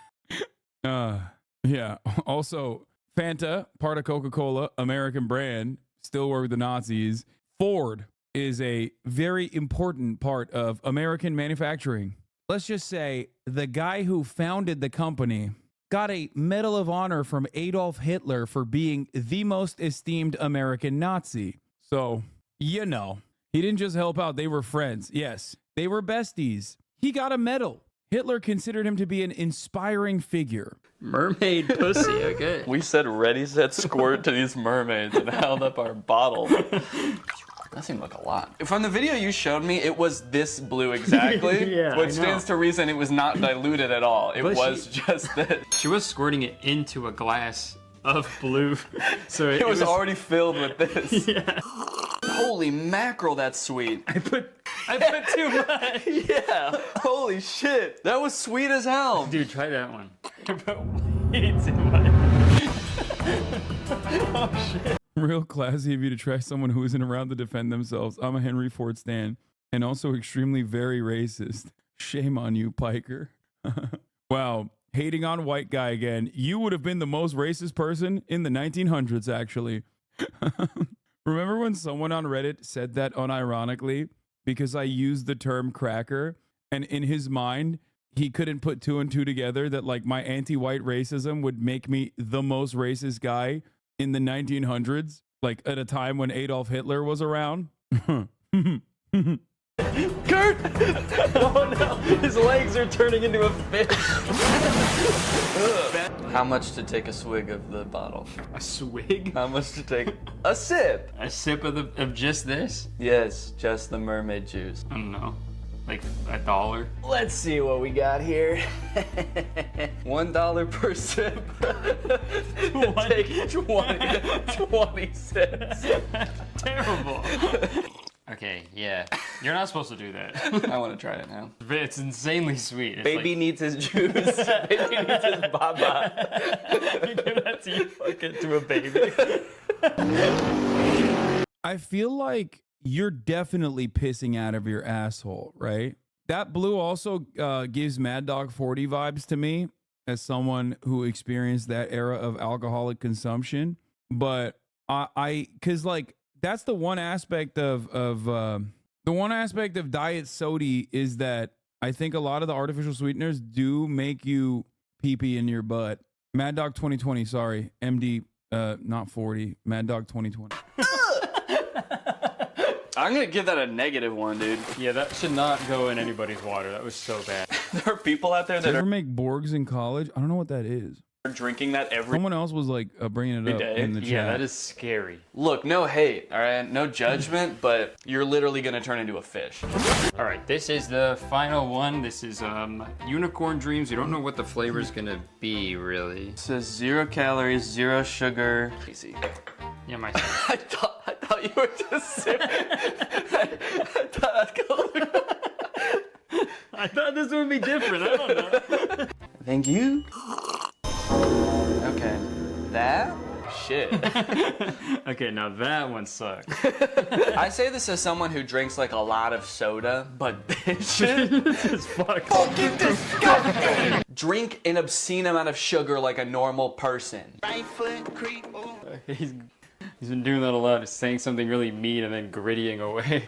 Yeah. Also, Fanta, part of Coca-Cola, American brand, still work with the Nazis. Ford is a very important part of American manufacturing. Let's just say the guy who founded the company got a Medal of Honor from Adolf Hitler for being the most esteemed American Nazi. So, you know, he didn't just help out, they were friends. Yes, they were besties. He got a medal. Hitler considered him to be an inspiring figure. Mermaid pussy, okay. We said ready, set, squirt to these mermaids and held up our bottle. That seemed like a lot. From the video you showed me, it was this blue exactly, Yeah, which I know. stands to reason it was not diluted at all. It But was just this. She was squirting it into a glass of blue. So It was already filled with this. Yeah. Holy mackerel, that's sweet. I put too much. Yeah. Holy shit. That was sweet as hell. Dude, try that one. I put way too much. Oh shit. Real classy of you to try someone who isn't around to defend themselves. I'm a Henry Ford stan and also extremely very racist. Shame on you, Piker. Wow. Hating on white guy again. You would have been the most racist person in the 1900s, actually. Remember when someone on Reddit said that unironically because I used the term cracker, and in his mind, he couldn't put two and two together that like my anti-white racism would make me the most racist guy in the 1900s, like at a time when Adolf Hitler was around. Kurt! Oh no, his legs are turning into a fish. How much to take a swig of the bottle? A swig? How much to take a sip? A sip of just this? Yes, just the mermaid juice. I don't know. Like $1? Let's see what we got here. $1 per sip. Take 20 sips. Terrible. Okay, yeah. You're not supposed to do that. I want to try it now. It's insanely sweet. It's Baby like... needs his juice. Baby needs his baba. You give that to you, fuck it to a baby. I feel like you're definitely pissing out of your asshole, right? That blue also gives Mad Dog 40 vibes to me as someone who experienced that era of alcoholic consumption. But cause like that's the one aspect of diet soda is that I think a lot of the artificial sweeteners do make you pee pee in your butt. Mad Dog 2020, sorry, MD, not 40, Mad Dog 2020. I'm gonna give that a -1, dude. Yeah, that should not go in anybody's water. That was so bad. There are people out there Did you that ever are make Borgs in college? I don't know what that is. drinking that every Someone else was like bringing it up day. in the chat. Yeah, that is scary. Look, no hate, all right? No judgment, but you're literally gonna turn into a fish. All right, this is the final one. This is Unicorn Dreams. You don't know what the flavor's gonna be, really. It says 0 calories, 0 sugar. Easy. Yeah, my. I thought you were just sipping. I thought this would be different. I don't know. Thank you. Okay. That shit. Okay, now that one sucks. I say this as someone who drinks like a lot of soda, but this shit is fucking disgusting. Drink an obscene amount of sugar like a normal person. He's been doing that a lot. He's saying something really mean and then grittying away.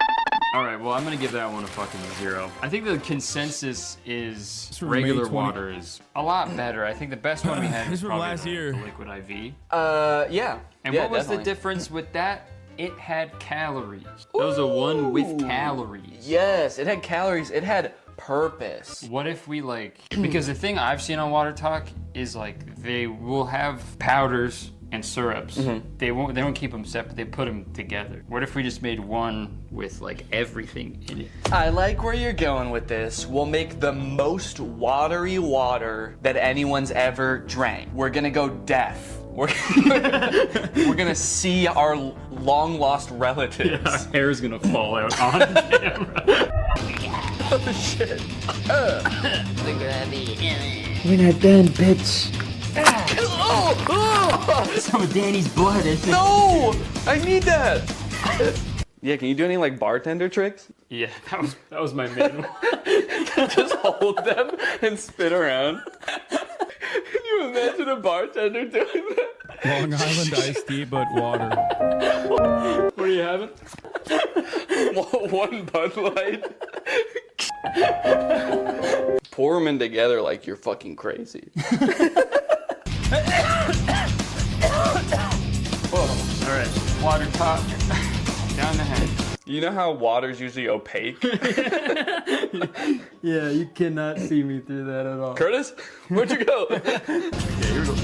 All right, well, I'm gonna give that one a fucking 0. I think the consensus is from regular May 20. water is a lot better. I think the best one we had This was from probably last year. the liquid IV. Yeah. And Yeah, what was definitely. the difference with that? It had calories. That was a one with calories. Yes, it had calories. It had purpose. What if we like, because the thing I've seen on Water Talk is like they will have powders and syrups. They don't keep them separate, they put them together. What if we just made one with like everything in it? I like where you're going with this. We'll make the most watery water that anyone's ever drank. We're gonna go deaf. We're gonna see our long lost relatives. Yeah, our hair's gonna fall out on camera. Oh shit. We're not done, bitch. Some of Danny's blood is it? No! I need that! Yeah, can you do any like bartender tricks? Yeah, that was my main one. Just hold them and spin around. Can you imagine a bartender doing that? Long Island iced tea, but water. What are you having? One Bud Light. Pour them in together like you're fucking crazy. Whoa. All right, water top down the head. You know how water's usually opaque? Yeah, you cannot see me through that at all. Curtis, where'd you go? Okay, here we go.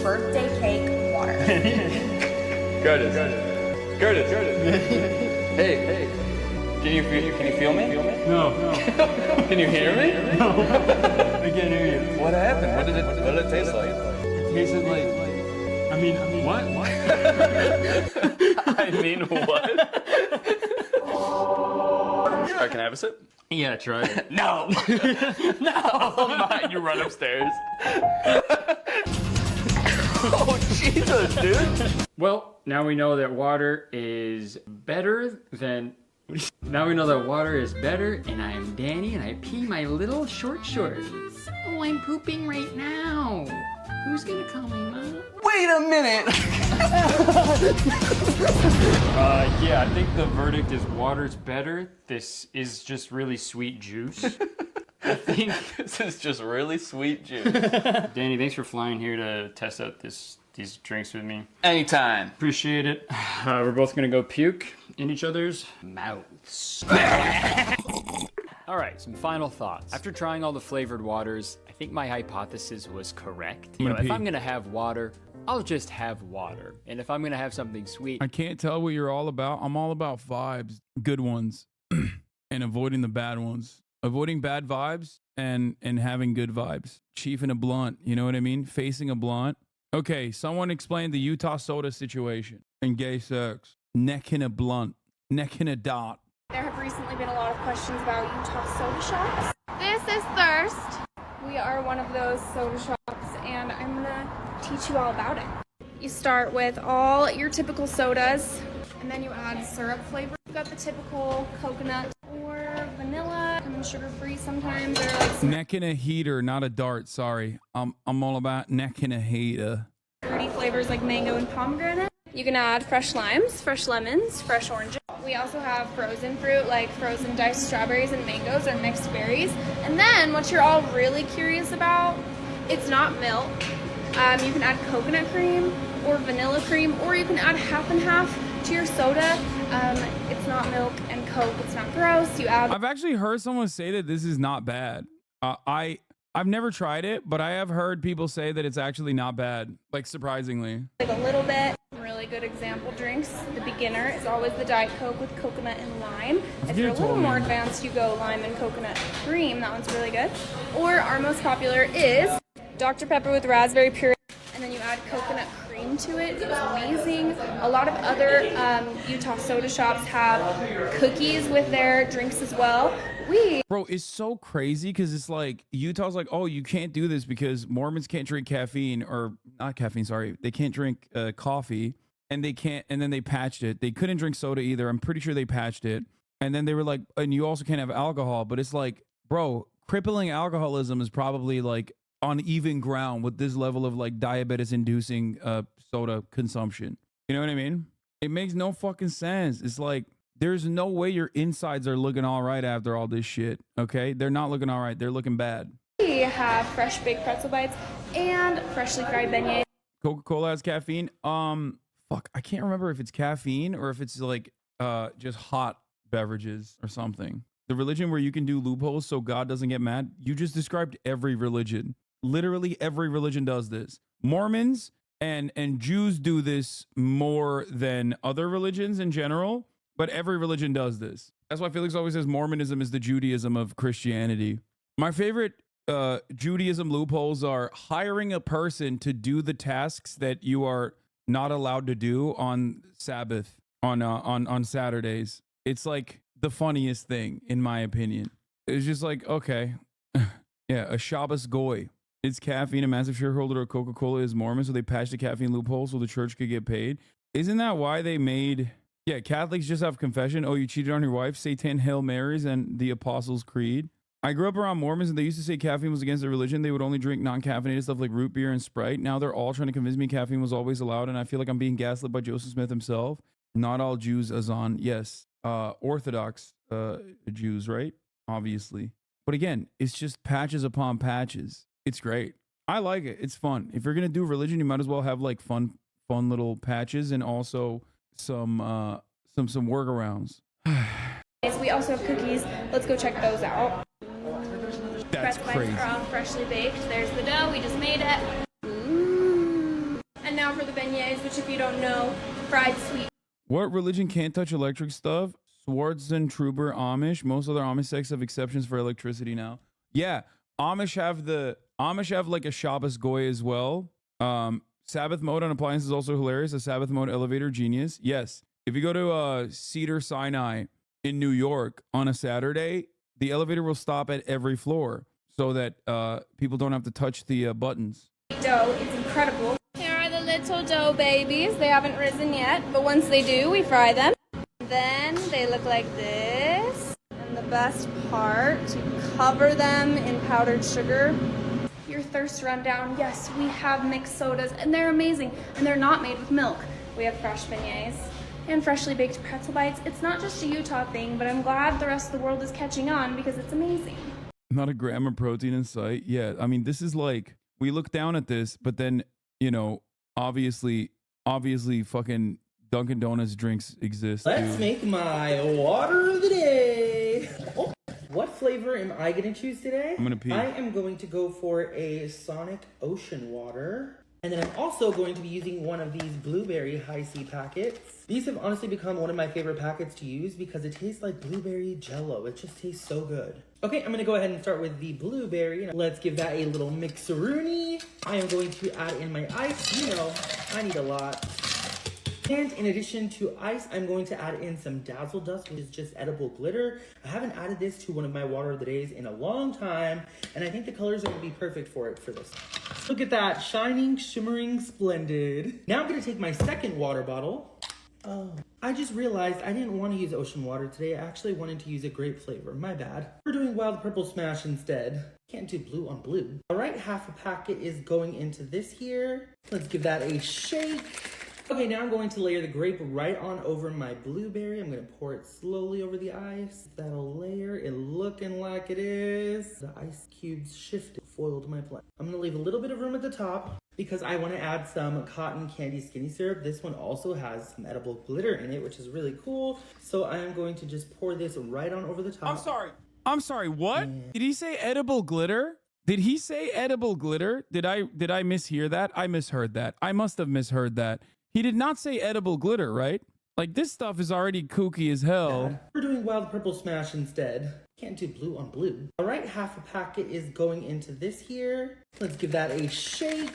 Birthday cake water. Curtis. Hey. Can you feel me? No. Can you hear me? No. I can't hear you. What happened? What did it taste like? It tasted like. I mean, what? I mean, what? Alright, can I have a sip? Yeah, try it. No! No! You run upstairs. Oh, Jesus, dude! Well, now we know that water is better than. Now we know that water is better, and I am Danny, and I pee my little short shorts. Oh, I'm pooping right now. Who's gonna call me mom? Wait a minute! Yeah, I think the verdict is water's better. This is just really sweet juice. I think this is just really sweet juice. Danny, thanks for flying here to test out these drinks with me. Anytime. Appreciate it. We're both gonna go puke in each other's mouths. All right, some final thoughts. After trying all the flavored waters, I think my hypothesis was correct. You know, if I'm gonna have water, I'll just have water. And if I'm gonna have something sweet, I can't tell what you're all about. I'm all about vibes, good ones, and avoiding the bad ones. Avoiding bad vibes and having good vibes. Chiefing a blunt, you know what I mean? Facing a blunt. Okay, someone explained the Utah soda situation and gay sex. Necking a blunt, necking a dot. There have recently been a lot of questions about Utah soda shops. This is Thirst. We are one of those soda shops, and I'm gonna teach you all about it. You start with all your typical sodas, and then you add syrup flavor. You've got the typical coconut or vanilla, come in sugar-free sometimes, or like Necking a heater, not a dart, sorry. I'm all about necking a heater. fruity flavors like mango and pomegranate. You can add fresh limes, fresh lemons, fresh oranges. We also have frozen fruit like frozen diced strawberries and mangoes or mixed berries. And then what you're all really curious about, it's not milk. You can add coconut cream or vanilla cream, or you can add half and half to your soda. It's not milk and Coke, it's not gross. You add I've actually heard someone say that this is not bad. I've never tried it, but I have heard people say that it's actually not bad, like surprisingly. like a little bit. Really good example drinks. The beginner is always the Diet Coke with coconut and lime. If you're a little more advanced, you go lime and coconut cream. That one's really good. Or our most popular is Dr. Pepper with raspberry puree, and then you add coconut cream to it. It's amazing. A lot of other Utah soda shops have cookies with their drinks as well. Bro, it's so crazy because it's like Utah's like, oh, you can't do this because Mormons can't drink caffeine, or not caffeine, sorry. They can't drink coffee, and they can't, and then they patched it. They couldn't drink soda either. I'm pretty sure they patched it. And then they were like, and you also can't have alcohol. But it's like, bro, crippling alcoholism is probably like on even ground with this level of like diabetes inducing soda consumption. You know what I mean? It makes no fucking sense. It's like, there's no way your insides are looking all right after all this shit, okay? They're not looking all right. They're looking bad. We have fresh baked pretzel bites and freshly fried beignets. Coca-Cola has caffeine. Fuck, I can't remember if it's caffeine or if it's like just hot beverages or something. The religion where you can do loopholes so God doesn't get mad. You just described every religion. Literally every religion does this. Mormons and Jews do this more than other religions in general. But every religion does this. That's why Felix always says Mormonism is the Judaism of Christianity. My favorite Judaism loopholes are hiring a person to do the tasks that you are not allowed to do on Sabbath, on Saturdays. It's like the funniest thing, in my opinion. It's just like, okay, yeah, a Shabbos goy. It's caffeine. A massive shareholder of Coca-Cola is Mormon, so they patched the caffeine loophole so the church could get paid. Isn't that why they made... Yeah, Catholics just have confession. Oh, you cheated on your wife, say 10 Hail Marys and the Apostles' Creed. I grew up around Mormons and they used to say caffeine was against their religion. They would only drink non-caffeinated stuff like root beer and Sprite. Now they're all trying to convince me caffeine was always allowed, and I feel like I'm being gaslit by Joseph Smith himself. Not all Jews, Hazan. Yes, Orthodox Jews, right? Obviously. But again, it's just patches upon patches. It's great. I like it. It's fun. If you're going to do religion, you might as well have like fun little patches and also some workarounds. We also have cookies. Let's go check those out. That's crazy. Are all freshly baked. There's the dough. We just made it. Ooh. And now for the beignets, which if you don't know, fried sweet. What religion can't touch electric stuff? Schwarzentruber Amish. Most other Amish sects have exceptions for electricity now. Yeah, Amish have like a Shabbos goy as well. Sabbath mode on appliances is also hilarious. A Sabbath mode elevator, genius. Yes. If you go to Cedar Sinai in New York on a Saturday, the elevator will stop at every floor so that people don't have to touch the buttons. Dough, it's incredible. Here are the little dough babies. They haven't risen yet, but once they do, we fry them. Then they look like this. And the best part, you cover them in powdered sugar. Your thirst rundown. Yes, we have mixed sodas and they're amazing, and they're not made with milk. We have fresh beignets and freshly baked pretzel bites. It's not just a Utah thing, but I'm glad the rest of the world is catching on because it's amazing. Not a gram of protein in sight. Yeah, I mean, this is like, we look down at this, but then, you know, obviously fucking Dunkin' Donuts drinks exist. Let's make my water of the day. Oh. What flavor am I going to choose today? I'm going to pee. I am going to go for a Sonic Ocean Water. And then I'm also going to be using one of these blueberry high C packets. These have honestly become one of my favorite packets to use because it tastes like blueberry jello. It just tastes so good. Okay, I'm going to go ahead and start with the blueberry. Let's give that a little mixeroonie. I am going to add in my ice. You know, I need a lot. And in addition to ice, I'm going to add in some Dazzle Dust, which is just edible glitter. I haven't added this to one of my water of the days in a long time, and I think the colors are going to be perfect for this. Look at that, shining, shimmering, splendid. Now I'm going to take my second water bottle. Oh, I just realized I didn't want to use ocean water today. I actually wanted to use a grape flavor. My bad. We're doing wild purple smash instead. Can't do blue on blue. All right, half a packet is going into this here. Let's give that a shake. Okay, now I'm going to layer the grape right on over my blueberry. I'm going to pour it slowly over the ice. That'll layer it looking like it is. The ice cubes shifted, foiled my plan. I'm going to leave a little bit of room at the top because I want to add some cotton candy skinny syrup. This one also has some edible glitter in it, which is really cool. So I'm going to just pour this right on over the top. I'm sorry, what? Did he say edible glitter? Did he say edible glitter? Did I mishear that? I misheard that. I must have misheard that. He did not say edible glitter, right? Like, this stuff is already kooky as hell. We're doing wild purple smash instead. Can't do blue on blue. All right, half a packet is going into this here. Let's give that a shake.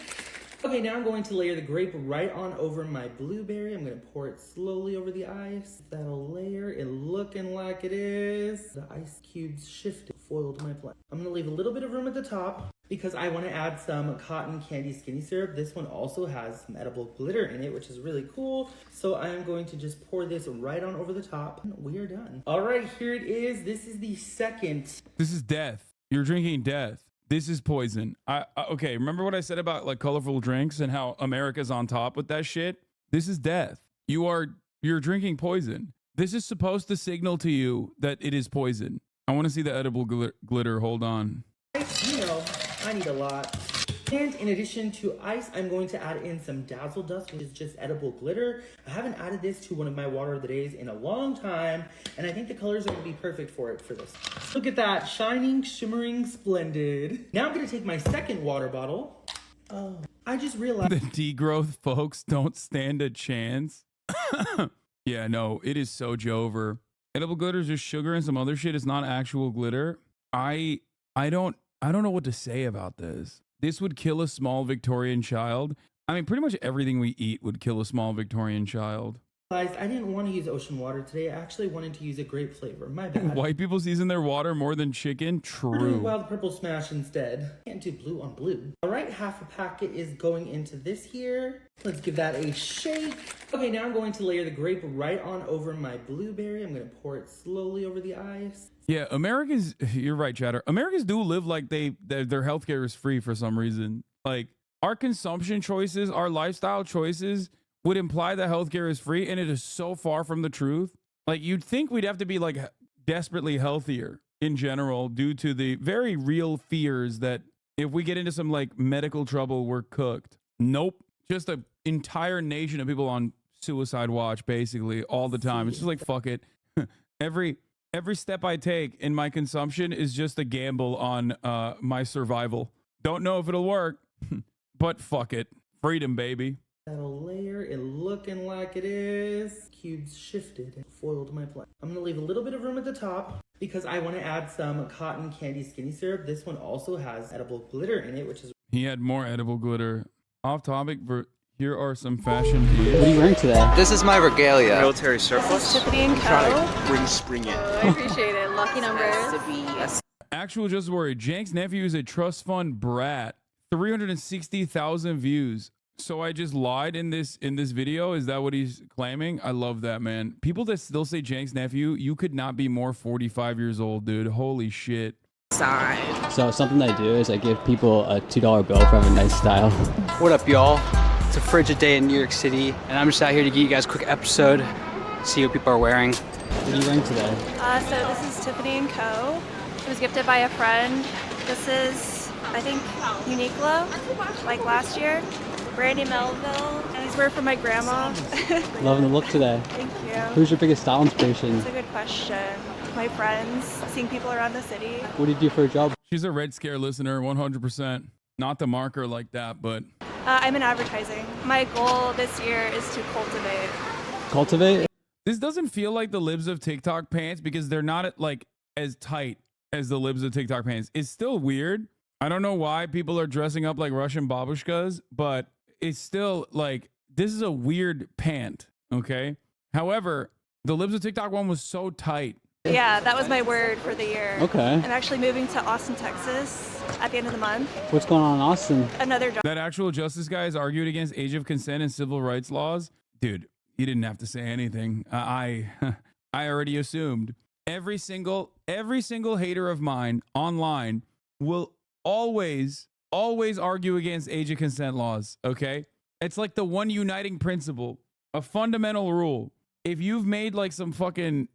Okay, now I'm going to layer the grape right on over my blueberry. I'm gonna pour it slowly over the ice. That'll layer it looking like it is. The ice cubes shifted, foiled my plan. I'm gonna leave a little bit of room at the top because I wanna add some cotton candy skinny syrup. This one also has some edible glitter in it, which is really cool. So I'm going to just pour this right on over the top. We are done. All right, here it is. This is the second. This is death. You're drinking death. This is poison. Okay, remember what I said about like colorful drinks and how America's on top with that shit? This is death. You're drinking poison. This is supposed to signal to you that it is poison. I want to see the edible glitter. Hold on. You know, I need a lot. And in addition to ice, I'm going to add in some Dazzle Dust, which is just edible glitter. I haven't added this to one of my water of the days in a long time, and I think the colors are going to be perfect for it for this. Look at that, shining, shimmering, splendid. Now I'm going to take my second water bottle. Oh, I just realized the degrowth folks don't stand a chance. Yeah, no, it is so Jover. Edible glitter is just sugar and some other shit. It's not actual glitter. I don't know what to say about this. This would kill a small Victorian child. I mean, pretty much everything we eat would kill a small Victorian child. Guys, I didn't want to use ocean water today. I actually wanted to use a grape flavor. My bad. White people season their water more than chicken? We're doing True. wild purple smash instead. Can't do blue on blue. All right, half a packet is going into this here. Let's give that a shake. Okay, now I'm going to layer the grape right on over my blueberry. I'm going to pour it slowly over the ice. Yeah, Americans, you're right, Chatter. Americans do live like their healthcare is free for some reason. Like, our consumption choices, our lifestyle choices would imply that healthcare is free, and it is so far from the truth. Like, you'd think we'd have to be like desperately healthier in general due to the very real fears that if we get into some like medical trouble, we're cooked. Nope. Just an entire nation of people on suicide watch basically all the time. It's just like, fuck it. Every step I take in my consumption is just a gamble on my survival. Don't know if it'll work, but fuck it. Freedom, baby. That'll layer it looking like it is. Cubes shifted and foiled my plan. I'm gonna leave a little bit of room at the top because I want to add some cotton candy skinny syrup. This one also has edible glitter in it, which is... He had more edible glitter. Off topic, but here are some fashion deals. What are you wearing today? This is my regalia. Military surplus. This is Tiffany & Co. Trying to bring spring in. I appreciate it. Lucky numbers. Actual just worried. Jank's nephew is a trust fund brat. 360,000 views. So I just lied in this video? Is that what he's claiming? I love that, man. People that still say Jank's nephew, you could not be more 45 years old, dude. Holy shit. So something I do is I give people a $2 bill for having nice style. What up, y'all? It's a frigid day in New York City, and I'm just out here to give you guys a quick episode, see what people are wearing. What are you wearing today? So this is Tiffany & Co. It was gifted by a friend. This is, I think, Uniqlo, like last year. Brandy Melville. And these were from my grandma. Loving the look today. Thank you. Who's your biggest style inspiration? That's a good question. My friends, seeing people around the city. What do you do for a job? She's a Red Scare listener, 100%. Not the marker like that, but... I'm in advertising. My goal this year is to cultivate. Cultivate? This doesn't feel like the libs of TikTok pants because they're not like as tight as the libs of TikTok pants. It's still weird. I don't know why people are dressing up like Russian babushkas, but it's still like, this is a weird pant, okay? However, the libs of TikTok one was so tight. Yeah, that was my word for the year. Okay. I'm actually moving to Austin, Texas at the end of the month. What's going on in Austin? Another job. That actual justice guy has argued against age of consent and civil rights laws. Dude, he didn't have to say anything. I already assumed. Every single hater of mine online will always argue against age of consent laws, okay? It's like the one uniting principle, a fundamental rule. If you've made like some fucking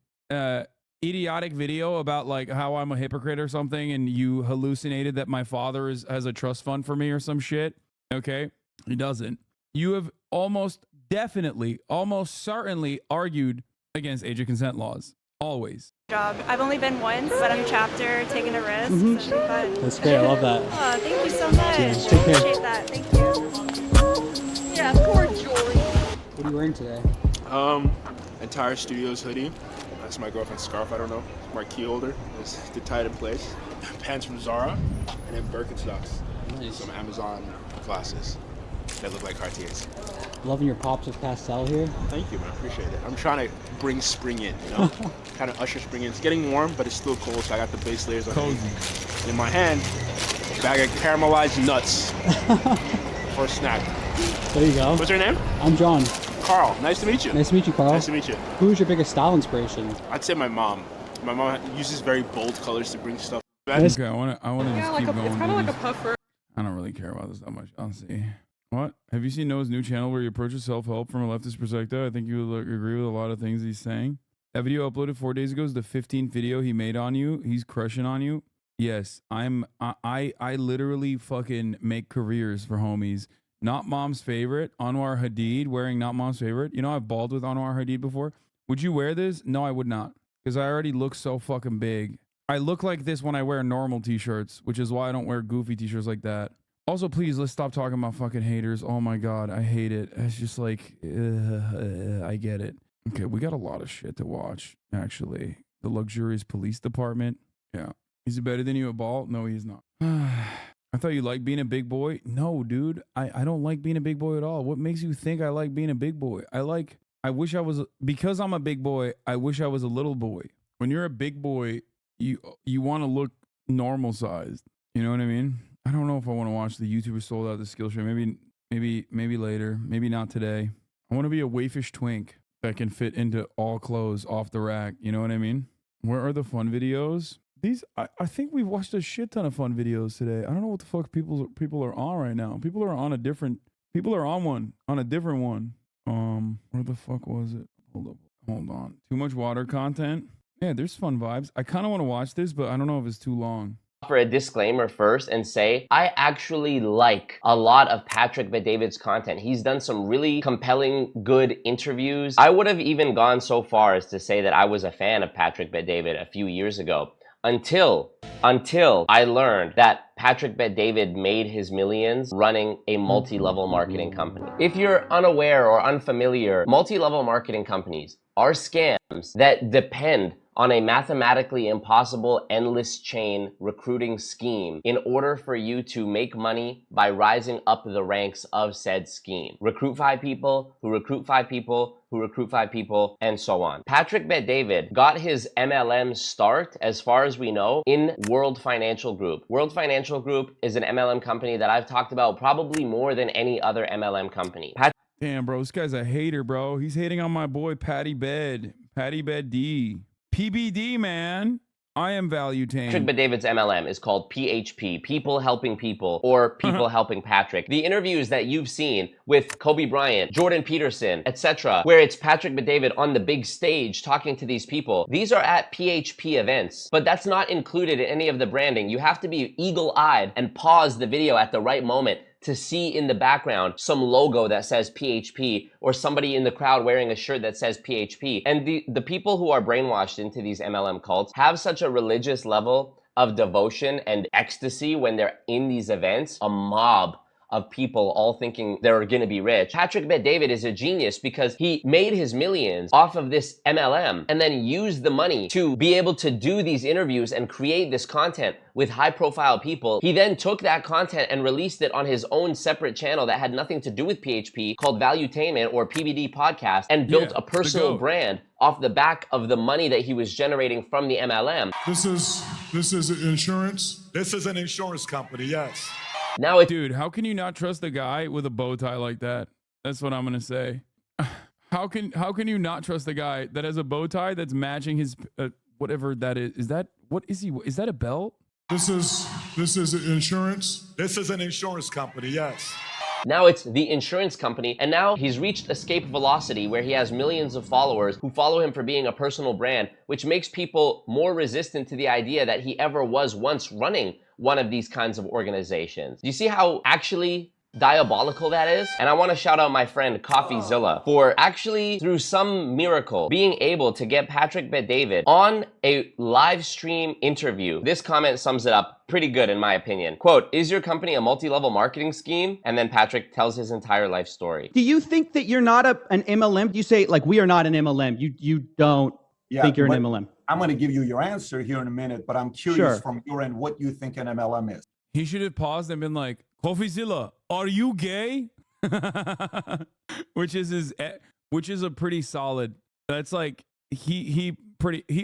idiotic video about like how I'm a hypocrite or something and you hallucinated that my father has a trust fund for me or some shit, okay? He doesn't. You have almost certainly argued against age of consent laws. Always. Job. I've only been once, but I'm chapter taking a risk. Mm-hmm. So it'll be fun. That's great. I love that. Oh, thank you so much. Yeah, take care. Appreciate that. Thank you. Yeah, poor Jory. What are you wearing today? Entire Studios hoodie. That's my girlfriend's scarf. I don't know. My key holder is to tie it in place. Pants from Zara, and then Birkenstocks. Nice. Some Amazon glasses. that look like Cartiers. Loving your pops with pastel here. Thank you, man. I appreciate it. I'm trying to bring spring in, you know? Kind of usher spring in. It's getting warm, but it's still cold, so I got the base layers on. Cozy. In my hand, a bag of caramelized nuts for a snack. There you go. What's your name? I'm John. Carl. Nice to meet you. Nice to meet you, Carl. Nice to meet you. Who's your biggest style inspiration? I'd say my mom. My mom uses very bold colors to bring stuff. Okay, I want to just keep going. It's kind of like a puffer. I don't really care about this that much. I'll see. What? Have you seen Noah's new channel where he approaches self-help from a leftist perspective? I think you will agree with a lot of things he's saying. That video uploaded 4 days ago is the 15th video he made on you. He's crushing on you. Yes, I literally fucking make careers for homies. Not Mom's Favorite, Anwar Hadid wearing Not Mom's Favorite. You know, I've balled with Anwar Hadid before. Would you wear this? No, I would not. Because I already look so fucking big. I look like this when I wear normal t-shirts, which is why I don't wear goofy t-shirts like that. Also, please, let's stop talking about fucking haters. Oh my God, I hate it. It's just like, I get it. Okay, we got a lot of shit to watch, actually. The luxurious police department. Yeah. Is he better than you at ball? No, he's not. I thought you liked being a big boy. No, dude, I don't like being a big boy at all. What makes you think I like being a big boy? Because I'm a big boy, I wish I was a little boy. When you're a big boy, you want to look normal sized. You know what I mean? I don't know if I want to watch the YouTuber sold out the Skillshare. Maybe later. Maybe not today. I want to be a waifish twink that can fit into all clothes off the rack. You know what I mean? Where are the fun videos? I think we've watched a shit ton of fun videos today. I don't know what the fuck people are on right now. People are on a different one. Where the fuck was it? Hold on. Too much water content. Yeah, there's fun vibes. I kind of want to watch this, but I don't know if it's too long. For a disclaimer first and say, I actually like a lot of Patrick Bet-David's content. He's done some really compelling, good interviews. I would have even gone so far as to say that I was a fan of Patrick Bet-David a few years ago. Until I learned that Patrick Bet-David made his millions running a multi-level marketing company. If you're unaware or unfamiliar, multi-level marketing companies are scams that depend on a mathematically impossible endless chain recruiting scheme in order for you to make money by rising up the ranks of said scheme. Recruit 5 people, who recruit 5 people, who recruit 5 people, and so on. Patrick Bet-David got his MLM start, as far as we know, in World Financial Group. World Financial Group is an MLM company that I've talked about probably more than any other MLM company. Damn, bro, this guy's a hater, bro. He's hating on my boy Patty Bed D. PBD, man. I am value tame. Patrick Bet-David's MLM is called PHP, People Helping People, or People Helping Patrick. The interviews that you've seen with Kobe Bryant, Jordan Peterson, etc., where it's Patrick Bet-David on the big stage talking to these people, these are at PHP events, but that's not included in any of the branding. You have to be eagle-eyed and pause the video at the right moment to see in the background some logo that says PHP or somebody in the crowd wearing a shirt that says PHP. And the people who are brainwashed into these MLM cults have such a religious level of devotion and ecstasy when they're in these events, a mob of people all thinking they're gonna be rich. Patrick Bet-David is a genius because he made his millions off of this MLM and then used the money to be able to do these interviews and create this content with high profile people. He then took that content and released it on his own separate channel that had nothing to do with PHP called Valuetainment or PBD Podcast and built a personal brand off the back of the money that he was generating from the MLM. This is insurance. This is an insurance company, yes. Now, dude, how can you not trust a guy with a bow tie like that? That's what I'm gonna say. How can you not trust a guy that has a bow tie that's matching his whatever that is? Is that what is he? Is that a belt? This is insurance. This is an insurance company, yes. Now it's the insurance company, and now he's reached escape velocity where he has millions of followers who follow him for being a personal brand, which makes people more resistant to the idea that he ever was once running one of these kinds of organizations. Do you see how actually diabolical that is? And I want to shout out my friend CoffeeZilla for actually, through some miracle, being able to get Patrick Bet-David on a live stream interview. This comment sums it up pretty good in my opinion. Quote, is your company a multi-level marketing scheme? And then Patrick tells his entire life story. Do you think that you're not an MLM? You say, like, we are not an MLM. You don't think you're an MLM. I'm going to give you your answer here in a minute, but I'm curious from your end what you think an MLM is. He should have paused and been like, CoffeeZilla, are you gay? which is a pretty solid. That's like he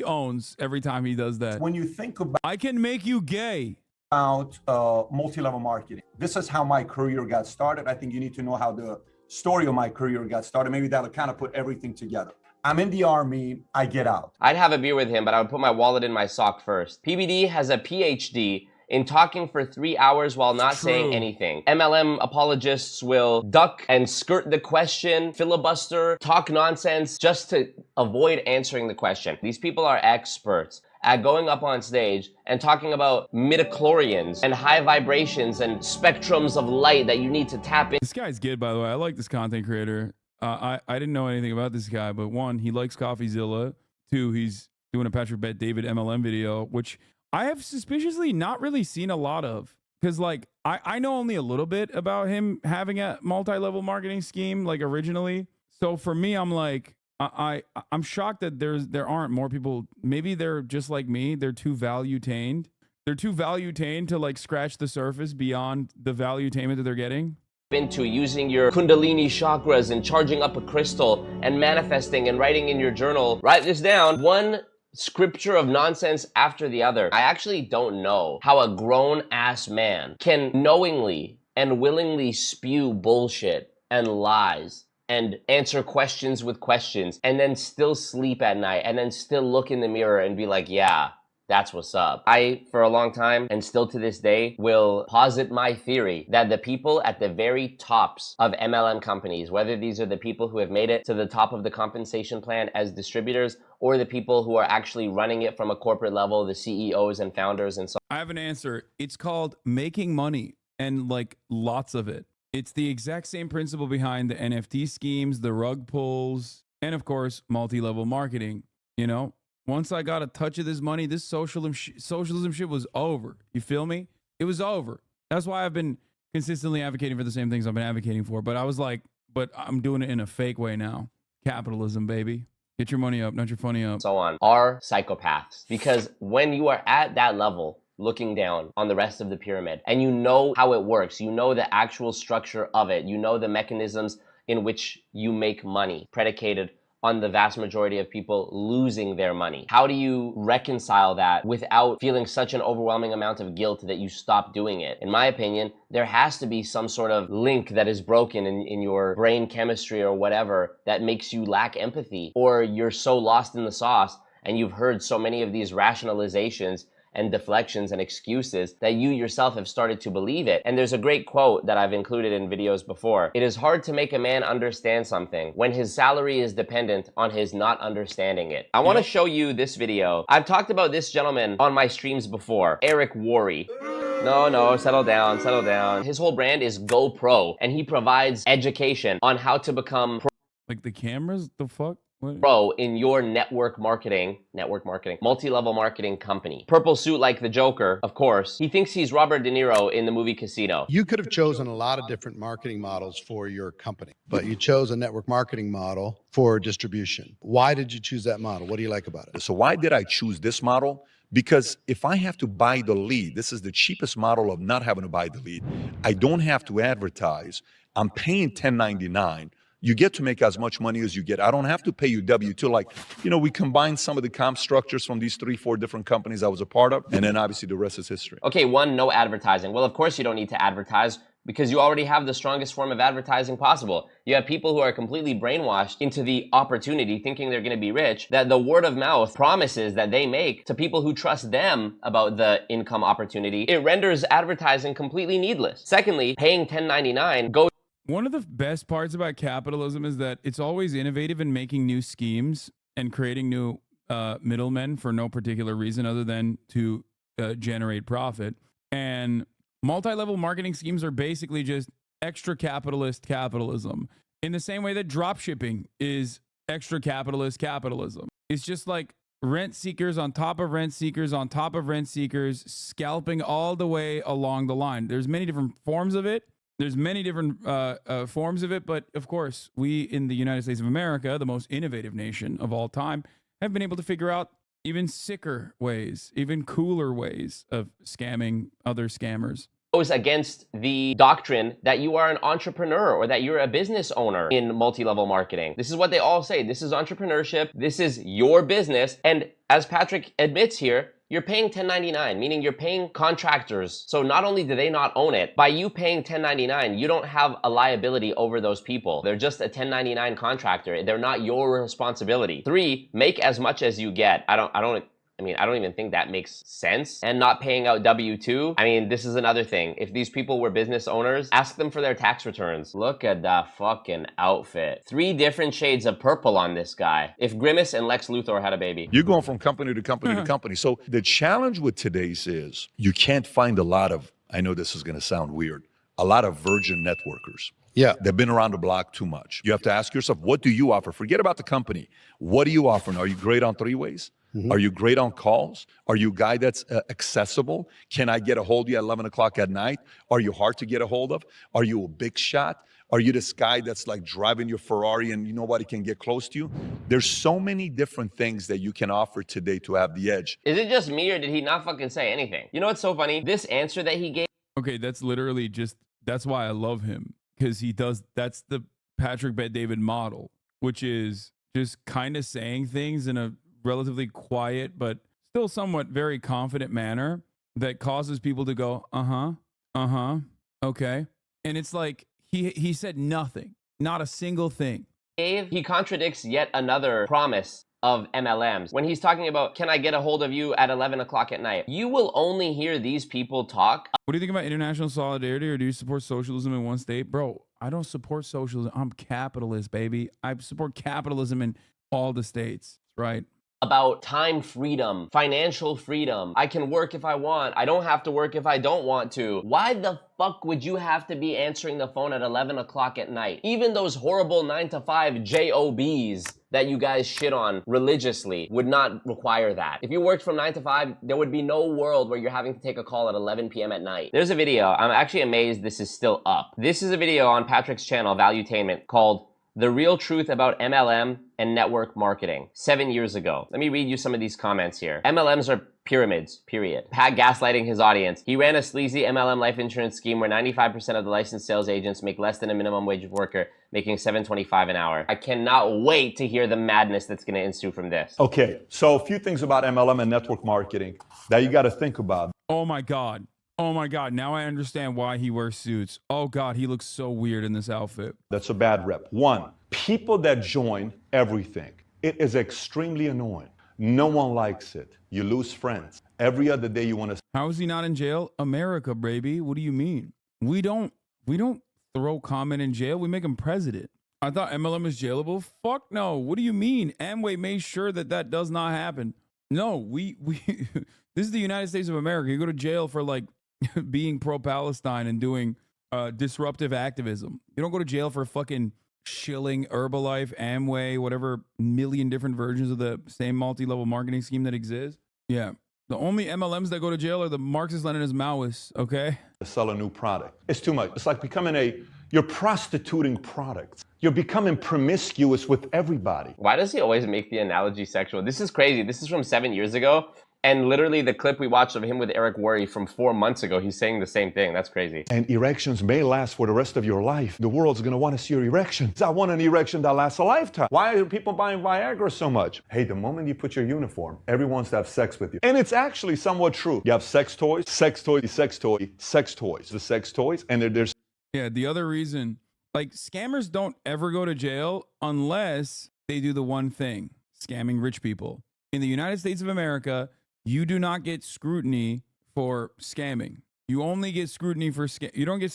owns every time he does that. When you think about I can make you gay. Multi-level marketing, this is how my career got started. I think you need to know how the story of my career got started. Maybe that'll kind of put everything together. I'm in the army, I get out. I'd have a beer with him, but I would put my wallet in my sock first. PBD has a PhD in talking for 3 hours while not saying anything. MLM apologists will duck and skirt the question, filibuster, talk nonsense just to avoid answering the question. These people are experts at going up on stage and talking about midichlorians and high vibrations and spectrums of light that you need to tap in. This guy's good, by the way. I like this content creator. I didn't know anything about this guy, but one, he likes CoffeeZilla. Two, he's doing a Patrick Bet David MLM video, which I have suspiciously not really seen a lot of. Because, like, I know only a little bit about him having a multi-level marketing scheme, like, originally. So for me, I'm like, I'm shocked that there aren't more people. Maybe they're just like me. They're too value-tained. They're too value-tained to, like, scratch the surface beyond the value-tainment that they're getting. Into using your kundalini chakras and charging up a crystal and manifesting and writing in your journal. Write this down. One scripture of nonsense after the other. I actually don't know how a grown-ass man can knowingly and willingly spew bullshit and lies and answer questions with questions and then still sleep at night and then still look in the mirror and be like, yeah, that's what's up. I, for a long time, and still to this day, will posit my theory that the people at the very tops of MLM companies, whether these are the people who have made it to the top of the compensation plan as distributors, or the people who are actually running it from a corporate level, the CEOs and founders and so on. I have an answer. It's called making money, and like lots of it. It's the exact same principle behind the NFT schemes, the rug pulls, and of course, multi-level marketing, you know? Once I got a touch of this money, this socialism shit was over. You feel me? It was over. That's why I've been consistently advocating for the same things I've been advocating for. But I was like, but I'm doing it in a fake way now. Capitalism, baby. Get your money up, not your funny up. So on, are psychopaths. Because when you are at that level, looking down on the rest of the pyramid, and you know how it works, you know the actual structure of it, you know the mechanisms in which you make money, predicated on the vast majority of people losing their money. How do you reconcile that without feeling such an overwhelming amount of guilt that you stop doing it? In my opinion, there has to be some sort of link that is broken in your brain chemistry or whatever that makes you lack empathy, or you're so lost in the sauce and you've heard so many of these rationalizations and deflections and excuses that you yourself have started to believe it. And there's a great quote that I've included in videos before. It is hard to make a man understand something when his salary is dependent on his not understanding it. I want to show you this video. I've talked about this gentleman on my streams before, Eric Worre. No, settle down, settle down. His whole brand is GoPro, and he provides education on how to become like the cameras, the fuck? What? Pro in your network marketing, multi-level marketing company. Purple suit like the Joker, of course. He thinks he's Robert De Niro in the movie Casino. You could have chosen a lot of different marketing models for your company, but you chose a network marketing model for distribution. Why did you choose that model? What do you like about it? So why did I choose this model? Because if I have to buy the lead, this is the cheapest model of not having to buy the lead. I don't have to advertise. I'm paying $10.99. You get to make as much money as you get. I don't have to pay you W-2. Like, you know, we combined some of the comp structures from these 3-4 different companies I was a part of, and then obviously the rest is history. Okay, one, no advertising. Well, of course you don't need to advertise because you already have the strongest form of advertising possible. You have people who are completely brainwashed into the opportunity, thinking they're gonna be rich, that the word of mouth promises that they make to people who trust them about the income opportunity. It renders advertising completely needless. Secondly, paying $10.99 goes. One of the best parts about capitalism is that it's always innovative in making new schemes and creating new middlemen for no particular reason other than to generate profit. And multi-level marketing schemes are basically just extra capitalist capitalism. In the same way that drop shipping is extra capitalist capitalism. It's just like rent seekers on top of rent seekers on top of rent seekers, scalping all the way along the line. There's many different forms of it. There's many different forms of it, but of course, we in the United States of America, the most innovative nation of all time, have been able to figure out even sicker ways, even cooler ways of scamming other scammers. goes against the doctrine that you are an entrepreneur or that you're a business owner in multi-level marketing. This is what they all say. This is entrepreneurship. This is your business. And as Patrick admits here, you're paying 1099, meaning you're paying contractors. So not only do they not own it, by you paying 1099, you don't have a liability over those people. They're just a 1099 contractor. They're not your responsibility. 3, make as much as you get. I don't even think that makes sense. And not paying out W-2. I mean, this is another thing. If these people were business owners, ask them for their tax returns. Look at that fucking outfit. 3 different shades of purple on this guy. If Grimace and Lex Luthor had a baby. You're going from company to company to company. So the challenge with today's is you can't find a lot of, I know this is going to sound weird, a lot of virgin networkers. Yeah. They've been around the block too much. You have to ask yourself, what do you offer? Forget about the company. What do you offer? Are you great on 3-ways? Are you great on calls? Are you a guy that's accessible? Can I get a hold of you at 11 o'clock at night? Are you hard to get a hold of? Are you a big shot? Are you this guy that's like driving your Ferrari and nobody can get close to you? There's so many different things that you can offer today to have the edge. Is it just me or did he not fucking say anything? You know what's so funny? This answer that he gave. Okay, that's literally just, that's why I love him. Because he does, that's the Patrick Bet-David model, which is just kind of saying things in a relatively quiet but still somewhat very confident manner that causes people to go, okay. And it's like he said nothing, not a single thing. He contradicts yet another promise of MLMs. When he's talking about, can I get a hold of you at 11 o'clock at night? You will only hear these people talk. What do you think about international solidarity, or do you support socialism in one state? Bro, I don't support socialism. I'm capitalist, baby. I support capitalism in all the states, right? About time freedom, financial freedom. I can work if I want. I don't have to work if I don't want to. Why the fuck would you have to be answering the phone at 11 o'clock at night? Even those horrible 9-to-5 JOBs that you guys shit on religiously would not require that. If you worked from 9 to 5, there would be no world where you're having to take a call at 11 p.m. at night. There's a video, I'm actually amazed this is still up. This is a video on Patrick's channel, Valuetainment, called The Real Truth About MLM and Network Marketing, 7 years ago. Let me read you some of these comments here. MLMs are pyramids, period. Pat gaslighting his audience. He ran a sleazy MLM life insurance scheme where 95% of the licensed sales agents make less than a minimum wage worker, making $7.25 an hour. I cannot wait to hear the madness that's gonna ensue from this. Okay, so a few things about MLM and network marketing that you gotta think about. Oh my God. Oh my God, now I understand why he wears suits. Oh God, he looks so weird in this outfit. That's a bad rep. 1, people that join everything. It is extremely annoying. No one likes it. You lose friends. Every other day you want to. How is he not in jail? America, baby. What do you mean? We don't throw comment in jail. We make him president. I thought MLM is jailable. Fuck no. What do you mean? Amway made sure that that does not happen. No, we this is the United States of America. You go to jail for like being pro-Palestine and doing disruptive activism. You don't go to jail for fucking shilling Herbalife, Amway, whatever million different versions of the same multi-level marketing scheme that exists. Yeah. The only MLMs that go to jail are the Marxist-Leninist Maoists, okay? Sell a new product. It's too much. It's like becoming you're prostituting products. You're becoming promiscuous with everybody. Why does he always make the analogy sexual? This is crazy. This is from 7 years ago. And literally the clip we watched of him with Eric Worre from 4 months ago, he's saying the same thing. That's crazy. And erections may last for the rest of your life. The world's gonna want to see your erections. I want an erection that lasts a lifetime. Why are people buying Viagra so much? Hey, the moment you put your uniform, everyone wants to have sex with you. And it's actually somewhat true. You have sex toys, sex toys, sex toy, sex toys. The sex toys, and there's... Yeah, the other reason, like, scammers don't ever go to jail unless they do the one thing, scamming rich people. In the United States of America, you do not get scrutiny for scamming. You only get scrutiny for you don't get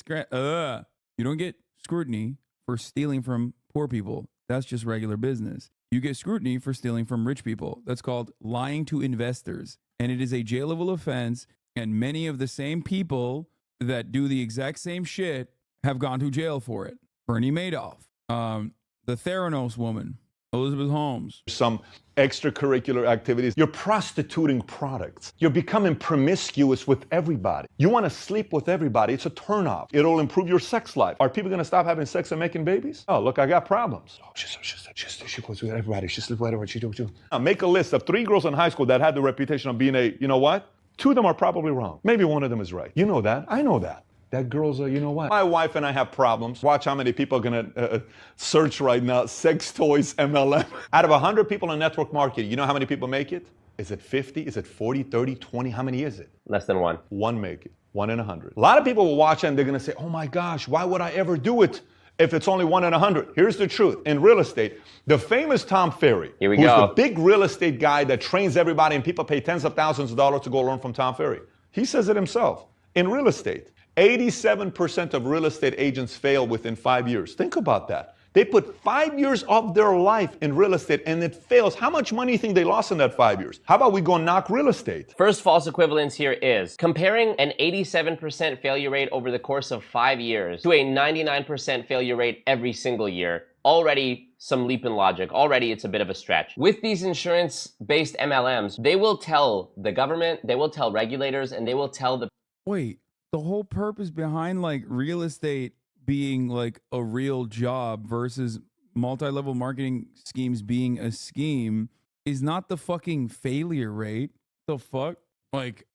scrutiny for stealing from poor people. That's just regular business. You get scrutiny for stealing from rich people. That's called lying to investors. And it is a jailable offense. And many of the same people that do the exact same shit have gone to jail for it. Bernie Madoff, the Theranos woman, Elizabeth Holmes. Some extracurricular activities. You're prostituting products. You're becoming promiscuous with everybody. You want to sleep with everybody. It's a turnoff. It'll improve your sex life. Are people going to stop having sex and making babies? Oh, look, I got problems. Oh, she goes with everybody. She sleeps with everybody. She do. Now, make a list of 3 girls in high school that had the reputation of being you know what? 2 of them are probably wrong. Maybe one of them is right. You know that. I know that. That girl's a, you know what? My wife and I have problems. Watch how many people are gonna search right now, sex toys MLM. Out of 100 people in network marketing, you know how many people make it? Is it 50? Is it 40, 30, 20? How many is it? Less than one. One make it, 1 in 100. A lot of people will watch it and they're gonna say, oh my gosh, why would I ever do it if it's only 1 in 100? Here's the truth. In real estate, the famous Tom Ferry, who's the big real estate guy that trains everybody and people pay tens of thousands of dollars to go learn from Tom Ferry. He says it himself. In real estate, 87% of real estate agents fail within 5 years. Think about that. They put 5 years of their life in real estate and it fails. How much money do you think they lost in that 5 years? How about we go knock real estate? First false equivalence here is comparing an 87% failure rate over the course of 5 years to a 99% failure rate every single year. Already some leap in logic. Already it's a bit of a stretch. With these insurance-based MLMs, they will tell the government, they will tell regulators, and they will tell the... Wait, the whole purpose behind like real estate being like a real job versus multi-level marketing schemes being a scheme is not the fucking failure rate. The fuck? Like,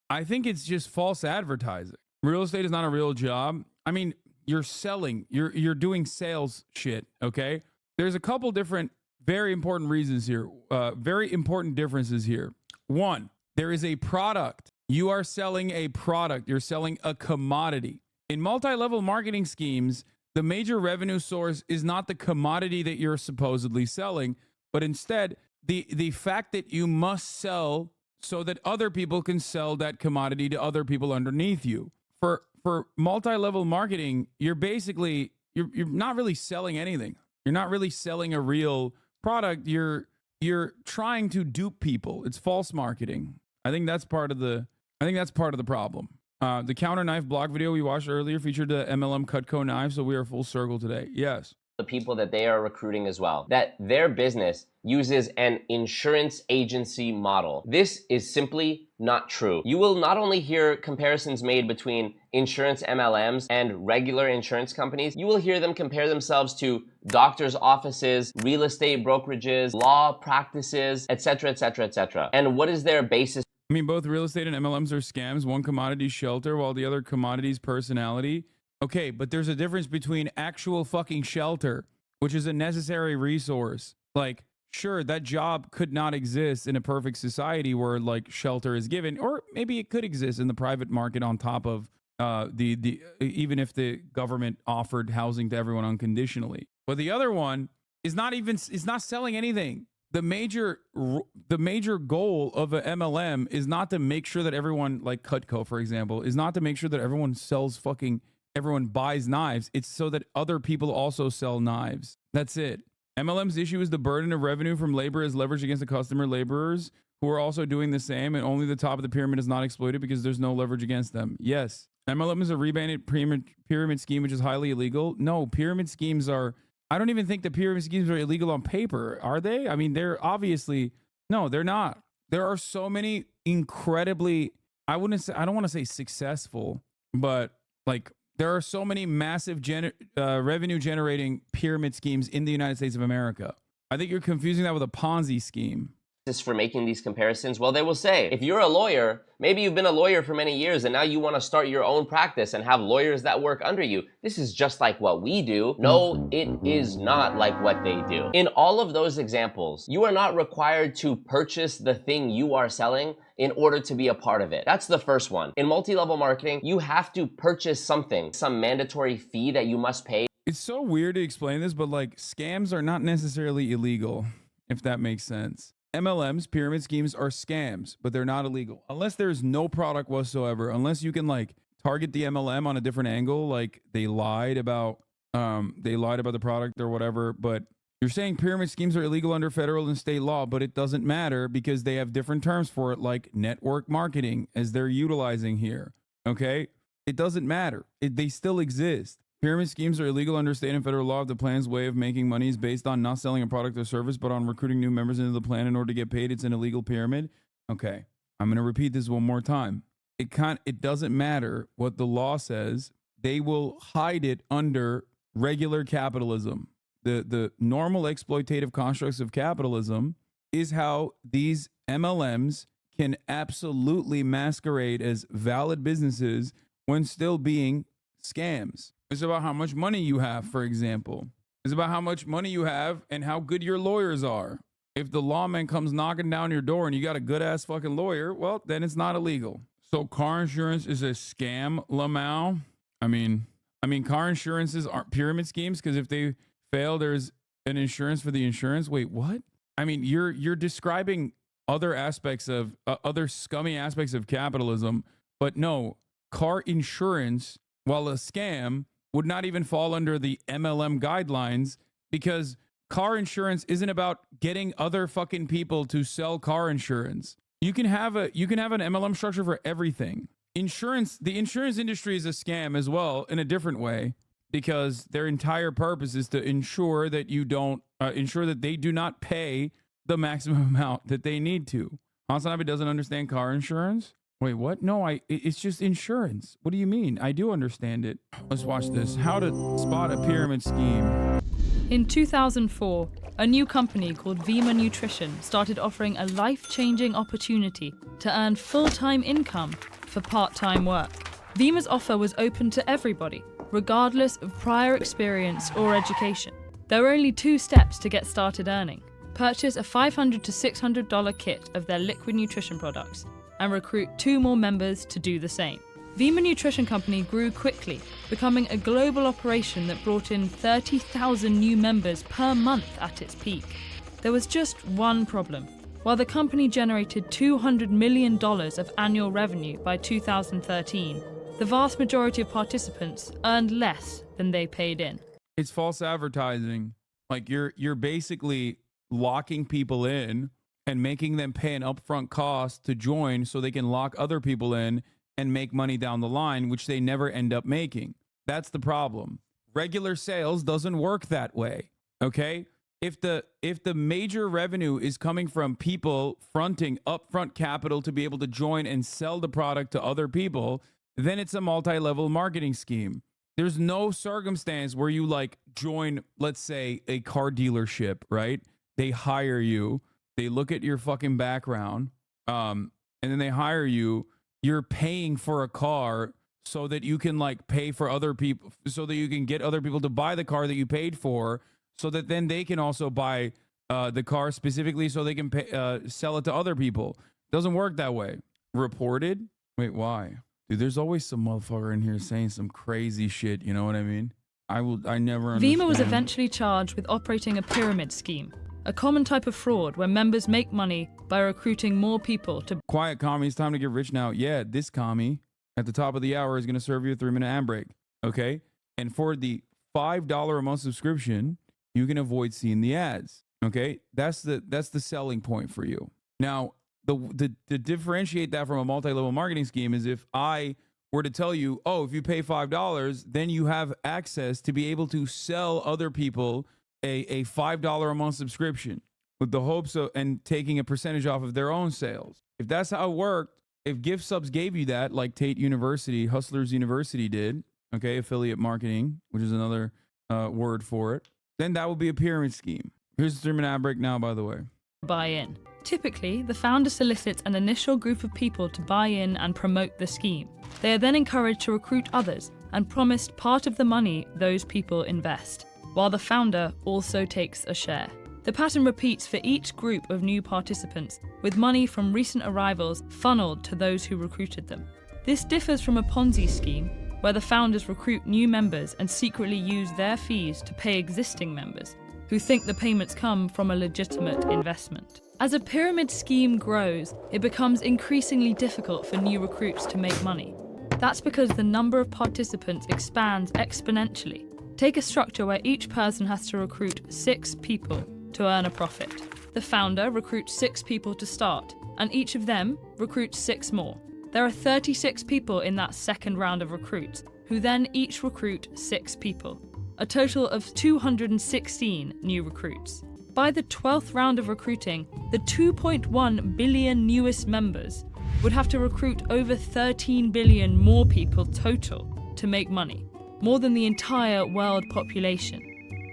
I think it's just false advertising. Real estate is not a real job. I mean, you're selling, you're doing sales shit, okay? There's a couple different very important reasons here, very important differences here. One, there is a product. You are selling a product. You're selling a commodity. In multi-level marketing schemes, the major revenue source is not the commodity that you're supposedly selling, but instead the fact that you must sell so that other people can sell that commodity to other people underneath you. For multi-level marketing, you're basically you're not really selling anything. You're not really selling a real product. You're trying to dupe people. It's false marketing. I think that's part of the problem. The counter knife block video we watched earlier featured the MLM Cutco knife, so we are full circle today. Yes. The people that they are recruiting as well, that their business uses an insurance agency model. This is simply not true. You will not only hear comparisons made between insurance MLMs and regular insurance companies, you will hear them compare themselves to doctors' offices, real estate brokerages, law practices, etc., etc., etc. And what is their basis? I mean, both real estate and MLMs are scams. One commodity shelter, while the other commodity's personality. Okay, but there's a difference between actual fucking shelter, which is a necessary resource. Like, sure, that job could not exist in a perfect society where like shelter is given, or maybe it could exist in the private market on top of even if the government offered housing to everyone unconditionally. But the other one is not selling anything. The major goal of a MLM is not to make sure that everyone, like Cutco, for example, is not to make sure that everyone buys knives. It's so that other people also sell knives. That's it. MLM's issue is the burden of revenue from labor is leveraged against the customer laborers who are also doing the same, and only the top of the pyramid is not exploited because there's no leverage against them. Yes. MLM is a rebanded pyramid scheme, which is highly illegal. No, pyramid schemes are... I don't even think the pyramid schemes are illegal on paper, are they? I mean, they're obviously... No, they're not. There are so many incredibly... I don't want to say successful, but like there are so many massive revenue generating pyramid schemes in the United States of America. I think you're confusing that with a Ponzi scheme. For making these comparisons? Well, they will say, if you're a lawyer, maybe you've been a lawyer for many years and now you want to start your own practice and have lawyers that work under you. This is just like what we do. No, it is not like what they do. In all of those examples, you are not required to purchase the thing you are selling in order to be a part of it. That's the first one. In multi-level marketing, you have to purchase something, some mandatory fee that you must pay. It's so weird to explain this, but like scams are not necessarily illegal, if that makes sense. MLMs, pyramid schemes, are scams, but they're not illegal. Unless there's no product whatsoever, unless you can like target the MLM on a different angle, like they lied about the product or whatever. But you're saying pyramid schemes are illegal under federal and state law, but it doesn't matter because they have different terms for it, like network marketing, as they're utilizing here. Okay? It doesn't matter. They still exist. Pyramid schemes are illegal under state and federal law if the plan's way of making money is based on not selling a product or service, but on recruiting new members into the plan in order to get paid. It's an illegal pyramid. Okay, I'm going to repeat this one more time. It doesn't matter what the law says. They will hide it under regular capitalism. The normal exploitative constructs of capitalism is how these MLMs can absolutely masquerade as valid businesses when still being scams. It's about how much money you have, for example. It's about how much money you have and how good your lawyers are. If the lawman comes knocking down your door and you got a good ass fucking lawyer, well, then it's not illegal. So car insurance is a scam, Lamau. I mean, car insurances aren't pyramid schemes because if they fail, there's an insurance for the insurance. Wait, what? I mean, you're describing other aspects of other scummy aspects of capitalism, but no, car insurance, while a scam, would not even fall under the MLM guidelines because car insurance isn't about getting other fucking people to sell car insurance. You can have an MLM structure for everything. Insurance, the insurance industry is a scam as well in a different way because their entire purpose is to ensure that you don't ensure that they do not pay the maximum amount that they need to. HasanAbi doesn't understand car insurance. Wait, what? No, it's just insurance. What do you mean? I do understand it. Let's watch this. How to spot a pyramid scheme. In 2004, a new company called Vima Nutrition started offering a life-changing opportunity to earn full-time income for part-time work. Vima's offer was open to everybody, regardless of prior experience or education. There were only 2 steps to get started earning. Purchase a $500 to $600 kit of their liquid nutrition products and recruit 2 more members to do the same. Vima Nutrition Company grew quickly, becoming a global operation that brought in 30,000 new members per month at its peak. There was just one problem. While the company generated $200 million of annual revenue by 2013, the vast majority of participants earned less than they paid in. It's false advertising. Like you're basically locking people in and making them pay an upfront cost to join so they can lock other people in and make money down the line, which they never end up making. That's the problem. Regular sales doesn't work that way. Okay? If the major revenue is coming from people fronting upfront capital to be able to join and sell the product to other people, then it's a multi-level marketing scheme. There's no circumstance where you like join, let's say, a car dealership, right? They hire you, they look at your fucking background, and then they hire you. You're paying for a car so that you can like pay for other people, so that you can get other people to buy the car that you paid for, so that then they can also buy the car specifically so they can pay, sell it to other people. Doesn't work that way. Reported? Wait, why? Dude, there's always some motherfucker in here saying some crazy shit, you know what I mean? I never understand. Vima was eventually charged with operating a pyramid scheme, a common type of fraud where members make money by recruiting more people to... Quiet, commie, it's time to get rich now. Yeah, this commie at the top of the hour is going to serve you a 3-minute ad break, okay? And for the $5 a month subscription, you can avoid seeing the ads, okay? That's the selling point for you. Now, to differentiate that from a multi-level marketing scheme is if I were to tell you, oh, if you pay $5, then you have access to be able to sell other people a $5 a month subscription with the hopes of and taking a percentage off of their own sales. If that's how it worked, if gift subs gave you that, like Tate University, Hustlers University did, okay, affiliate marketing, which is another word for it, then that would be a pyramid scheme. Here's the 3-minute ad break now, by the way. Buy in. Typically, the founder solicits an initial group of people to buy in and promote the scheme. They are then encouraged to recruit others and promised part of the money those people invest, while the founder also takes a share. The pattern repeats for each group of new participants, with money from recent arrivals funneled to those who recruited them. This differs from a Ponzi scheme, where the founders recruit new members and secretly use their fees to pay existing members, who think the payments come from a legitimate investment. As a pyramid scheme grows, it becomes increasingly difficult for new recruits to make money. That's because the number of participants expands exponentially. Take a structure where each person has to recruit 6 people to earn a profit. The founder recruits 6 people to start, and each of them recruits 6 more. There are 36 people in that second round of recruits, who then each recruit 6 people. A total of 216 new recruits. By the 12th round of recruiting, the 2.1 billion newest members would have to recruit over 13 billion more people total to make money, more than the entire world population.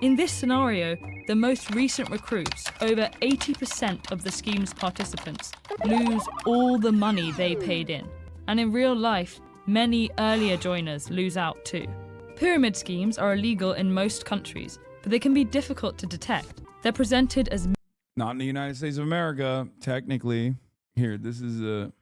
In this scenario, the most recent recruits, over 80% of the scheme's participants, lose all the money they paid in. And in real life, many earlier joiners lose out too. Pyramid schemes are illegal in most countries, but they can be difficult to detect. They're presented as not in the United States of America, technically. Here, this is a...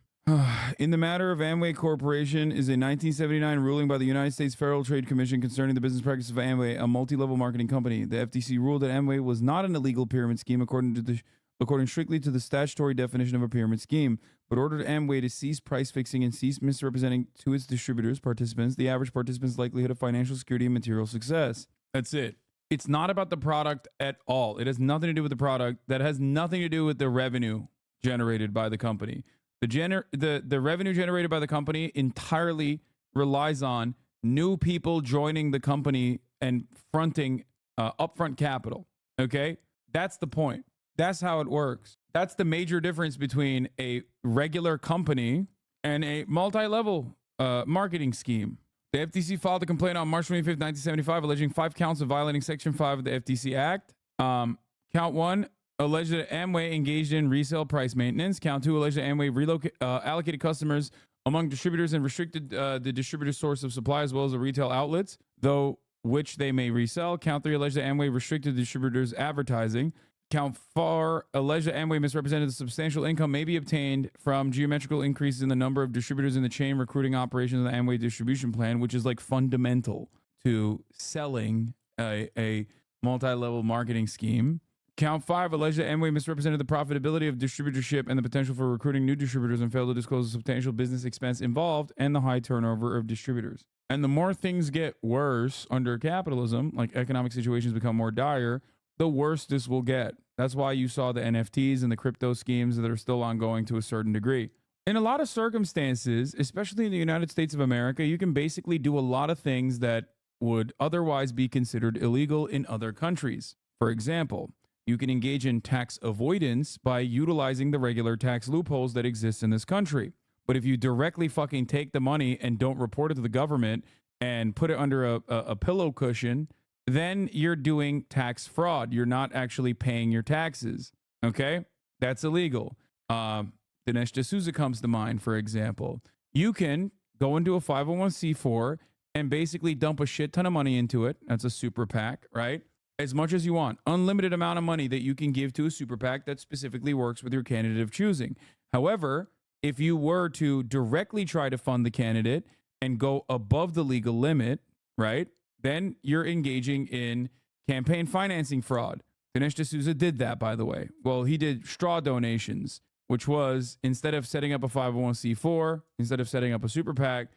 In the matter of Amway Corporation is a 1979 ruling by the United States Federal Trade Commission concerning the business practices of Amway, a multi-level marketing company. The FTC ruled that Amway was not an illegal pyramid scheme according strictly to the statutory definition of a pyramid scheme, but ordered Amway to cease price fixing and cease misrepresenting to its distributors, participants, the average participant's likelihood of financial security and material success. That's it. It's not about the product at all. It has nothing to do with the product. That has nothing to do with the revenue generated by the company. The revenue generated by the company entirely relies on new people joining the company and fronting upfront capital. Okay? That's the point. That's how it works. That's the major difference between a regular company and a multi-level marketing scheme. The FTC filed a complaint on March 25th, 1975, alleging 5 counts of violating Section 5 of the FTC Act. Count 1, alleged that Amway engaged in resale price maintenance. Count 2, alleged that Amway allocated customers among distributors and restricted the distributor's source of supply as well as the retail outlets, though which they may resell. Count 3, alleged that Amway restricted the distributor's advertising. Count 4, alleged that Amway misrepresented the substantial income may be obtained from geometrical increases in the number of distributors in the chain recruiting operations of the Amway distribution plan, which is like fundamental to selling a multi-level marketing scheme. Count 5, alleged that Amway misrepresented the profitability of distributorship and the potential for recruiting new distributors and failed to disclose the substantial business expense involved and the high turnover of distributors. And the more things get worse under capitalism, like economic situations become more dire, the worse this will get. That's why you saw the NFTs and the crypto schemes that are still ongoing to a certain degree. In a lot of circumstances, especially in the United States of America, you can basically do a lot of things that would otherwise be considered illegal in other countries. For example, you can engage in tax avoidance by utilizing the regular tax loopholes that exist in this country. But if you directly fucking take the money and don't report it to the government and put it under a pillow cushion, then you're doing tax fraud. You're not actually paying your taxes. Okay? That's illegal. Dinesh D'Souza comes to mind, for example. You can go into a 501c4 and basically dump a shit ton of money into it. That's a super PAC, right? As much as you want. Unlimited amount of money that you can give to a super PAC that specifically works with your candidate of choosing. However, if you were to directly try to fund the candidate and go above the legal limit, right, then you're engaging in campaign financing fraud. Dinesh D'Souza did that, by the way. Well, he did straw donations, which was instead of setting up a 501c4, instead of setting up a super PAC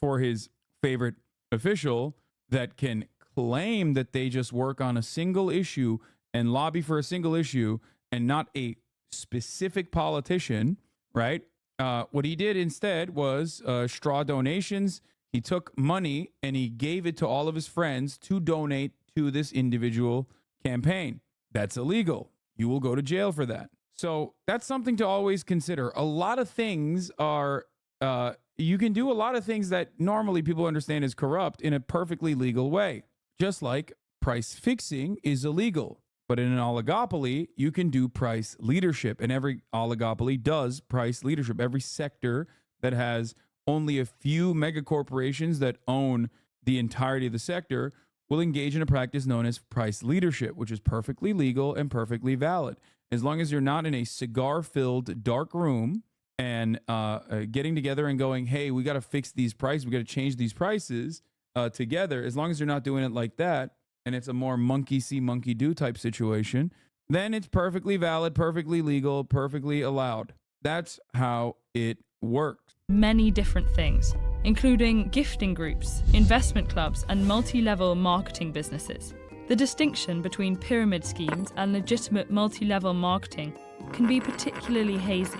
for his favorite official that can claim that they just work on a single issue and lobby for a single issue and not a specific politician, right? What he did instead was straw donations. He took money and he gave it to all of his friends to donate to this individual campaign. That's illegal. You will go to jail for that. So that's something to always consider. A lot of things are, you can do a lot of things that normally people understand as corrupt in a perfectly legal way. Just like price fixing is illegal. But in an oligopoly, you can do price leadership. And every oligopoly does price leadership. Every sector that has only a few mega corporations that own the entirety of the sector will engage in a practice known as price leadership, which is perfectly legal and perfectly valid. As long as you're not in a cigar-filled dark room and getting together and going, hey, we got to fix these prices, we got to change these prices together, as long as you're not doing it like that, and it's a more monkey see, monkey do type situation, then it's perfectly valid, perfectly legal, perfectly allowed. That's how it works. Many different things, including gifting groups, investment clubs, and multi-level marketing businesses. The distinction between pyramid schemes and legitimate multi-level marketing can be particularly hazy.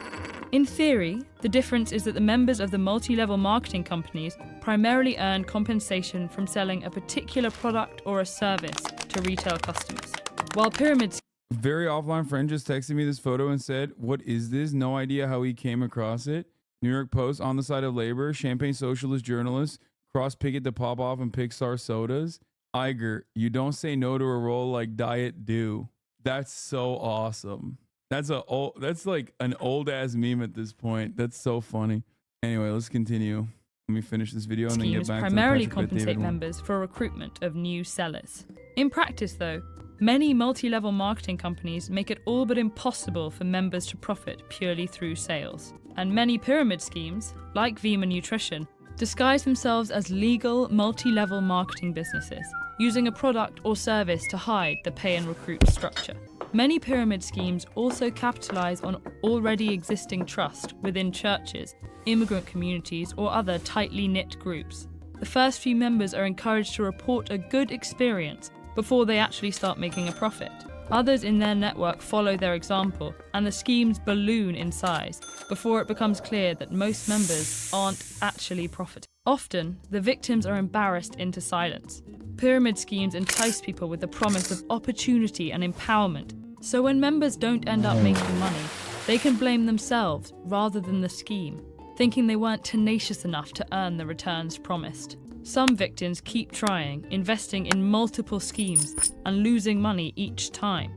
In theory, the difference is that the members of the multi-level marketing companies primarily earn compensation from selling a particular product or a service to retail customers, while pyramids... Very offline friend just texted me this photo and said, what is this? No idea how he came across it. New York Post, on the side of labor, Champagne Socialist journalist, cross-picket to pop off and Pixar sodas. Iger, you don't say no to a role like Diet Do. That's so awesome. That's like an old ass meme at this point. That's so funny. Anyway, let's continue. Let me finish this video and then get Schemes back primarily to the Patrick compensate Bet-David one. members for recruitment of new sellers. In practice, though, many multi-level marketing companies make it all but impossible for members to profit purely through sales. And many pyramid schemes, like Vima Nutrition, disguise themselves as legal multi-level marketing businesses, using a product or service to hide the pay and recruit structure. Many pyramid schemes also capitalize on already existing trust within churches, immigrant communities, or other tightly knit groups. The first few members are encouraged to report a good experience before they actually start making a profit. Others in their network follow their example, and the schemes balloon in size before it becomes clear that most members aren't actually profiting. Often, the victims are embarrassed into silence. Pyramid schemes entice people with the promise of opportunity and empowerment, so when members don't end up making money, they can blame themselves rather than the scheme, thinking they weren't tenacious enough to earn the returns promised. Some victims keep trying, investing in multiple schemes and losing money each time.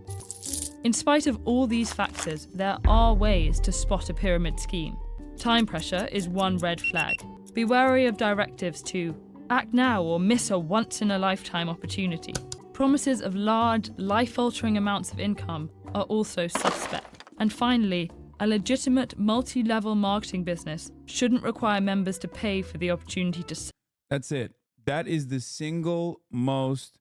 In spite of all these factors, there are ways to spot a pyramid scheme. Time pressure is one red flag. Be wary of directives to act now or miss a once-in-a-lifetime opportunity. Promises of large, life-altering amounts of income are also suspect. And finally, a legitimate multi-level marketing business shouldn't require members to pay for the opportunity to sell. That's it. That is the single most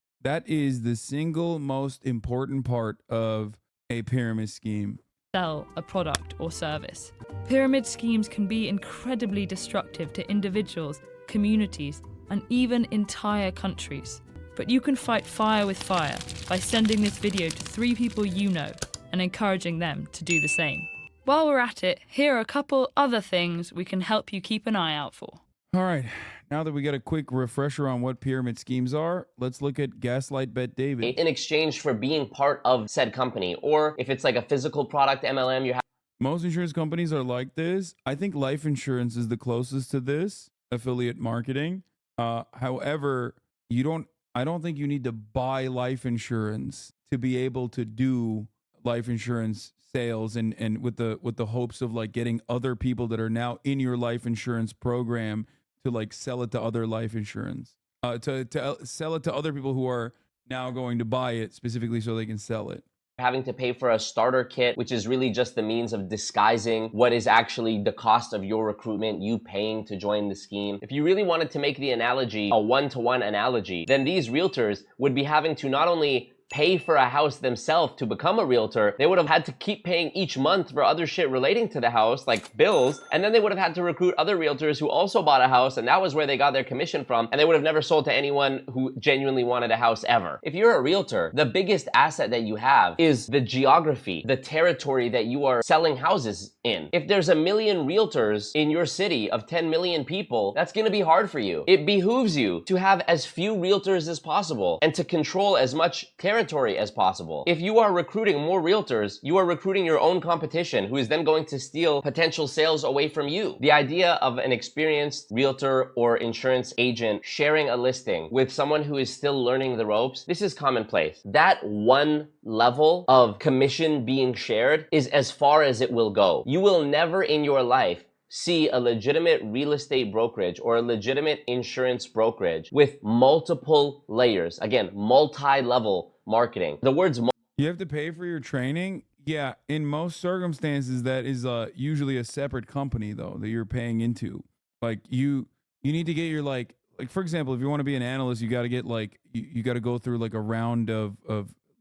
important part of a pyramid scheme. Sell a product or service. Pyramid schemes can be incredibly destructive to individuals, communities, and even entire countries. But you can fight fire with fire by sending this video to 3 people you know and encouraging them to do the same. While we're at it, here are a couple other things we can help you keep an eye out for. All right, now that we got a quick refresher on what pyramid schemes are, let's look at Gaslight Bet David. In exchange for being part of said company, or if it's like a physical product MLM, you have. Most insurance companies are like this. I think life insurance is the closest to this, affiliate marketing. However, I don't think you need to buy life insurance to be able to do life insurance sales and with the hopes of like getting other people that are now in your life insurance program to like sell it to other life insurance, to sell it to other people who are now going to buy it specifically so they can sell it. Having to pay for a starter kit, which is really just the means of disguising what is actually the cost of your recruitment, you paying to join the scheme. If you really wanted to make the analogy a one-to-one analogy, then these realtors would be having to not only pay for a house themselves to become a realtor, they would have had to keep paying each month for other shit relating to the house, like bills, and then they would have had to recruit other realtors who also bought a house, and that was where they got their commission from, and they would have never sold to anyone who genuinely wanted a house ever. If you're a realtor, the biggest asset that you have is the geography, the territory that you are selling houses in. If there's 1 million realtors in your city of 10 million people, that's gonna be hard for you. It behooves you to have as few realtors as possible and to control as much territory as possible. If you are recruiting more realtors, you are recruiting your own competition who is then going to steal potential sales away from you. The idea of an experienced realtor or insurance agent sharing a listing with someone who is still learning the ropes, this is commonplace. That one level of commission being shared is as far as it will go. You will never in your life see a legitimate real estate brokerage or a legitimate insurance brokerage with multiple layers. Again, multi-level marketing. The words you have to pay for your training. Yeah, in most circumstances, that is usually a separate company though that you're paying into. Like you need to get your like for example, if you want to be an analyst, you got to get like you got to go through like a round of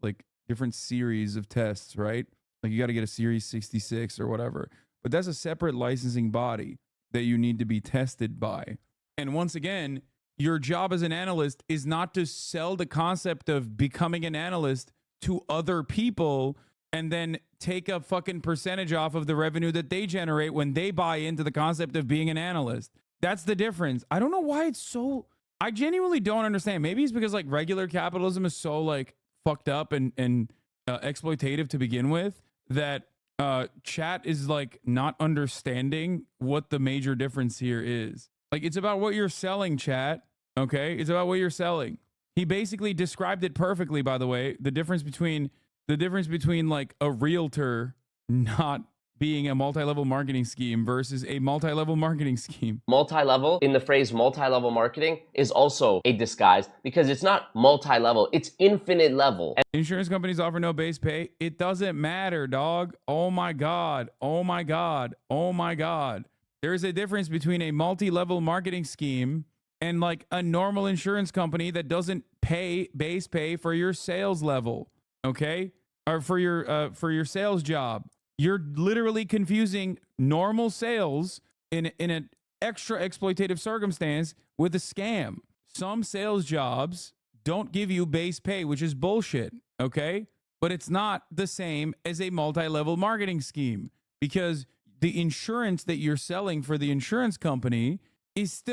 like different series of tests, right? Like you got to get a Series 66 or whatever. But that's a separate licensing body that you need to be tested by. And once again, your job as an analyst is not to sell the concept of becoming an analyst to other people and then take a fucking percentage off of the revenue that they generate when they buy into the concept of being an analyst. That's the difference. I don't know why it's so... I genuinely don't understand. Maybe it's because like regular capitalism is so like fucked up and exploitative to begin with that chat is like not understanding what the major difference here is. Like it's about what you're selling, chat. Okay, it's about what you're selling. He basically described it perfectly, by the way. The difference between like a realtor not being a multi-level marketing scheme versus a multi-level marketing scheme? Multi-level, in the phrase multi-level marketing, is also a disguise because it's not multi-level, it's infinite level. Insurance companies offer no base pay. It doesn't matter, dog. Oh my God. Oh my God. Oh my God. There is a difference between a multi-level marketing scheme and like a normal insurance company that doesn't pay base pay for your sales level, okay? Or for your sales job. You're literally confusing normal sales in an extra exploitative circumstance with a scam. Some sales jobs don't give you base pay, which is bullshit, okay? But it's not the same as a multi-level marketing scheme because the insurance that you're selling for the insurance company is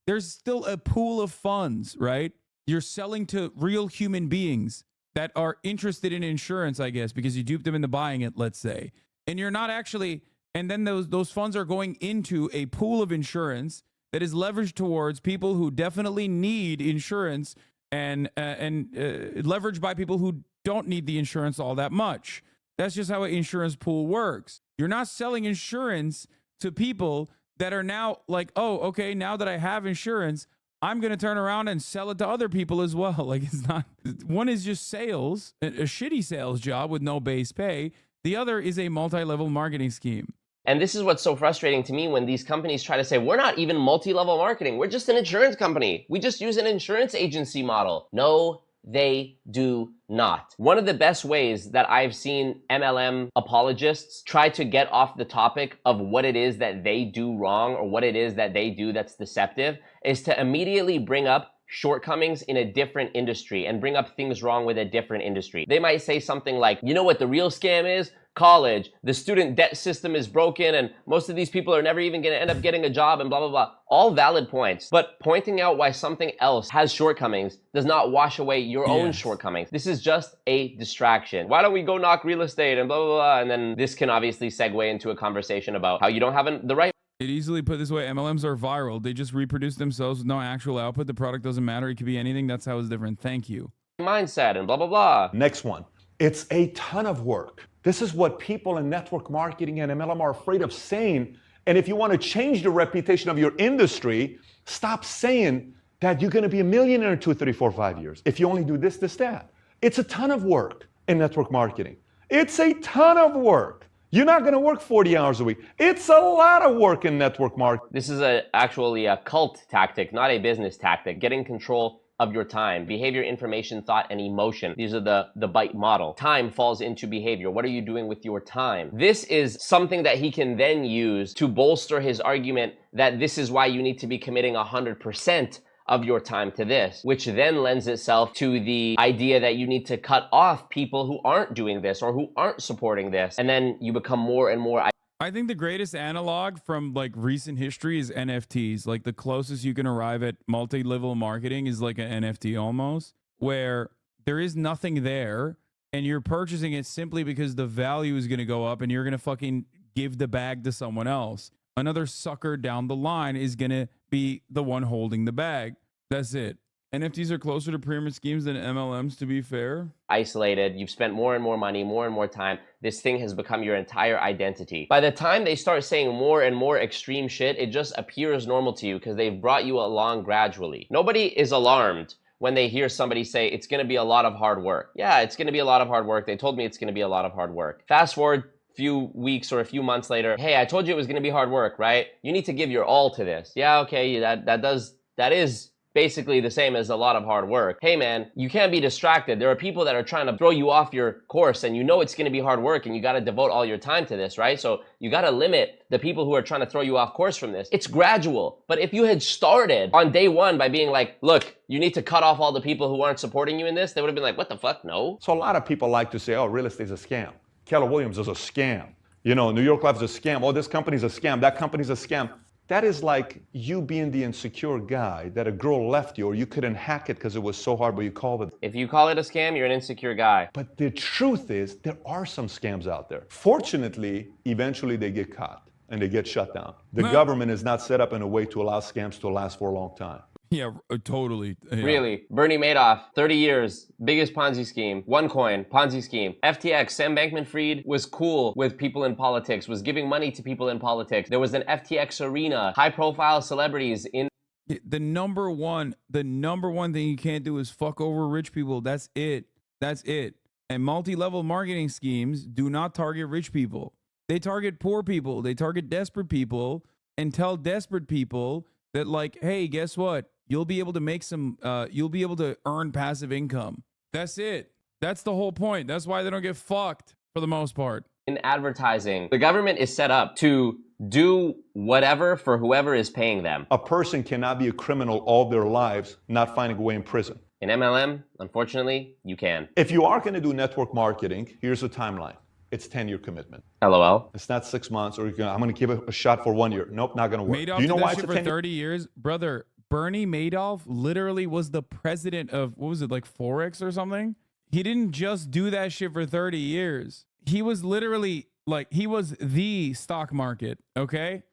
there's still a pool of funds, right? You're selling to real human beings that are interested in insurance, I guess, because you duped them into buying it, let's say. And you're not actually, and then those funds are going into a pool of insurance that is leveraged towards people who definitely need insurance and leveraged by people who don't need the insurance all that much. That's just how an insurance pool works. You're not selling insurance to people that are now like, oh, okay, now that I have insurance, I'm going to turn around and sell it to other people as well. Like, it's not, one is just sales, a shitty sales job with no base pay. The other is a multi-level marketing scheme. And this is what's so frustrating to me when these companies try to say, we're not even multi-level marketing. We're just an insurance company. We just use an insurance agency model. No, they do not. One of the best ways that I've seen MLM apologists try to get off the topic of what it is that they do wrong or what it is that they do that's deceptive is to immediately bring up shortcomings in a different industry and bring up things wrong with a different industry. They might say something like, you know what the real scam is? College. The student debt system is broken and most of these people are never even going to end up getting a job and blah, blah, blah. All valid points. But pointing out why something else has shortcomings does not wash away your own shortcomings. This is just a distraction. Why don't we go knock real estate and blah, blah, blah. And then this can obviously segue into a conversation about how you don't have the right. It easily put this way, MLMs are viral. They just reproduce themselves with no actual output. The product doesn't matter. It could be anything. That's how it's different. Thank you. Mindset and blah, blah, blah. Next one. It's a ton of work. This is what people in network marketing and MLM are afraid of saying. And if you want to change the reputation of your industry, stop saying that you're going to be a millionaire in 2, 3, 4, 5 years. If you only do this, this, that. It's a ton of work in network marketing. It's a ton of work. You're not going to work 40 hours a week. It's a lot of work in network marketing. This is actually a cult tactic, not a business tactic. Getting control of your time, behavior, information, thought, and emotion. These are the BITE model. Time falls into behavior. What are you doing with your time? This is something that he can then use to bolster his argument that this is why you need to be committing 100% of your time to this, which then lends itself to the idea that you need to cut off people who aren't doing this or who aren't supporting this. And then you become more and more. I think the greatest analog from like recent history is NFTs. Like the closest you can arrive at multi-level marketing is like an NFT almost, where there is nothing there and you're purchasing it simply because the value is going to go up and you're going to fucking give the bag to someone else. Another sucker down the line is going to be the one holding the bag. That's it. NFTs are closer to pyramid schemes than MLMs, to be fair. Isolated, you've spent more and more money, more and more time. This thing has become your entire identity. By the time they start saying more and more extreme shit, it just appears normal to you because they've brought you along gradually. Nobody is alarmed when they hear somebody say it's going to be a lot of hard work. Yeah, it's going to be a lot of hard work. They told me it's going to be a lot of hard work. Fast forward few weeks or a few months later, hey, I told you it was going to be hard work, right? You need to give your all to this. Yeah, okay, that is basically the same as a lot of hard work. Hey man, you can't be distracted. There are people that are trying to throw you off your course and you know it's going to be hard work and you got to devote all your time to this, right? So you got to limit the people who are trying to throw you off course from this. It's gradual. But if you had started on day one by being like, look, you need to cut off all the people who aren't supporting you in this, they would have been like, what the fuck? No. So a lot of people like to say, oh, real estate is a scam. Keller Williams is a scam. You know, New York Life is a scam. Oh, this company's a scam. That company's a scam. That is like you being the insecure guy that a girl left you or you couldn't hack it because it was so hard, but you called it. If you call it a scam, you're an insecure guy. But the truth is, there are some scams out there. Fortunately, eventually they get caught and they get shut down. The government is not set up in a way to allow scams to last for a long time. Yeah, totally. Yeah. Really, Bernie Madoff, 30 years, biggest Ponzi scheme, OneCoin, Ponzi scheme. FTX, Sam Bankman-Fried was cool with people in politics, was giving money to people in politics. There was an FTX arena, high-profile celebrities in. The number one thing you can't do is fuck over rich people. That's it. That's it. And multi-level marketing schemes do not target rich people. They target poor people. They target desperate people and tell desperate people that, like, hey, guess what? You'll be able to make some, you'll be able to earn passive income. That's it. That's the whole point. That's why they don't get fucked for the most part. In advertising, the government is set up to do whatever for whoever is paying them. A person cannot be a criminal all their lives, not finding a way in prison. In MLM, unfortunately, you can. If you are going to do network marketing, here's a timeline. It's 10-year commitment. LOL. It's not 6 months or I'm going to give it a shot for 1 year. Nope, not going to work. Madoff Do you know did why that it's shit a for 10 30 years? Brother, Bernie Madoff literally was the president of, what was it, like Forex or something? He didn't just do that shit for 30 years. He was literally, like, he was the stock market, okay?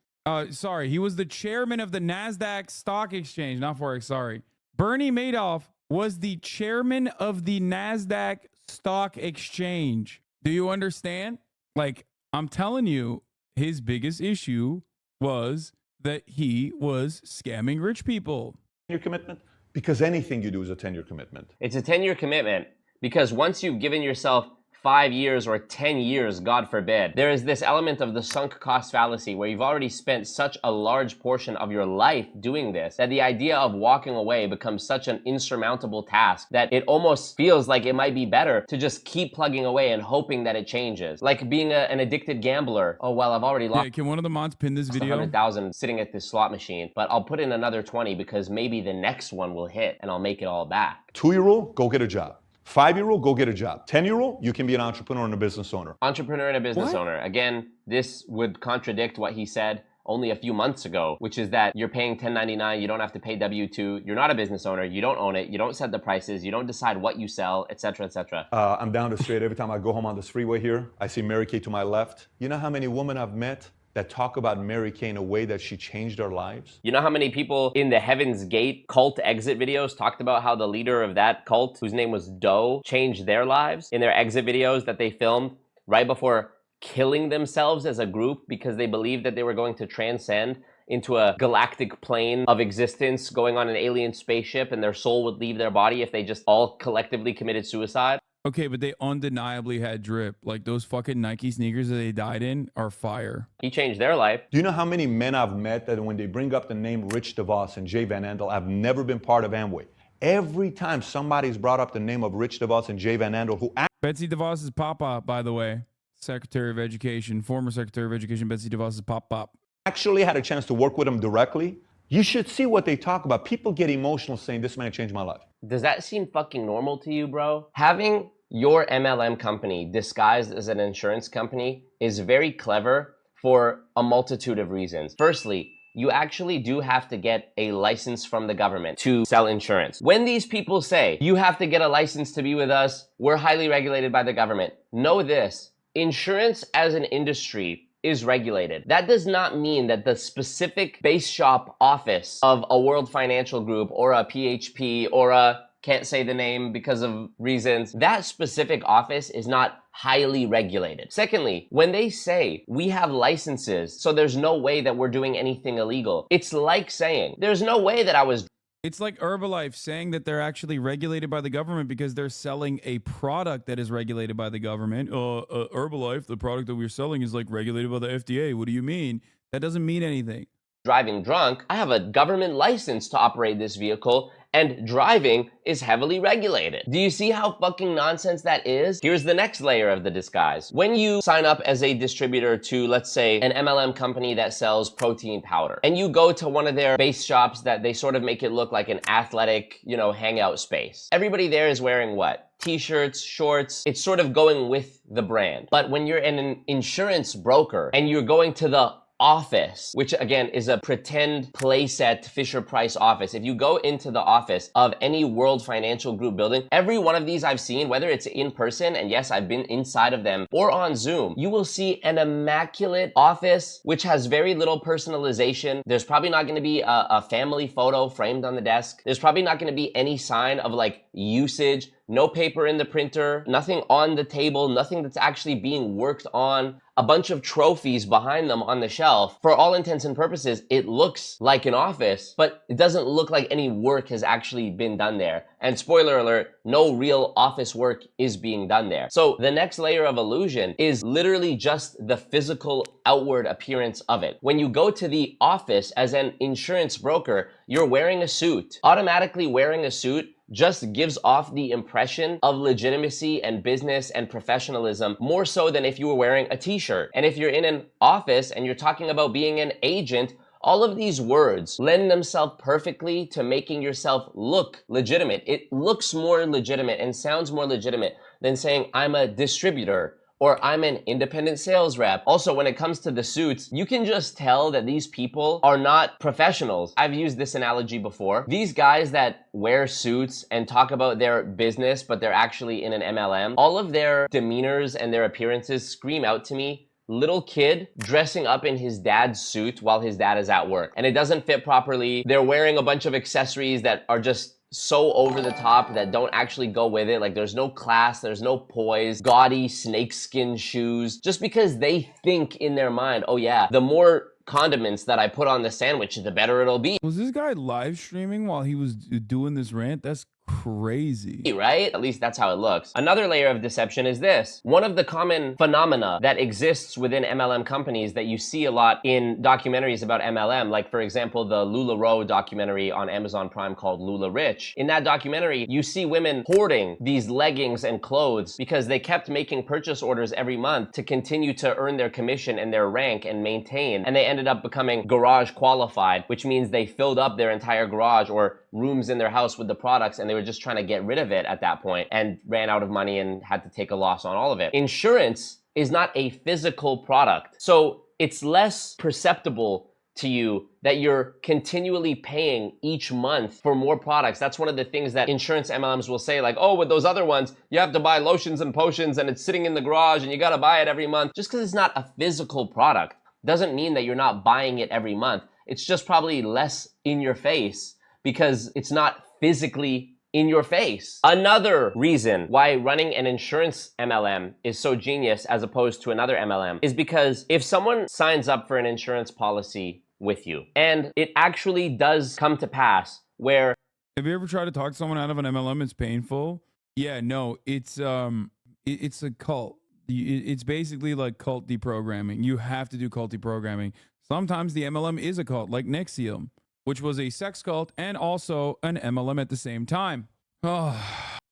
Sorry, he was the chairman of the NASDAQ stock exchange, not Forex, sorry. Bernie Madoff was the chairman of the NASDAQ stock exchange. Do you understand? Like, I'm telling you, his biggest issue was that he was scamming rich people. 10-year commitment? Because anything you do is a 10-year commitment. It's a 10-year commitment because once you've given yourself 5 years or 10 years, God forbid, there is this element of the sunk cost fallacy where you've already spent such a large portion of your life doing this that the idea of walking away becomes such an insurmountable task that it almost feels like it might be better to just keep plugging away and hoping that it changes. Like being an addicted gambler. Oh, well, I've already lost. Yeah, can one of the mods pin this video? 100,000 sitting at this slot machine, but I'll put in another 20 because maybe the next one will hit and I'll make it all back. 2-year-old, go get a job. 5-year-old, go get a job. 10-year-old, you can be an entrepreneur and a business owner. Entrepreneur and a business owner. Again, this would contradict what he said only a few months ago, which is that you're paying 1099, you don't have to pay W-2, you're not a business owner, you don't own it, you don't set the prices, you don't decide what you sell, etc., etc. I'm down the street. Every time I go home on this freeway here, I see Mary Kay to my left. You know how many women I've met that talk about Mary Kay in a way that she changed their lives? You know how many people in the Heaven's Gate cult exit videos talked about how the leader of that cult, whose name was Doe, changed their lives in their exit videos that they filmed right before killing themselves as a group because they believed that they were going to transcend into a galactic plane of existence, going on an alien spaceship, and their soul would leave their body if they just all collectively committed suicide? Okay, but they undeniably had drip. Like, those fucking Nike sneakers that they died in are fire. He changed their life. Do you know how many men I've met that when they bring up the name Rich DeVos and Jay Van Andel, I've never been part of Amway. Every time somebody's brought up the name of Rich DeVos and Jay Van Andel, who... Betsy DeVos's papa, by the way. Secretary of Education, former Secretary of Education, Betsy DeVos's pop. Actually had a chance to work with them directly. You should see what they talk about. People get emotional saying, this man changed my life. Does that seem fucking normal to you, bro? Having your MLM company disguised as an insurance company is very clever for a multitude of reasons. Firstly, you actually do have to get a license from the government to sell insurance. When these people say, you have to get a license to be with us, we're highly regulated by the government, know this, insurance as an industry is regulated. That does not mean that the specific base shop office of a World Financial Group or a PHP or a can't say the name because of reasons, that specific office is not highly regulated. Secondly, when they say we have licenses, so there's no way that we're doing anything illegal, it's like saying there's no way that I was... It's like Herbalife saying that they're actually regulated by the government because they're selling a product that is regulated by the government. Herbalife, the product that we're selling is like regulated by the FDA. What do you mean? That doesn't mean anything. Driving drunk, I have a government license to operate this vehicle, and driving is heavily regulated. Do you see how fucking nonsense that is? Here's the next layer of the disguise. When you sign up as a distributor to, let's say, an MLM company that sells protein powder, and you go to one of their base shops that they sort of make it look like an athletic, you know, hangout space. Everybody there is wearing what? T-shirts, shorts, it's sort of going with the brand. But when you're an insurance broker and you're going to the office, which again is a pretend playset Fisher-Price office. If you go into the office of any World Financial Group building, every one of these I've seen, whether it's in person, and yes, I've been inside of them, or on Zoom, you will see an immaculate office which has very little personalization. There's probably not going to be a family photo framed on the desk. There's probably not going to be any sign of like usage, no paper in the printer, nothing on the table, nothing that's actually being worked on, a bunch of trophies behind them on the shelf. For all intents and purposes, it looks like an office, but it doesn't look like any work has actually been done there. And spoiler alert, no real office work is being done there. So the next layer of illusion is literally just the physical outward appearance of it. When you go to the office as an insurance broker, you're wearing a suit. Automatically wearing a suit just gives off the impression of legitimacy and business and professionalism more so than if you were wearing a t-shirt. And if you're in an office and you're talking about being an agent, all of these words lend themselves perfectly to making yourself look legitimate. It looks more legitimate and sounds more legitimate than saying I'm a distributor or I'm an independent sales rep. Also, when it comes to the suits, you can just tell that these people are not professionals. I've used this analogy before. These guys that wear suits and talk about their business, but they're actually in an MLM, all of their demeanors and their appearances scream out to me, little kid dressing up in his dad's suit while his dad is at work. And it doesn't fit properly. They're wearing a bunch of accessories that are just so over the top that don't actually go with it. Like there's no class, there's no poise, gaudy snakeskin shoes, just because they think in their mind, oh yeah, the more condiments that I put on the sandwich, the better it'll be. Was this guy live streaming while he was doing this rant? That's crazy. Right? At least that's how it looks. Another layer of deception is this. One of the common phenomena that exists within MLM companies that you see a lot in documentaries about MLM, like for example, the LuLaRoe documentary on Amazon Prime called Lula Rich. In that documentary, you see women hoarding these leggings and clothes because they kept making purchase orders every month to continue to earn their commission and their rank and maintain. And they ended up becoming garage qualified, which means they filled up their entire garage or rooms in their house with the products, and they were just trying to get rid of it at that point and ran out of money and had to take a loss on all of it. Insurance is not a physical product, so it's less perceptible to you that you're continually paying each month for more products. That's one of the things that insurance MLMs will say, like, oh, with those other ones, you have to buy lotions and potions and it's sitting in the garage and you got to buy it every month. Just because it's not a physical product doesn't mean that you're not buying it every month. It's just probably less in your face because it's not physically in your face. Another reason why running an insurance MLM is so genius as opposed to another MLM is because if someone signs up for an insurance policy with you and it actually does come to pass where... Have you ever tried to talk someone out of an MLM? It's painful. Yeah, no, it's a cult. It's basically like cult deprogramming. You have to do cult deprogramming. Sometimes the MLM is a cult, like Nexium, which was a sex cult and also an MLM at the same time. Oh,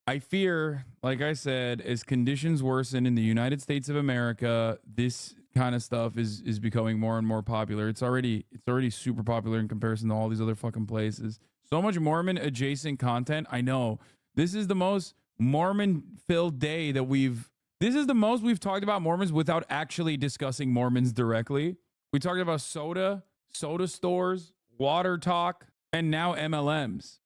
I fear, like I said, as conditions worsen in the United States of America, this kind of stuff is becoming more and more popular. It's already super popular in comparison to all these other fucking places. So much Mormon adjacent content. I know this is the most Mormon filled day that this is the most we've talked about Mormons without actually discussing Mormons directly. We talked about soda stores, water talk, and now MLMs.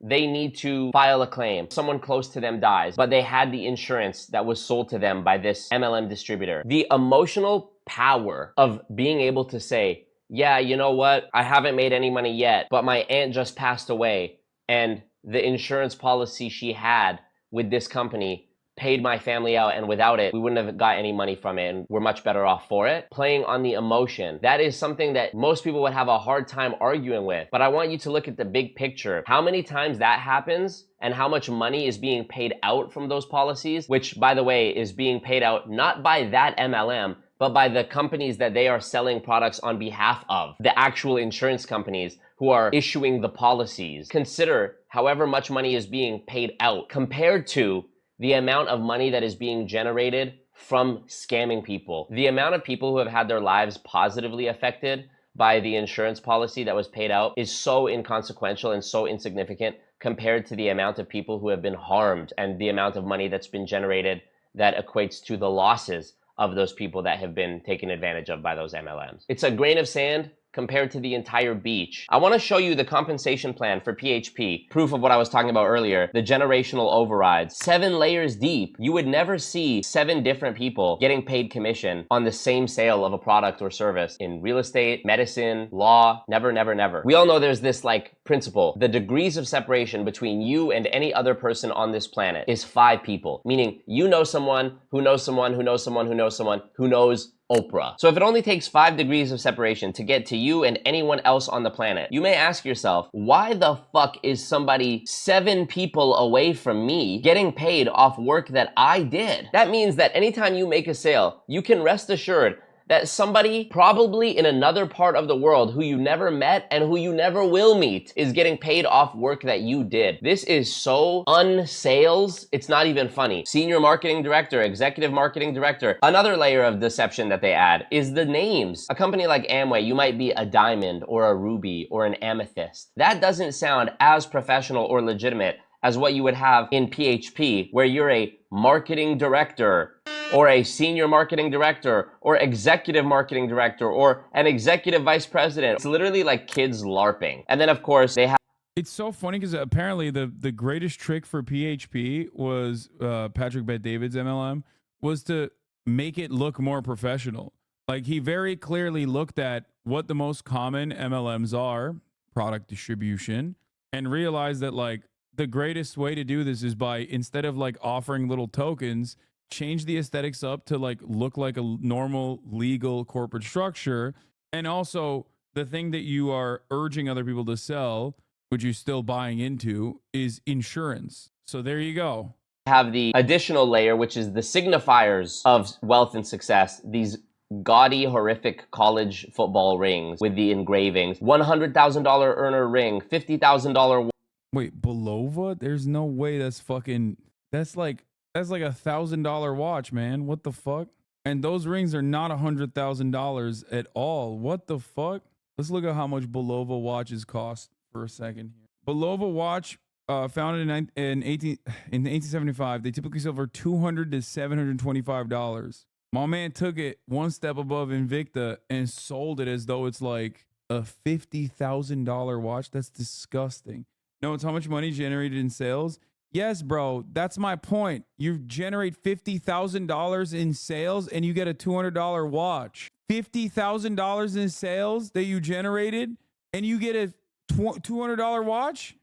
They need to file a claim. Someone close to them dies, but they had the insurance that was sold to them by this MLM distributor. The emotional power of being able to say, yeah, you know what? I haven't made any money yet, but my aunt just passed away, and the insurance policy she had with this company paid my family out, and without it, we wouldn't have got any money from it, and we're much better off for it. Playing on the emotion. That is something that most people would have a hard time arguing with. But I want you to look at the big picture. How many times that happens and how much money is being paid out from those policies, which, by the way, is being paid out not by that MLM, but by the companies that they are selling products on behalf of, the actual insurance companies who are issuing the policies. Consider however much money is being paid out compared to the amount of money that is being generated from scamming people. The amount of people who have had their lives positively affected by the insurance policy that was paid out is so inconsequential and so insignificant compared to the amount of people who have been harmed and the amount of money that's been generated that equates to the losses of those people that have been taken advantage of by those MLMs. It's a grain of sand compared to the entire beach. I want to show you the compensation plan for PHP, proof of what I was talking about earlier, the generational overrides. 7 layers deep. You would never see 7 different people getting paid commission on the same sale of a product or service in real estate, medicine, law. Never, never, never. We all know there's this like principle. The degrees of separation between you and any other person on this planet is 5 people, meaning you know someone who knows someone who knows someone who knows someone who knows Oprah. So if it only takes 5 degrees of separation to get to you and anyone else on the planet, you may ask yourself, why the fuck is somebody 7 people away from me getting paid off work that I did? That means that anytime you make a sale, you can rest assured that somebody probably in another part of the world who you never met and who you never will meet is getting paid off work that you did. This is so unsales, it's not even funny. Senior marketing director, executive marketing director. Another layer of deception that they add is the names. A company like Amway, you might be a diamond or a ruby or an amethyst. That doesn't sound as professional or legitimate as what you would have in PHP, where you're a marketing director or a senior marketing director or executive marketing director or an executive vice president. It's literally like kids LARPing. And then of course they have. It's so funny because apparently the greatest trick for PHP was Patrick Bet-David's MLM was to make it look more professional. Like he very clearly looked at what the most common MLMs are, product distribution, and realized that like the greatest way to do this is by, instead of like offering little tokens, change the aesthetics up to like look like a normal legal corporate structure. And also the thing that you are urging other people to sell, which you're still buying into, is insurance. So there you go. Have the additional layer, which is the signifiers of wealth and success. These gaudy, horrific college football rings with the engravings. $100,000 earner ring, $50,000. Wait, Belova? There's no way that's fucking, that's like $1,000 watch, man. What the fuck? And those rings are not $100,000 at all. What the fuck? Let's look at how much Belova watches cost for a second here. Belova watch, founded in 1875. They typically sell for $200 to $725. My man took it one step above Invicta and sold it as though it's like a $50,000 watch. That's disgusting. No, it's how much money generated in sales. Yes, bro, that's my point. You generate $50,000 in sales and you get a $200 watch. $50,000 in sales that you generated and you get a $200 watch?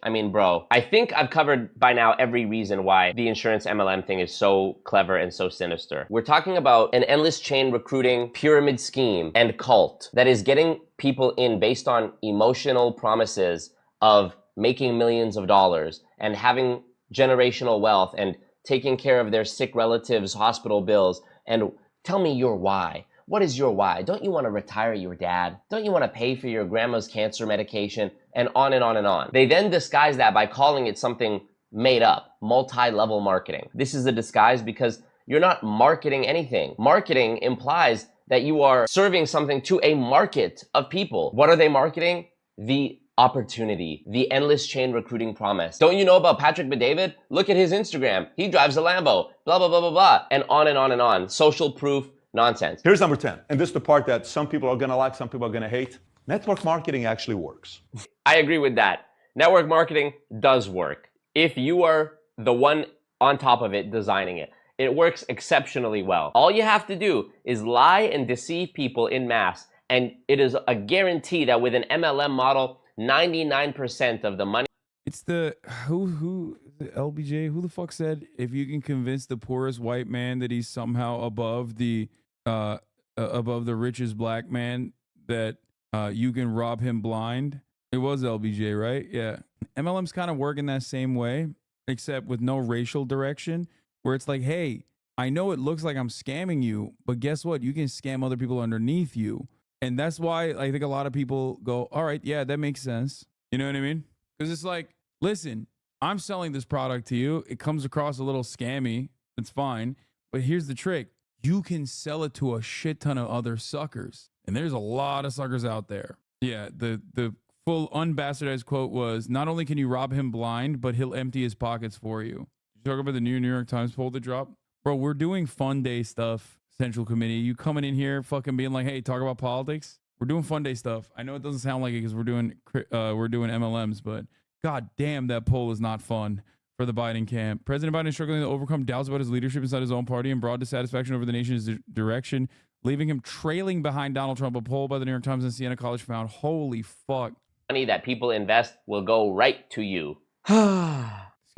I mean, bro, I think I've covered by now every reason why the insurance MLM thing is so clever and so sinister. We're talking about an endless chain recruiting pyramid scheme and cult that is getting people in based on emotional promises of making millions of dollars and having generational wealth and taking care of their sick relatives' hospital bills. And tell me your why. What is your why? Don't you want to retire your dad? Don't you want to pay for your grandma's cancer medication? And on and on and on. They then disguise that by calling it something made up, multi-level marketing. This is a disguise because you're not marketing anything. Marketing implies that you are serving something to a market of people. What are they marketing? The opportunity, the endless chain recruiting promise. Don't you know about Patrick Bet-David? Look at his Instagram. He drives a Lambo, blah, blah, blah, blah, blah, and on and on and on. Social proof nonsense. Here's number 10. And this is the part that some people are going to like, some people are going to hate. Network marketing actually works. I agree with that. Network marketing does work. If you are the one on top of it designing it, it works exceptionally well. All you have to do is lie and deceive people in mass. And it is a guarantee that with an MLM model, 99% of the money. It's the the LBJ, who the fuck said if you can convince the poorest white man that he's somehow above the richest black man, that you can rob him blind? It was LBJ, right? Yeah. MLM's kind of working that same way, except with no racial direction, where it's like, hey, I know it looks like I'm scamming you, but guess what? You can scam other people underneath you. And that's why I think a lot of people go, all right, yeah, that makes sense. You know what I mean? Because it's like, listen, I'm selling this product to you. It comes across a little scammy. It's fine. But here's the trick. You can sell it to a shit ton of other suckers. And there's a lot of suckers out there. Yeah, the full unbastardized quote was, not only can you rob him blind, but he'll empty his pockets for you. Did you talk about the New York Times poll that dropped? Bro, we're doing fun day stuff, Central Committee. You coming in here fucking being like, hey, talk about politics? We're doing fun day stuff. I know it doesn't sound like it because we're doing MLMs, but god damn, that poll is not fun for the Biden camp. President Biden is struggling to overcome doubts about his leadership inside his own party and broad dissatisfaction over the nation's direction, leaving him trailing behind Donald Trump. A poll by the New York Times and Siena College found. Holy fuck. Money that people invest will go right to you. This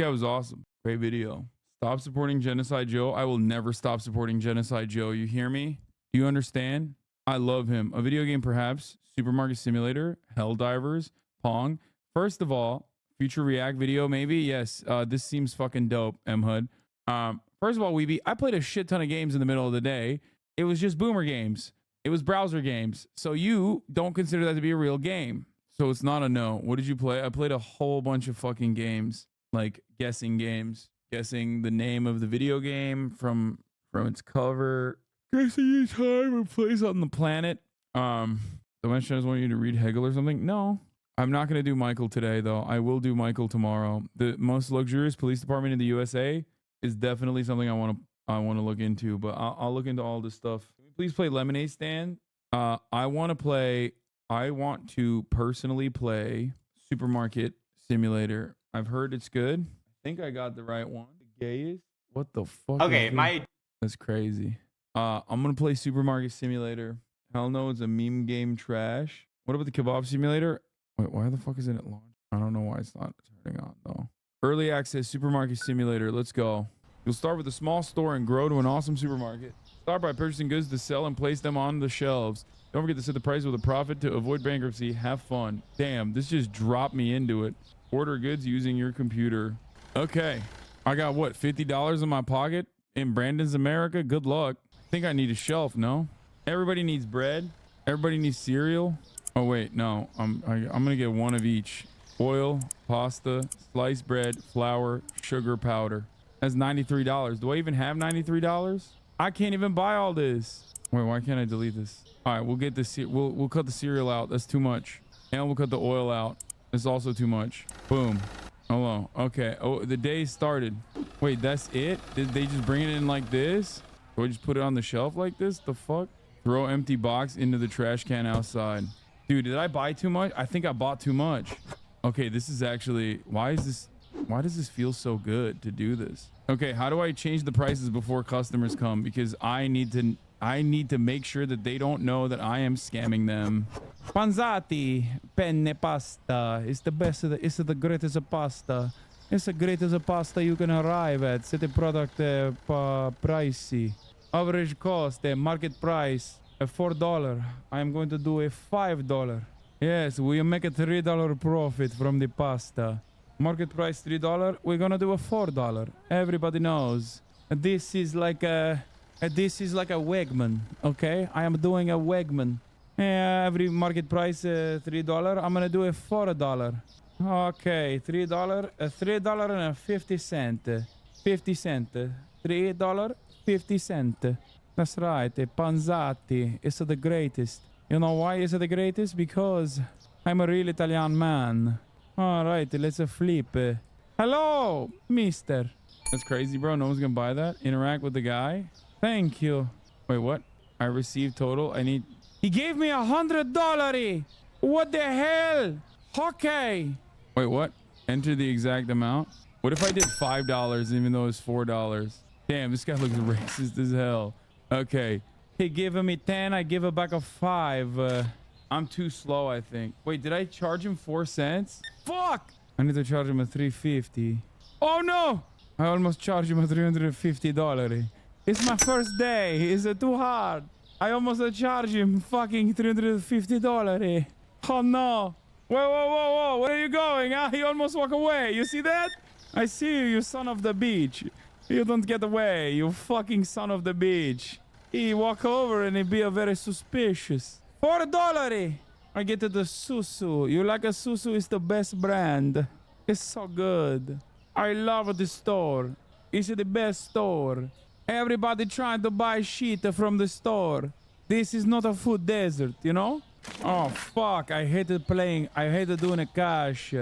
guy was awesome. Great video. Stop supporting Genocide Joe. I will never stop supporting Genocide Joe. You hear me? Do you understand? I love him. A video game, perhaps. Supermarket Simulator. Helldivers. Pong. First of all, future React video, maybe. Yes. This seems fucking dope, M-Hud. First of all, Weeby, I played a shit ton of games in the middle of the day. It was just boomer games. It was browser games. So you don't consider that to be a real game. So it's not a no. What did you play? I played a whole bunch of fucking games. Like guessing games. Guessing the name of the video game from its cover. Guessing each time it plays on the planet. The mention I just want you to read Hegel or something. No, I'm not going to do Michael today, though. I will do Michael tomorrow. The most luxurious police department in the USA is definitely something I want to look into. But I'll look into all this stuff. Please play Lemonade Stand. I want to personally play Supermarket Simulator. I've heard it's good. I think I got the right one. The gayest? What the fuck? Okay, that's crazy. I'm gonna play Supermarket Simulator. Hell no, it's a meme game trash. What about the Kebab Simulator? Wait, why the fuck isn't it launched? I don't know why it's not turning on though. Early access Supermarket Simulator. Let's go. You'll start with a small store and grow to an awesome supermarket. Start by purchasing goods to sell and place them on the shelves. Don't forget to set the price with a profit to avoid bankruptcy. Have fun. Damn, this just dropped me into it. Order goods using your computer. Okay, I got what, $50 in my pocket in Brandon's America? Good luck. I think I need a shelf, no? Everybody needs bread. Everybody needs cereal. Oh wait, no, I'm gonna get one of each. Oil, pasta, sliced bread, flour, sugar powder. That's $93. Do I even have $93? I can't even buy all this. Wait, why can't I delete this? All right, we'll get this. We'll cut the cereal out. That's too much. And we'll cut the oil out. That's also too much. Boom. Hello. Okay. Oh, the day started. Wait, that's it? Did they just bring it in like this? Do I just put it on the shelf like this? The fuck? Throw empty box into the trash can outside. Dude, did I buy too much? I think I bought too much. Okay, this is actually... Why does this feel so good to do this? Okay, how do I change the prices before customers come? Because I need to make sure that they don't know that I am scamming them. Panzati, penne pasta. It's the best it's the greatest pasta. It's the greatest pasta you can arrive at. It's the product pricey. Average cost, market price, $4. I am going to do a $5. Yes, we make a $3 profit from the pasta. Market price $3. We're gonna do a $4. Everybody knows. This is like a Wegman. Okay, I am doing a Wegman. Every market price $3. I'm gonna do a $4. Okay, $3, $3.50. 50 cents. $3.50. That's right. Panzati. It's the greatest. You know why it's the greatest? Because I'm a real Italian man. All right, let's flip. Hello, mister. That's crazy, bro. No one's gonna buy that. Interact with the guy. Thank you. Wait, what? I received total. He gave me $100. What the hell? Okay. Wait, what? Enter the exact amount. What if I did $5 even though it's $4? Damn, this guy looks racist as hell. Okay. He gave me 10. I give it back a 5. I'm too slow, I think. Wait, did I charge him 4 cents? Fuck! I need to charge him a $3.50. Oh no! I almost charged him a $350. It's my first day. Is it too hard? I almost charged him fucking $350. Oh no! Whoa! Where are you going? He almost walked away. You see that? I see you, you son of the bitch. You don't get away, you fucking son of the bitch. He walk over and he be a very suspicious. $4. I get the Susu. You like a Susu? It's the best brand. It's so good. I love the store. It's the best store. Everybody trying to buy shit from the store. This is not a food desert, you know? Oh, fuck. I hated playing. I hated doing a cash.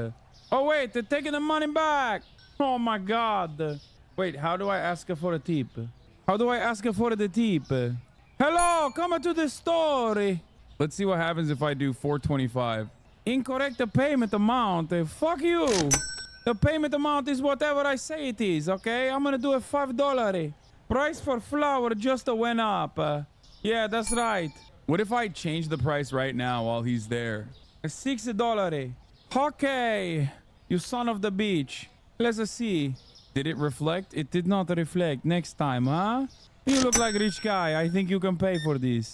Oh, wait. They're taking the money back. Oh, my God. Wait, how do I ask her for a tip? How do I ask for the tip? Hello, come to the store. Let's see what happens if I do $4.25. Incorrect payment amount. Fuck you. The payment amount is whatever I say it is, okay? I'm gonna do a $5. Price for flour just went up. Yeah, that's right. What if I change the price right now while he's there? $6. Okay. You son of the bitch. Let's see. Did it reflect? It did not reflect. Next time, huh? You look like a rich guy. I think you can pay for this.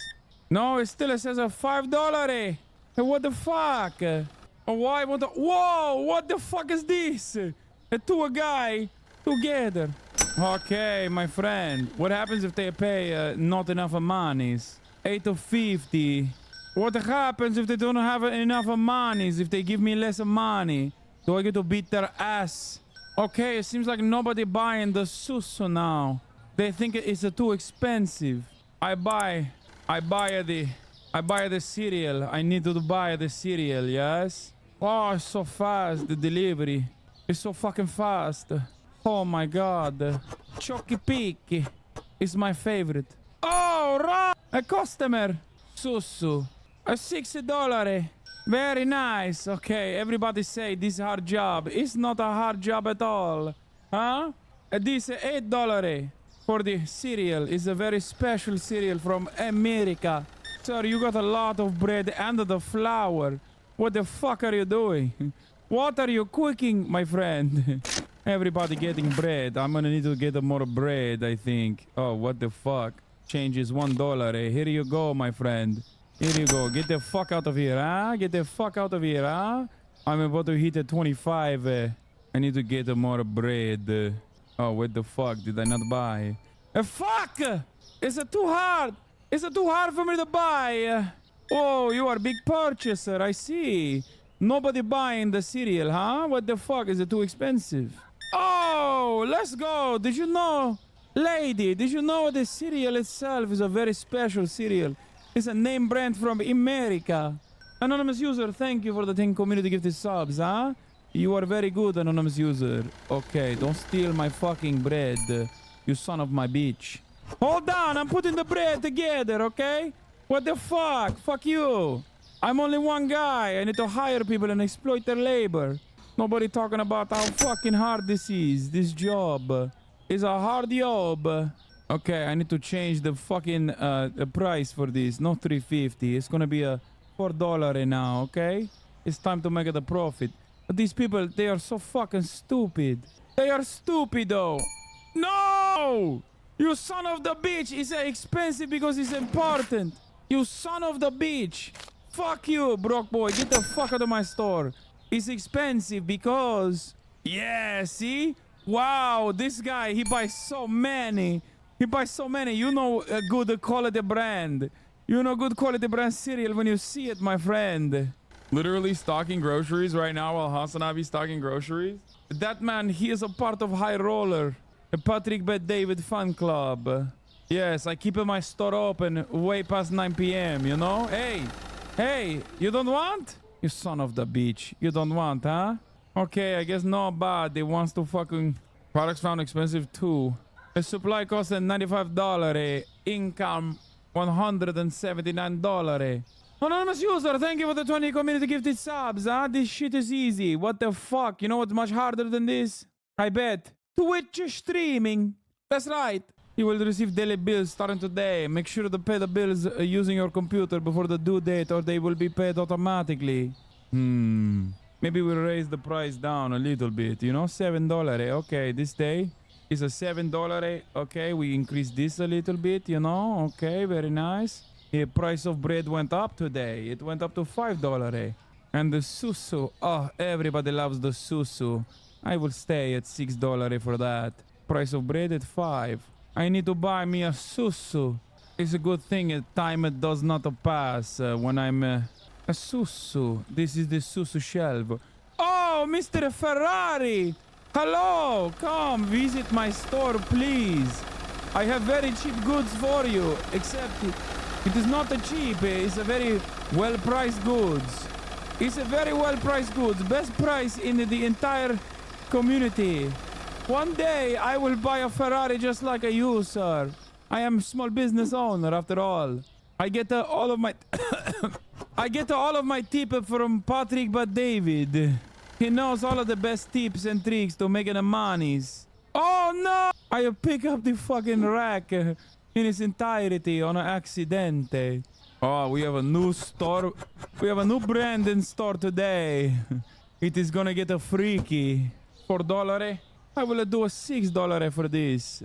No, it still says a $5. What the fuck? Why? Whoa! What the fuck is this? To a guy together. Okay, my friend. What happens if they pay not enough monies? 8.50. What happens if they don't have enough monies? If they give me less money, do I get to beat their ass? Okay, it seems like nobody buying the susu now. They think it's too expensive. I buy the cereal. I need to buy the cereal, yes? Oh, it's so fast, the delivery. It's so fucking fast. Oh my god. Chocky Picky is my favorite. Oh, right. A customer. Susu. A $6. Very nice. Okay, everybody say this hard job. It's not a hard job at all. Huh? This $8 for the cereal. It's a very special cereal from America. Sir, you got a lot of bread and the flour. What the fuck are you doing? What are you cooking, my friend? Everybody getting bread. I'm gonna need to get more bread, I think. Oh, what the fuck? Change is $1. Here you go, my friend. Here you go. Get the fuck out of here, huh? Get the fuck out of here, huh? I'm about to hit a 25. I need to get more bread. Oh, what the fuck did I not buy? Fuck! Is it too hard? Is it too hard for me to buy? Oh, you are a big purchaser. I see. Nobody buying the cereal, huh? What the fuck? Is it too expensive? Oh, let's go. Did you know, lady, did you know the cereal itself is a very special cereal? It's a name brand from America. Anonymous user, thank you for the 10 community gifted subs, huh? You are very good, anonymous user. Okay, don't steal my fucking bread, you son of my bitch. Hold on, I'm putting the bread together, okay? What the fuck? Fuck you. I'm only one guy. I need to hire people and exploit their labor. Nobody talking about how fucking hard this is. This job is a hard job. Okay, I need to change the fucking price for this. Not $3.50. It's gonna be a $4 now, okay? It's time to make it a profit. But these people, they are so fucking stupid. They are stupid, though. No! You son of the bitch! It's expensive because it's important. You son of the bitch! Fuck you, broke boy. Get the fuck out of my store. It's expensive because... Yeah, see? Wow, this guy, he buys so many. He buys so many. You know a good quality brand. You know good quality brand cereal when you see it, my friend. Literally stocking groceries right now while HasanAbi stocking groceries. That man, he is a part of High Roller. The Patrick Bet David fan club. Yes, I keep my store open way past 9 p.m., you know? Hey, you don't want? You son of the bitch. You don't want, huh? Okay, I guess nobody wants to fucking... Products found expensive too. The supply cost $95. Income $179. Anonymous user, thank you for the 20 community gifted subs, huh? This shit is easy. What the fuck? You know what's much harder than this? I bet. Twitch streaming. That's right. You will receive daily bills starting today. Make sure to pay the bills using your computer before the due date or they will be paid automatically. Maybe we'll raise the price down a little bit, you know? $7. Okay, this day is a $7. Okay, we increase this a little bit, you know? Okay, very nice. The price of bread went up today. It went up to $5. And the susu. Oh, everybody loves the susu. I will stay at $6 for that. Price of bread at $5. I need to buy me a susu. It's a good thing time does not pass when I'm a susu. This is the susu shelf. Oh, Mr. Ferrari. Hello. Come visit my store, please. I have very cheap goods for you. Except it is not a cheap. It's a very well-priced goods. It's a very well-priced goods. Best price in the entire community. One day I will buy a Ferrari just like you, sir. I am a small business owner after all. I get all of my I get all of my tips from Patrick but David. He knows all of the best tips and tricks to making the monies. Oh no! I pick up the fucking rack in its entirety on an accidente. Oh, we have a new store. We have a new brand in store today. It is gonna get a freaky. $4. I will do a $6 for this.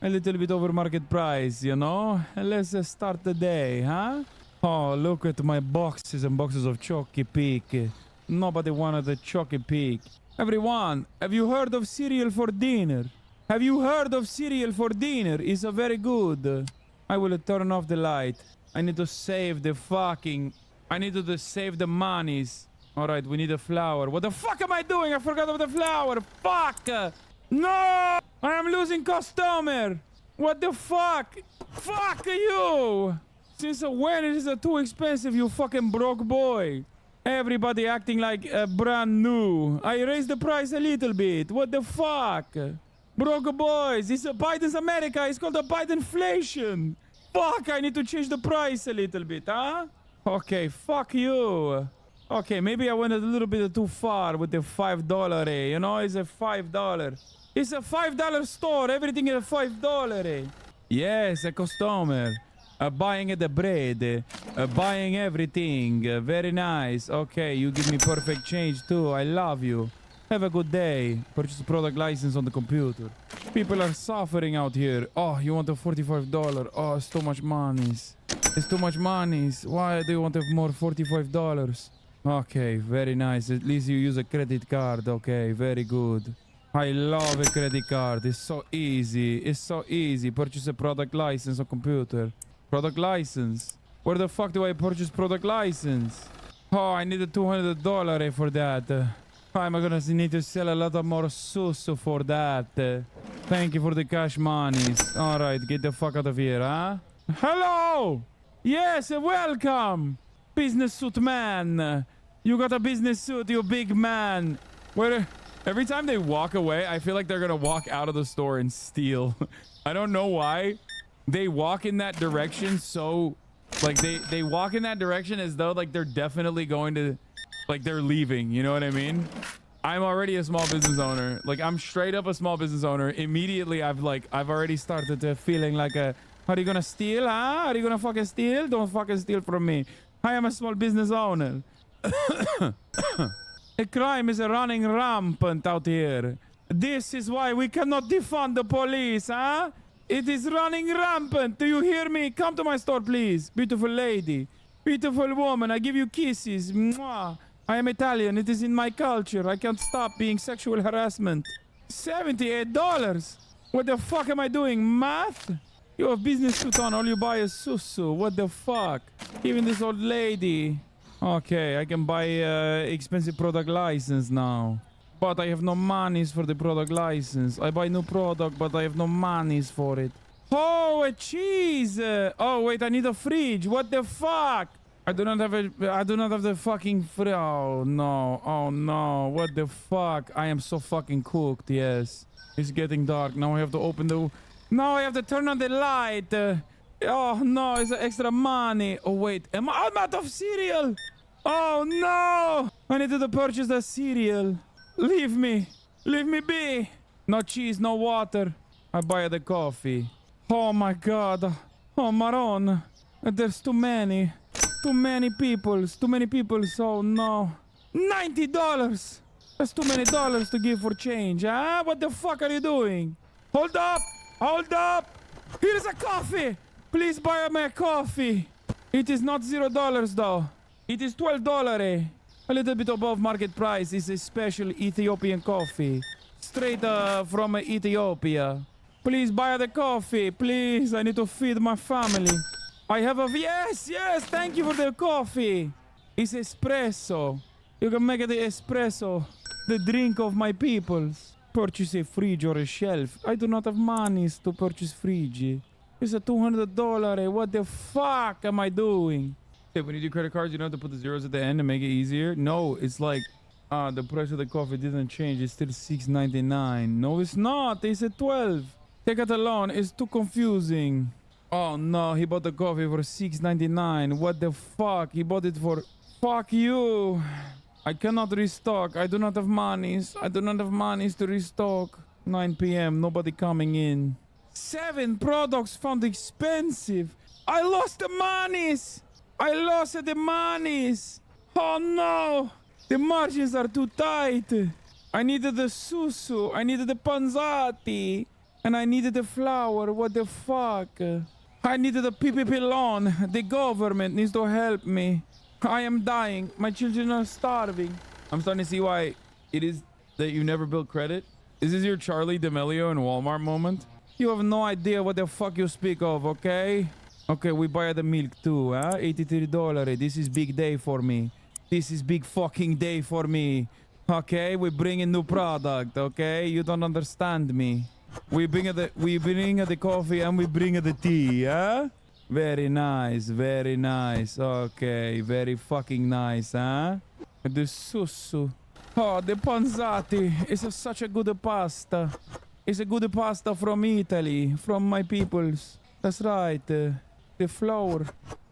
A little bit over market price, you know? Let's start the day, huh? Oh, look at my boxes and boxes of Chocky Peak. Nobody wanted a Chocky Peak. Everyone, have you heard of cereal for dinner? Have you heard of cereal for dinner? It's a very good. I will turn off the light. I need to save the fucking... I need to save the monies. Alright, we need a flower. What the fuck am I doing? I forgot about the flower. Fuck! No! I am losing customer! What the fuck? Fuck you! Since when is it too expensive, you fucking broke boy? Everybody acting like brand new. I raised the price a little bit. What the fuck? Broke boys. It's a Biden's America. It's called a Bidenflation. Fuck, I need to change the price a little bit, huh? Okay, fuck you. Okay, maybe I went a little bit too far with the $5, you know? It's a $5. It's a $5 store. Everything is a $5. Yes, a customer. Buying the bread. Buying everything. Very nice. Okay, you give me perfect change too. I love you. Have a good day. Purchase a product license on the computer. People are suffering out here. Oh, you want a $45? Oh, it's too much money. It's too much money. Why do you want more $45? Okay, very nice. At least you use a credit card. Okay, very good. I love a credit card. It's so easy. It's so easy. Purchase a product license on computer. Product license. Where the fuck do I purchase product license? Oh, I need a $200 for that. I'm gonna need to sell a lot of more susu for that. Thank you for the cash monies. Alright, get the fuck out of here, huh? Hello! Yes, welcome! Business suit man. You got a business suit, you big man. Where... Every time they walk away, I feel like they're gonna walk out of the store and steal. I don't know why. They walk in that direction so... Like, they walk in that direction as though, like, they're definitely going to... Like, they're leaving, you know what I mean? I'm already a small business owner. Like, I'm straight up a small business owner. Immediately, I've already started to feeling like a... Are you gonna steal, huh? Are you gonna fucking steal? Don't fucking steal from me. I am a small business owner. A crime is running rampant out here. This is why we cannot defund the police, huh? It is running rampant. Do you hear me? Come to my store, please. Beautiful lady. Beautiful woman. I give you kisses. Mwah. I am Italian. It is in my culture. I can't stop being sexual harassment. $78. What the fuck am I doing? Math? You have business suit on. All you buy is susu. What the fuck? Even this old lady. Okay, I can buy expensive product license now. But I have no monies for the product license. I buy new product, but I have no monies for it. Oh, a cheese! Oh, wait, I need a fridge. What the fuck? I do not have the fucking fridge. Oh, no. Oh, no. What the fuck? I am so fucking cooked, yes. It's getting dark. Now I have to open the... Now I have to turn on the light. Oh, no. It's extra money. Oh, wait. I'm out of cereal. Oh, no. I need to purchase the cereal. Leave me. Leave me be. No cheese, no water. I buy the coffee. Oh, my God. Oh, Maron. There's too many. Too many people. Too many people. So, no. $90. That's too many dollars to give for change, huh? What the fuck are you doing? Hold up. Hold up. Here's a coffee. Please buy me a coffee. It is not $0, though. It is $12. A little bit above market price. It's a special Ethiopian coffee. Straight from Ethiopia. Please buy the coffee. Please. I need to feed my family. I have a... Yes, yes. Thank you for the coffee. It's espresso. You can make the espresso the drink of my peoples. Purchase a fridge or a shelf. I do not have money to purchase fridge. It's a $200. What the fuck am I doing? Hey, when you do credit cards, you don't have to put the zeros at the end to make it easier. No, it's like, the price of the coffee didn't change. It's still $6.99. No, it's not. They said $12. Take out a loan. It's too confusing. Oh no, he bought the coffee for $6.99. What the fuck? He bought it for... Fuck you. I cannot restock. I do not have monies. I do not have monies to restock. 9 p.m. Nobody coming in. 7 products found expensive. I lost the monies. I lost the monies. Oh no. The margins are too tight. I needed the susu. I needed the panzati. And I needed the flour. What the fuck? I needed a PPP loan. The government needs to help me. I am dying. My children are starving. I'm starting to see why it is that you never build credit. Is this your Charlie D'Amelio in Walmart moment? You have no idea what the fuck you speak of, okay? Okay, we buy the milk too, huh? $83. This is big day for me. This is big fucking day for me. Okay, we bring a new product, okay? You don't understand me. We bring the coffee and we bring the tea, huh? Very nice, very nice. Okay, very fucking nice, huh? The susu. Oh, the panzati. It's such a good pasta. It's a good pasta from Italy, from my peoples. That's right. The flour.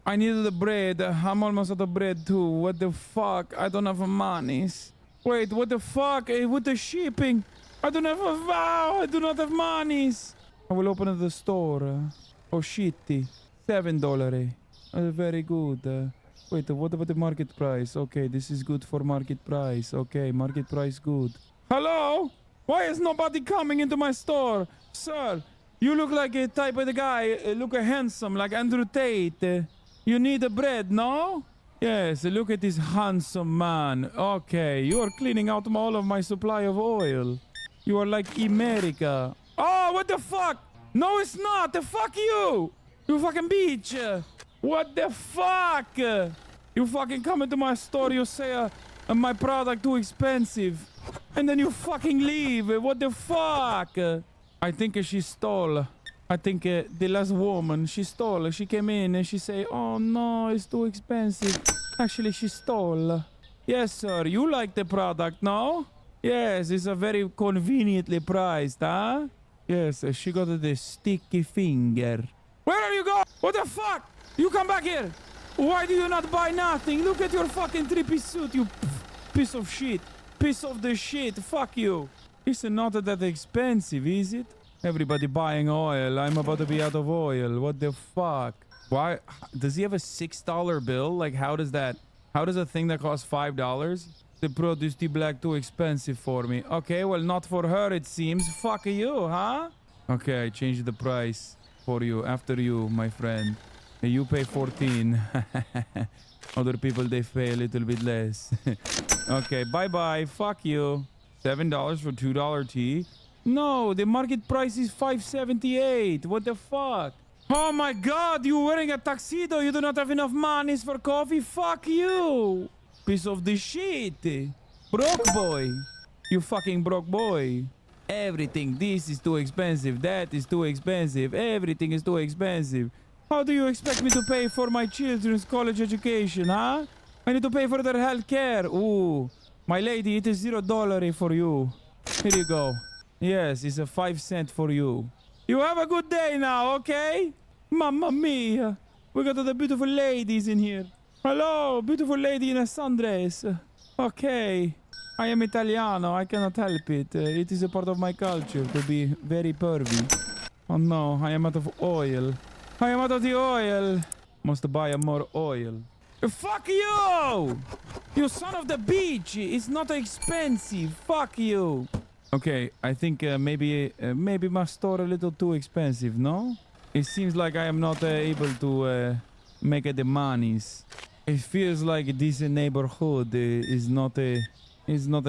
I needed the bread. I'm almost out of bread too. What the fuck? I don't have monies. Wait, what the fuck? With the shipping. I don't have a vow. I do not have monies. I will open the store. Oh, shitty. $7. Very good. Wait, what about the market price? Okay, this is good for market price. Okay, market price good. Hello? Why is nobody coming into my store? Sir, you look like a type of the guy, look handsome, like Andrew Tate. You need a bread, no? Yes, look at this handsome man. Okay, you are cleaning out all of my supply of oil. You are like America. Oh, what the fuck? No, it's not. The fuck you. You fucking bitch. What the fuck? You fucking come into my store, you say my product too expensive. And then you fucking leave. What the fuck? I think she stole. I think the last woman, she stole. She came in and she say, oh no, it's too expensive. Actually, she stole. Yes, sir. You like the product, no? Yes, it's a very conveniently priced, huh? Yes, she got the sticky finger. Where are you going? What the fuck? You come back here. Why do you not buy nothing? Look at your fucking three-piece suit, you piece of shit. Piece of the shit. Fuck you. It's not that expensive, is it? Everybody buying oil. I'm about to be out of oil. What the fuck? Why? Does he have a $6 bill? Like, how does a thing that costs $5? The produce too black too expensive for me. Okay, well, not for her, it seems. Fuck you, huh? Okay, I changed the price for you. After you, my friend. You pay 14. Other people, they pay a little bit less. Okay, bye-bye. Fuck you. $7 for $2 tea. No, the market price is $5.78. What the fuck? Oh my god, you wearing a tuxedo. You do not have enough monies for coffee. Fuck you. Piece of the shit. Broke boy. You fucking broke boy. Everything. This is too expensive. That is too expensive. Everything is too expensive. How do you expect me to pay for my children's college education, huh? I need to pay for their health care. Ooh. My lady, it is $0 for you. Here you go. Yes, it's a 5 cent for you. You have a good day now, okay? Mamma mia. We got the beautiful ladies in here. Hello, beautiful lady in a sundress. Okay. I am Italiano. I cannot help it. It is a part of my culture to be very pervy. Oh no, I am out of oil. I am out of the oil. Must buy more oil. Fuck you! You son of the bitch! It's not expensive. Fuck you. Okay, I think maybe my store a little too expensive, no? It seems like I am not able to make the monies. It feels like this neighborhood is not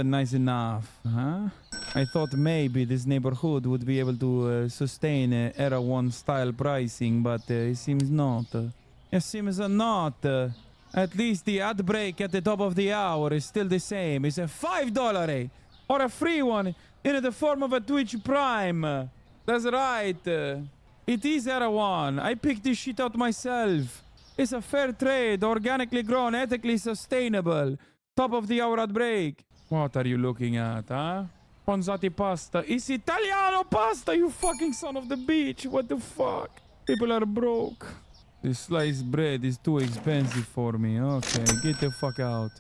nice enough, huh? I thought maybe this neighborhood would be able to sustain Era 1 style pricing, but it seems not. It seems not. At least the ad break at the top of the hour is still the same. It's a $5 or a free one in the form of a Twitch Prime. That's right. It is Era 1. I picked this shit out myself. It's a fair trade, organically grown, ethically sustainable. Top of the hour ad break. What are you looking at, huh? Ponzati pasta. It's Italiano pasta, you fucking son of the bitch. What the fuck? People are broke. This sliced bread is too expensive for me. Okay, get the fuck out.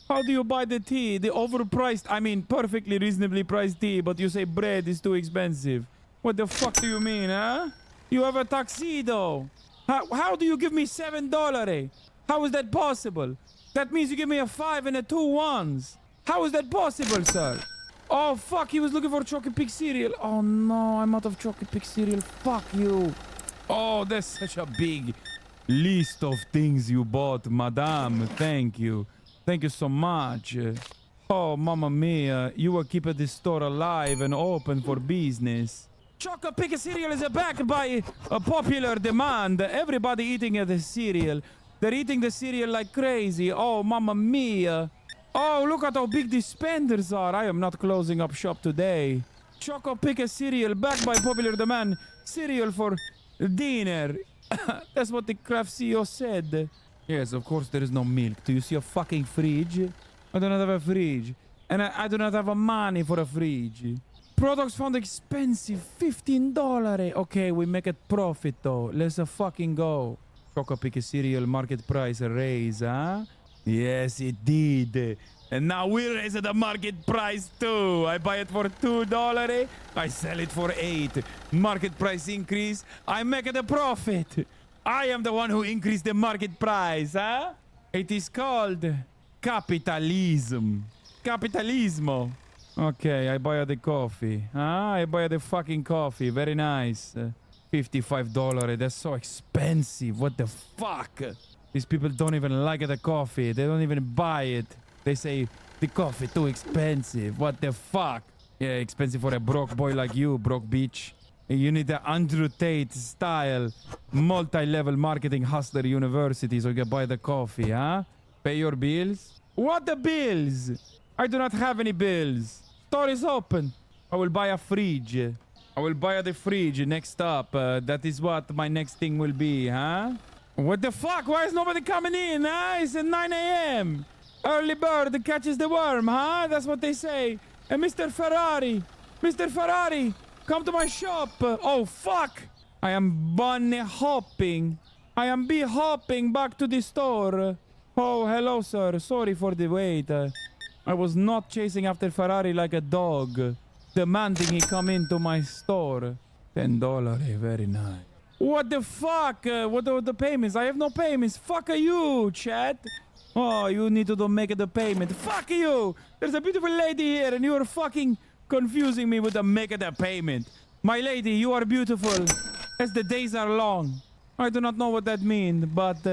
How do you buy the tea? The overpriced, I mean, perfectly reasonably priced tea, but you say bread is too expensive. What the fuck do you mean, huh? You have a tuxedo. How do you give me $7, eh? How is that possible? That means you give me a 5 and a 2 ones. How is that possible, sir? Oh, fuck, he was looking for chocolate pig cereal. Oh, no, I'm out of chocolate pig cereal. Fuck you. Oh, that's such a big list of things you bought, madame. Thank you. Thank you so much. Oh, mamma mia. You will keep this store alive and open for business. Chocolate pig cereal is backed by a popular demand. Everybody eating the cereal. They're eating the cereal like crazy. Oh, mamma mia. Oh, look at how big these spenders are. I am not closing up shop today. Choco pick cereal backed by popular demand. Cereal for dinner. That's what the craft CEO said. Yes, of course there is no milk. Do you see a fucking fridge? I do not have a fridge. And I do not have money for a fridge. Products found expensive. $15. Okay, we make a profit though. Let's fucking go. Choco pick cereal market price raise, huh? Yes, it did. And now we raise the market price too. I buy it for $2. I sell it for $8. Market price increase. I make it a profit. I am the one who increased the market price, huh? It is called capitalism. Capitalismo. Okay, I buy the coffee. I buy the fucking coffee. Very nice. $55. That's so expensive. What the fuck? These people don't even like the coffee. They don't even buy it. They say the coffee too expensive. What the fuck? Yeah, expensive for a broke boy like you, broke bitch. You need the Andrew Tate style multi-level marketing hustler university so you can buy the coffee, huh? Pay your bills? What the bills? I do not have any bills. Store is open. I will buy a fridge. I will buy the fridge next up. That is what my next thing will be, huh? What the fuck? Why is nobody coming in, huh? It's at 9 a.m. Early bird catches the worm, huh? That's what they say. And Mr. Ferrari. Mr. Ferrari, come to my shop. Oh, fuck. I am bunny hopping. I am bee hopping back to the store. Oh, hello, sir. Sorry for the wait. I was not chasing after Ferrari like a dog, demanding he come into my store. $10. Very nice. What the fuck? What are the payments? I have no payments. Fuck you, chat. Oh, you need to make the payment. Fuck you. There's a beautiful lady here and you are fucking confusing me with the make the payment. My lady, you are beautiful as the days are long. I do not know what that means, but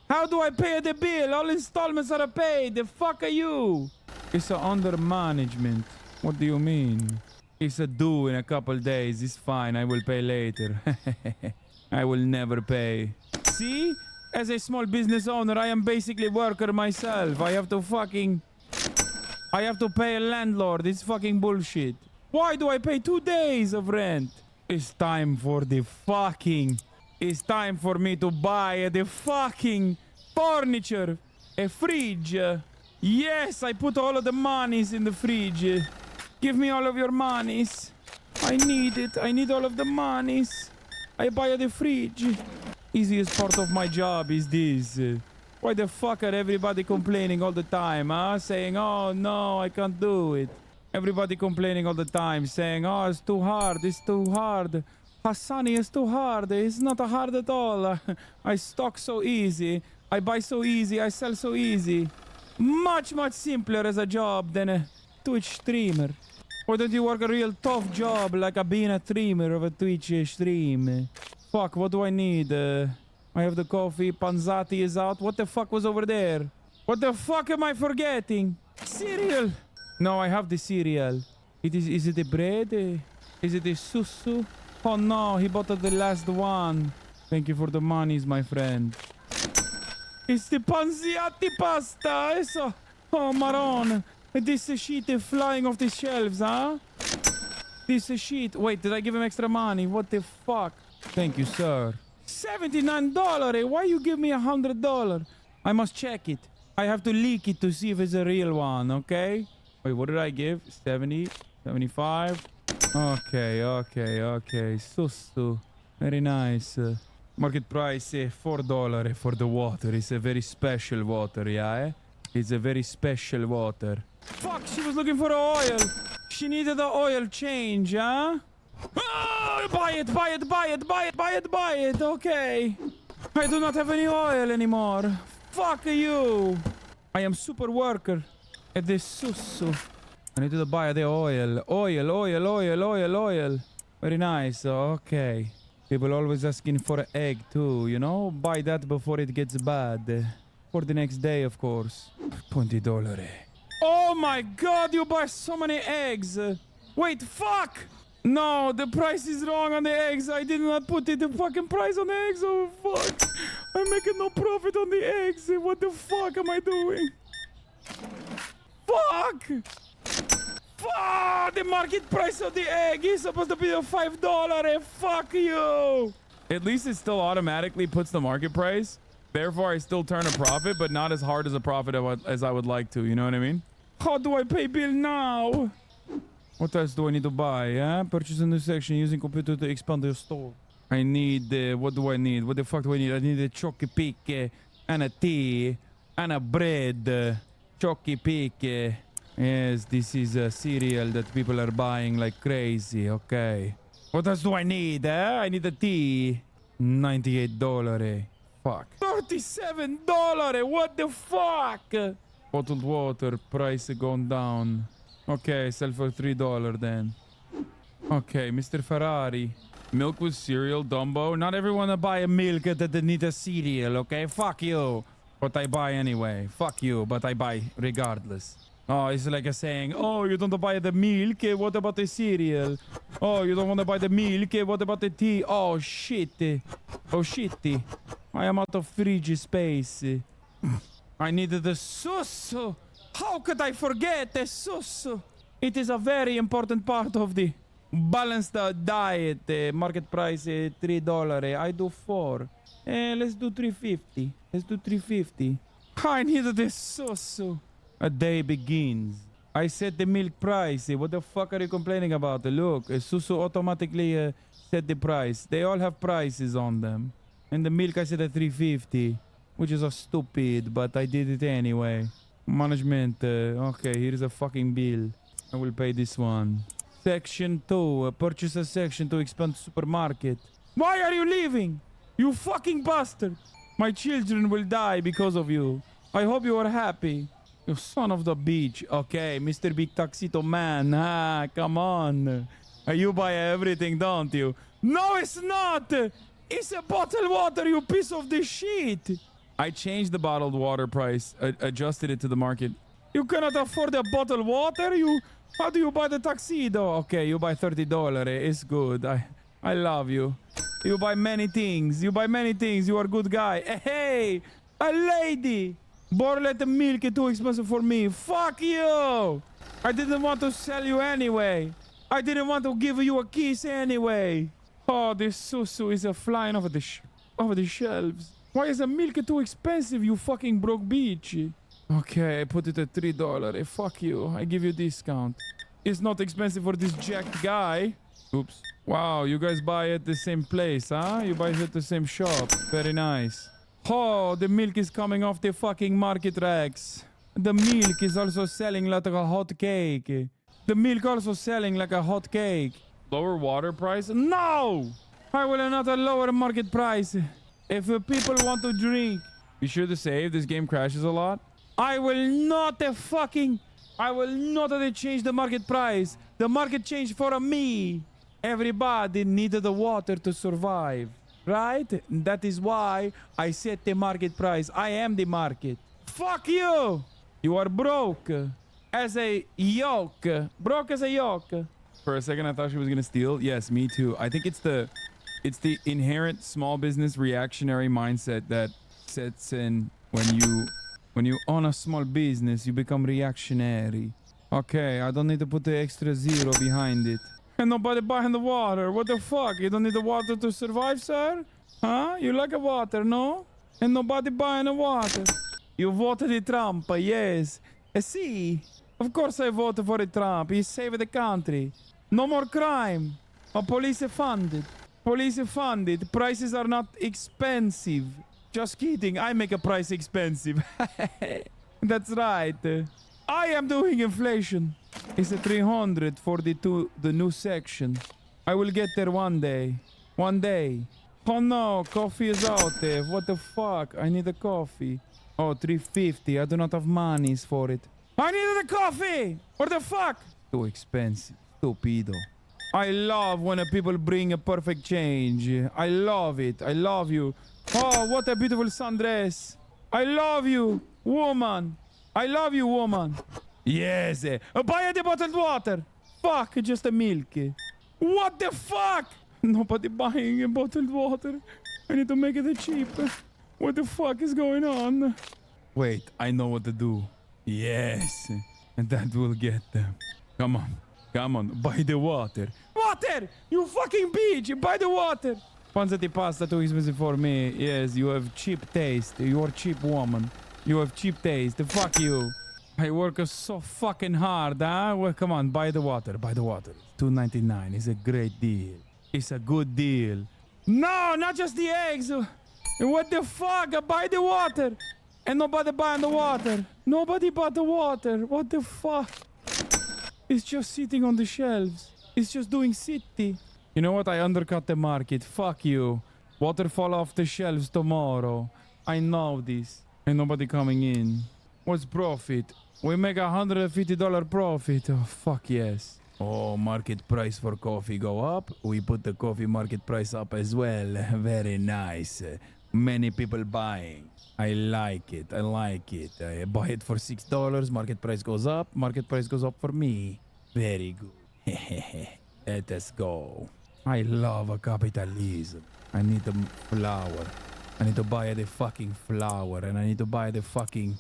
how do I pay the bill? All installments are paid. The fuck are you? It's under management. What do you mean? It's due in a couple days. It's fine. I will pay later. I will never pay. See? As a small business owner, I am basically worker myself. I have to pay a landlord. It's fucking bullshit. Why do I pay 2 days of rent? It's time for the fucking... It's time for me to buy the fucking furniture. A fridge. Yes, I put all of the monies in the fridge. Give me all of your monies. I need it. I need all of the monies. I buy the fridge. Easiest part of my job is this. Why the fuck are everybody complaining all the time, huh? Saying, oh no, I can't do it. Everybody complaining all the time, saying, oh, it's too hard, it's too hard. Hassani, it's too hard. It's not hard at all. I stock so easy. I buy so easy. I sell so easy. Much, much simpler as a job than a Twitch streamer. Why don't you work a real tough job like being a streamer of a Twitch stream? Fuck, what do I need? I have the coffee. Panzati is out. What the fuck was over there? What the fuck am I forgetting? Cereal. No, I have the cereal. Is it the bread? Is it the susu? Oh no, he bought the last one. Thank you for the monies, my friend. It's the panziati pasta. Eso. Oh, Maron. This sheet is flying off the shelves, huh? This sheet. Wait, did I give him extra money? What the fuck? Thank you, sir. $79. Why you give me $100? I must check it. I have to leak it to see if it's a real one, okay? Wait, what did I give? 70, 75. Okay. Susu. Very nice. Market price $4 for the water. It's a very special water, yeah? It's a very special water. Fuck, she was looking for oil. She needed the oil change, huh? Oh, buy it, buy it, buy it, buy it, buy it, buy it. Okay. I do not have any oil anymore. Fuck you. I am super worker at this susu. I need to buy the oil. Oil, oil, oil, oil, oil. Very nice. Okay. People always asking for egg too, you know? Buy that before it gets bad. For the next day, of course. $20. Oh my god, you buy so many eggs. Wait, fuck! No, the price is wrong on the eggs. I did not put the fucking price on the eggs. Oh, fuck. I'm making no profit on the eggs. What the fuck am I doing? Fuck! Fuck! The market price of the egg is supposed to be $5. Fuck you! At least it still automatically puts the market price. Therefore, I still turn a profit, but not as hard as a profit as I would like to. You know what I mean? How do I pay bill now? What else do I need to buy? Purchase a new section using computer to expand your store. I need, what do I need? What the fuck do I need? I need a chocky pick and a tea and a bread. Chocky pick. Yes, this is a cereal that people are buying like crazy. Okay. What else do I need? I need a tea. $98. Fuck. $37. What the fuck? Bottled water price gone down. Okay, sell for $3 then. Okay, Mr. Ferrari. Milk with cereal, Dumbo. Not everyone will buy a milk that they need a cereal, okay? Fuck you. But I buy anyway. Fuck you, but I buy regardless. Oh, it's like a saying, oh, you don't buy the milk? What about the cereal? Oh, you don't want to buy the milk? What about the tea? Oh, shit. Oh, shitty. I am out of fridge space. I needed the susu. How could I forget the susu? It is a very important part of the balanced diet. Market price $3. I do $4. Let's do $3.50. Let's do $3.50. I needed the susu. A day begins. I set the milk price. What the fuck are you complaining about? Look, susu automatically set the price. They all have prices on them. And the milk I set at $3.50, which is a stupid, but I did it anyway. Management. Okay, here is a fucking bill. I will pay this one. Section 2. Purchase a section to expand supermarket. Why are you leaving? You fucking bastard. My children will die because of you. I hope you are happy. You son of the bitch. Okay, Mr. Big Tuxedo Man. Ah, come on. You buy everything, don't you? No, it's not. It's a bottled water, you piece of the shit. I changed the bottled water price, adjusted it to the market. You cannot afford a bottled water? How do you buy the tuxedo? Okay, you buy $30. It's good. I love you. You buy many things. You buy many things. You are a good guy. Hey, a lady. Borlet milk is too expensive for me. Fuck you. I didn't want to sell you anyway. I didn't want to give you a kiss anyway. Oh, this susu is flying over the shelves. Why is the milk too expensive, you fucking broke bitch? Okay, I put it at $3. Fuck you. I give you discount. It's not expensive for this jacked guy. Oops. Wow, you guys buy at the same place, huh? You buy it at the same shop. Very nice. Oh, the milk is coming off the fucking market racks. The milk is also selling like a hot cake. The milk also selling like a hot cake. Lower water price? No! I will not lower market price. If people want to drink, be sure to save. This game crashes a lot. I will not change the market price. The market changed for me. Everybody needed the water to survive. Right? That is why I set the market price. I am the market. Fuck you! You are broke. As a yoke. Broke as a yoke. For a second, I thought she was gonna steal. Yes, me too. I think it's the inherent small business reactionary mindset that sets in when you own a small business, you become reactionary. Okay, I don't need to put the extra zero behind it. And nobody buying the water. What the fuck? You don't need the water to survive, sir? Huh? You like a water, no? And nobody buying the water. You voted the Trump, yes. See, of course I voted for the Trump. He saved the country. No more crime. Our police are funded. Police funded. Prices are not expensive. Just kidding. I make a price expensive. That's right. I am doing inflation. It's a 300 for the new section. I will get there one day. One day. Oh no, coffee is out there. What the fuck? I need a coffee. Oh, 350. I do not have monies for it. I needed a coffee! What the fuck? Too expensive. Stupido. I love when people bring a perfect change. I love it. I love you. Oh, what a beautiful sundress. I love you, woman. I love you, woman. Yes. Buy the bottled water. Fuck, just a milk. What the fuck? Nobody buying a bottled water. I need to make it cheap. What the fuck is going on? Wait, I know what to do. Yes. And that will get them. Come on. Come on. Buy the water. Water! You fucking bitch! Buy the water! Panza di pasta too expensive for me. Yes, you have cheap taste. You are cheap woman. You have cheap taste. Fuck you. I work so fucking hard, huh? Well, come on, buy the water. Buy the water. $2.99. It's a great deal. It's a good deal. No, not just the eggs. What the fuck? Buy the water. And nobody buying the water. Nobody bought the water. What the fuck? It's just sitting on the shelves. It's just doing city. You know what? I undercut the market. Fuck you. Water fall off the shelves tomorrow. I know this. Ain't nobody coming in. What's profit? We make $150 profit. Oh, fuck yes. Oh, market price for coffee go up. We put the coffee market price up as well. Very nice. Many people buying. I like it. I like it. I buy it for $6. Market price goes up. Market price goes up for me. Very good. Let us go. I love capitalism. I need the flour. I need to buy the fucking flour. And I need to buy the fucking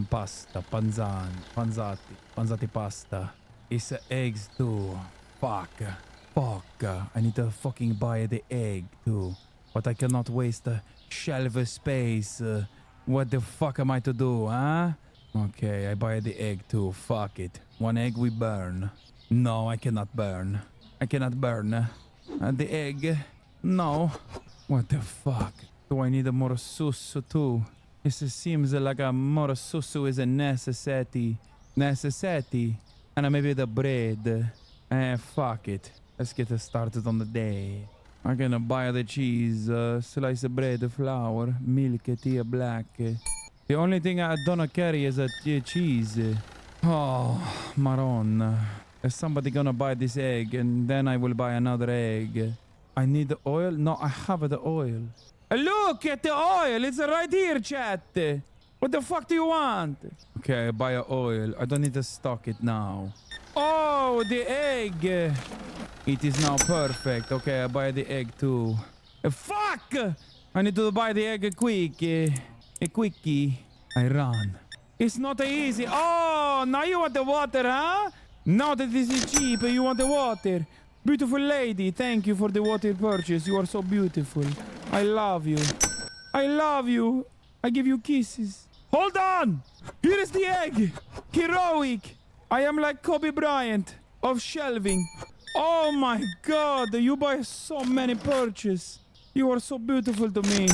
pasta. Panzati pasta. It's eggs too. Fuck. I need to fucking buy the egg too. But I cannot waste the shelf space. What the fuck am I to do, huh? Okay, I buy the egg too. Fuck it. One egg we burn. No, I cannot burn. I cannot burn. The egg. No. What the fuck? Do I need a more susu too? It seems like a more susu is a necessity. And maybe the bread. Fuck it. Let's get started on the day. I'm gonna buy the cheese, slice of bread, flour, milk, tea, black. The only thing I don't carry is a cheese. Oh, Maron. Is somebody gonna buy this egg and then I will buy another egg? I need the oil? No, I have the oil. Look at the oil! It's right here, chat! What the fuck do you want? Okay, I buy oil. I don't need to stock it now. Oh, the egg! It is now perfect. Okay, I buy the egg too. Fuck! I need to buy the egg quick. A quickie. I run. It's not easy. Oh, now you want the water, huh? Now that this is cheap, you want the water. Beautiful lady, thank you for the water purchase. You are so beautiful. I love you. I love you. I give you kisses. Hold on! Here is the egg. Heroic. I am like Kobe Bryant of shelving. Oh my god, you buy so many purchases. You are so beautiful to me.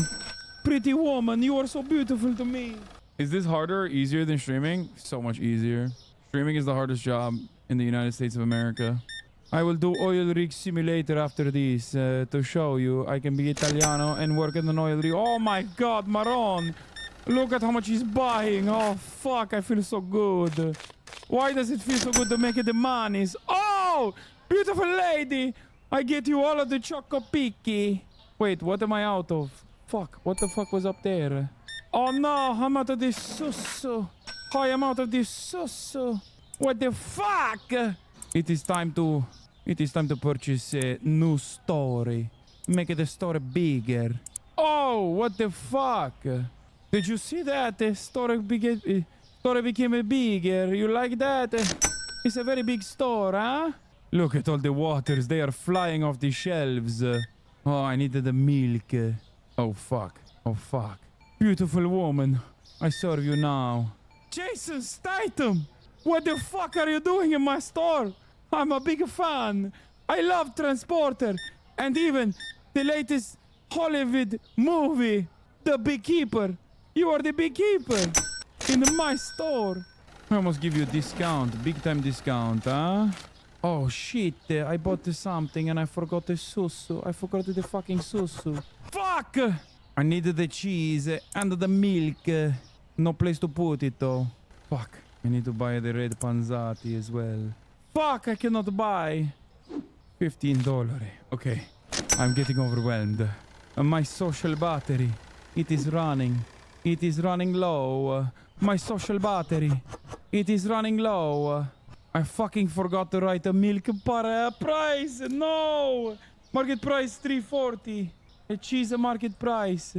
Pretty woman, you are so beautiful to me. Is this harder or easier than streaming? So much easier. Streaming is the hardest job in the United States of America. I will do oil rig simulator after this to show you I can be Italiano and work in an oil rig. Oh my god, Maron. Look at how much he's buying. Oh fuck, I feel so good. Why does it feel so good to make it the monies? Oh, beautiful lady. I get you all of the Choco Picky. Wait, what am I out of? Fuck, what the fuck was up there? Oh no, I'm out of this susu. Oh, I am out of this susu. What the fuck? It is time to purchase a new story. Make the story bigger. Oh, what the fuck? Did you see that? The story became bigger. You like that? It's a very big store, huh? Look at all the waters. They are flying off the shelves. Oh, I needed the milk. Oh, fuck. Oh, fuck. Beautiful woman. I serve you now. Jason Statham! What the fuck are you doing in my store? I'm a big fan. I love Transporter. And even The latest Hollywood movie, The Beekeeper. You are the beekeeper in my store. I almost give you a discount, big time discount, huh? Oh shit, I bought something and I forgot the susu. I forgot the fucking susu. Fuck! I needed the cheese and the milk. No place to put it though. Fuck. I need to buy the red panzati as well. Fuck, I cannot buy. $15. Okay. I'm getting overwhelmed. My social battery. It is running. It is running low. My social battery. It is running low. I fucking forgot to write a milk price. No! Market price $3.40. A cheese market price.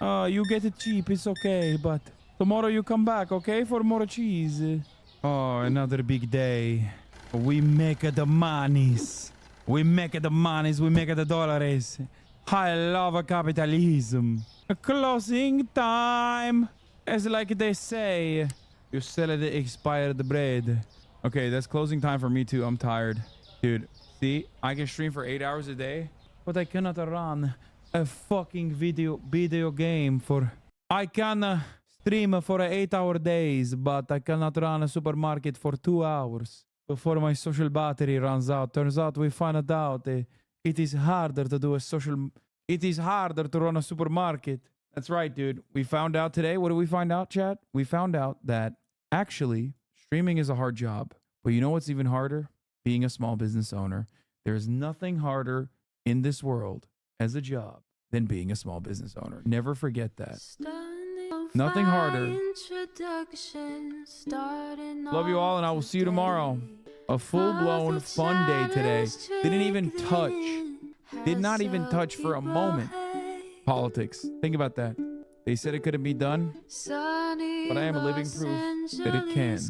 You get it cheap. It's okay. But tomorrow you come back, okay? For more cheese. Oh, another big day. We make the monies. We make the monies. We make the dollars. I love capitalism. Closing time. As like they say. You sell the expired bread. Okay, that's closing time for me too. I'm tired. Dude, see? I can stream for 8 hours a day. But I cannot run a fucking video game for... I can stream for 8-hour days. But I cannot run a supermarket for 2 hours. Before my social battery runs out. Turns out we found out it is harder to do a social... It is harder to run a supermarket. That's right, dude. We found out today. What did we find out, chat? We found out that actually streaming is a hard job. But you know what's even harder? Being a small business owner. There's nothing harder in this world as a job than being a small business owner. Never forget that. Nothing harder. Love you all, and I will see you tomorrow. A full-blown fun day today. Didn't even touch. Did not even touch for a moment. Politics. Think about that. They said it couldn't be done, but I am a living proof that it can.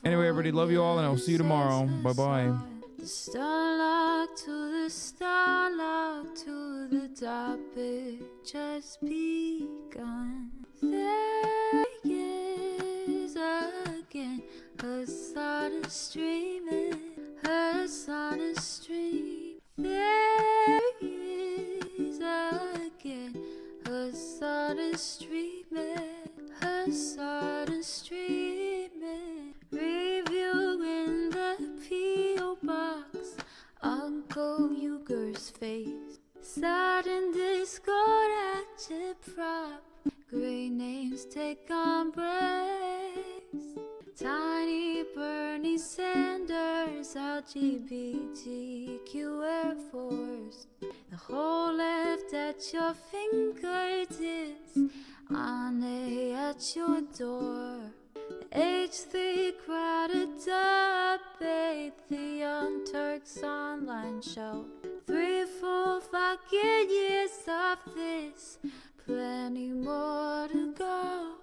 Anyway, everybody, love you all, and I will see you tomorrow. Bye-bye. The starlock to the starlock to the topic just begun. There is again her son is streaming, her son is streaming. There is again her son is streaming, her son is streaming. Reviewing the P.O. box, Uncle Uger's face. Sudden Discord agitprop, great names take on breaks. Tiny Bernie Sanders, LGBTQ Air Force. The whole left at your fingertips, on at your door. H3 crowded debate, the Young Turks online show. 3 full fucking years of this, plenty more to go.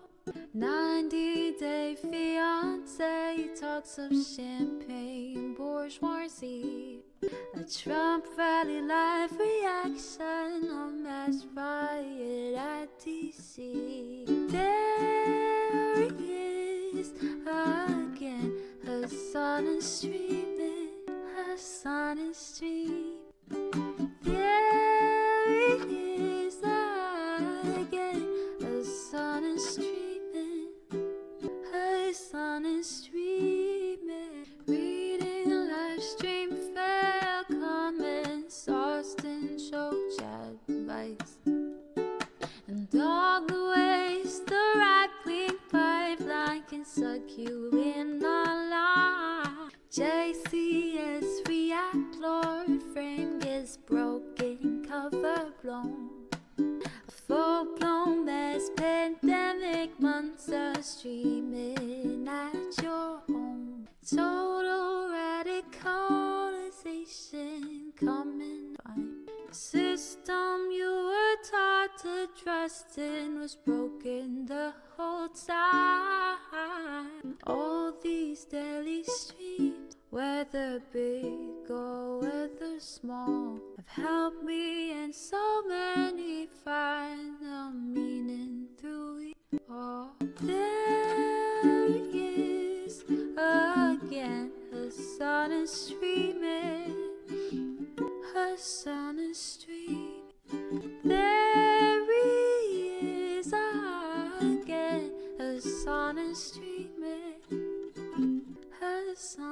90-day fiance talks of champagne bourgeoisie. A Trump rally live reaction, a mass riot at DC. There he is again, her son is streaming, her son is streaming. There he is again, her son is streaming, her son is streaming. Reading a live stream, fair comments, Austin show chat advice. And all the ways the right-wing pipeline can suck you in online. JCS react, Lord frame gets broken, cover blown. A full-blown mass pandemic, monster streaming at your home. Total radicalization coming fine. The system you were taught to trust in was broken the whole time. All these daily streams, whether big or whether small, have helped me and so many find the meaning through it all. There he is again, her son is streaming, Hasana Street. There he is again. Hasana Street man. Hasana.